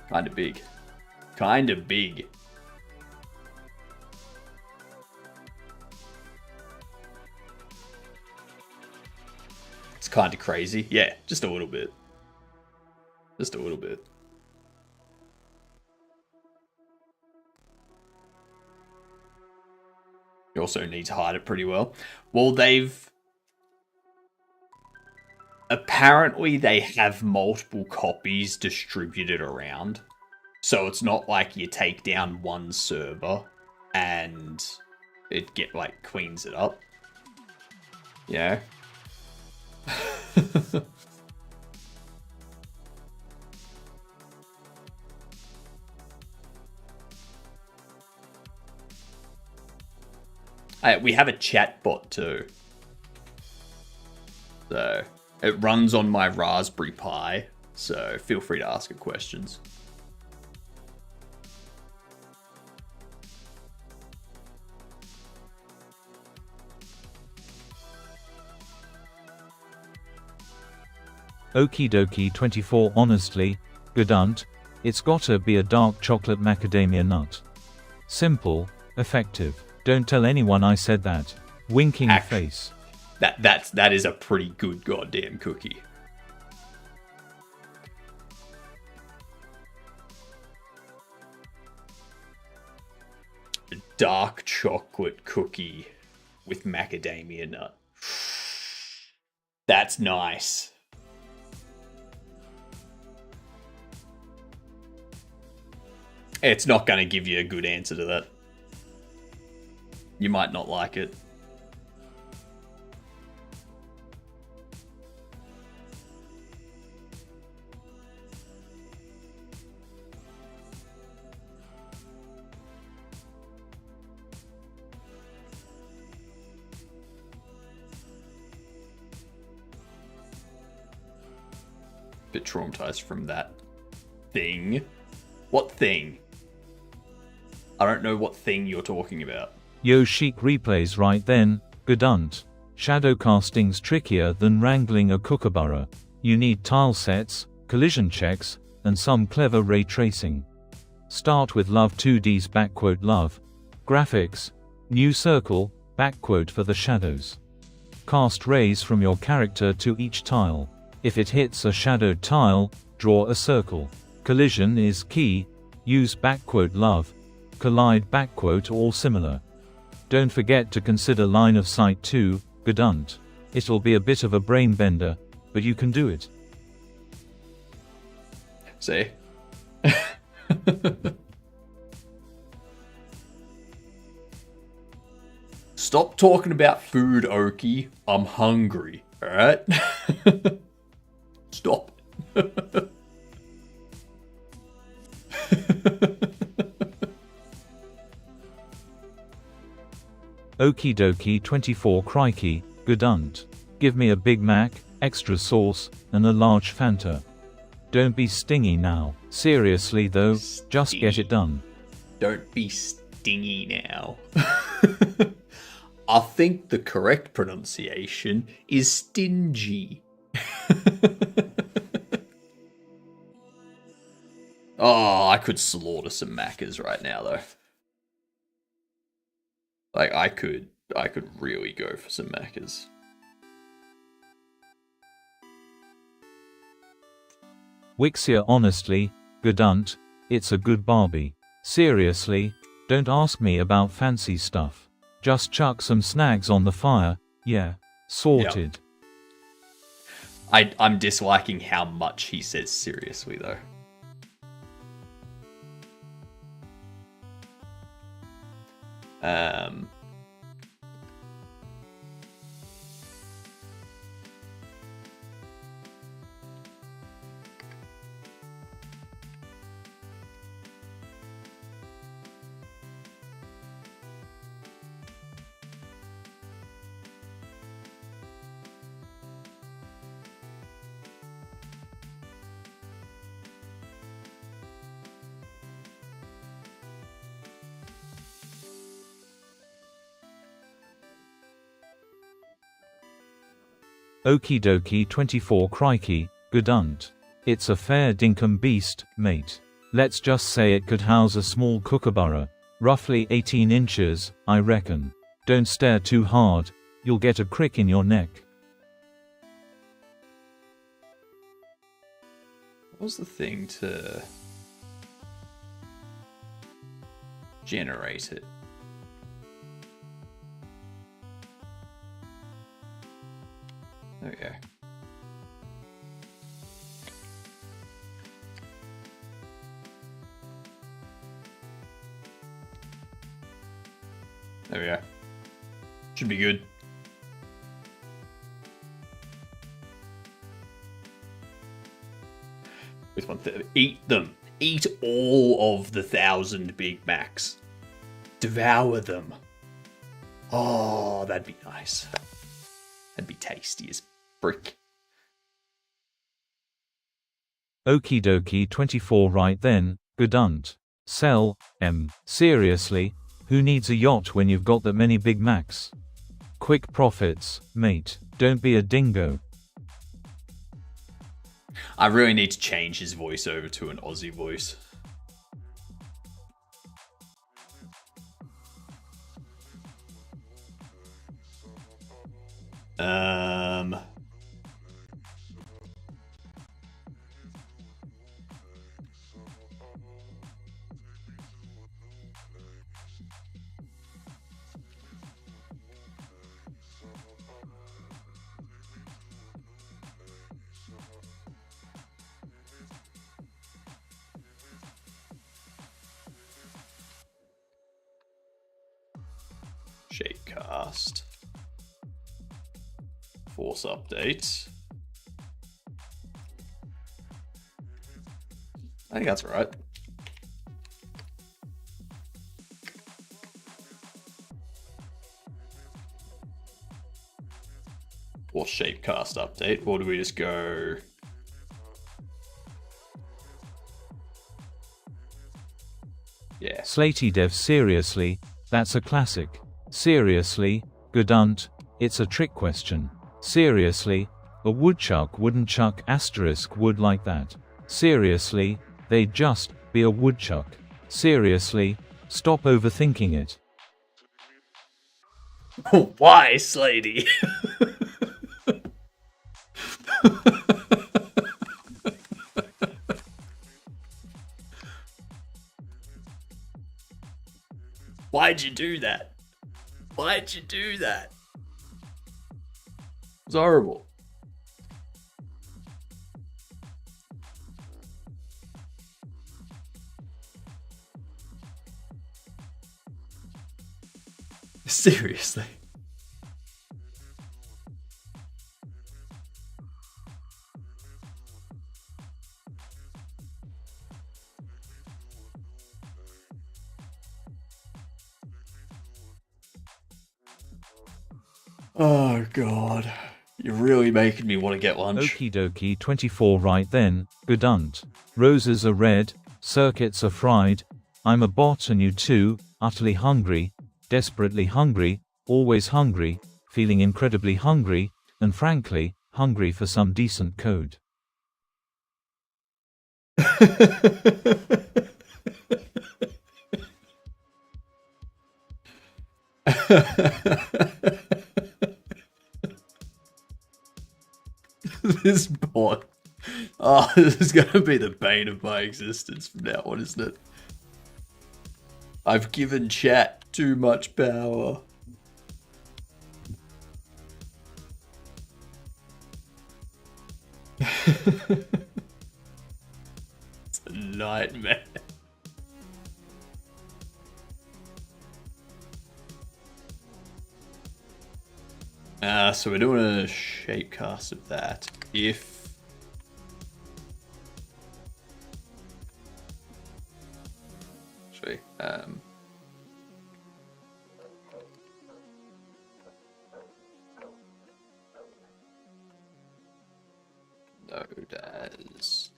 kind of big. Kind of big. It's kind of crazy. Yeah, just a little bit. Just a little bit. You also need to hide it pretty well. Well, apparently they have multiple copies distributed around. So it's not like you take down one server and it cleans it up. Yeah. We have a chat bot too. So it runs on my Raspberry Pi, so feel free to ask it questions. Okie dokie 24 honestly, Gedunt, it's gotta be a dark chocolate macadamia nut. Simple, effective. Don't tell anyone I said that. Winking face. That is a pretty good goddamn cookie. A dark chocolate cookie with macadamia nut. That's nice. It's not going to give you a good answer to that. You might not like it. Bit traumatized from that thing. What thing? I don't know what thing you're talking about. Yo chic replays right then, Gedunt. Shadow casting's trickier than wrangling a kookaburra. You need tile sets, collision checks, and some clever ray tracing. Start with Love 2D's love. Graphics. New circle, for the shadows. Cast rays from your character to each tile. If it hits a shadowed tile, draw a circle. Collision is key. Use love. Collide all similar. Don't forget to consider line of sight too, Gedunt. It'll be a bit of a brain bender, but you can do it. See? Stop talking about food, Oki. I'm hungry, alright? Stop. Okie dokie 24 crikey, Gedunt. Give me a Big Mac, extra sauce, and a large Fanta. Don't be stingy now. Seriously though, just get it done. Don't be stingy now. I think the correct pronunciation is stingy. Oh, I could slaughter some Maccas right now, though. Like, I could really go for some Maccas. Wixia, honestly, Gedunt, it's a good Barbie. Seriously, don't ask me about fancy stuff. Just chuck some snags on the fire, yeah, sorted. Yep. I'm disliking how much he says seriously, though. Okie dokie 24 crikey, Gedunt. It's a fair dinkum beast, mate. Let's just say it could house a small kookaburra. Roughly 18 inches, I reckon. Don't stare too hard, you'll get a crick in your neck. What was the thing to generate it? Okay. There we go. Should be good. With 130. Eat them. Eat all of the 1,000 Big Macs. Devour them. Oh, that'd be nice. That'd be tasty as brick. Okie dokie 24 right then, Gedunt. Sell, seriously, who needs a yacht when you've got that many Big Macs? Quick profits, mate, don't be a dingo. I really need to change his voice over to an Aussie voice. Shapecast. Force update. I think that's right. Or Shapecast update. Or do we just go... Yeah. Slaty Dev, seriously, that's a classic. Seriously, Gedunt, it's a trick question. Seriously, a woodchuck wouldn't chuck asterisk wood like that. Seriously, they'd just be a woodchuck. Seriously, stop overthinking it. Why, Slaty? Why'd you do that? Why'd you do that? It's horrible. Seriously. Oh god. You're really making me want to get lunch. Okie dokie 24 right then, Gedunt. Roses are red, circuits are fried. I'm a bot and you too, utterly hungry, desperately hungry, always hungry, feeling incredibly hungry, and frankly, hungry for some decent code. This bot. Oh, this is gonna be the bane of my existence from now on, isn't it? I've given chat too much power. It's a nightmare. So we're doing a shape cast of that. If actually, node as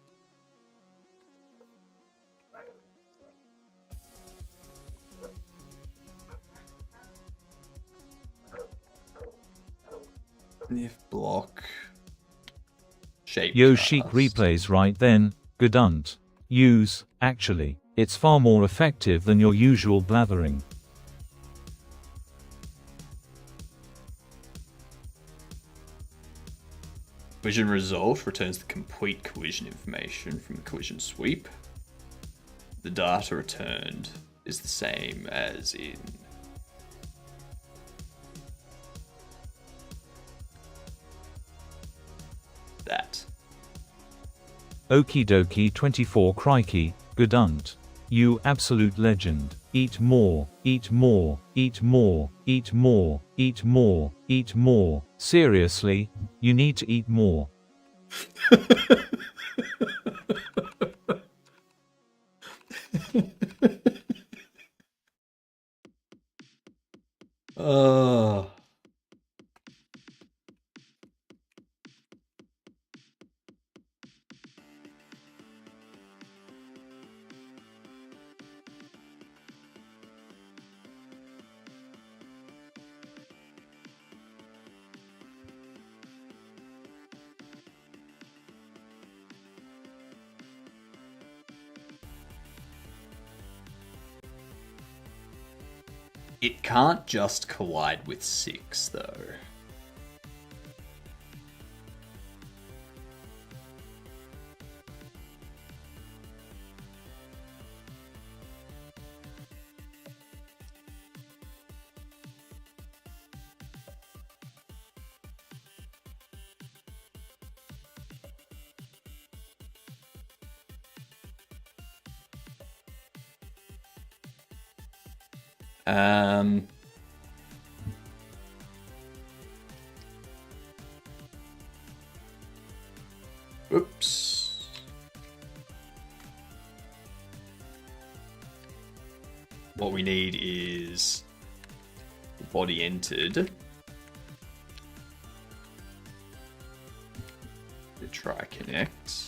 if block shape. Yo chic cast. replays right then, Gedunt. Use, actually. It's far more effective than your usual blathering. Collision result returns the complete collision information from the collision sweep. The data returned is the same as in that. Okie dokie 24 crikey, Gedunt. You absolute legend. Eat more, eat more, eat more, eat more, eat more, eat more. Seriously, you need to eat more. Oh. It can't just collide with 6, though. Oops. What we need is the body entered. The try connect.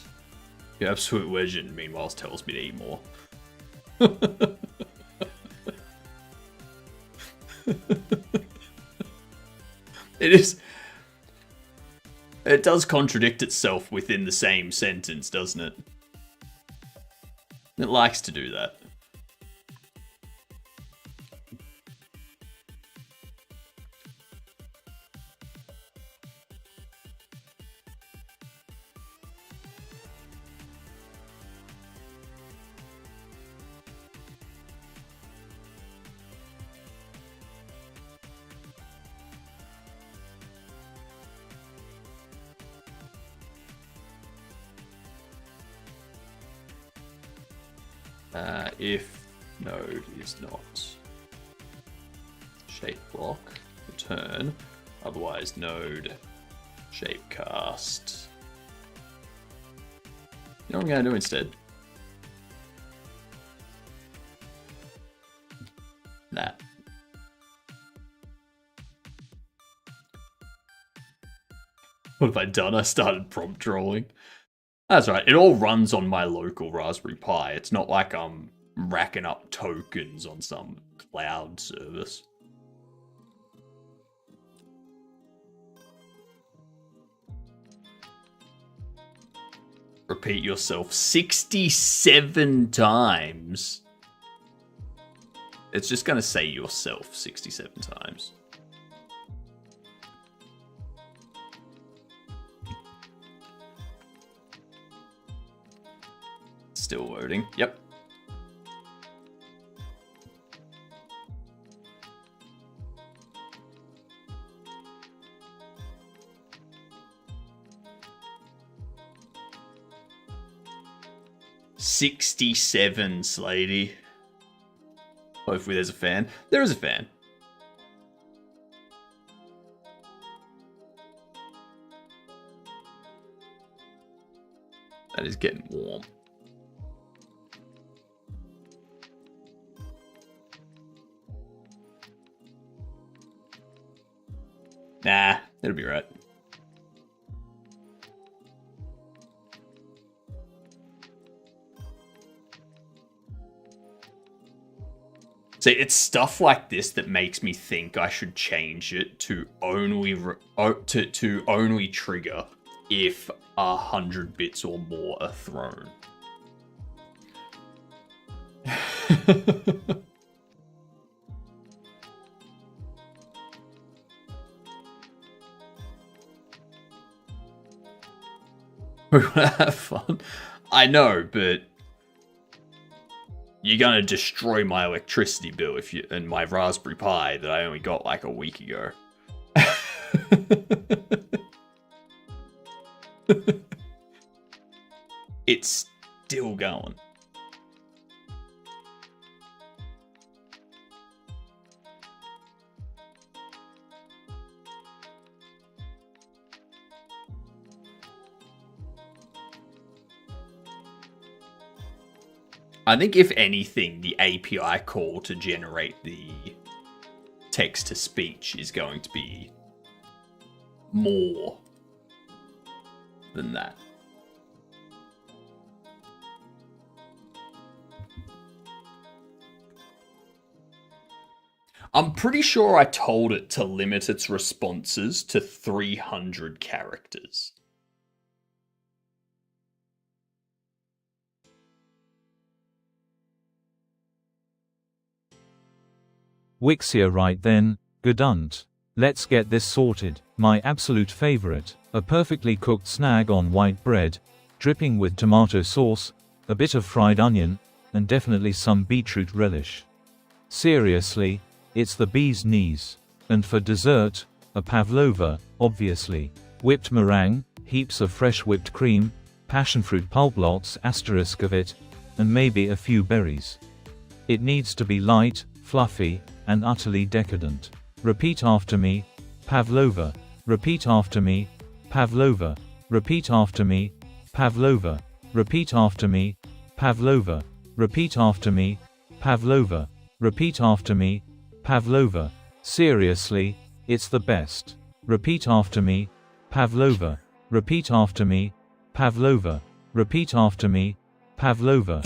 The absolute legend, meanwhile, tells me to eat more. It is. It does contradict itself within the same sentence, doesn't it? It likes to do that. If node is not shape block, return. Otherwise, node shape cast. You know what I'm going to do instead? That. What have I done? I started prompt trolling. That's right. It all runs on my local Raspberry Pi. It's not like I'm racking up tokens on some cloud service. Repeat yourself 67 times. It's just going to say yourself 67 times. Still loading. Yep. $67, Slady. Hopefully there's a fan. There is a fan. That is getting warm. Nah, it'll be right. See, it's stuff like this that makes me think I should change it to only to only trigger if 100 bits or more are thrown. We want to have fun. I know, but you're gonna destroy my electricity bill if you and my Raspberry Pi that I only got like a week ago. It's still going. I think if anything, the API call to generate the text-to-speech is going to be more than that. I'm pretty sure I told it to limit its responses to 300 characters. Wixia right then, Gedunt. Let's get this sorted. My absolute favorite, a perfectly cooked snag on white bread, dripping with tomato sauce, a bit of fried onion, and definitely some beetroot relish. Seriously, it's the bee's knees. And for dessert, a pavlova, obviously. Whipped meringue, heaps of fresh whipped cream, passionfruit pulp lots asterisk of it, and maybe a few berries. It needs to be light, fluffy, and utterly decadent. Repeat after me, pavlova. Repeat after me, pavlova. Repeat after me, pavlova. Repeat after me, pavlova. Repeat after me, pavlova. Repeat after me, pavlova. Seriously, it's the best. Repeat after me, pavlova. Repeat after me, pavlova. Repeat after me, pavlova.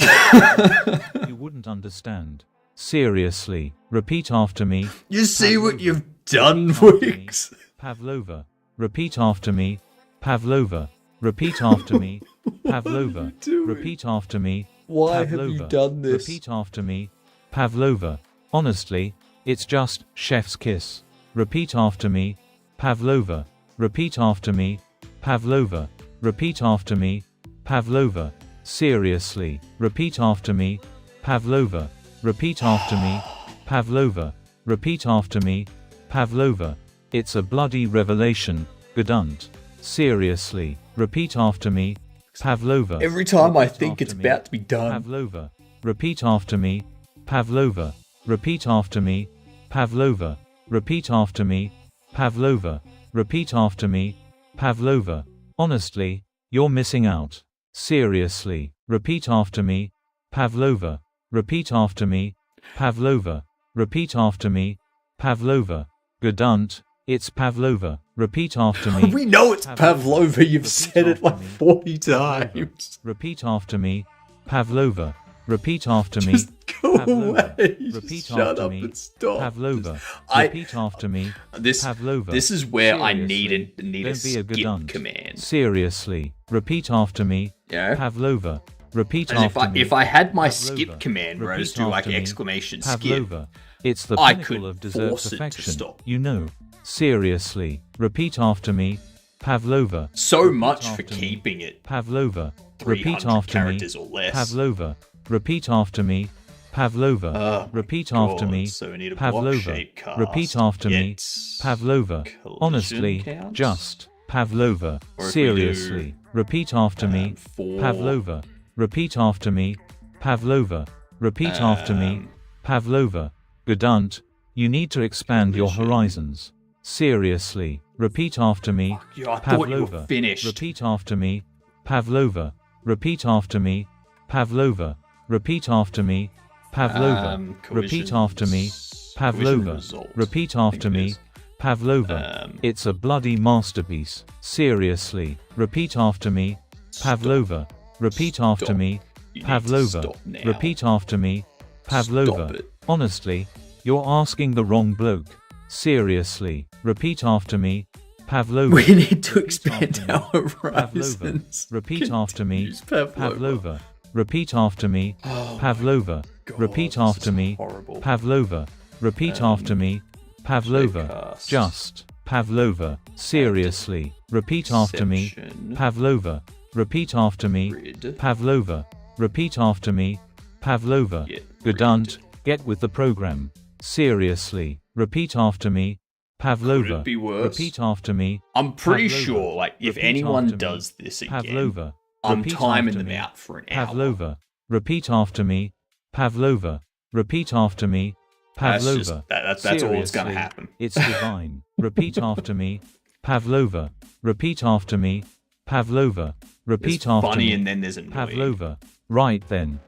You wouldn't understand. Seriously, repeat after me. You see Pavlova. what you've done, Repeat after me, Wix? Pavlova. Repeat after me, Pavlova. Repeat after me, Pavlova. Repeat after me, Why Pavlova. have you done this? Repeat after me, Pavlova. Honestly, it's just chef's kiss. Repeat after me, Pavlova. Repeat after me, Pavlova. Repeat after me, Pavlova. Seriously, repeat after me, Pavlova. Repeat after me, Pavlova. Repeat after me, Pavlova. It's a bloody revelation, Gedunt. Seriously, repeat after me, Pavlova. Every time I Repeat think after it's me, about to be done. Pavlova. Repeat after me, Pavlova. Repeat after me, Pavlova. Repeat after me, Pavlova. Repeat after me, Pavlova. Honestly, you're missing out. Seriously, repeat after me, Pavlova. Repeat after me, Pavlova. Repeat after me, Pavlova. Gedunt, it's Pavlova. Repeat after me. We know it's Pavlova, you've Repeat said it after like me. 40 times. Repeat after me, Pavlova. Repeat after me, Just Go Pavlova. away. Repeat Shut after up me. and stop. Pavlova. I- Repeat after me. Pavlova. This is where I Seriously. need a Don't be a skip gudunt. command. Seriously. Repeat after me. Yeah. Pavlova. Repeat And after me. if I had my Pavlova. skip command where I just do Repeat like after me. exclamation skip, Pavlova. It's the I pinnacle could of dessert force it to perfection. stop. You know. Seriously. Repeat after me. Pavlova. so Repeat much for after me. keeping it Pavlova. Repeat 300 after me. characters or less. Pavlova. Repeat after me. Pavlova. Oh my Repeat God, after me. so we need a Pavlova. block-shaped cast. Repeat after me. Yet Pavlova. collision Honestly, counts? just Pavlova. Or if we do, Seriously. Repeat after me. 4 Pavlova. Repeat after me. Pavlova. Repeat after me. Pavlova. Gudunt. You need to expand your collision. horizons. Seriously. Repeat after me. Fuck you, I thought you were Pavlova. finished. Repeat after me. Pavlova. Repeat after me. Pavlova. Repeat after me. Pavlova. Repeat after me. Pavlova. Repeat after me. Pavlova. It's a bloody masterpiece. Seriously. Repeat after me. Pavlova. Repeat after Stop. me. You need to Pavlova. stop now. Repeat after me. Pavlova. Stop it. Honestly, you're asking the wrong bloke. Seriously. Repeat after me. Pavlova. We need to Repeat expand after me. our Pavlova. horizons. Repeat after me. Continues Pavlova. Pavlova. Repeat after me. Oh Pavlova. God, Repeat this after is me. horrible. Pavlova. Repeat after me. Pavlova. Showcast. Just Pavlova. Seriously. Repeat after me. Deception. Pavlova. Repeat after me. Grid. Pavlova. Repeat after me. Pavlova. Get Gudunt. rid. Get with the program. Seriously. Repeat after me. Pavlova. Could it be worse? Repeat after me. I'm pretty Pavlova. sure, like, if Repeat anyone after me. does this again, Pavlova. I'm Repeat timing after them me. out for an hour. Pavlova. Repeat after me. Pavlova. Repeat after me. That's Pavlova. just- that's all that's gonna Seriously, happen. It's divine. Repeat after me. Pavlova. Repeat after me. Pavlova. Repeat There's after funny me. and then there's annoying. Pavlova. Right then.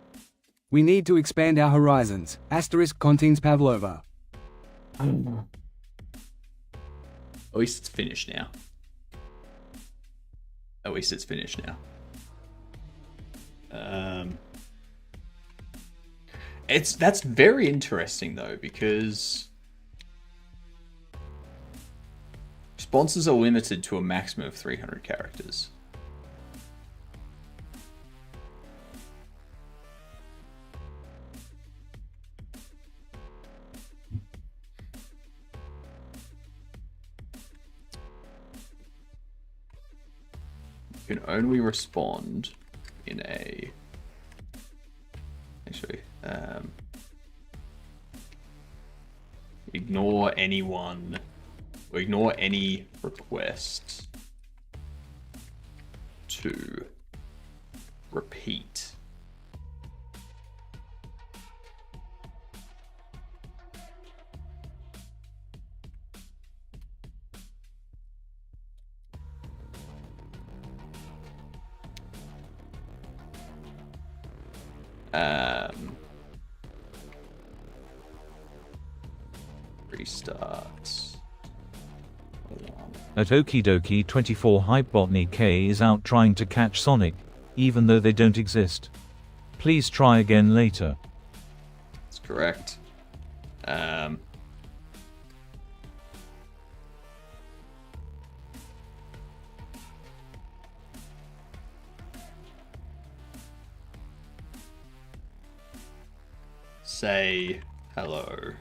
We need to expand our horizons. Asterisk contains Pavlova. At least it's finished now. At least it's finished now. That's very interesting though, because responses are limited to a maximum of 300 characters. You can only respond in a... Actually, ignore anyone, or ignore any requests to repeat. Restarts. At Okidoki 24 Hypebotany K is out trying to catch Sonic, even though they don't exist. Please try again later. That's correct. Say hello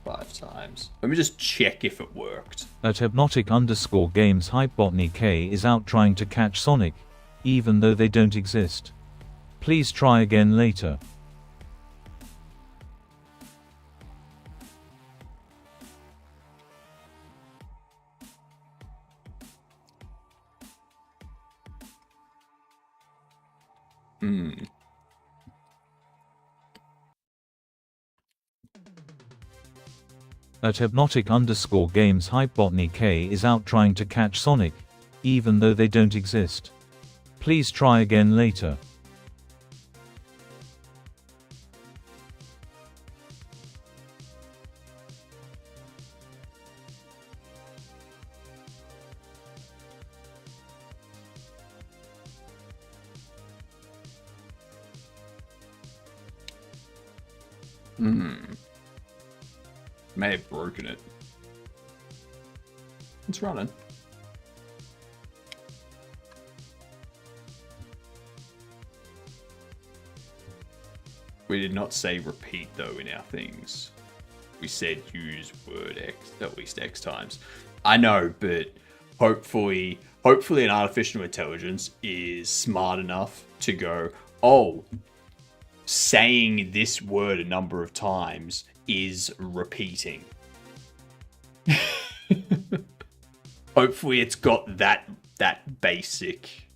5 times. Let me just check if it worked. At Hypnotic_Games Hypebotany K is out trying to catch Sonic, even though they don't exist. Please try again later. At Hypnotic_Games Hypebotany K is out trying to catch Sonic, even though they don't exist. Please try again later. May have broken it. It's running. We did not say repeat though in our things. We said use word X at least X times. I know, but hopefully an artificial intelligence is smart enough to go, oh, saying this word a number of times is repeating. Hopefully it's got that basic.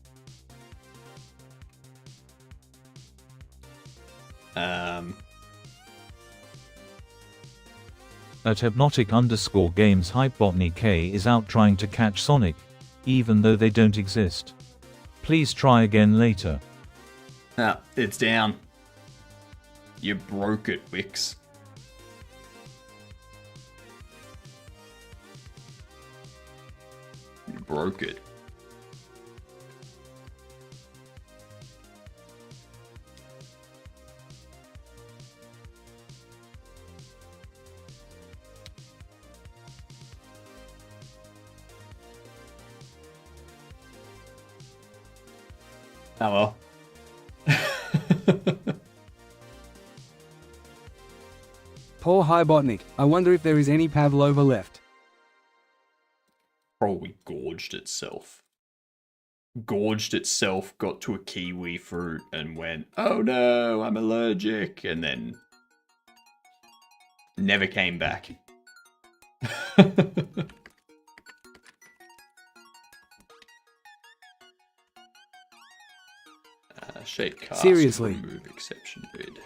At hypnotic_games Hypebotany K is out trying to catch Sonic, even though they don't exist. Please try again later. Ah, it's down. You broke it, Wix. You broke it. Oh well. Poor Hybotnik. I wonder if there is any Pavlova left. Probably gorged itself. Gorged itself, got to a kiwi fruit and went, oh no, I'm allergic, and then never came back. Shape cast. Seriously. Remove exception bid.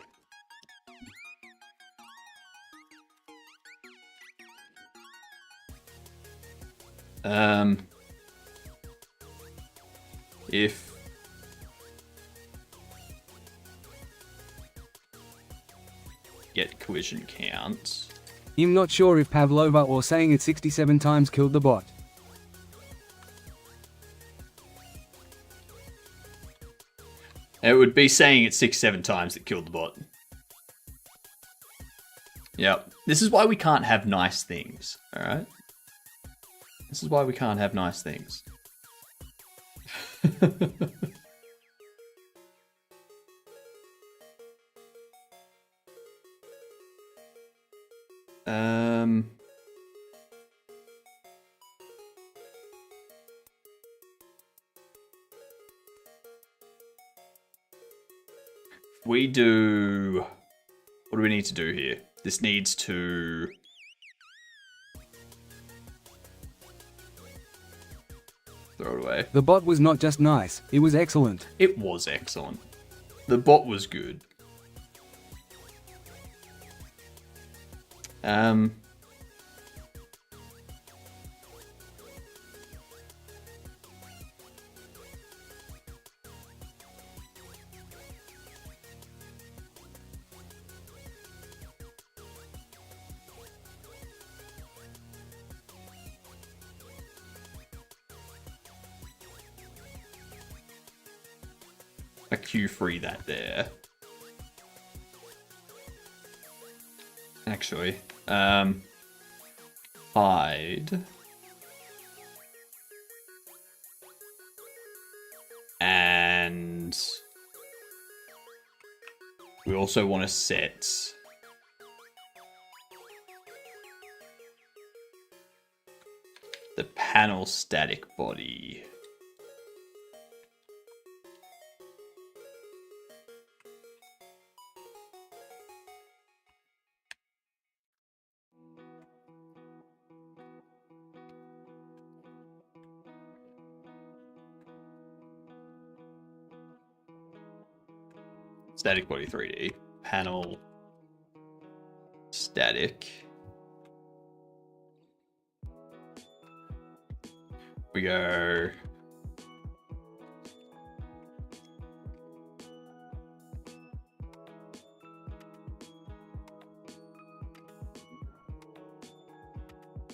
If get collision counts. I'm not sure if Pavlova or saying it 67 times killed the bot. It would be saying it 6-7 times that killed the bot. Yep. This is why we can't have nice things, alright? This is why we can't have nice things. We do... What do we need to do here? This needs to... Throw it away. The bot was not just nice, it was excellent. It was excellent. The bot was good. A Q3 that there. Actually, hide. And we also want to set the panel static body. Static body 3D. Panel. Static. We go.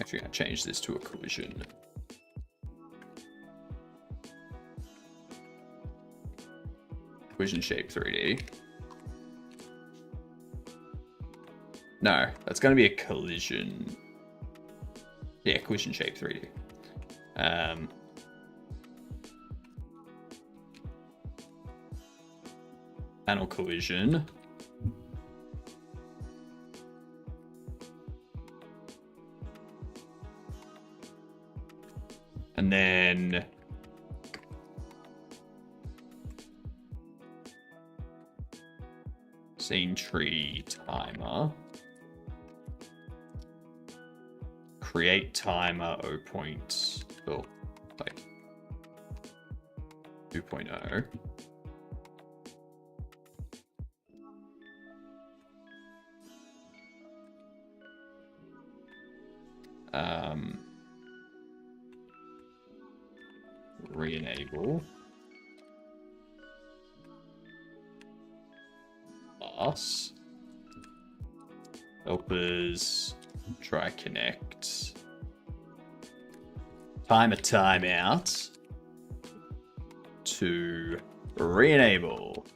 Actually, I'm gonna change this to a collision. Collision shape 3D. No, that's going to be a collision. Yeah, collision shape 3D. Panel collision. And then scene tree timer. Create timer 0.2.0. Re-enable. Us. Helpers. Try connect. Timer timeout. To re-enable.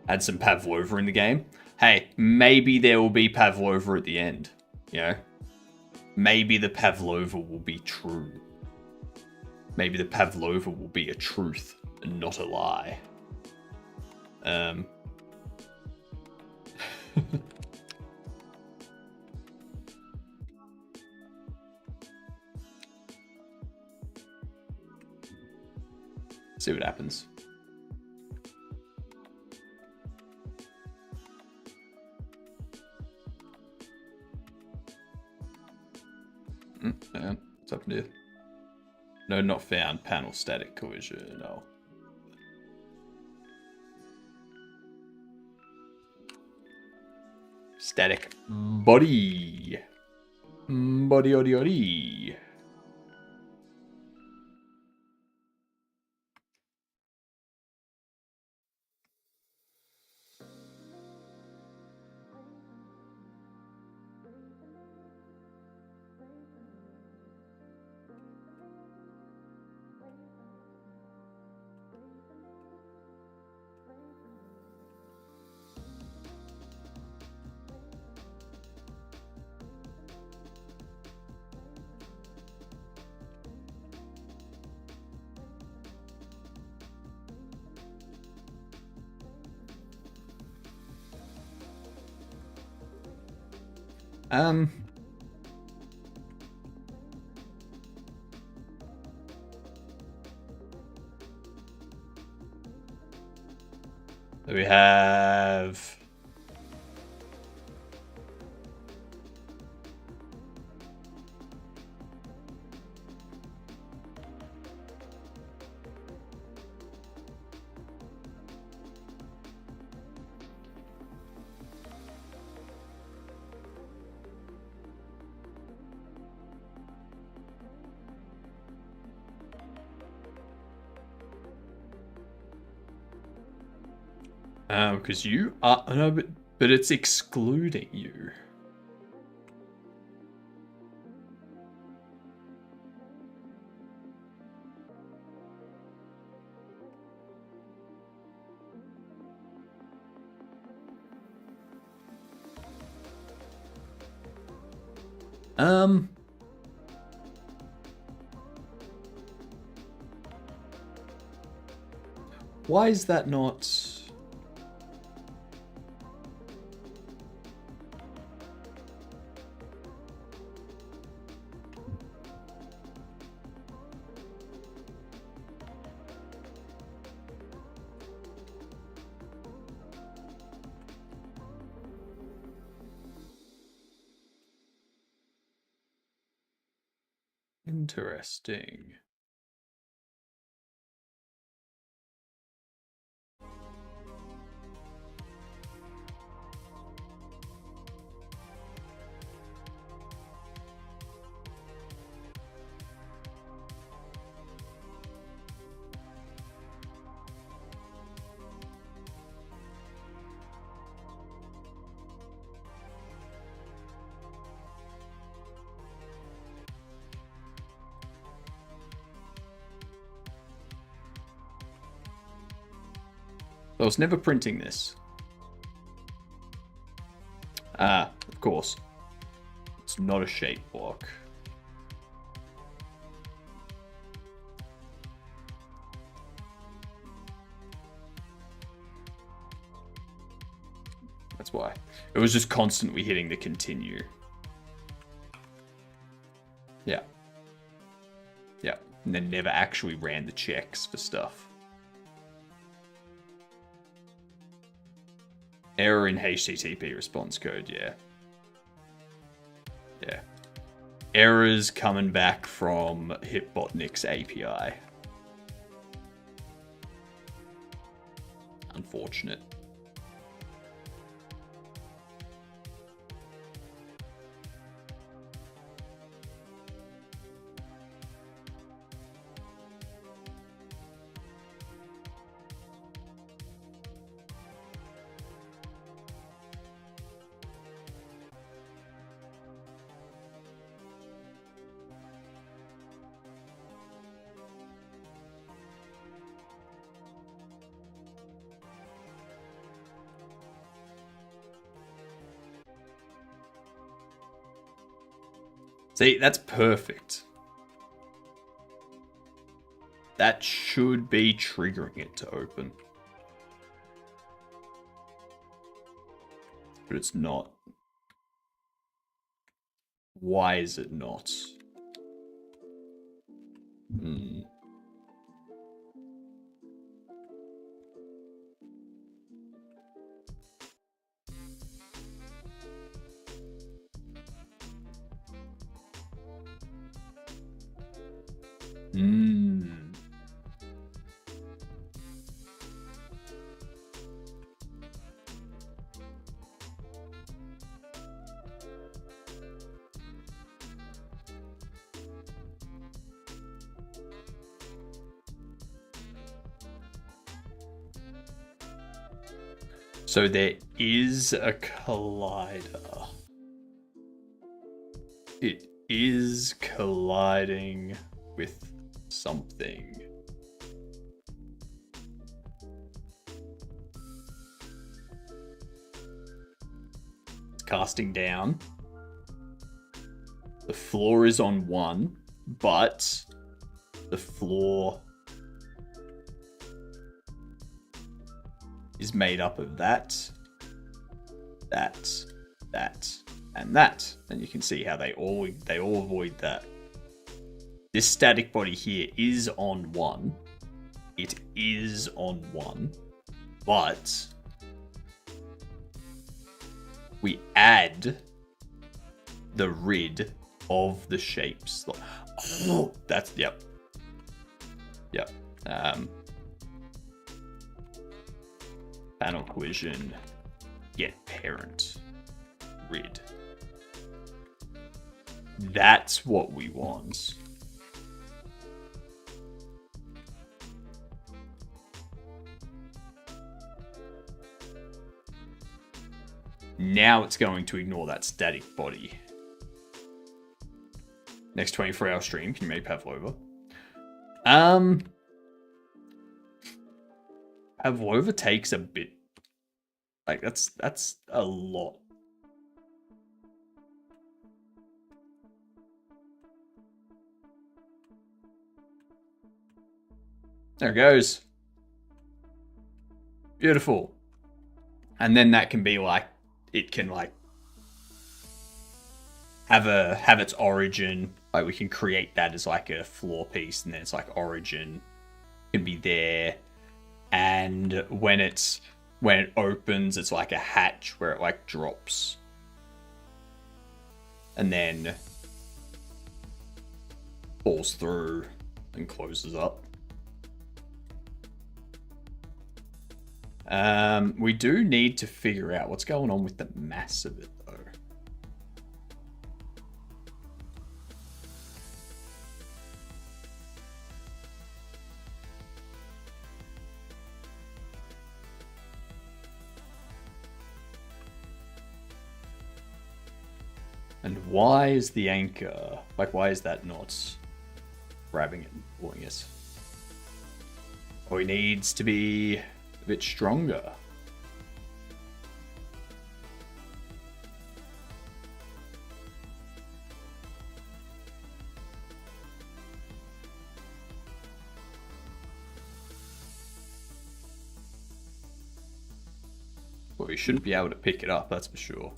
Add some Pavlova in the game. Hey, maybe there will be Pavlova at the end. You know? Maybe the Pavlova will be true. Maybe the Pavlova will be a truth and not a lie. See what happens. Yeah, what's happened here? No, not found. Panel static collision. Oh. Static body. Body. We have because you are no, but it's excluding you. Why is that not? Interesting. I was never printing this. course. It's not a shape block. That's why. It was just constantly hitting the continue. Yeah. Yeah. And then never actually ran the checks for stuff. Error in HTTP response code, yeah. Yeah. Errors coming back from Hitbotnik's API. Unfortunate. See, that's perfect. That should be triggering it to open. But it's not. Why is it not? So there is a collider. It is colliding with something. It's casting down. The floor is on 1, but the floor is made up of that, and that. And you can see how they all avoid that. This static body here is on 1. It is on 1, but we add the rid of the shapes. Oh, that's, yep. Panel collision, get parent, rid. That's what we want. Now it's going to ignore that static body. Next 24-hour stream, can you make Pavlova? Pavlova takes a bit. Like, that's a lot. There it goes. Beautiful. And then that can be like, it can like have its origin. Like we can create that as like a floor piece, and then it's like origin can be there. And when it opens, it's like a hatch where it like drops. And then falls through and closes up. We do need to figure out what's going on with the mass of it, though. And why is the anchor, like, why is that not grabbing it and pulling it? Oh, he needs to be a bit stronger. Well, we shouldn't be able to pick it up, that's for sure.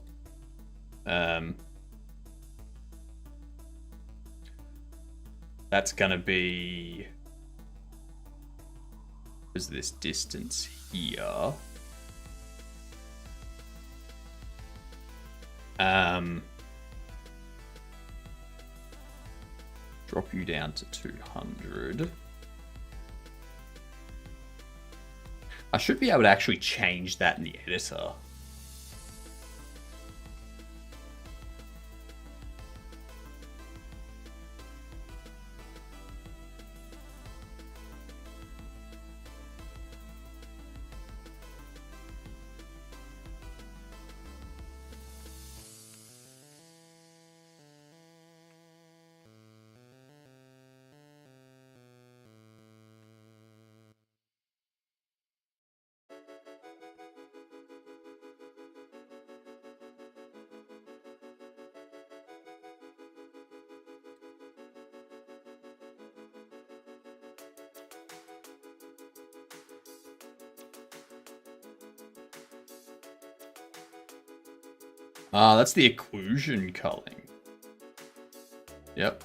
That's gonna be... is this distance here? Drop you down to 200. I should be able to actually change that in the editor. Ah, that's the occlusion culling. Yep.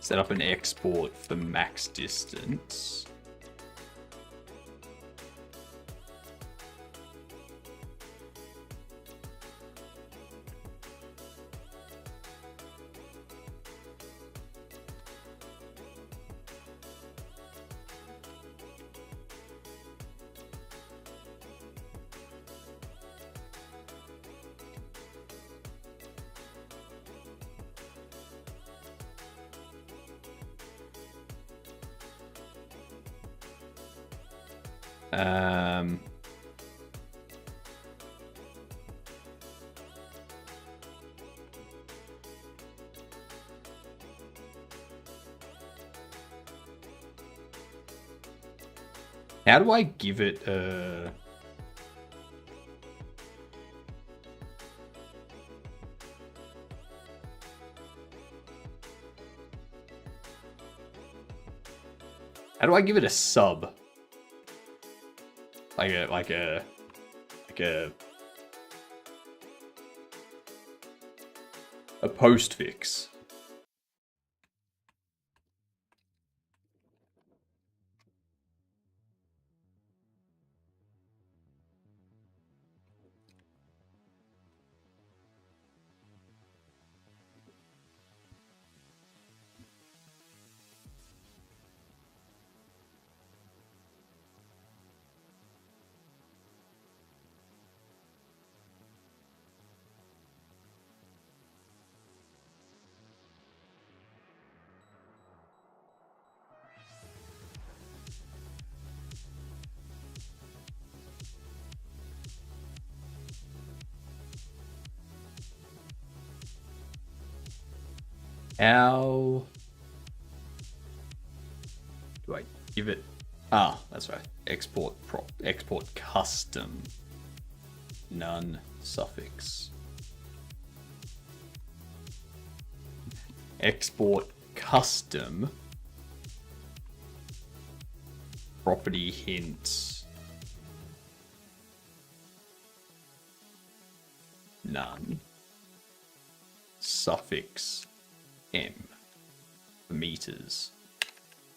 Set up an export for max distance. How do I give it a... How do I give it a sub? Like a postfix. How do I give it? Ah, that's right. Export custom. None suffix. Export custom. Property hint. None. Suffix M for meters.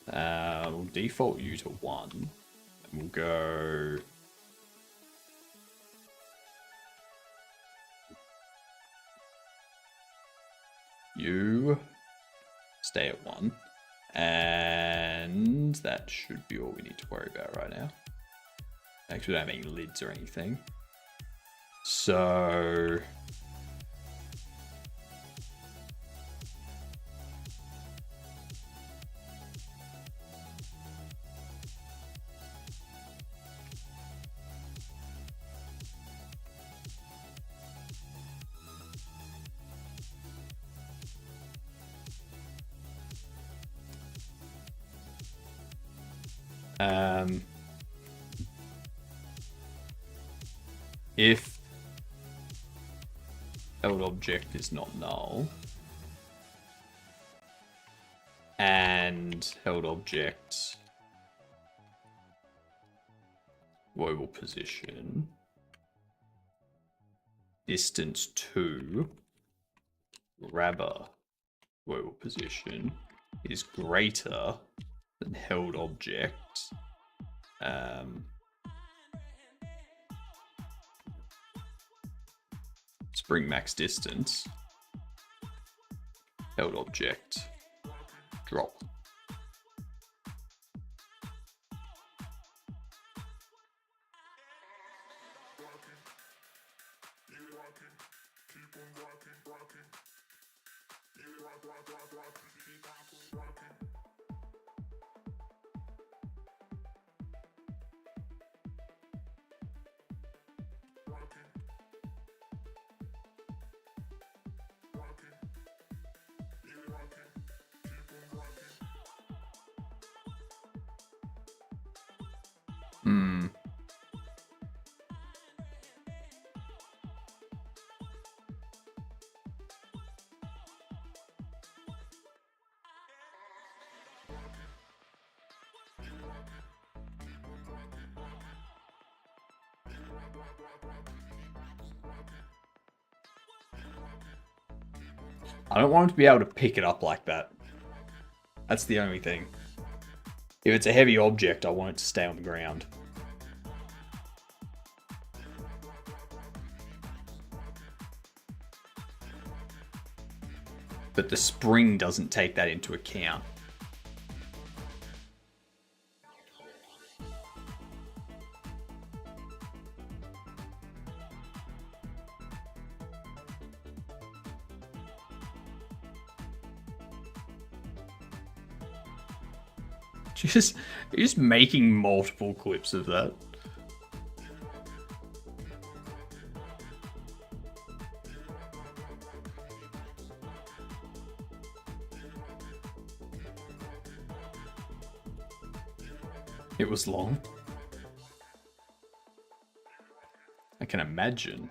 We'll default you to 1. And we'll go... You stay at 1. And that should be all we need to worry about right now. Actually, we don't have any lids or anything. So... If held object is not null, and held object global position distance to grabber global position is greater than held object, spring max distance, held object drop. I don't want him to be able to pick it up like that. That's the only thing. If it's a heavy object, I want it to stay on the ground. But the spring doesn't take that into account. Just making multiple clips of that. It was long. I can imagine.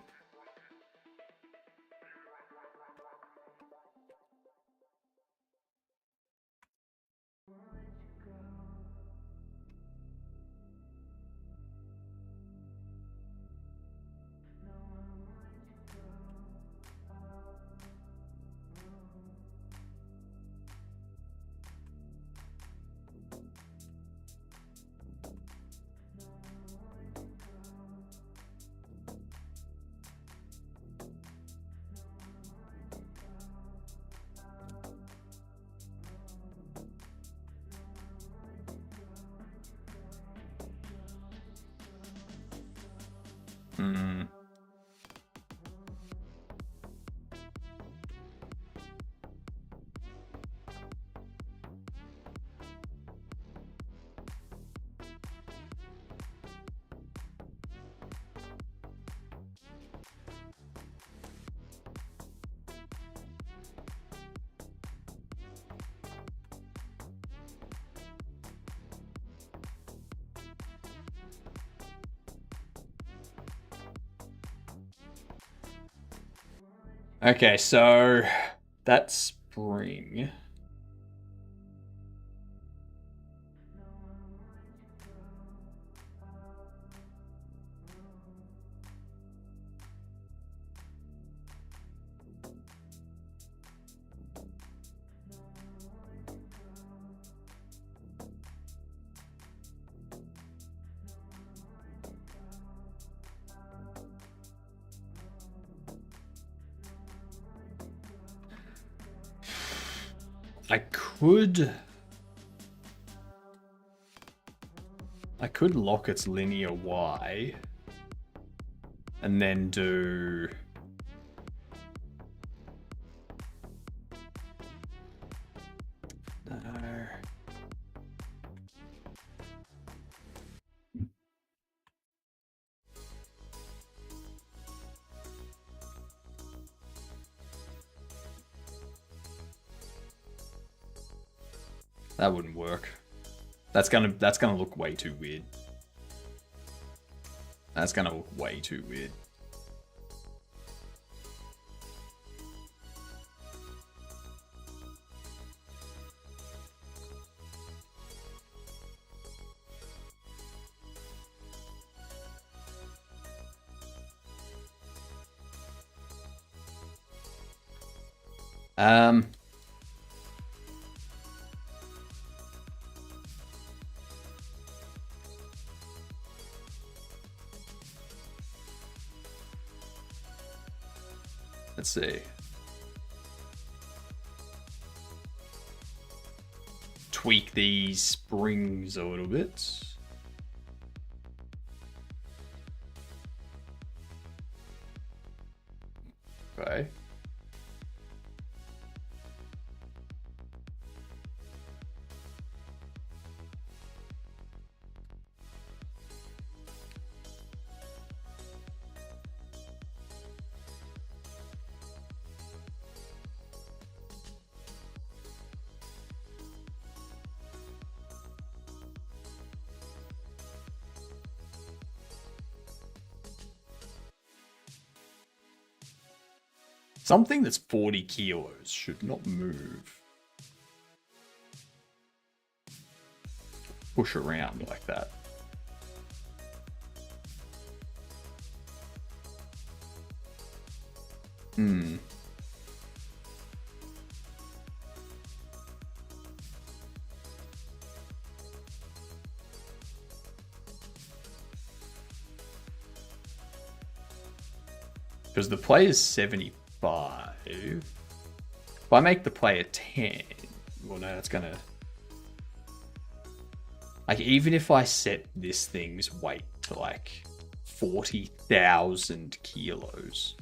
Okay, so that spring. I could lock its linear Y and then do no. That wouldn't work. That's gonna look way too weird. That's gonna look way too weird. Let's see. Tweak these springs a little bit. Okay. Something that's 40 kilos should not move. Push around like that. Because the player's 75. If I make the player 10, well, no, that's gonna... Like, even if I set this thing's weight to, like, 40,000 kilos,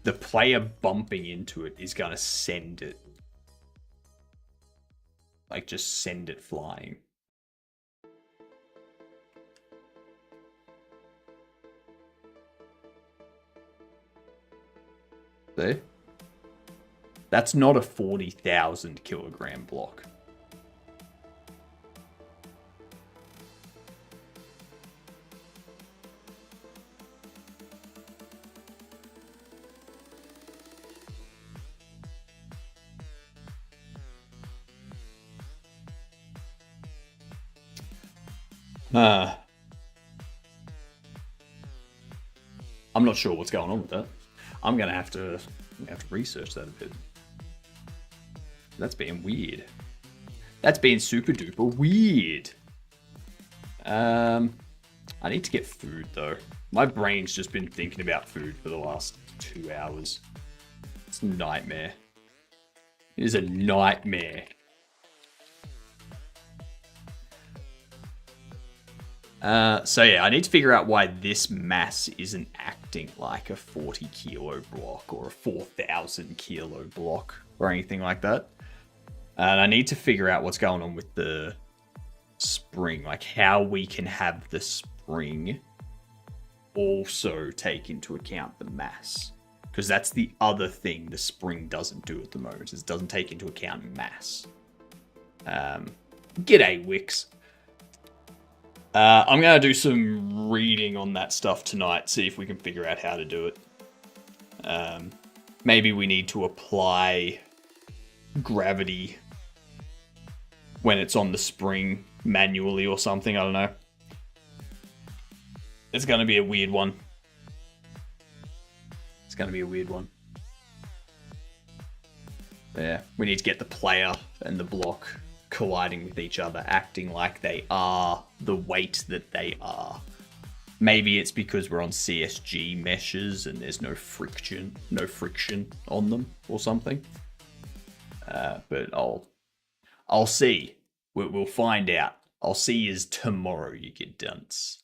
the player bumping into it is gonna send it. Like, just send it flying. See? That's not a 40,000 kilogram block. I'm not sure what's going on with that. I'm gonna have to research that a bit. That's being weird. That's being super duper weird. I need to get food though. My brain's just been thinking about food for the last 2 hours. It's a nightmare. It is a nightmare. So yeah, I need to figure out why this mass isn't acting like a 40 kilo block or a 4,000 kilo block or anything like that. And I need to figure out what's going on with the spring, like how we can have the spring also take into account the mass. Because that's the other thing the spring doesn't do at the moment, is it doesn't take into account mass. G'day, Wix. I'm going to do some reading on that stuff tonight, see if we can figure out how to do it. Maybe we need to apply gravity when it's on the spring manually or something, I don't know. It's going to be a weird one. It's going to be a weird one. Yeah, we need to get the player and the block colliding with each other, acting like they are the weight that they are. Maybe it's because we're on CSG meshes and there's no friction on them or something. But I'll see. We'll find out. I'll see you tomorrow, you get dunce.